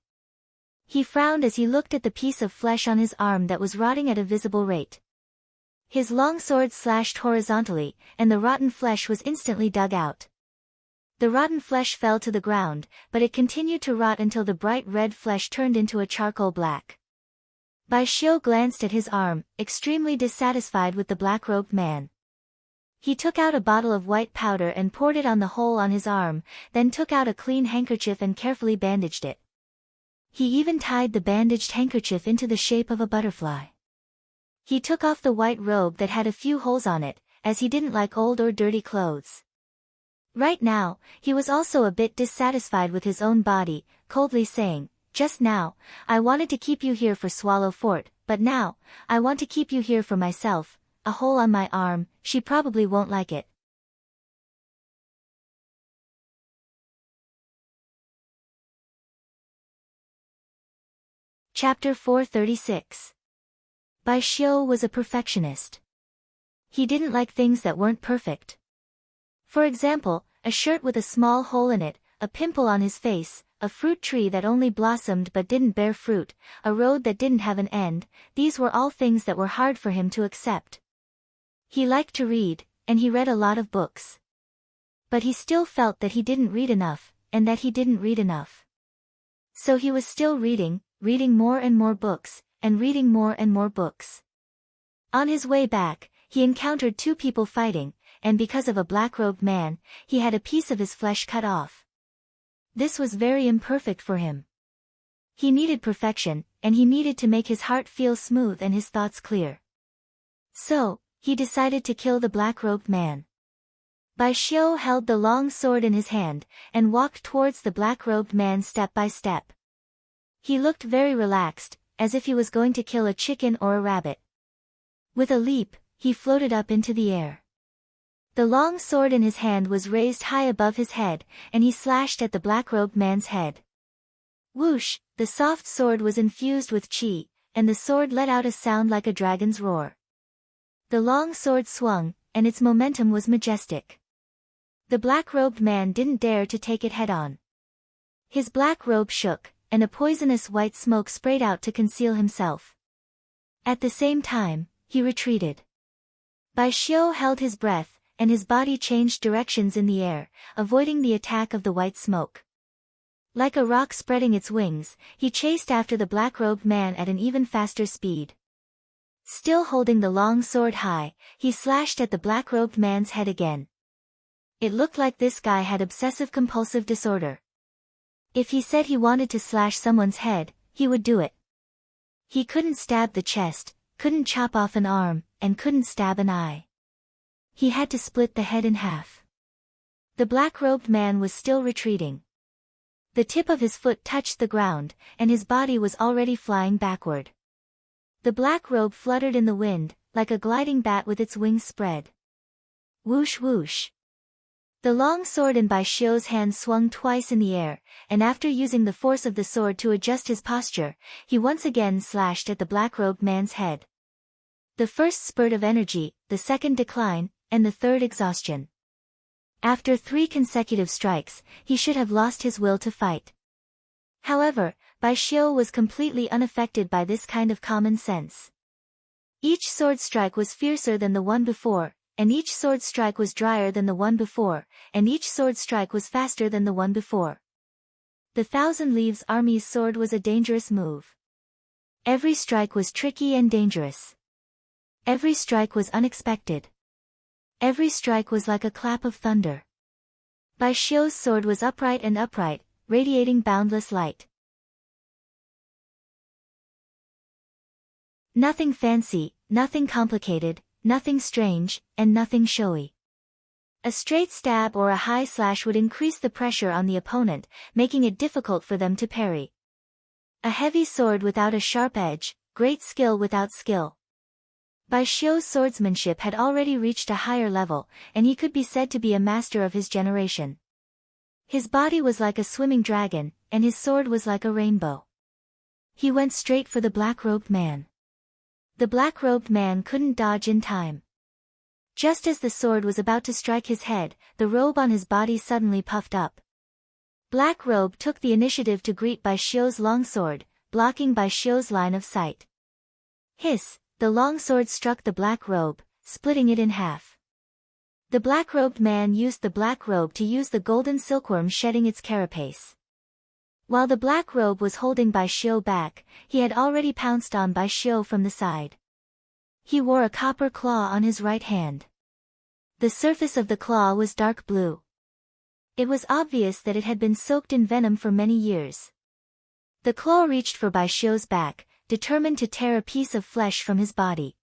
Speaker 1: He frowned as he looked at the piece of flesh on his arm that was rotting at a visible rate. His long sword slashed horizontally, and the rotten flesh was instantly dug out. The rotten flesh fell to the ground, but it continued to rot until the bright red flesh turned into a charcoal black. Bai Xiu glanced at his arm, extremely dissatisfied with the black-robed man. He took out a bottle of white powder and poured it on the hole on his arm, then took out a clean handkerchief and carefully bandaged it. He even tied the bandaged handkerchief into the shape of a butterfly. He took off the white robe that had a few holes on it, as he didn't like old or dirty clothes. Right now, he was also a bit dissatisfied with his own body, coldly saying, "Just now, I wanted to keep you here for Swallow Fort, but now, I want to keep you here for myself. A hole on my arm, she probably won't like it." Chapter 436. Bai Xiu was a perfectionist. He didn't like things that weren't perfect. For example, a shirt with a small hole in it, a pimple on his face, a fruit tree that only blossomed but didn't bear fruit, a road that didn't have an end, these were all things that were hard for him to accept. He liked to read, and he read a lot of books. But he still felt that he didn't read enough, and that he didn't read enough. So he was still reading more and more books, and reading more and more books. On his way back, he encountered two people fighting, and because of a black-robed man, he had a piece of his flesh cut off. This was very imperfect for him. He needed perfection, and he needed to make his heart feel smooth and his thoughts clear. So, he decided to kill the black-robed man. Bai Xiu held the long sword in his hand, and walked towards the black-robed man step by step. He looked very relaxed, as if he was going to kill a chicken or a rabbit. With a leap, he floated up into the air. The long sword in his hand was raised high above his head, and he slashed at the black-robed man's head. Whoosh! The soft sword was infused with qi, and the sword let out a sound like a dragon's roar. The long sword swung, and its momentum was majestic. The black-robed man didn't dare to take it head-on. His black robe shook, and a poisonous white smoke sprayed out to conceal himself. At the same time, he retreated. Bai Xiu held his breath, and his body changed directions in the air, avoiding the attack of the white smoke. Like a rock spreading its wings, he chased after the black-robed man at an even faster speed. Still holding the long sword high, he slashed at the black-robed man's head again. It looked like this guy had obsessive-compulsive disorder. If he said he wanted to slash someone's head, he would do it. He couldn't stab the chest, couldn't chop off an arm, and couldn't stab an eye. He had to split the head in half. The black-robed man was still retreating. The tip of his foot touched the ground, and his body was already flying backward. The black robe fluttered in the wind, like a gliding bat with its wings spread. Whoosh whoosh. The long sword in Bai Xiu's hand swung twice in the air, and after using the force of the sword to adjust his posture, he once again slashed at the black-robed man's head. The first spurt of energy, the second decline, and the third exhaustion. After 3 consecutive strikes, he should have lost his will to fight. However, Bai Xiu was completely unaffected by this kind of common sense. Each sword strike was fiercer than the one before, and each sword strike was drier than the one before, and each sword strike was faster than the one before. The Thousand Leaves Army's sword was a dangerous move. Every strike was tricky and dangerous. Every strike was unexpected. Every strike was like a clap of thunder. Bai Xiu's sword was upright and upright, radiating boundless light. Nothing fancy, nothing complicated, nothing strange, and nothing showy. A straight stab or a high slash would increase the pressure on the opponent, making it difficult for them to parry. A heavy sword without a sharp edge, great skill without skill. Bai Xiu's swordsmanship had already reached a higher level, and he could be said to be a master of his generation. His body was like a swimming dragon, and his sword was like a rainbow. He went straight for the black-robed man. The black-robed man couldn't dodge in time. Just as the sword was about to strike his head, the robe on his body suddenly puffed up. Black Robe took the initiative to greet Bai Xiu's longsword, blocking Bai Xiu's line of sight. Hiss, the longsword struck the black robe, splitting it in half. The black-robed man used the black robe to use the golden silkworm shedding its carapace. While the black robe was holding Bai Xiu back, he had already pounced on Bai Xiu from the side. He wore a copper claw on his right hand. The surface of the claw was dark blue. It was obvious that it had been soaked in venom for many years. The claw reached for Bai Xiu's back, determined to tear a piece of flesh from his body.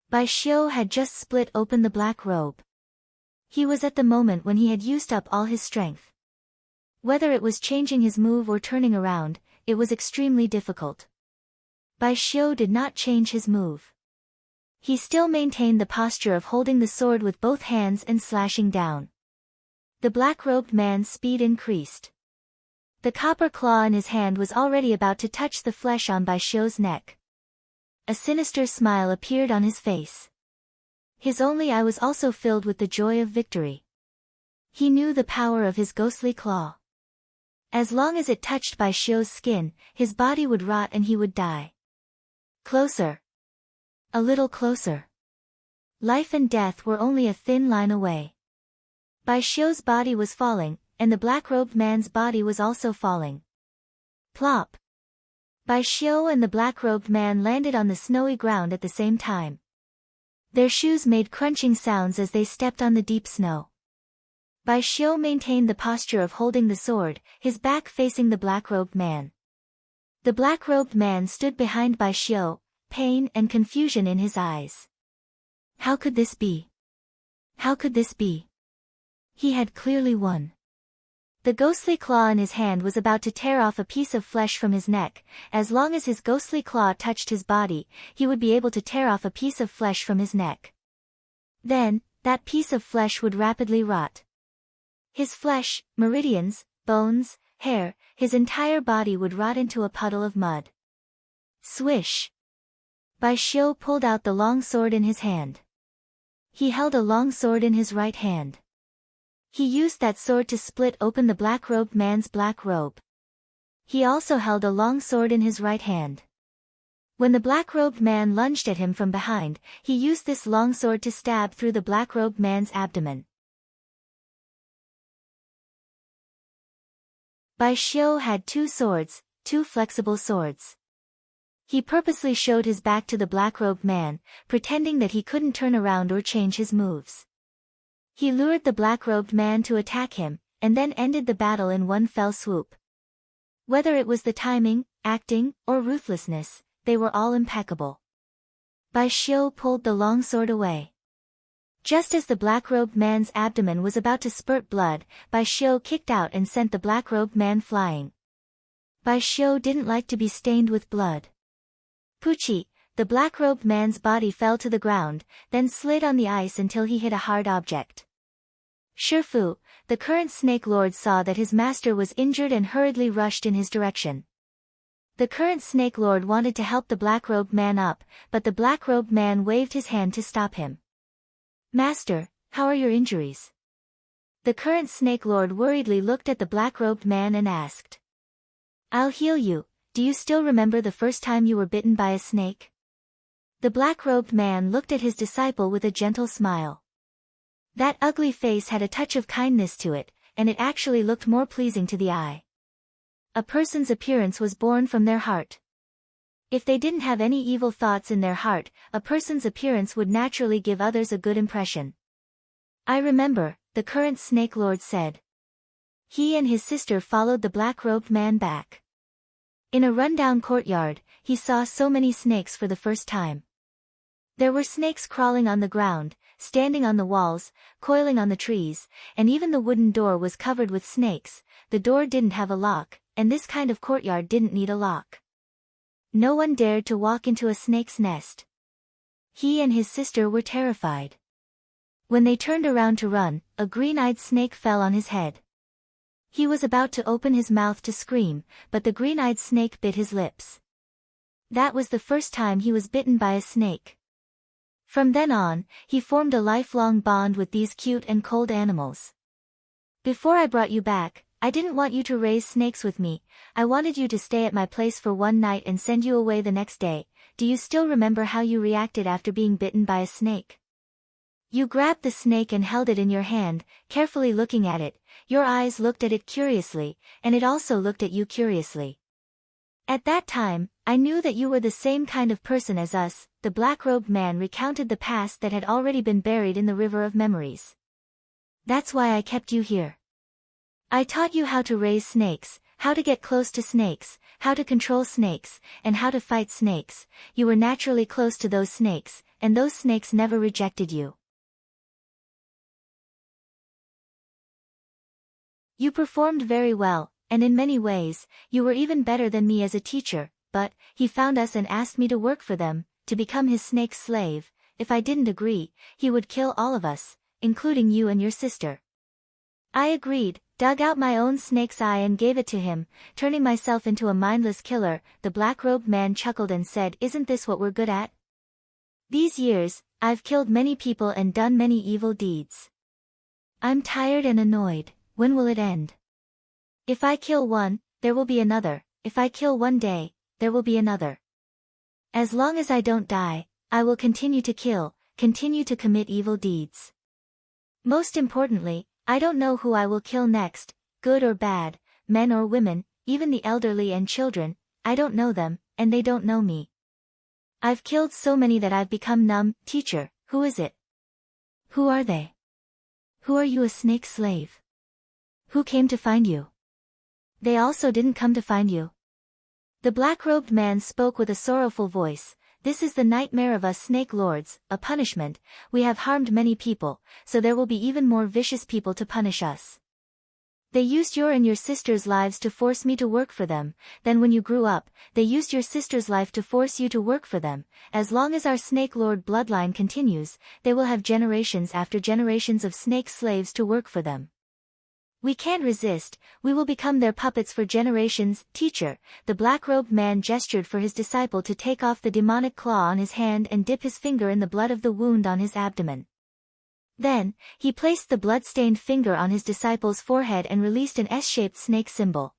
Speaker 1: Bai Xiu had just split open the black robe. He was at the moment when he had used up all his strength. Whether it was changing his move or turning around, it was extremely difficult. Bai Xiu did not change his move. He still maintained the posture of holding the sword with both hands and slashing down. The black-robed man's speed increased. The copper claw in his hand was already about to touch the flesh on Bai Xiu's neck. A sinister smile appeared on his face. His only eye was also filled with the joy of victory. He knew the power of his ghostly claw. As long as it touched Bai Xiu's skin, his body would rot and he would die. Closer. A little closer. Life and death were only a thin line away. Bai Xiu's body was falling, and the black-robed man's body was also falling. Plop. Bai Xiu and the black-robed man landed on the snowy ground at the same time. Their shoes made crunching sounds as they stepped on the deep snow. Bai Xiu maintained the posture of holding the sword, his back facing the black-robed man. The black-robed man stood behind Bai Xiu, pain and confusion in his eyes. How could this be? How could this be? He had clearly won. The ghostly claw in his hand was about to tear off a piece of flesh from his neck. As long as his ghostly claw touched his body, he would be able to tear off a piece of flesh from his neck. Then, that piece of flesh would rapidly rot. His flesh, meridians, bones, hair, his entire body would rot into a puddle of mud. Swish! Bai Xiu pulled out the long sword in his hand. He held a long sword in his right hand. He used that sword to split open the black-robed man's black robe. He also held a long sword in his right hand. When the black-robed man lunged at him from behind, he used this long sword to stab through the black-robed man's abdomen. Bai Xiu had 2 swords, 2 flexible swords. He purposely showed his back to the black-robed man, pretending that he couldn't turn around or change his moves. He lured the black-robed man to attack him, and then ended the battle in one fell swoop. Whether it was the timing, acting, or ruthlessness, they were all impeccable. Bai Xiu pulled the long sword away. Just as the black-robed man's abdomen was about to spurt blood, Bai Xiu kicked out and sent the black-robed man flying. Bai Xiu didn't like to be stained with blood. Puchi, the black-robed man's body fell to the ground, then slid on the ice until he hit a hard object. Shifu, the current snake lord, saw that his master was injured and hurriedly rushed in his direction. The current snake lord wanted to help the black-robed man up, but the black-robed man waved his hand to stop him. "Master, how are your injuries?" The current snake lord worriedly looked at the black-robed man and asked. "I'll heal you. Do you still remember the first time you were bitten by a snake?" The black-robed man looked at his disciple with a gentle smile. That ugly face had a touch of kindness to it, and it actually looked more pleasing to the eye. A person's appearance was born from their heart. If they didn't have any evil thoughts in their heart, a person's appearance would naturally give others a good impression. "I remember," the current snake lord said. He and his sister followed the black-robed man back. In a rundown courtyard, he saw so many snakes for the first time. There were snakes crawling on the ground, standing on the walls, coiling on the trees, and even the wooden door was covered with snakes. The door didn't have a lock, and this kind of courtyard didn't need a lock. No one dared to walk into a snake's nest. He and his sister were terrified. When they turned around to run, a green-eyed snake fell on his head. He was about to open his mouth to scream, but the green-eyed snake bit his lips. That was the first time he was bitten by a snake. From then on, he formed a lifelong bond with these cute and cold animals. "Before I brought you back, I didn't want you to raise snakes with me. I wanted you to stay at my place for one night and send you away the next day. Do you still remember how you reacted after being bitten by a snake? You grabbed the snake and held it in your hand, carefully looking at it. Your eyes looked at it curiously, and it also looked at you curiously. At that time, I knew that you were the same kind of person as us." The black-robed man recounted the past that had already been buried in the river of memories. "That's why I kept you here. I taught you how to raise snakes, how to get close to snakes, how to control snakes, and how to fight snakes. You were naturally close to those snakes, and those snakes never rejected you. You performed very well, and in many ways, you were even better than me as a teacher, but he found us and asked me to work for them, to become his snake slave. If I didn't agree, he would kill all of us, including you and your sister. I agreed, dug out my own snake's eye and gave it to him, turning myself into a mindless killer." The black-robed man chuckled and said, "Isn't this what we're good at? These years, I've killed many people and done many evil deeds. I'm tired and annoyed. When will it end? If I kill one, there will be another. If I kill one day, there will be another. As long as I don't die, I will continue to kill, continue to commit evil deeds. Most importantly, I don't know who I will kill next, good or bad, men or women, even the elderly and children. I don't know them, and they don't know me. I've killed so many that I've become numb." "Teacher, who is it? Who are they? Who are you, a snake slave? Who came to find you?" "They also didn't come to find you." The black-robed man spoke with a sorrowful voice. "This is the nightmare of us snake lords, a punishment. We have harmed many people, so there will be even more vicious people to punish us. They used your and your sister's lives to force me to work for them. Then when you grew up, they used your sister's life to force you to work for them. As long as our snake lord bloodline continues, they will have generations after generations of snake slaves to work for them. We can't resist, we will become their puppets for generations." "Teacher," the black-robed man gestured for his disciple to take off the demonic claw on his hand and dip his finger in the blood of the wound on his abdomen. Then, he placed the blood-stained finger on his disciple's forehead and released an S-shaped snake symbol.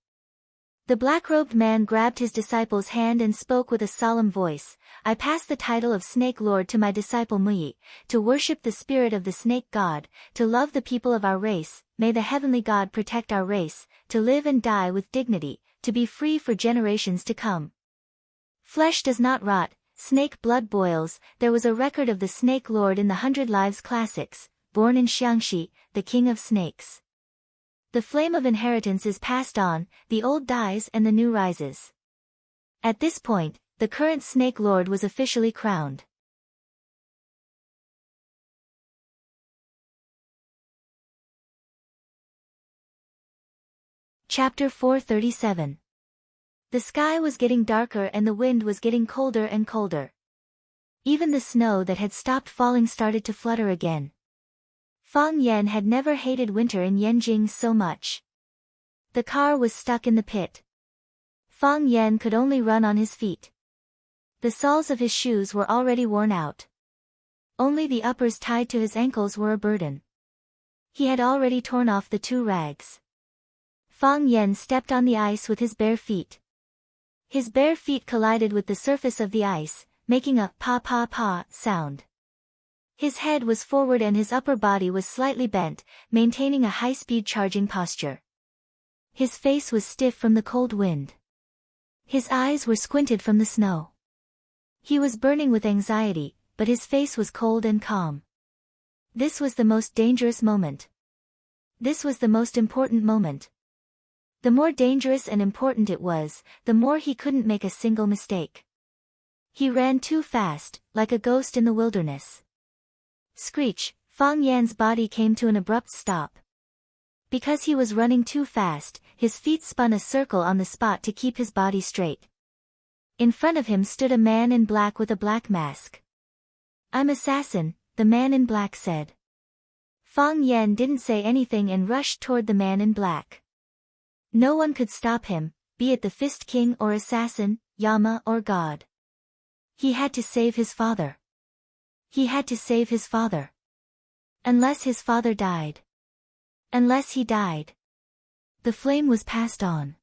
Speaker 1: The black-robed man grabbed his disciple's hand and spoke with a solemn voice. "I pass the title of Snake Lord to my disciple Muyi, to worship the spirit of the snake god, to love the people of our race. May the heavenly god protect our race, to live and die with dignity, to be free for generations to come." Flesh does not rot, snake blood boils. There was a record of the Snake Lord in the 100 Lives Classics, born in Xiangxi, the king of snakes. The flame of inheritance is passed on, the old dies and the new rises. At this point, the current Snake Lord was officially crowned. Chapter 437. The sky was getting darker and the wind was getting colder and colder. Even the snow that had stopped falling started to flutter again. Fang Yan had never hated winter in Yanjing so much. The car was stuck in the pit. Fang Yan could only run on his feet. The soles of his shoes were already worn out. Only the uppers tied to his ankles were a burden. He had already torn off the 2 rags. Fang Yan stepped on the ice with his bare feet. His bare feet collided with the surface of the ice, making a pa-pa-pa sound. His head was forward and his upper body was slightly bent, maintaining a high-speed charging posture. His face was stiff from the cold wind. His eyes were squinted from the snow. He was burning with anxiety, but his face was cold and calm. This was the most dangerous moment. This was the most important moment. The more dangerous and important it was, the more he couldn't make a single mistake. He ran too fast, like a ghost in the wilderness. Screech, Fang Yan's body came to an abrupt stop. Because he was running too fast, his feet spun a circle on the spot to keep his body straight. In front of him stood a man in black with a black mask. "I'm Assassin," the man in black said. Fang Yan didn't say anything and rushed toward the man in black. No one could stop him, be it the Fist King or Assassin, Yama or God. He had to save his father. He had to save his father. Unless his father died. Unless he died. The flame was passed on.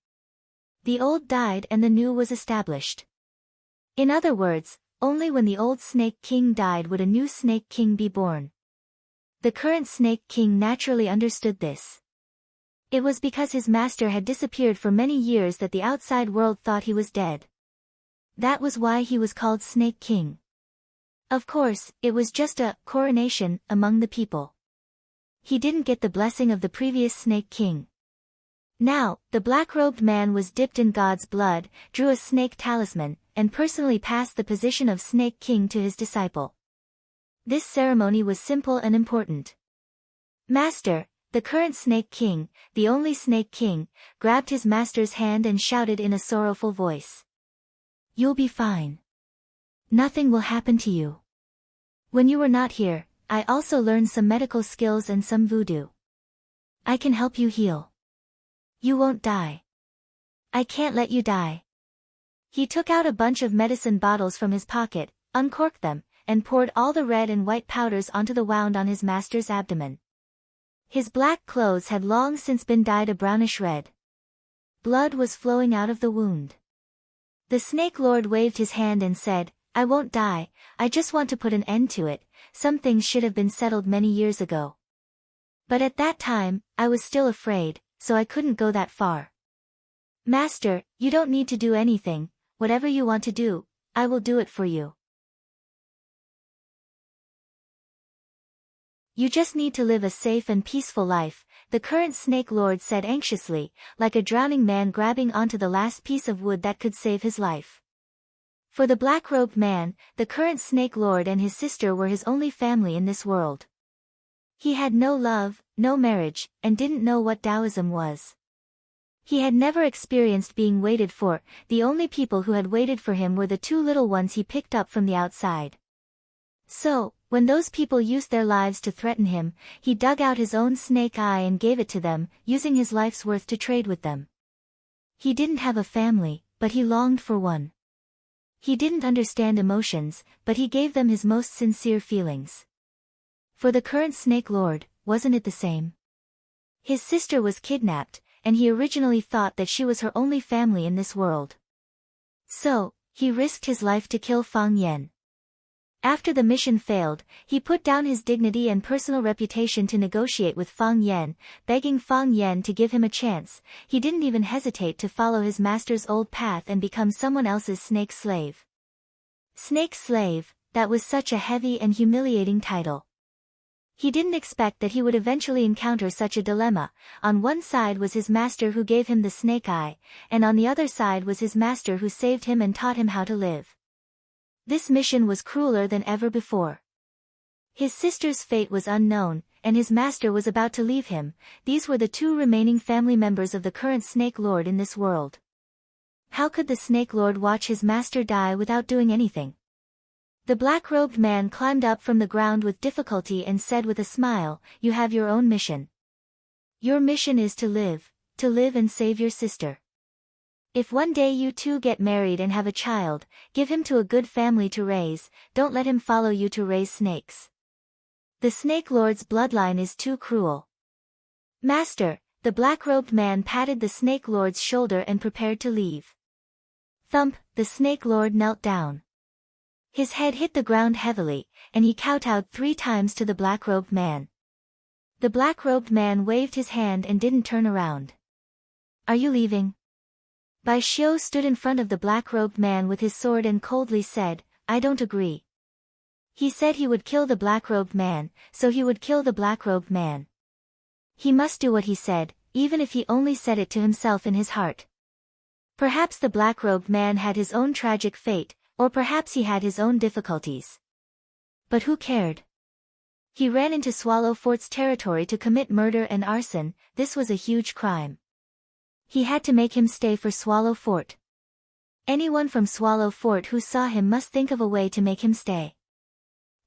Speaker 1: The old died and the new was established. In other words, only when the old Snake King died would a new Snake King be born. The current Snake King naturally understood this. It was because his master had disappeared for many years that the outside world thought he was dead. That was why he was called Snake King. Of course, it was just a coronation among the people. He didn't get the blessing of the previous Snake King. Now, the black-robed man was dipped in God's blood, drew a snake talisman, and personally passed the position of Snake King to his disciple. This ceremony was simple and important. Master, the current Snake King, the only Snake King, grabbed his master's hand and shouted in a sorrowful voice. "You'll be fine. Nothing will happen to you. When you were not here, I also learned some medical skills and some voodoo. I can help you heal. You won't die. I can't let you die." He took out a bunch of medicine bottles from his pocket, uncorked them, and poured all the red and white powders onto the wound on his master's abdomen. His black clothes had long since been dyed a brownish red. Blood was flowing out of the wound. The Snake Lord waved his hand and said, "I won't die, I just want to put an end to it. Some things should have been settled many years ago. But at that time, I was still afraid, so I couldn't go that far. Master, you don't need to do anything, whatever you want to do, I will do it for you. You just need to live a safe and peaceful life," the current Snake Lord said anxiously, like a drowning man grabbing onto the last piece of wood that could save his life. For the black-robed man, the current Snake Lord and his sister were his only family in this world. He had no love, no marriage, and didn't know what Taoism was. He had never experienced being waited for. The only people who had waited for him were the 2 little ones he picked up from the outside. So, when those people used their lives to threaten him, he dug out his own snake eye and gave it to them, using his life's worth to trade with them. He didn't have a family, but he longed for one. He didn't understand emotions, but he gave them his most sincere feelings. For the current Snake Lord, wasn't it the same? His sister was kidnapped, and he originally thought that she was her only family in this world. So, he risked his life to kill Fang Yan. After the mission failed, he put down his dignity and personal reputation to negotiate with Fang Yan, begging Fang Yan to give him a chance. He didn't even hesitate to follow his master's old path and become someone else's snake slave. Snake slave, that was such a heavy and humiliating title. He didn't expect that he would eventually encounter such a dilemma. On one side was his master who gave him the snake eye, and on the other side was his master who saved him and taught him how to live. This mission was crueler than ever before. His sister's fate was unknown, and his master was about to leave him. These were the two remaining family members of the current Snake Lord in this world. How could the Snake Lord watch his master die without doing anything? The black-robed man climbed up from the ground with difficulty and said with a smile, "You have your own mission. Your mission is to live and save your sister. If one day you two get married and have a child, give him to a good family to raise, don't let him follow you to raise snakes. The Snake Lord's bloodline is too cruel." "Master," the black-robed man patted the Snake Lord's shoulder and prepared to leave. Thump, the Snake Lord knelt down. His head hit the ground heavily, and he kowtowed 3 times to the black-robed man. The black-robed man waved his hand and didn't turn around. "Are you leaving?" Bai Xiu stood in front of the black-robed man with his sword and coldly said, "I don't agree." He said he would kill the black-robed man, so he would kill the black-robed man. He must do what he said, even if he only said it to himself in his heart. Perhaps the black-robed man had his own tragic fate, or perhaps he had his own difficulties. But who cared? He ran into Swallow Fort's territory to commit murder and arson. This was a huge crime. He had to make him stay for Swallow Fort. Anyone from Swallow Fort who saw him must think of a way to make him stay.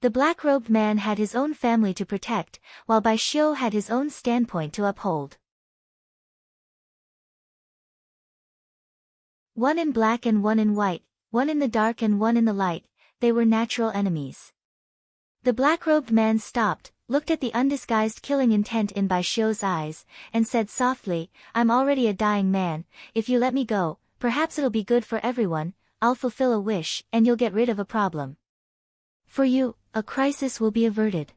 Speaker 1: The black-robed man had his own family to protect, while Bai Xiu had his own standpoint to uphold. One in black and one in white, one in the dark and one in the light, they were natural enemies. The black-robed man stopped, looked at the undisguised killing intent in Bai Xiu's eyes, and said softly, "I'm already a dying man. If you let me go, perhaps it'll be good for everyone. I'll fulfill a wish, and you'll get rid of a problem. For you, a crisis will be averted.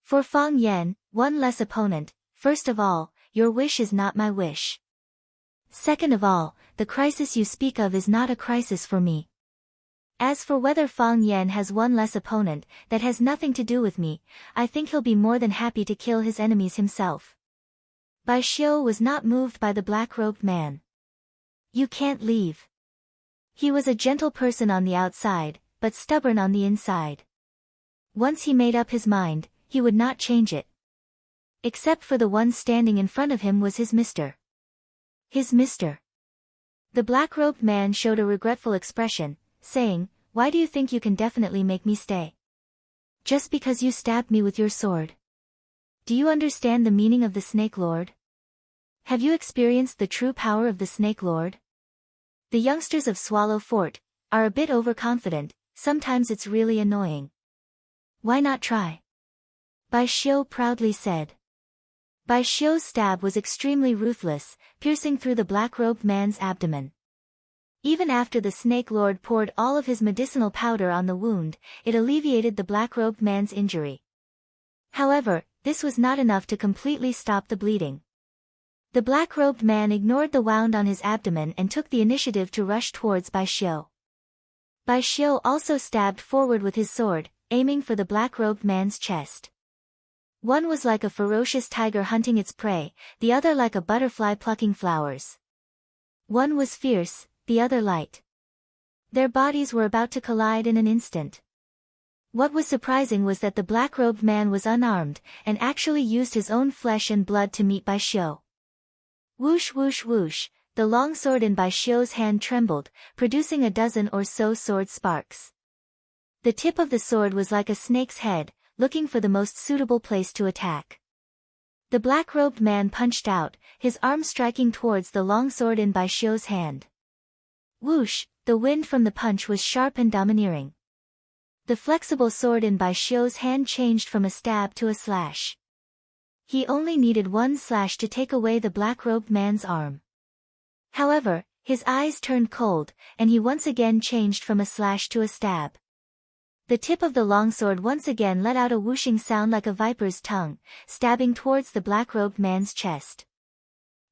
Speaker 1: For Fang Yan, one less opponent. First of all, your wish is not my wish. Second of all, the crisis you speak of is not a crisis for me. As for whether Fang Yan has one less opponent, that has nothing to do with me. I think he'll be more than happy to kill his enemies himself." Bai Xiu was not moved by the black-robed man. "You can't leave." He was a gentle person on the outside, but stubborn on the inside. Once he made up his mind, he would not change it. Except for the one standing in front of him was his mister. His mister. The black-robed man showed a regretful expression, saying, "Why do you think you can definitely make me stay? Just because you stabbed me with your sword? Do you understand the meaning of the Snake Lord? Have you experienced the true power of the Snake Lord? The youngsters of Swallow Fort are a bit overconfident, sometimes it's really annoying. Why not try?" Bai Xiu proudly said. Bai Xiu's stab was extremely ruthless, piercing through the black-robed man's abdomen. Even after the Snake Lord poured all of his medicinal powder on the wound, it alleviated the black-robed man's injury. However, this was not enough to completely stop the bleeding. The black-robed man ignored the wound on his abdomen and took the initiative to rush towards Bai Xiu. Bai Xiu also stabbed forward with his sword, aiming for the black-robed man's chest. One was like a ferocious tiger hunting its prey, the other like a butterfly plucking flowers. One was fierce, the other light. Their bodies were about to collide in an instant. What was surprising was that the black-robed man was unarmed, and actually used his own flesh and blood to meet Bai Xiu. Whoosh whoosh whoosh, the long sword in Bai Xiu's hand trembled, producing a dozen or so sword sparks. The tip of the sword was like a snake's head, looking for the most suitable place to attack. The black-robed man punched out, his arm striking towards the long sword in Bai Xiu's hand. Whoosh, the wind from the punch was sharp and domineering. The flexible sword in Bai Xiu's hand changed from a stab to a slash. He only needed one slash to take away the black-robed man's arm. However, his eyes turned cold, and he once again changed from a slash to a stab. The tip of the longsword once again let out a whooshing sound like a viper's tongue, stabbing towards the black-robed man's chest.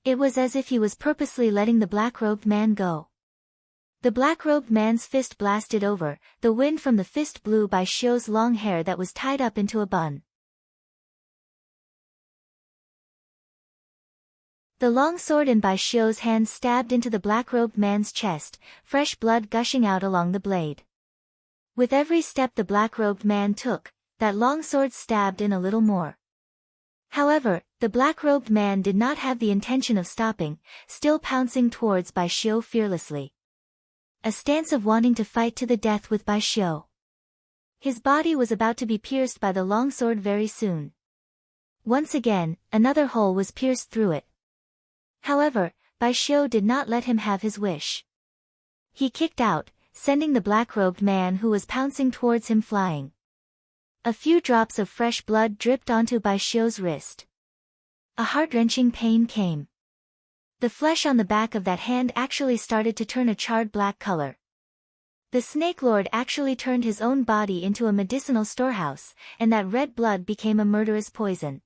Speaker 1: It was as if he was purposely letting the black-robed man go. The black-robed man's fist blasted over, the wind from the fist blew by Xiu's long hair that was tied up into a bun. The long sword in Bai Xiu's hand stabbed into the black-robed man's chest, fresh blood gushing out along the blade. With every step the black-robed man took, that long sword stabbed in a little more. However, the black-robed man did not have the intention of stopping, still pouncing towards Bai Xiu fearlessly. A stance of wanting to fight to the death with Bai Xiu. His body was about to be pierced by the long sword very soon. Once again, another hole was pierced through it. However, Bai Xiu did not let him have his wish. He kicked out, sending the black-robed man who was pouncing towards him flying. A few drops of fresh blood dripped onto Bai Xiu's wrist. A heart-wrenching pain came. The flesh on the back of that hand actually started to turn a charred black color. The Snake Lord actually turned his own body into a medicinal storehouse, and that red blood became a murderous poison.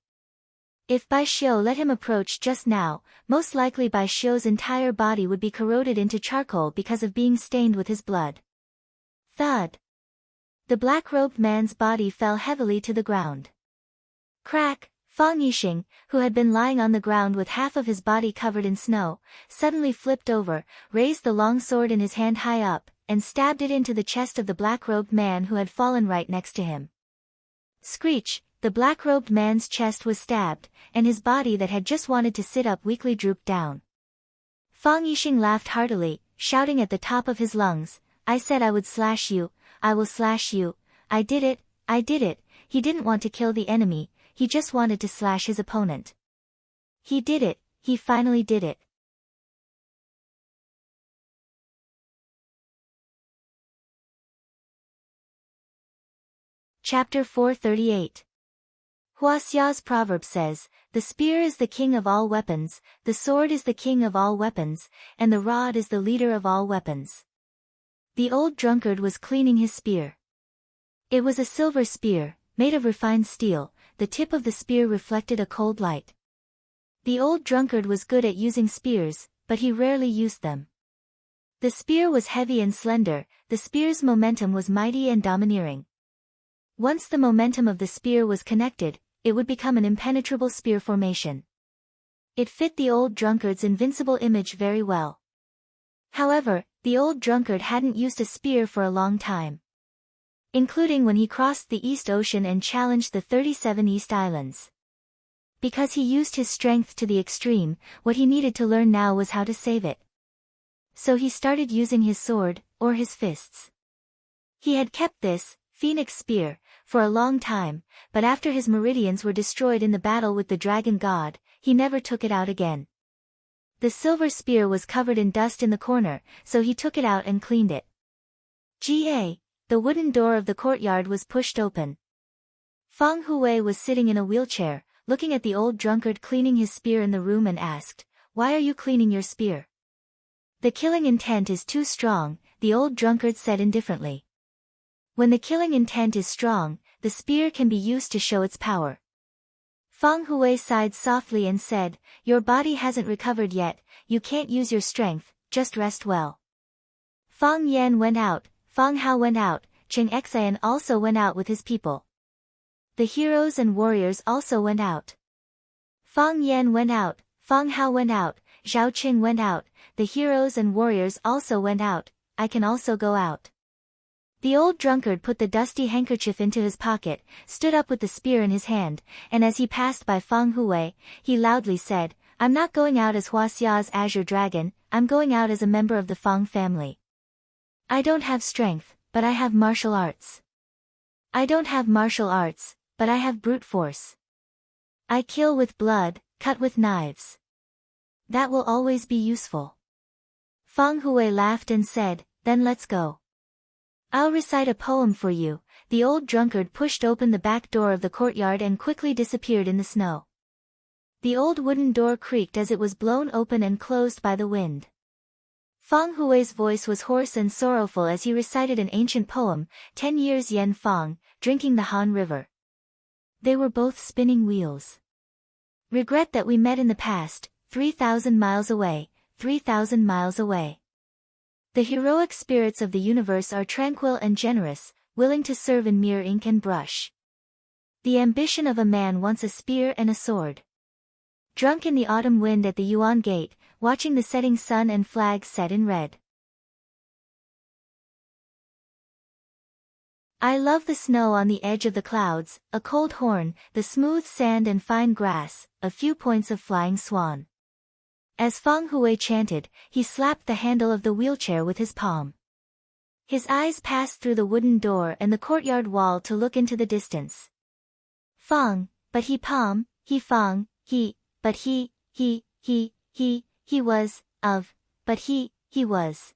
Speaker 1: If Bai Xiu let him approach just now, most likely Bai Xiu's entire body would be corroded into charcoal because of being stained with his blood. Thud. The black-robed man's body fell heavily to the ground. Crack. Fang Yixing, who had been lying on the ground with half of his body covered in snow, suddenly flipped over, raised the long sword in his hand high up, and stabbed it into the chest of the black-robed man who had fallen right next to him. Screech. The black-robed man's chest was stabbed, and his body that had just wanted to sit up weakly drooped down. Fang Yixing laughed heartily, shouting at the top of his lungs, "I said I would slash you, I will slash you, I did it, I did it." He didn't want to kill the enemy, he just wanted to slash his opponent. He did it, he finally did it. Chapter 438. Huaxia's proverb says, "The spear is the king of all weapons, the sword is the king of all weapons, and the rod is the leader of all weapons." The old drunkard was cleaning his spear. It was a silver spear, made of refined steel, the tip of the spear reflected a cold light. The old drunkard was good at using spears, but he rarely used them. The spear was heavy and slender, the spear's momentum was mighty and domineering. Once the momentum of the spear was connected, it would become an impenetrable spear formation. It fit the old drunkard's invincible image very well. However, the old drunkard hadn't used a spear for a long time. Including when he crossed the East Ocean and challenged the 37 East Islands. Because he used his strength to the extreme, what he needed to learn now was how to save it. So he started using his sword, or his fists. He had kept this Phoenix Spear for a long time, but after his meridians were destroyed in the battle with the dragon god, he never took it out again. The silver spear was covered in dust in the corner, so he took it out and cleaned it. The wooden door of the courtyard was pushed open. Fang Hui was sitting in a wheelchair, looking at the old drunkard cleaning his spear in the room and asked, "Why are you cleaning your spear?" "The killing intent is too strong," the old drunkard said indifferently. When the killing intent is strong, the spear can be used to show its power. Fang Hui sighed softly and said, "Your body hasn't recovered yet, you can't use your strength, just rest well." Fang Yan went out, Fang Hao went out, Cheng Xian also went out with his people. The heroes and warriors also went out. Fang Yan went out, Fang Hao went out, Zhao Qing went out, the heroes and warriors also went out, I can also go out. The old drunkard put the dusty handkerchief into his pocket, stood up with the spear in his hand, and as he passed by Fang Hui, he loudly said, "I'm not going out as Huaxia's Azure Dragon, I'm going out as a member of the Fang family. I don't have strength, but I have martial arts. I don't have martial arts, but I have brute force. I kill with blood, cut with knives. That will always be useful." Fang Hui laughed and said, "Then let's go. I'll recite a poem for you." The old drunkard pushed open the back door of the courtyard and quickly disappeared in the snow. The old wooden door creaked as it was blown open and closed by the wind. Fang Hui's voice was hoarse and sorrowful as he recited an ancient poem, 10 years Yen Fang, drinking the Han River. They were both spinning wheels. Regret that we met in the past, 3,000 miles away, 3,000 miles away. The heroic spirits of the universe are tranquil and generous, willing to serve in mere ink and brush. The ambition of a man wants a spear and a sword. Drunk in the autumn wind at the Yuan Gate, watching the setting sun and flags set in red. I love the snow on the edge of the clouds, a cold horn, the smooth sand and fine grass, a few points of flying swan. As Fang Hui chanted, he slapped the handle of the wheelchair with his palm. His eyes passed through the wooden door and the courtyard wall to look into the distance. Fang, but he palm, he Fang, he, but he was, of, but he was.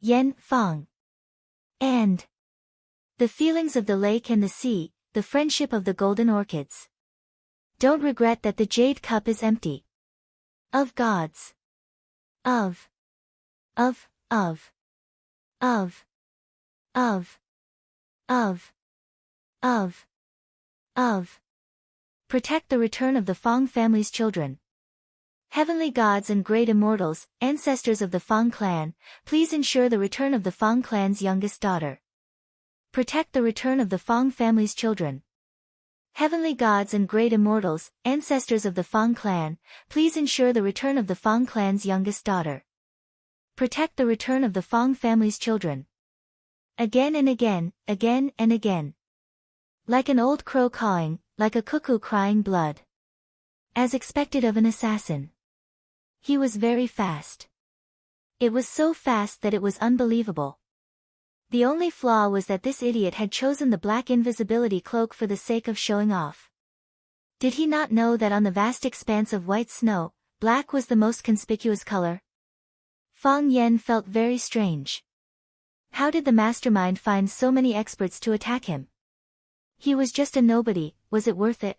Speaker 1: Yen Fang. And the feelings of the lake and the sea, the friendship of the golden orchids. Don't regret that the jade cup is empty. Of gods. Of. Protect the return of the Fang family's children. Heavenly gods and great immortals, ancestors of the Fang clan, please ensure the return of the Fang clan's youngest daughter. Protect the return of the Fang family's children. Heavenly gods and great immortals, ancestors of the Fang clan, please ensure the return of the Fang clan's youngest daughter. Protect the return of the Fang family's children. Again and again, again and again. Like an old crow cawing, like a cuckoo crying blood. As expected of an assassin. He was very fast. It was so fast that it was unbelievable. The only flaw was that this idiot had chosen the black invisibility cloak for the sake of showing off. Did he not know that on the vast expanse of white snow, black was the most conspicuous color? Fang Yen felt very strange. How did the mastermind find so many experts to attack him? He was just a nobody, was it worth it?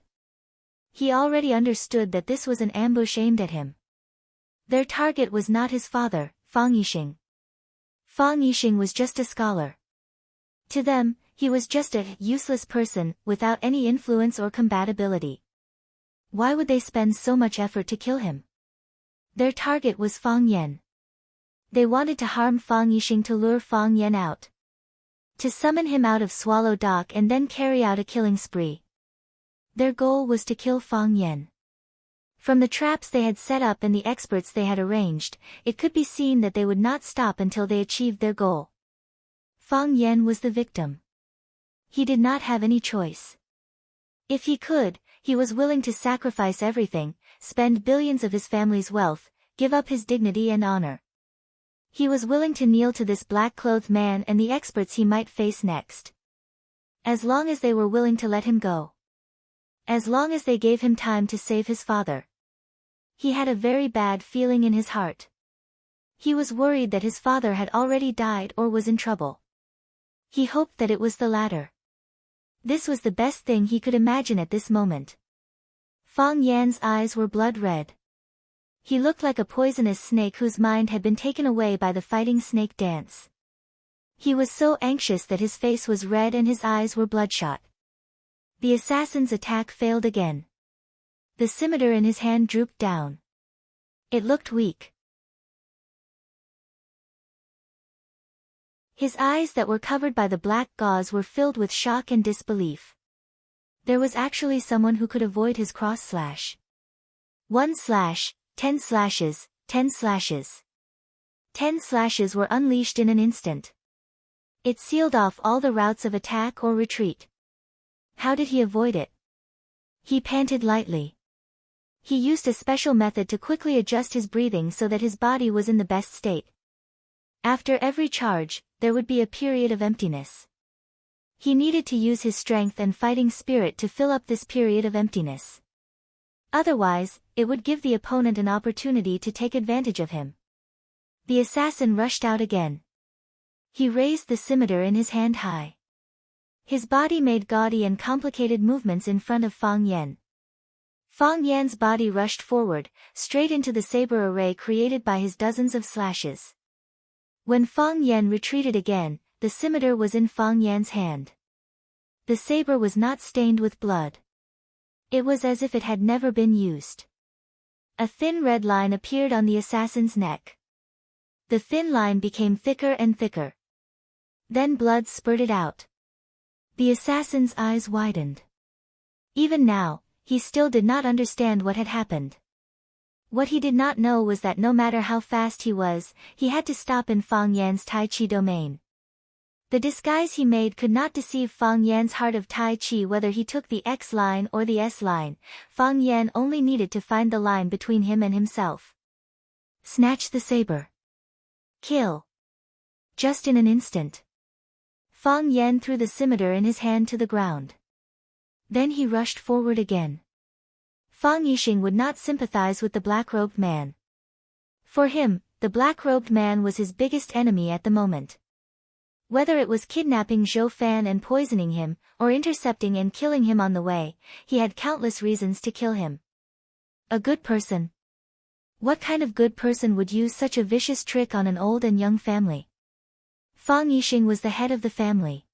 Speaker 1: He already understood that this was an ambush aimed at him. Their target was not his father, Fang Yixing. Fang Yixing was just a scholar. To them, he was just a useless person, without any influence or compatibility. Why would they spend so much effort to kill him? Their target was Fang Yen. They wanted to harm Fang Yixing to lure Fang Yen out. To summon him out of Swallow Dock and then carry out a killing spree. Their goal was to kill Fang Yen. From the traps they had set up and the experts they had arranged, it could be seen that they would not stop until they achieved their goal. Fang Yen was the victim. He did not have any choice. If he could, he was willing to sacrifice everything, spend billions of his family's wealth, give up his dignity and honor. He was willing to kneel to this black-clothed man and the experts he might face next. As long as they were willing to let him go. As long as they gave him time to save his father. He had a very bad feeling in his heart. He was worried that his father had already died or was in trouble. He hoped that it was the latter. This was the best thing he could imagine at this moment. Fang Yan's eyes were blood red. He looked like a poisonous snake whose mind had been taken away by the fighting snake dance. He was so anxious that his face was red and his eyes were bloodshot. The assassin's attack failed again. The scimitar in his hand drooped down. It looked weak. His eyes that were covered by the black gauze were filled with shock and disbelief. There was actually someone who could avoid his cross slash. 1 slash, 10 slashes, 10 slashes. 10 slashes were unleashed in an instant. It sealed off all the routes of attack or retreat. How did he avoid it? He panted lightly. He used a special method to quickly adjust his breathing so that his body was in the best state. After every charge, there would be a period of emptiness. He needed to use his strength and fighting spirit to fill up this period of emptiness. Otherwise, it would give the opponent an opportunity to take advantage of him. The assassin rushed out again. He raised the scimitar in his hand high. His body made gaudy and complicated movements in front of Fang Yen. Fang Yan's body rushed forward, straight into the saber array created by his dozens of slashes. When Fang Yan retreated again, the scimitar was in Fang Yan's hand. The saber was not stained with blood. It was as if it had never been used. A thin red line appeared on the assassin's neck. The thin line became thicker and thicker. Then blood spurted out. The assassin's eyes widened. Even now, he still did not understand what had happened. What he did not know was that no matter how fast he was, he had to stop in Fang Yan's Tai Chi domain. The disguise he made could not deceive Fang Yan's heart of Tai Chi whether he took the X line or the S line. Fang Yan only needed to find the line between him and himself. Snatch the saber. Kill. Just in an instant. Fang Yan threw the scimitar in his hand to the ground. Then he rushed forward again. Fang Yixing would not sympathize with the black-robed man. For him, the black-robed man was his biggest enemy at the moment. Whether it was kidnapping Zhou Fan and poisoning him, or intercepting and killing him on the way, he had countless reasons to kill him. A good person. What kind of good person would use such a vicious trick on an old and young family? Fang Yixing was the head of the family.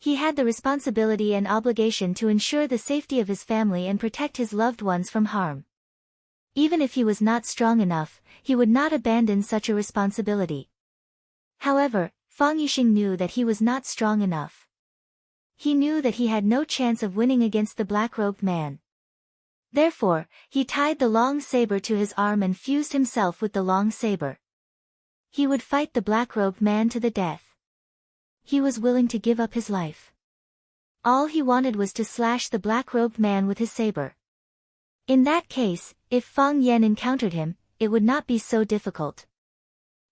Speaker 1: He had the responsibility and obligation to ensure the safety of his family and protect his loved ones from harm. Even if he was not strong enough, he would not abandon such a responsibility. However, Fang Yixing knew that he was not strong enough. He knew that he had no chance of winning against the black-robed man. Therefore, he tied the long saber to his arm and fused himself with the long saber. He would fight the black-robed man to the death. He was willing to give up his life. All he wanted was to slash the black-robed man with his saber. In that case, if Fang Yan encountered him, it would not be so difficult.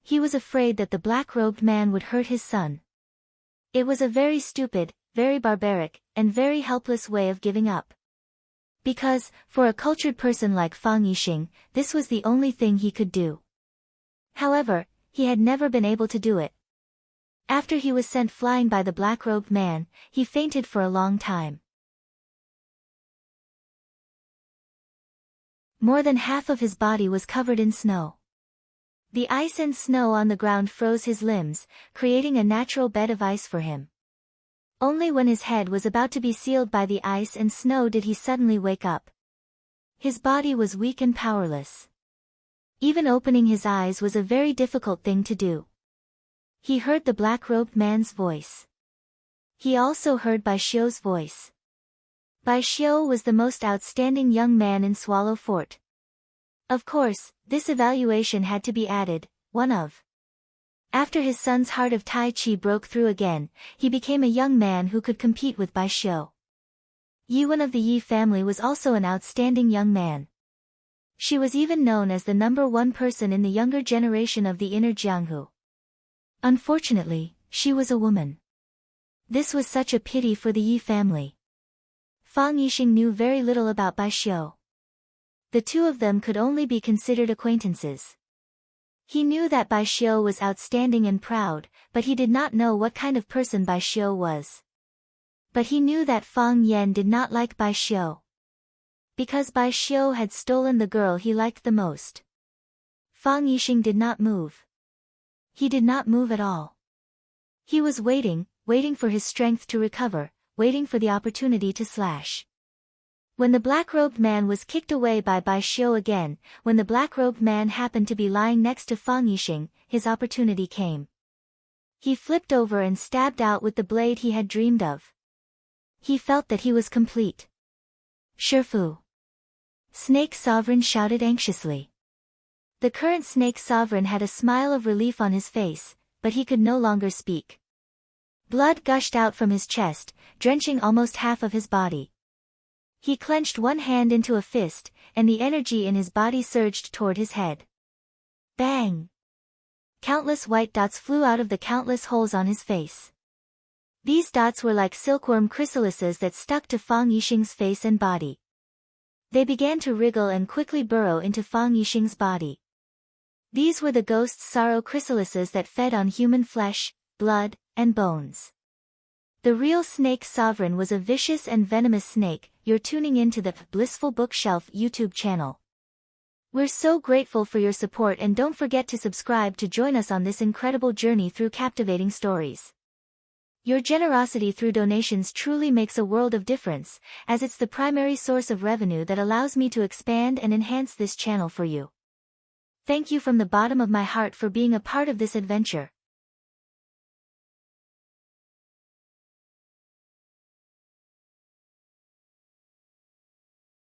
Speaker 1: He was afraid that the black-robed man would hurt his son. It was a very stupid, very barbaric, and very helpless way of giving up. Because, for a cultured person like Fang Yixing, this was the only thing he could do. However, he had never been able to do it. After he was sent flying by the black-robed man, he fainted for a long time. More than half of his body was covered in snow. The ice and snow on the ground froze his limbs, creating a natural bed of ice for him. Only when his head was about to be sealed by the ice and snow did he suddenly wake up. His body was weak and powerless. Even opening his eyes was a very difficult thing to do. He heard the black-robed man's voice. He also heard Bai Xiu's voice. Bai Xiu was the most outstanding young man in Swallow Fort. Of course, this evaluation had to be added, one of. After his son's heart of Tai Chi broke through again, he became a young man who could compete with Bai Xiu. Yuan of the Yi family was also an outstanding young man. She was even known as the #1 person in the younger generation of the inner Jianghu. Unfortunately, she was a woman. This was such a pity for the Yi family. Fang Yixing knew very little about Bai Xiu. The two of them could only be considered acquaintances. He knew that Bai Xiu was outstanding and proud, but he did not know what kind of person Bai Xiu was. But he knew that Fang Yan did not like Bai Xiu. Because Bai Xiu had stolen the girl he liked the most. Fang Yixing did not move. He did not move at all. He was waiting for his strength to recover, waiting for the opportunity to slash. When the black-robed man was kicked away by Bai Xiu again, when the black-robed man happened to be lying next to Fang Yixing, his opportunity came. He flipped over and stabbed out with the blade he had dreamed of. He felt that he was complete. Shifu. Snake Sovereign shouted anxiously. The current Snake Sovereign had a smile of relief on his face, but he could no longer speak. Blood gushed out from his chest, drenching almost half of his body. He clenched one hand into a fist, and the energy in his body surged toward his head. Bang! Countless white dots flew out of the countless holes on his face. These dots were like silkworm chrysalises that stuck to Fang Yixing's face and body. They began to wriggle and quickly burrow into Fang Yixing's body. These were the ghost's sorrow chrysalises that fed on human flesh, blood, and bones. The real Snake Sovereign was a vicious and venomous snake. You're tuning into the Blissful Bookshelf YouTube channel. We're so grateful for your support, and don't forget to subscribe to join us on this incredible journey through captivating stories. Your generosity through donations truly makes a world of difference, as it's the primary source of revenue that allows me to expand and enhance this channel for you. Thank you from the bottom of my heart for being a part of this adventure.